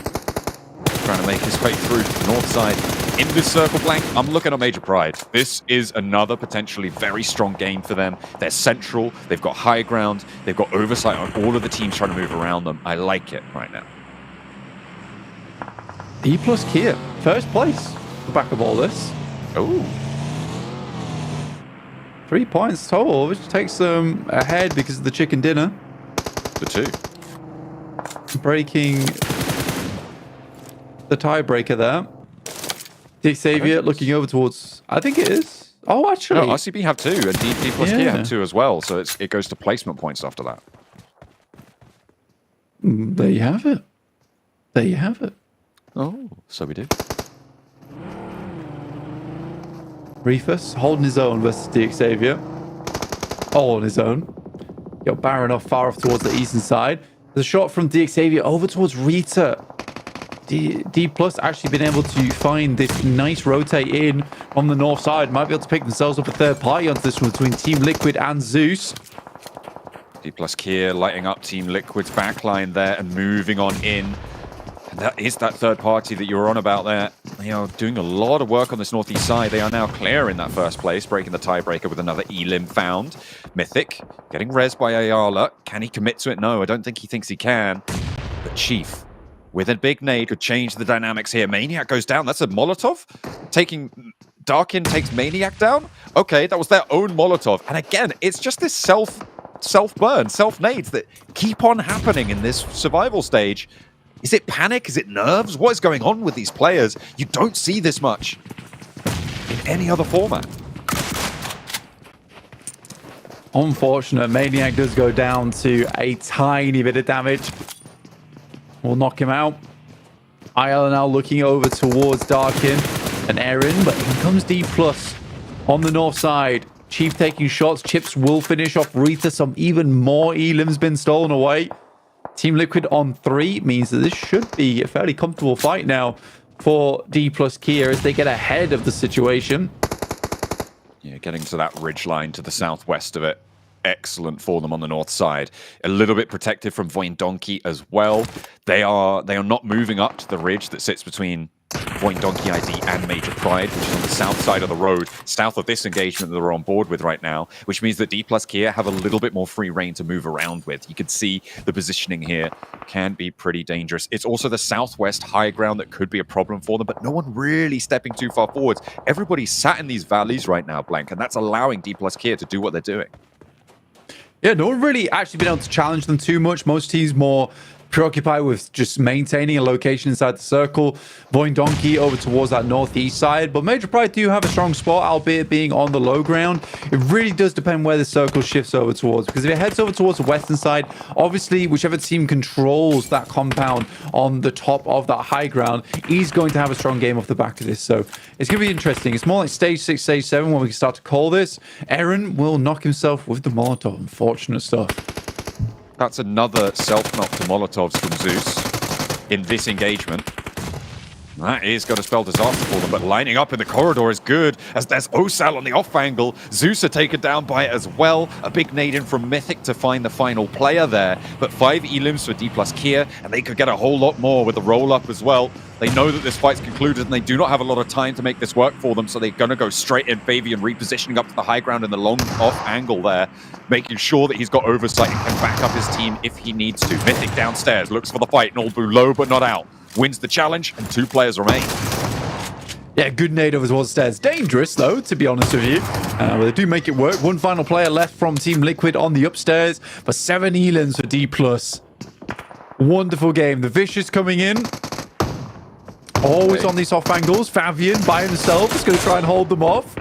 Trying to make his way through to the north side. In this circle blank, I'm looking at Major Pride. This is another potentially very strong game for them. They're central. They've got high ground. They've got oversight on all of the teams trying to move around them. I like it right now. E plus Kia, first place. The back of all this. Oh. 3 points total, which takes them ahead because of the chicken dinner. The 2. Breaking the tiebreaker there. DXavier looking over towards... I think it is. Oh, actually. No, RCB have 2, and D plus Kia have 2 as well, so it goes to placement points after that. There you have it. There you have it. Oh, so we do. Reefus holding his own versus DXavier. All on his own. Got Baron off far off towards the eastern side. There's a shot from DXavier over towards Rita. D plus actually been able to find this nice rotate in on the north side. Might be able to pick themselves up a third party onto this one between Team Liquid and Zeus. D plus Kia lighting up Team Liquid's backline there and moving on in. And that is that third party that you were on about there. They are doing a lot of work on this northeast side. They are now clear in that first place, breaking the tiebreaker with another Elim found. Mythic getting res by Ayala. Can he commit to it? No, I don't think he thinks he can. But Chief, with a big nade, could change the dynamics here. Maniac goes down. That's a Molotov. Darkin takes Maniac down. Okay, that was their own Molotov. And again, it's just this self-burn, self-nades that keep on happening in this survival stage. Is it panic? Is it nerves? What is going on with these players? You don't see this much in any other format. Unfortunate. Maniac does go down to a tiny bit of damage. We'll knock him out. IL now looking over towards Darkin and Aaron, but here comes D+ on the north side. Chief taking shots. Chips will finish off Retha. Some even more elims been stolen away. Team Liquid on 3 means that this should be a fairly comfortable fight now for D+ Kia as they get ahead of the situation. Yeah, getting to that ridge line to the southwest of it. Excellent for them on the north side. A little bit protected from Voindonkey as well. They are not moving up to the ridge that sits between Voindonkey ID and Major Pride, which is on the south side of the road, south of this engagement that they're on board with right now, which means that D+ Kia have a little bit more free reign to move around with. You can see the positioning here can be pretty dangerous. It's also the southwest high ground that could be a problem for them, but no one really stepping too far forwards. Everybody's sat in these valleys right now, Blank, and that's allowing D+ Kia to do what they're doing. Yeah, no one really actually been able to challenge them too much. Most teams more preoccupied with just maintaining a location inside the circle. Voindonkey over towards that northeast side. But Major Pride do have a strong spot, albeit being on the low ground. It really does depend where the circle shifts over towards. Because if it heads over towards the western side, obviously whichever team controls that compound on the top of that high ground is going to have a strong game off the back of this. So it's going to be interesting. It's more like stage 6, stage 7 when we can start to call this. Aaron will knock himself with the Molotov. Unfortunate stuff. That's another self-knock to Molotovs from Zeus in this engagement. That is going to spell disaster for them, but lining up in the corridor is good, as there's Osal on the off angle. Zeus are taken down by it as well. A big nade in from Mythic to find the final player there, but 5 elims for D+ Kia, and they could get a whole lot more with the roll-up as well. They know that this fight's concluded, and they do not have a lot of time to make this work for them, so they're going to go straight in. Fabian repositioning up to the high ground in the long off angle there, making sure that he's got oversight and can back up his team if he needs to. Mythic downstairs, looks for the fight. Nolbu low but not out. Wins the challenge, and 2 players remain. Yeah, good nade over towards the stairs. Dangerous, though, to be honest with you. But they do make it work. One final player left from Team Liquid on the upstairs, but 7 elims for D+. Wonderful game. The Vicious coming in. Always on these off angles. Fabian by himself is going to try and hold them off.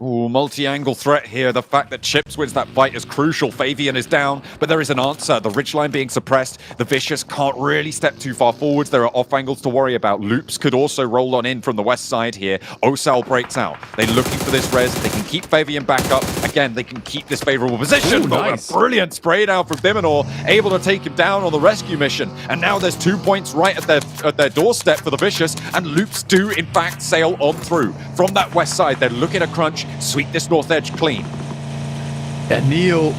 Ooh, multi-angle threat here. The fact that Chips wins that fight is crucial. Fabian is down, but there is an answer. The ridgeline being suppressed. The Vicious can't really step too far forwards. There are off angles to worry about. Loops could also roll on in from the west side here. Osal breaks out. They're looking for this res. They can keep Fabian back up. Again, they can keep this favorable position. Ooh, nice. A brilliant spray down from Diminor, able to take him down on the rescue mission. And now there's 2 points right at their doorstep for the Vicious, and Loops do, in fact, sail on through. From that west side, they're looking to crunch, sweep this north edge clean. Yeah, Neil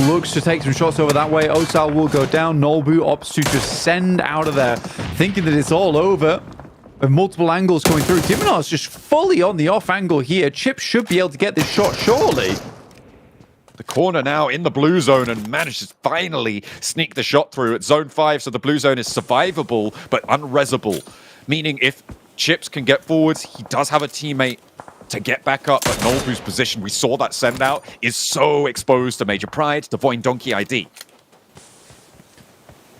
looks to take some shots over that way. Osal will go down. Nolbu opts to just send out of there, thinking that it's all over. With multiple angles coming through. Diminar's just fully on the off angle here. Chip should be able to get this shot, surely. The corner now in the blue zone, and manages to finally sneak the shot through at zone 5, so the blue zone is survivable but unresable. Meaning if Chips can get forwards, he does have a teammate to get back up, but Nolbu's position, we saw that send out, is so exposed to Major Pride, to Voindonkey ID.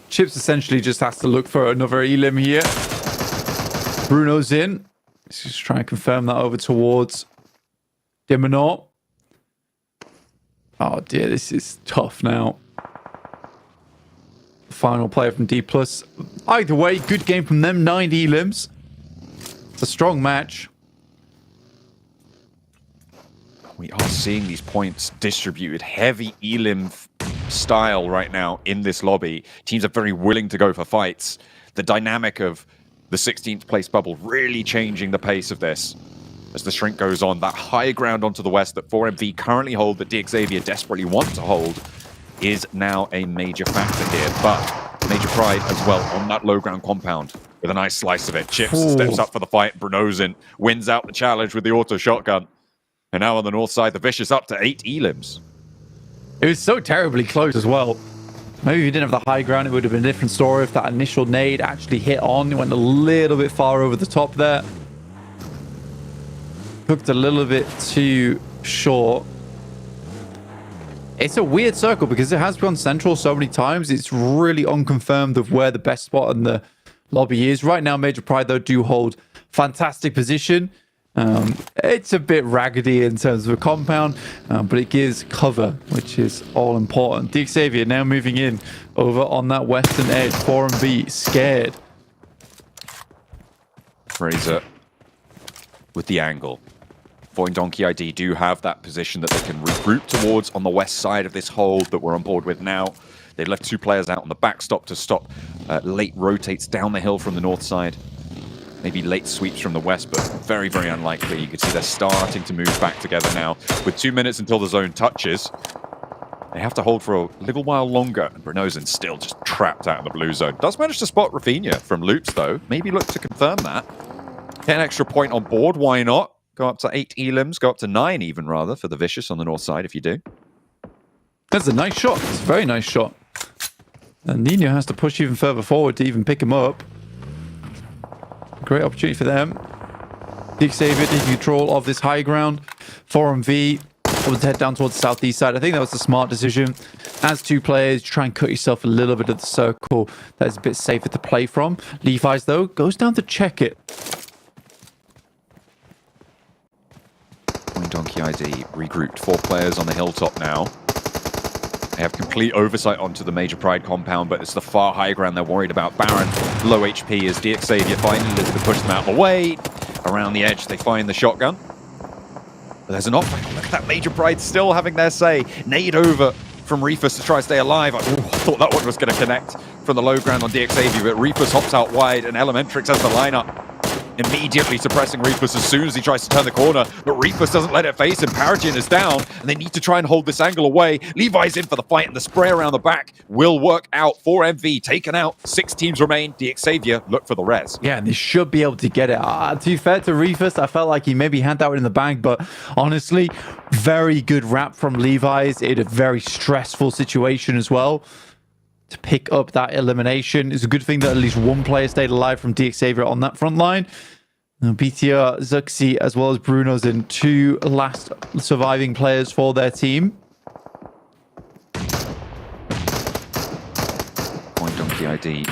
Chips essentially just has to look for another elim here. Bruno's in. Let's just try and confirm that over towards Diminor. Oh dear, this is tough now. Final player from D+. Either way, good game from them. 9 elims. It's a strong match. We are seeing these points distributed heavy elim style right now in this lobby. Teams are very willing to go for fights. The dynamic of the 16th place bubble really changing the pace of this as the shrink goes on. That high ground onto the west that 4MV currently hold, that DXavier desperately want to hold, is now a major factor here. But Major Pride as well on that low ground compound with a nice slice of it. Chips steps up for the fight. Brunozin wins out the challenge with the auto shotgun. And now on the north side, the Vicious up to 8 elims. It was so terribly close as well. Maybe if you didn't have the high ground, it would have been a different story if that initial nade actually hit on. It went a little bit far over the top there. Hooked a little bit too short. It's a weird circle because it has gone central so many times. It's really unconfirmed of where the best spot in the lobby is. Right now, Major Pride, though, do hold fantastic position. It's a bit raggedy in terms of a compound, but it gives cover, which is all important. Xavier now moving in over on that western edge. 4MV scared. Fraser with the angle. Donkey ID do have that position that they can regroup towards on the west side of this hold that we're on board with now. They've left 2 players out on the backstop to stop late rotates down the hill from the north side. Maybe late sweeps from the west, but very, very unlikely. You can see they're starting to move back together now. With 2 minutes until the zone touches, they have to hold for a little while longer. And Brenozen's still just trapped out in the blue zone. Does manage to spot Rafinha from loops, though. Maybe look to confirm that. 10 extra point on board, why not? Go up to 8 elims, go up to 9 even, rather, for the Vicious on the north side, if you do. That's a nice shot. It's a very nice shot. And Nino has to push even further forward to even pick him up. Great opportunity for them. Xavier taking control of this high ground. 4MV was to head down towards the southeast side. I think that was a smart decision. As 2 players, try and cut yourself a little bit of the circle that is a bit safer to play from. Levi's, though, goes down to check it. Donkey ID regrouped 4 players on the hilltop now. They have complete oversight onto the Major Pride compound, but it's the far high ground they're worried about. Baron, low HP as Xavier finally looks to push them out of the way. Around the edge, they find the shotgun. But there's an off. Look at that Major Pride still having their say. Nade over from Reefus to try to stay alive. I thought that one was going to connect from the low ground on Xavier, but Reefus hops out wide and Elementrix has the lineup. Immediately suppressing Reefus as soon as he tries to turn the corner, but Reefus doesn't let it face him. Paragin is down, and they need to try and hold this angle away. Levi's in for the fight, and the spray around the back will work out. 4MV taken out, 6 teams remain. Xavier look for the res. Yeah, and they should be able to get it. To be fair to Reefus, I felt like he maybe had that one in the bag, but honestly, very good wrap from Levi's in a very stressful situation as well. To pick up that elimination. It's a good thing that at least 1 player stayed alive from Xavier on that front line. Now, BTR, Zuxi, as well as Bruno's in 2 last surviving players for their team. Donkey ID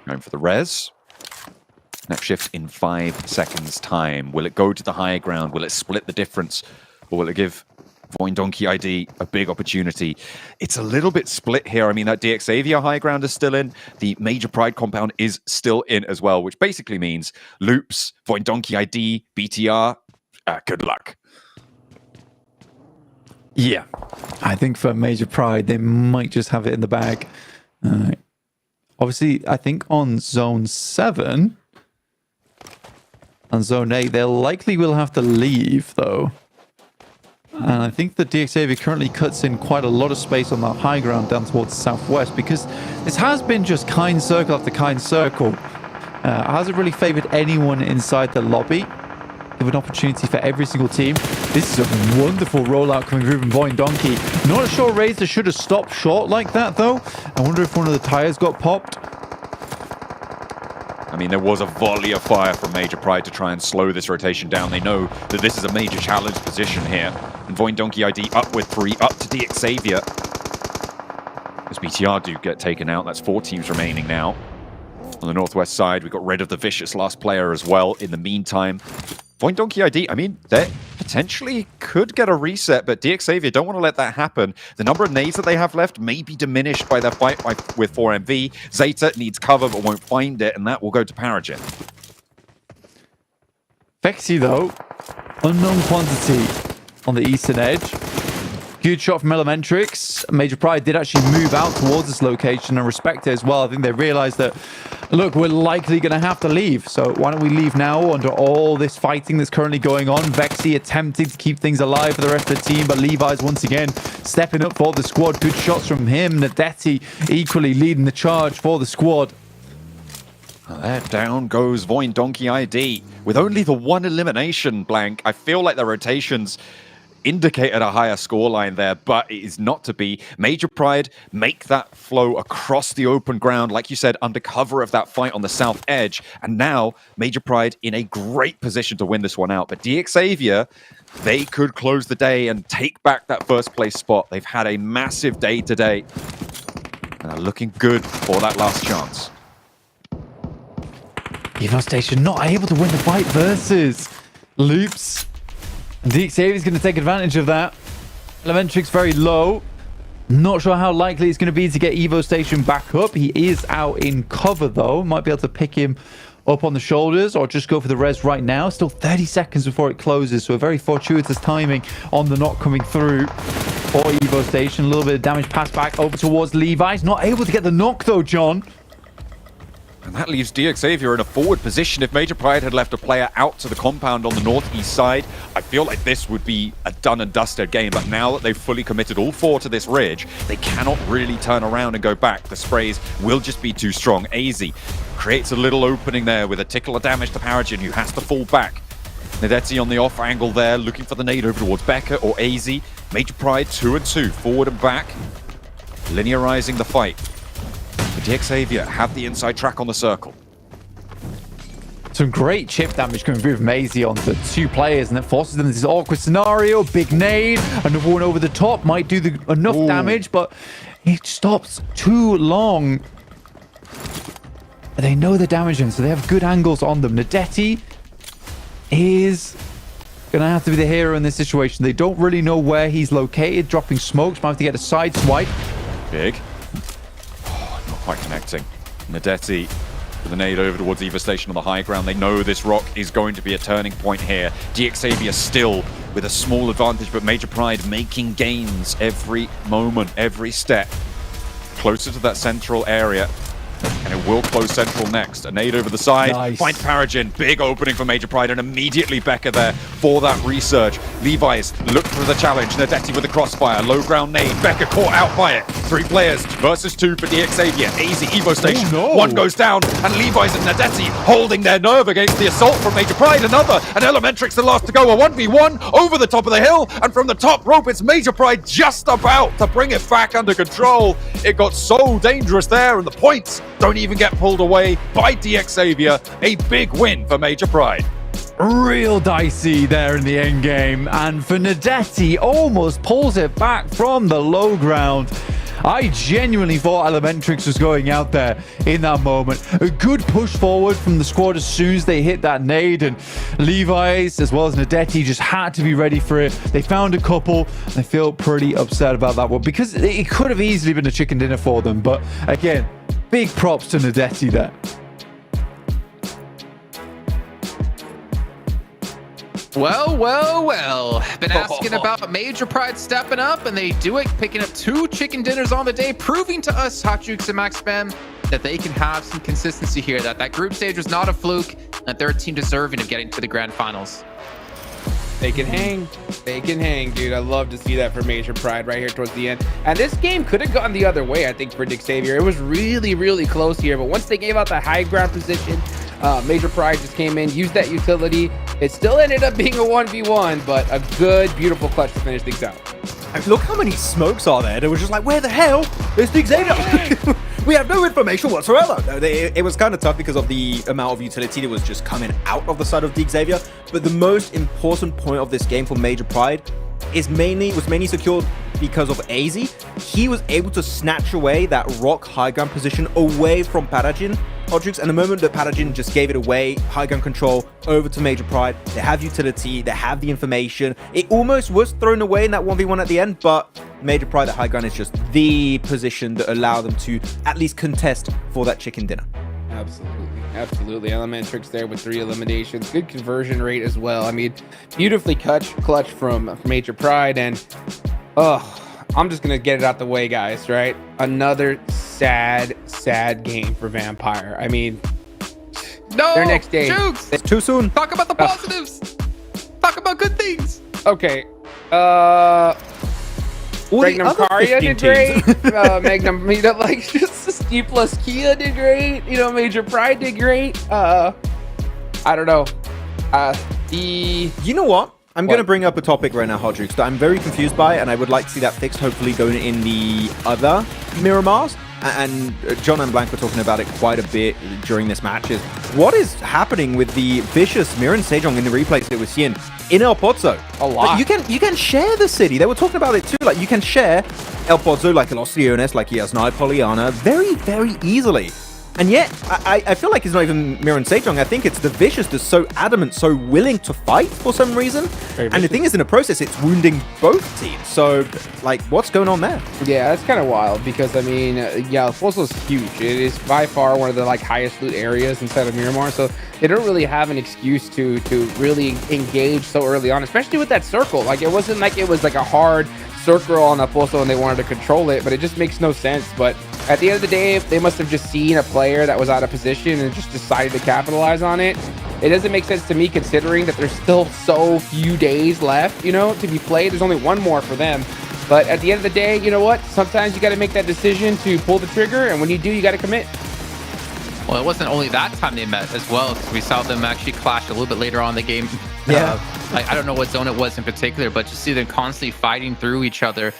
going for the res. Next shift in 5 seconds time. Will it go to the high ground? Will it split the difference? Or will it give Donkey ID a big opportunity? It's a little bit split here. I mean, that Xavier high ground is still in. The Major Pride compound is still in as well, which basically means Loops, Donkey ID, BTR, good luck. Yeah, I think for Major Pride, they might just have it in the bag. Obviously, I think on Zone 7 and Zone 8, they likely will have to leave, though. And I think that Xavier currently cuts in quite a lot of space on that high ground down towards the southwest, because this has been just kind circle after kind circle. Hasn't really favored anyone inside the lobby. Give an opportunity for every single team. This is a wonderful rollout coming through from Donkey. Not sure Razor should have stopped short like that, though. I wonder if one of the tires got popped. I mean, there was a volley of fire from Major Pride to try and slow this rotation down. They know that this is a major challenge position here. And Donkey ID up with 3, up to Xavier. As BTR do get taken out, that's 4 teams remaining now. On the northwest side, we got rid of the Vicious last player as well. In the meantime, Donkey ID, I mean, they potentially could get a reset, but Xavier don't want to let that happen. The number of nades that they have left may be diminished by their fight with 4MV. Zeta needs cover but won't find it, and that will go to Paragin. Vexy, though, unknown quantity on the eastern edge. Good shot from Elementrix. Major Pride did actually move out towards this location and respect it as well. I think they realized that, look, we're likely going to have to leave. So why don't we leave now under all this fighting that's currently going on? Vexy attempting to keep things alive for the rest of the team, but Levi's once again stepping up for the squad. Good shots from him. Nadetti equally leading the charge for the squad. Well, there down goes Donkey ID. With only the 1 elimination, Blank, I feel like the rotations indicated a higher scoreline there, but it is not to be. Major Pride make that flow across the open ground, like you said, under cover of that fight on the south edge. And now Major Pride in a great position to win this one out. But Xavier, they could close the day and take back that first place spot. They've had a massive day today and are looking good for that last chance. Evo Station not able to win the fight versus loops. Xavier's going to take advantage of that. Elementrix very low. Not sure how likely it's going to be to get Evo Station back up. He is out in cover, though. Might be able to pick him up on the shoulders or just go for the res right now. Still 30 seconds before it closes, so a very fortuitous timing on the knock coming through for Evo Station. A little bit of damage passed back over towards Levi's. Not able to get the knock, though, John. And that leaves Xavier in a forward position. If Major Pride had left a player out to the compound on the northeast side, I feel like this would be a done and dusted game. But now that they've fully committed all four to this ridge, they cannot really turn around and go back. The sprays will just be too strong. AZ creates a little opening there with a tickle of damage to Paragin, who has to fall back. Nadeti on the off angle there, looking for the nade over towards Becca or AZ. Major Pride 2-2, forward and back, linearizing the fight. But Xavier have the inside track on the circle. Some great chip damage coming through from AZ on the two players, and that forces them into this awkward scenario. Big nade, another one over the top, might do enough damage, but it stops too long. They know they're damaging, so they have good angles on them. Nadeti is gonna have to be the hero in this situation. They don't really know where he's located, dropping smokes, might have to get a side swipe. Big. Not quite connecting. Nadeti with a nade over towards Evo Station on the high ground. They know this rock is going to be a turning point here. Xavier still with a small advantage, but Major Pride making gains every moment, every step. Closer to that central area. And it will close central next. A nade over the side. Nice. Finds Paragin. Big opening for Major Pride, and immediately Becca there for that research. Levi's look for the challenge. Nadeti with the crossfire. Low ground nade. Becca caught out by it. 3 players versus 2 for Xavier. AZ Evo Station. One goes down, and Levi's and Nadeti holding their nerve against the assault from Major Pride. Another, and Elementrix the last to go. A 1v1 over the top of the hill, and from the top rope, it's Major Pride just about to bring it back under control. It got so dangerous there, and the points don't even get pulled away by Xavier. A big win for Major Pride. Real dicey there in the end game, and for Nadeti almost pulls it back from the low ground. I genuinely thought Elementrix was going out there in that moment. A good push forward from the squad as soon as they hit that nade, and Levi's as well as Nadeti just had to be ready for it. They found a couple. I feel pretty upset about that one because it could have easily been a chicken dinner for them, but again, big props to Nadeti there. Well. Been asking about Major Pride stepping up, and they do it, picking up 2 chicken dinners on the day, proving to us, Hot Jukes and Max Spam, that they can have some consistency here, that group stage was not a fluke, that they're a team deserving of getting to the Grand Finals. They can hang. They can hang, dude. I love to see that for Major Pride right here towards the end. And this game could have gone the other way, I think, for Xavier. It was really, really close here. But once they gave out the high ground position, Major Pride just came in, used that utility. It still ended up being a 1v1, but a good, beautiful clutch to finish things out. Look how many smokes are there. They were just like, where the hell is Xavier? We have no information whatsoever. It was kind of tough because of the amount of utility that was just coming out of the side of Xavier. But the most important point of this game for Major Pride was mainly secured because of AZ. He was able to snatch away that rock high ground position away from Paragin. And the moment that Paragin just gave it away, high ground control over to Major Pride, they have utility, they have the information. It almost was thrown away in that 1v1 at the end, but Major Pride at high ground is just the position that allowed them to at least contest for that chicken dinner. Absolutely. Elementrix there with 3 eliminations. Good conversion rate as well. I mean, beautifully clutch from Major Pride. And, I'm just going to get it out the way, guys, right? Another sad game for Vampire. I mean, their next day. Jukes! It's too soon. Talk about the positives. Talk about good things. Okay. Magnum Karya did great. Magnum, just D plus Kia did great. Major Pride did great. I don't know. You know what? I'm going to bring up a topic right now, Hodrix, that I'm very confused by, and I would like to see that fixed, hopefully going in the other Miramars. And John and Blank were talking about it quite a bit during this match. Is what is happening with the vicious Miran Sejong in the replays that we're seeing in El Pozo? A lot. Like, you can share the city. They were talking about it too. Like, you can share El Pozo like Los Leones, like Yasnai Poliana, very, very easily. And yet, I feel like it's not even Miran Sejong. I think it's the Vicious that's so adamant, so willing to fight for some reason. And the thing is, in the process, it's wounding both teams. So, like, what's going on there? Yeah, that's kind of wild because, I mean, yeah, Foso's huge. It is by far one of the, like, highest loot areas inside of Miramar. So they don't really have an excuse to really engage so early on, especially with that circle. Like, it wasn't like it was, like, a hard circle on Foso and they wanted to control it, but it just makes no sense. But at the end of the day, they must have just seen a player that was out of position and just decided to capitalize on it. It doesn't make sense to me considering that there's still so few days left, you know, to be played. There's only one more for them. But at the end of the day, you know what? Sometimes you got to make that decision to pull the trigger, and when you do, you got to commit. Well, it wasn't only that time they met as well, because we saw them actually clash a little bit later on in the game. Yeah. I don't know what zone it was in particular, but just see them constantly fighting through each other.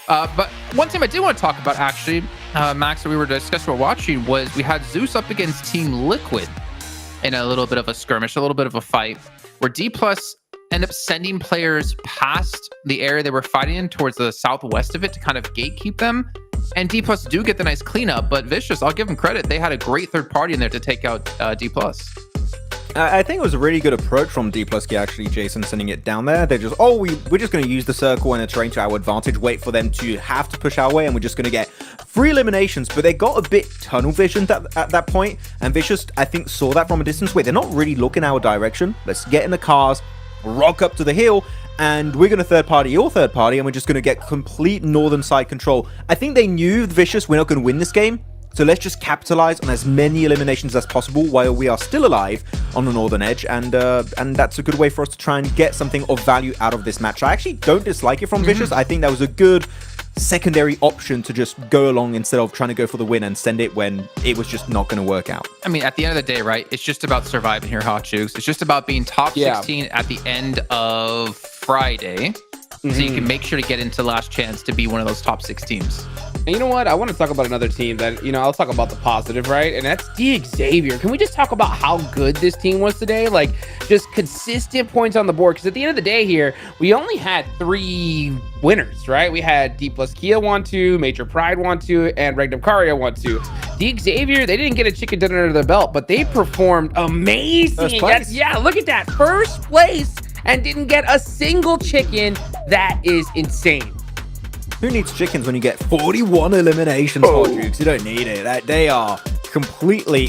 But one team I did want to talk about, actually, Max, that we were discussing while watching, was we had Zeus up against Team Liquid in a little bit of a skirmish, a little bit of a fight, where D+ end up sending players past the area they were fighting in towards the southwest of it to kind of gatekeep them. And D+ do get the nice cleanup, but Vicious, I'll give them credit. They had a great third party in there to take out D+. I think it was a really good approach from D+, actually, Jason, sending it down there. They're just, we're just going to use the circle and the terrain to our advantage, wait for them to have to push our way, and we're just going to get 3 eliminations. But they got a bit tunnel visioned at that point, and Vicious, I think, saw that from a distance. Wait, they're not really looking our direction. Let's get in the cars, rock up to the hill, and we're going to third party your third party, and we're just going to get complete northern side control. I think they knew, Vicious, we're not going to win this game. So let's just capitalize on as many eliminations as possible while we are still alive on the northern edge, and that's a good way for us to try and get something of value out of this match. I actually don't dislike it from Vicious. I think that was a good secondary option to just go along instead of trying to go for the win and send it when it was just not going to work out. I mean, at the end of the day, right, it's just about surviving here, Hot Jukes. It's just about being top 16 at the end of Friday, so you can make sure to get into last chance to be one of those top 6 teams. And you know what? I want to talk about another team that, you know, I'll talk about the positive, right? And that's Xavier. Can we just talk about how good this team was today? Like, just consistent points on the board. Because at the end of the day here, we only had 3 winners, right? We had D+ Kia won 2, Major Pride won 2, and Regnum Karia won 2. Xavier, they didn't get a chicken dinner under their belt, but they performed amazing. First place. Yeah, look at that. First place and didn't get a single chicken. That is insane. Who needs chickens when you get 41 eliminations, Hot Jukes? You don't need it. They are completely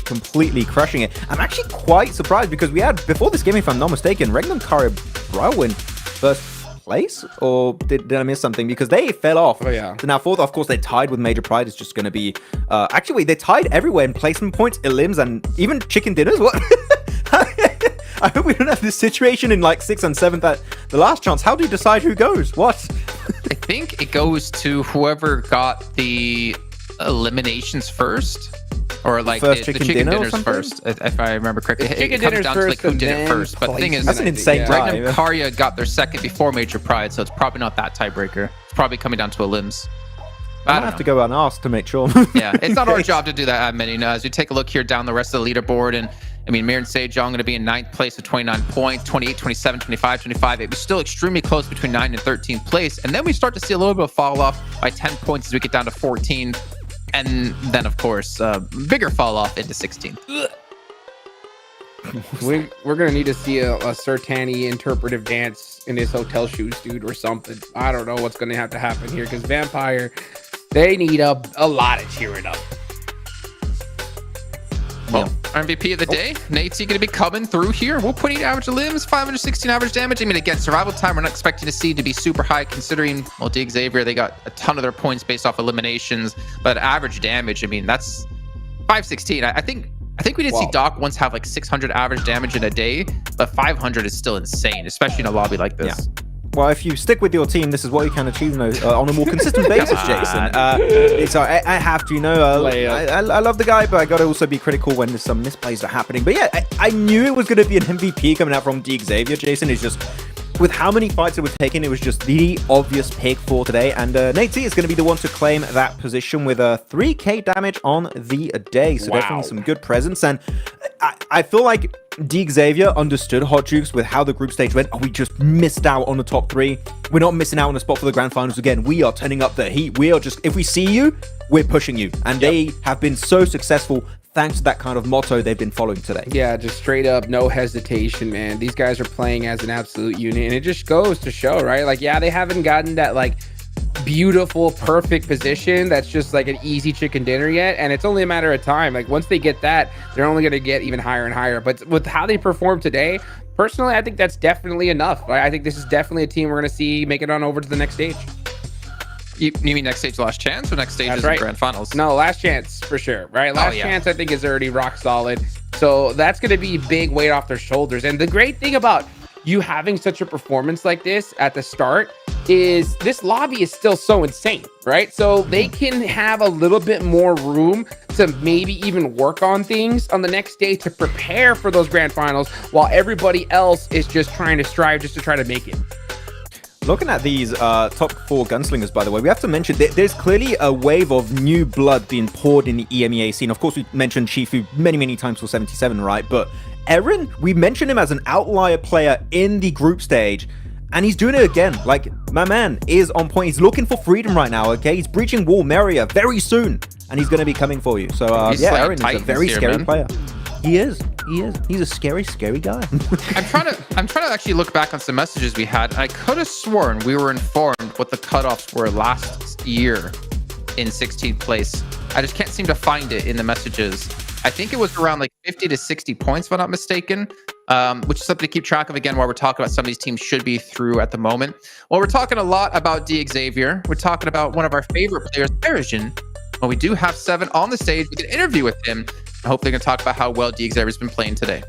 crushing it. I'm actually quite surprised because we had, before this game, if I'm not mistaken, Regnum Karia Browin first place? Or did I miss something? Because they fell off. Oh, yeah. So now fourth, of course, they tied with Major Pride. It's just going to be... actually, they tied everywhere in placement points, elims, and even chicken dinners. What? I hope we don't have this situation in like 6th and 7th at the last chance. How do you decide who goes? What? I think it goes to whoever got the eliminations first, or like the chicken dinners first, if I remember correctly. It comes down to like who did it first. But the thing is, that's an insane tie. Regnum Karia got their second before Major Pride, so it's probably not that tiebreaker. It's probably coming down to elims. I have to go and ask to make sure. Yeah, it's not our job to do that, admin. As you take a look here down the rest of the leaderboard, and I mean, Miran Sejong going to be in 9th place with 29 points, 28, 27, 25, 25. It was still extremely close between 9th and 13th place. And then we start to see a little bit of fall off by 10 points as we get down to 14. And then, of course, bigger fall off into 16th. We're going to need to see a Sertani interpretive dance in his hotel shoes, dude, or something. I don't know what's going to have to happen here because Vampire, they need a lot of cheering up. Well, MVP of the day, Nate's going to be coming through here. We'll put 8 average limbs, 516 average damage. I mean, again, survival time, we're not expecting to see to be super high considering, well, Xavier, they got a ton of their points based off eliminations, but average damage, I mean, that's 516. I think we did see Doc once have like 600 average damage in a day, but 500 is still insane, especially in a lobby like this. Yeah. Well, if you stick with your team, this is what you can achieve on a more consistent basis, Jason. So I have to, I love the guy, but I got to also be critical when some misplays are happening. But yeah, I knew it was going to be an MVP coming out from Xavier, Jason. It's just, with how many fights it was taking, it was just the obvious pick for today. And Nate T is going to be the one to claim that position with a 3k damage on the day. So definitely some good presence. And I feel like Xavier understood Hot Jukes with how the group stage went. We just missed out on the top 3. We're not missing out on a spot for the grand finals again. We are turning up the heat. We are just, if we see you, we're pushing you. And they have been so successful thanks to that kind of motto they've been following today. Yeah, just straight up, no hesitation, man. These guys are playing as an absolute unit, and it just goes to show, right? Like, yeah, they haven't gotten that, like, beautiful, perfect position that's just like an easy chicken dinner yet, and it's only a matter of time. Like, once they get that, they're only going to get even higher and higher. But with how they perform today, personally, I think that's definitely enough. I think this is definitely a team we're going to see make it on over to the next stage. You mean next stage last chance or next stage is right. the grand finals? No, last chance for sure, right? Last chance I think is already rock solid. So that's going to be big weight off their shoulders. And the great thing about you having such a performance like this at the start is this lobby is still so insane, right? So they can have a little bit more room to maybe even work on things on the next day to prepare for those grand finals while everybody else is just trying to strive just to try to make it. Looking at these top 4 gunslingers, by the way, we have to mention there's clearly a wave of new blood being poured in the EMEA scene. Of course, we mentioned Shifu many times for 77, right? But Eren, we mentioned him as an outlier player in the group stage, and he's doing it again. Like, my man is on point. He's looking for freedom right now, okay? He's breaching Wall Meria very soon, and he's going to be coming for you. So, yeah, Eren is a very scary player. He is. He's a scary guy. I'm trying to actually look back on some messages we had. I could have sworn we were informed what the cutoffs were last year in 16th place. I just can't seem to find it in the messages. I think it was around like 50 to 60 points, if I'm not mistaken, which is something to keep track of again while we're talking about some of these teams should be through at the moment. Well, we're talking a lot about Xavier. We're talking about one of our favorite players, Erangel. Well, we do have 7 on the stage. We can interview with him. I hope they're going to talk about how well Xavier's been playing today.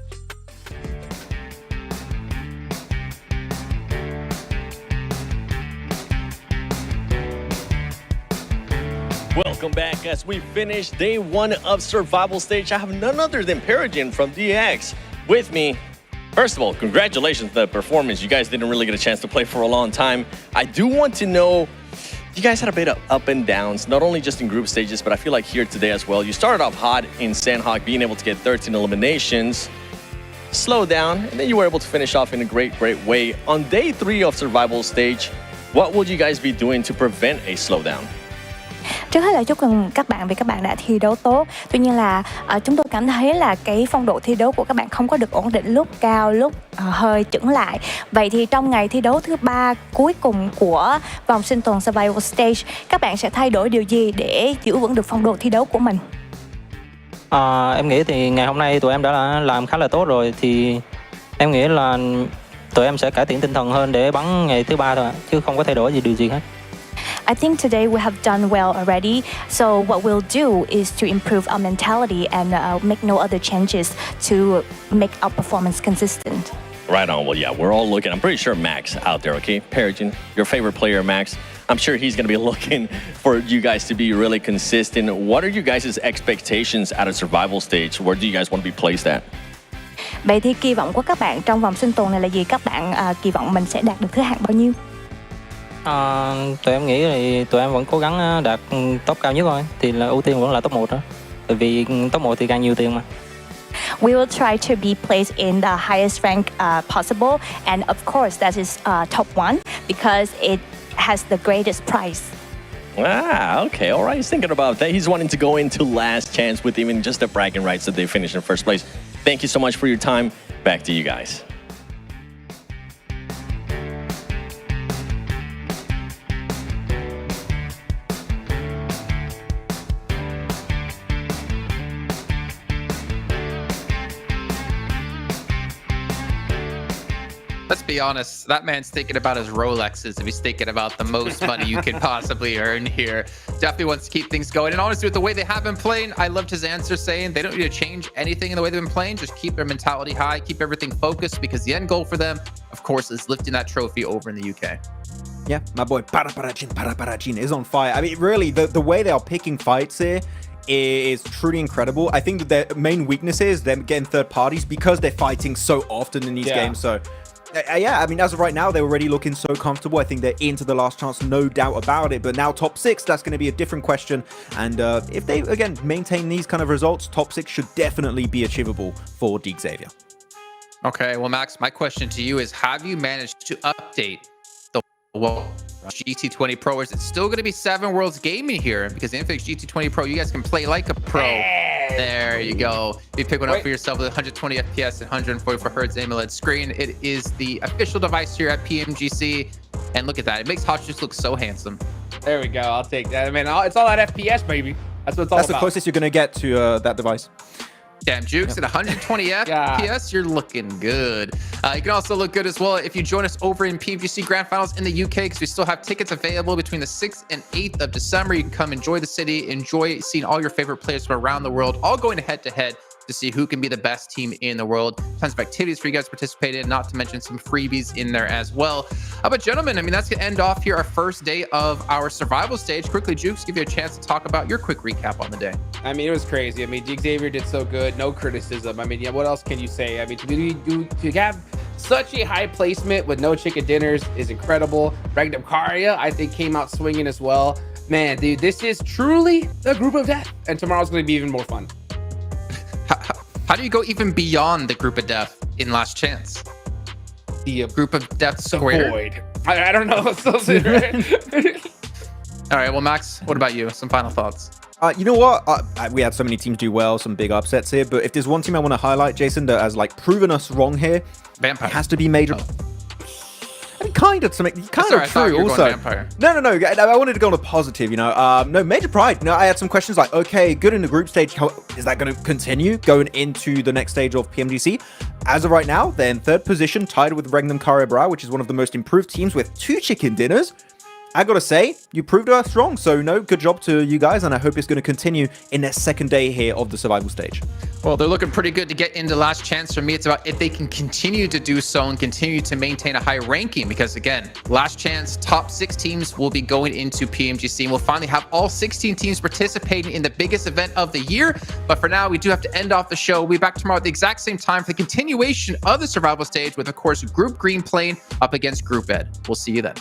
Welcome back as we finish day 1 of Survival Stage. I have none other than Perigin from DX with me. First of all, congratulations on the performance. You guys didn't really get a chance to play for a long time. I do want to know, you guys had a bit of up and downs, not only just in group stages, but I feel like here today as well. You started off hot in Sanhok, being able to get 13 eliminations, slow down, and then you were able to finish off in a great way. On day 3 of Survival Stage, what will you guys be doing to prevent a slowdown? Trước hết là chúc mừng các bạn vì các bạn đã thi đấu tốt. Tuy nhiên là chúng tôi cảm thấy là cái phong độ thi đấu của các bạn không có được ổn định, lúc cao lúc hơi chững lại. Vậy thì trong ngày thi đấu thứ 3 cuối cùng của vòng sinh tồn Survival Stage, các bạn sẽ thay đổi điều gì để giữ vững được phong độ thi đấu của mình? Em nghĩ thì ngày hôm nay tụi em đã làm khá là tốt rồi, thì em nghĩ là tụi em sẽ cải thiện tinh thần hơn để bắn ngày thứ 3 thôi, chứ không có thay đổi điều gì hết. I think today we have done well already. So what we'll do is to improve our mentality and make no other changes to make our performance consistent. Right on. Well, yeah, we're all looking. I'm pretty sure Max out there, okay? Perigin, your favorite player, Max. I'm sure he's going to be looking for you guys to be really consistent. What are you guys' expectations at a survival stage? Where do you guys want to be placed at? Vậy thì kỳ vọng của các bạn trong vòng sinh tồn này là gì? Các bạn kỳ vọng mình sẽ đạt được thứ hạng bao nhiêu? Tụi em nghĩ thì tụi em vẫn cố gắng đạt top cao nhất thôi, thì là ưu tiên vẫn là top 1 đó. Bởi vì top 1 thì càng nhiều tiền mà. We will try to be placed in the highest rank possible, and of course that is top 1 because it has the greatest prize. Okay, all right. He's thinking about that. He's wanting to go into last chance with even just the bragging rights that they finished in first place. Thank you so much for your time. Back to you guys. Let's be honest, that man's thinking about his Rolexes if he's thinking about the most money you can possibly earn here. Definitely wants to keep things going. And honestly, with the way they have been playing, I loved his answer saying they don't need to change anything in the way they've been playing. Just keep their mentality high, keep everything focused, because the end goal for them, of course, is lifting that trophy over in the UK. Yeah, my boy Paraparajin is on fire. I mean, really, the way they are picking fights here is truly incredible. I think that their main weakness is them getting third parties because they're fighting so often in these games. So yeah, I mean, as of right now, they're already looking so comfortable. I think they're into the last chance, no doubt about it. But now top 6, that's going to be a different question. And if they, again, maintain these kind of results, top 6 should definitely be achievable for Xavier. Okay, well, Max, my question to you is, have you managed to update the GT20 Pro? Or is it still going to be 7 Worlds Gaming here? Because Infinix GT20 Pro, you guys can play like a pro. There you go. You pick one up for yourself with 120 FPS and 144 Hz AMOLED screen. It is the official device here at PMGC. And look at that. It makes Hot Juice look so handsome. There we go. I'll take that. I mean, it's all that FPS, baby. That's what it's all That's about. the closest you're going to get to that device. Damn, Jukes at 120 FPS, you're looking good. You can also look good as well if you join us over in PMGC Grand Finals in the UK, because we still have tickets available between the 6th and 8th of December. You can come enjoy the city, enjoy seeing all your favorite players from around the world, all going head-to-head to see who can be the best team in the world. Tons of activities for you guys to participate in, not to mention some freebies in there as well. But gentlemen, I mean, that's going to end off here our first day of our survival stage. Quickly, Jukes, give you a chance to talk about your quick recap on the day. I mean, it was crazy. I mean, Xavier did so good. No criticism. I mean, yeah, what else can you say? I mean, to have such a high placement with no chicken dinners is incredible. Regnum Karia, I think, came out swinging as well. Man, dude, this is truly the group of death. And tomorrow's going to be even more fun. How do you go even beyond the group of death in Last Chance? The group of death squared? Void. I don't know. All right, well, Max, what about you? Some final thoughts. You know what? We had so many teams do well, some big upsets here, but if there's one team I want to highlight, Jason, that has like proven us wrong here, Vampire. It has to be Major. I mean, kind of true. Also, no. I wanted to go on a positive. You know, no, Major Pride. No, I had some questions like, okay, good in the group stage. How is that going to continue going into the next stage of PMGC? As of right now, they're in 3rd position, tied with Regnum Karia, which is one of the most improved teams with 2 chicken dinners. I gotta say, you proved us wrong. So, no, good job to you guys, and I hope it's going to continue in their 2nd day here of the survival stage. Well, they're looking pretty good to get into Last Chance. For me, it's about if they can continue to do so and continue to maintain a high ranking, because again, Last Chance, top 6 teams will be going into PMGC, and we'll finally have all 16 teams participating in the biggest event of the year. But for now, we do have to end off the show. We'll be back tomorrow at the exact same time for the continuation of the survival stage with, of course, Group Green playing up against Group Ed. We'll see you then.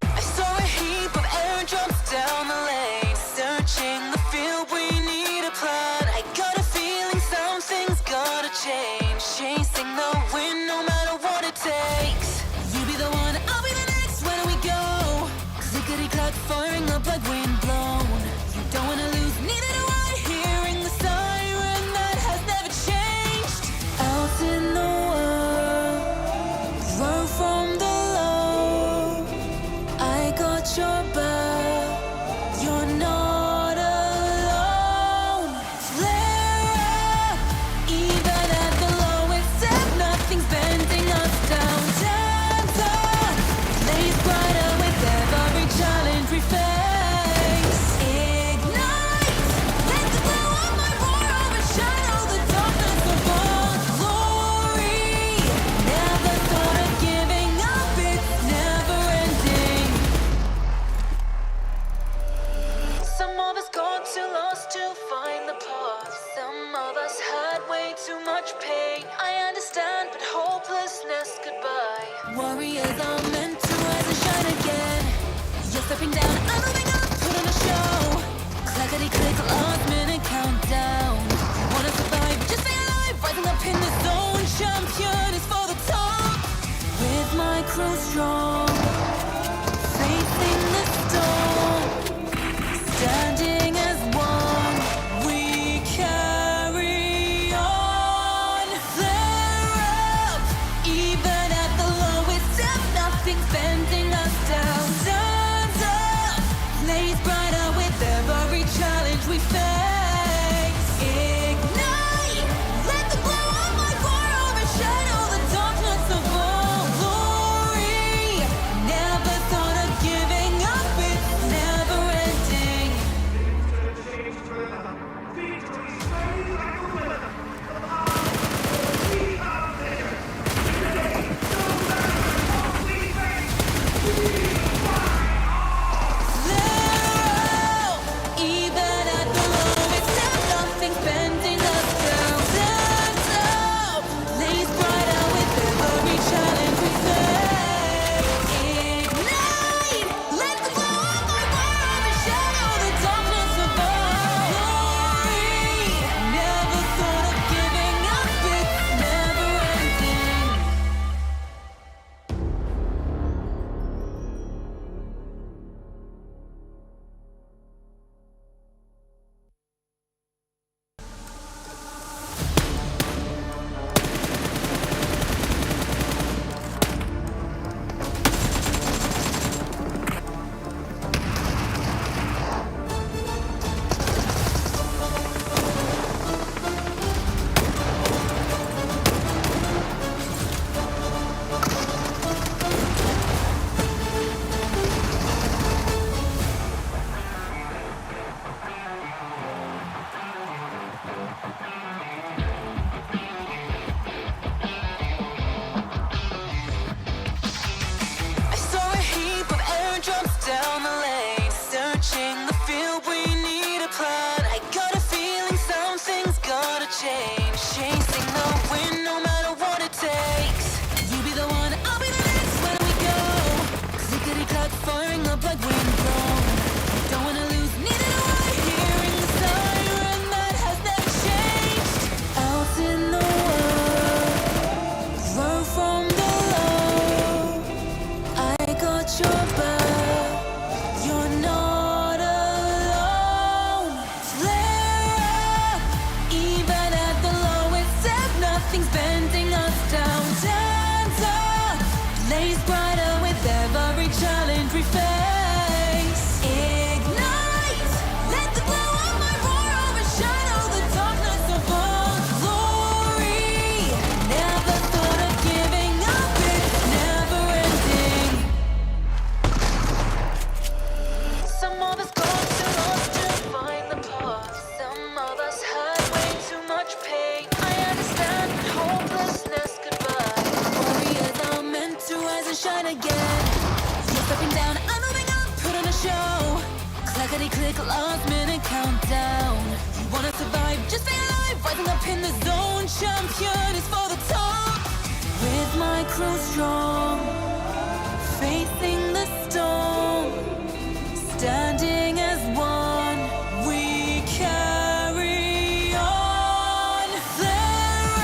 I saw a heap of airdrops down the lane, searching the field. We need a plan. I got a feeling something's gotta change. Chasing the wind, no matter what it takes. You be the one, I'll be the next. Where do we go? Clickety clack, firing up like wind blown. You don't wanna lose, neither do I. Hearing the siren that has never changed. Out in the world, grow from the low. I got your back, you're not alone. Flare up, even at the lowest depth, nothing's bending us down. Dance on, blaze brighter with every challenge we face. Ignite, let the glow of my roar overshadow the darkness of all glory. Never thought of giving up, it's never ending. Some of us got too lost to find the path. Some of us had way too much pain. I understand, but hopelessness goodbye. Warriors are meant to rise and shine again. You're stepping down, I'm moving up, put on a show. Clackety click, last minute countdown. Wanna survive, just stay alive. Rising up in the zone, champion is for the top. With my crew strong, facing the storm. Standing as one, we carry on. Flare up, even at the lowest depth, nothing's bending us down. Turns up, blaze brighter with every challenge we face. Ignite, let the glow of my roar overshadow the darkness of all glory. click, last minute countdown. You wanna survive, just stay alive. Rising up in the zone, champion is for the top. With my crew strong, facing the storm, standing as one, we carry on. Flare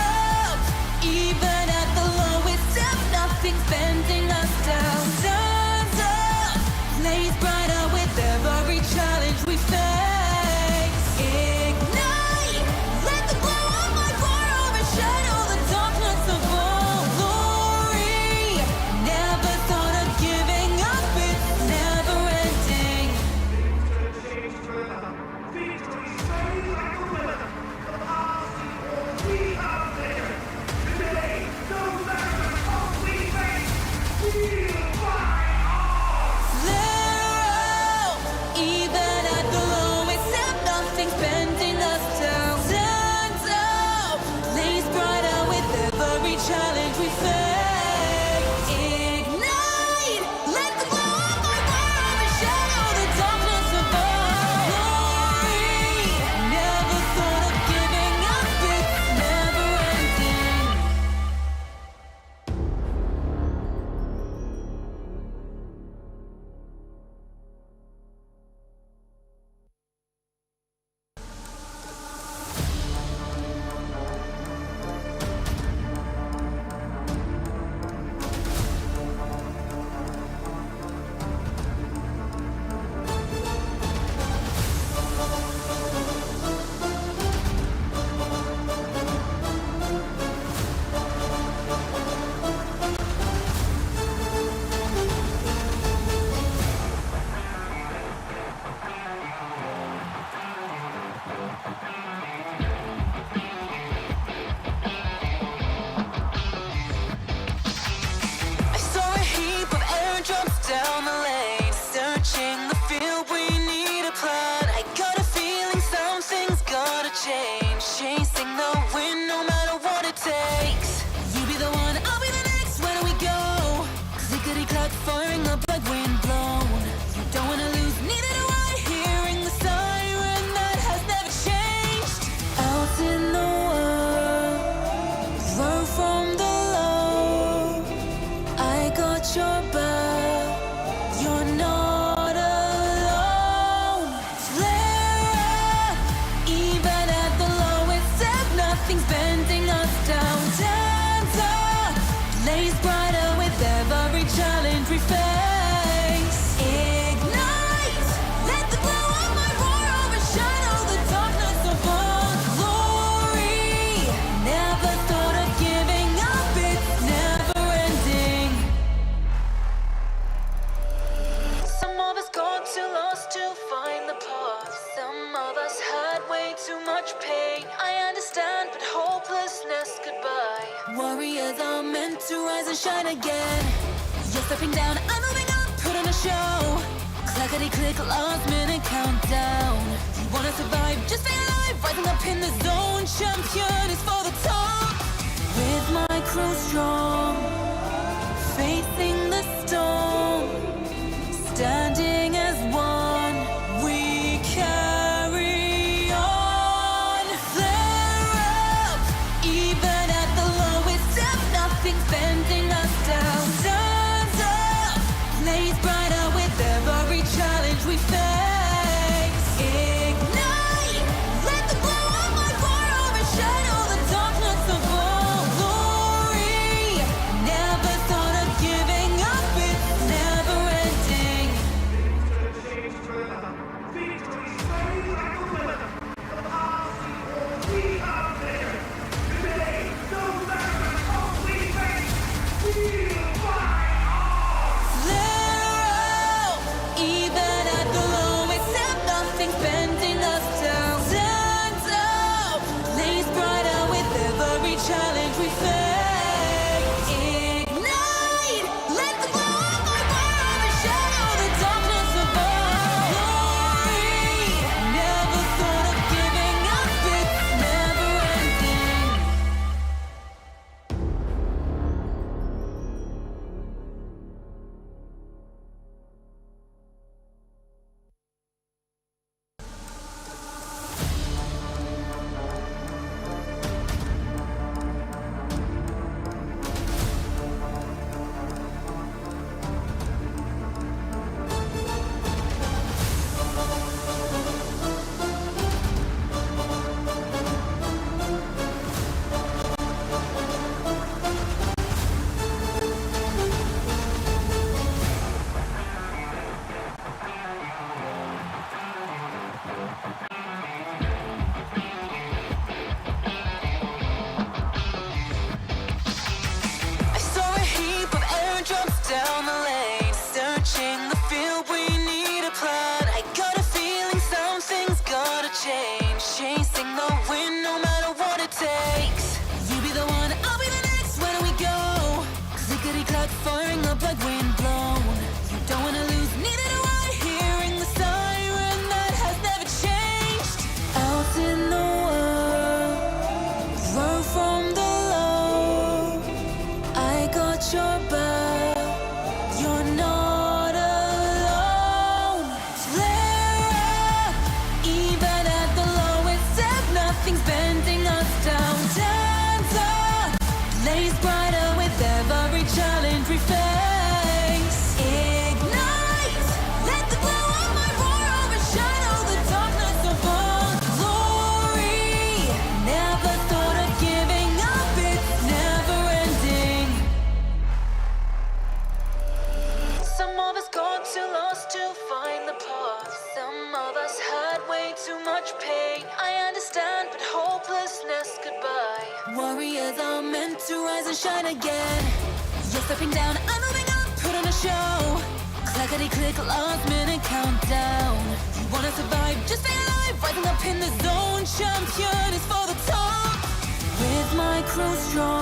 up, even at the lowest depth, nothing's bending us down. Stand up, blaze brighter with every challenge we face. Ignite, let the glow of my fire overshadow the darkness of all glory. Never thought of giving up, it's never ending. Flare up, even at the lowest step, nothing's bending us down. Stand up, blaze brighter with every challenge we face. Ignite, let the glow of my fire overshadow the darkness of our glory. Never thought of giving up, it's never ending. I saw a heap of airdrops down the lane, searching the field, we need a plan. I got a feeling something's gotta change, chasing the wind no matter what it takes. You be the one, I'll be the next, where do we go? Clickety clack, firing up like wind blown. You don't wanna lose, neither do I, hearing the siren that has never changed. Out in the world, grow from the low. I got your back, you're not alone. Flare up, even at the lowest step, nothing's bending us down. Stand up, blaze brighter with every challenge we face. Ignite, let the glow of my roar overshadow the darkness of our glory. Never thought of giving up, it's never ending. Some of us got too lost to find the path. Some of us had way too much pain. I understand, but hopelessness goodbye. Warriors are meant to rise and shine again. You're stepping down, I'm moving up, put on a show. Clackety click, last minute countdown. You wanna survive, just stay alive. Rising up in the zone, champion is for the top. With my crew strong, facing the storm, standing as one, we carry on. Flare up, even at the lowest step, nothing's bending us down. Stand up, blaze brighter with every challenge we face. Ignite, let the glow of my fire overshadow the darkness of all glory. was all meant to rise and shine again. You're stepping down, I'm moving up, put on a show. Clickety click, last minute countdown. You wanna survive, just stay alive, rising up in the zone. Champion is for the top. With my crew strong.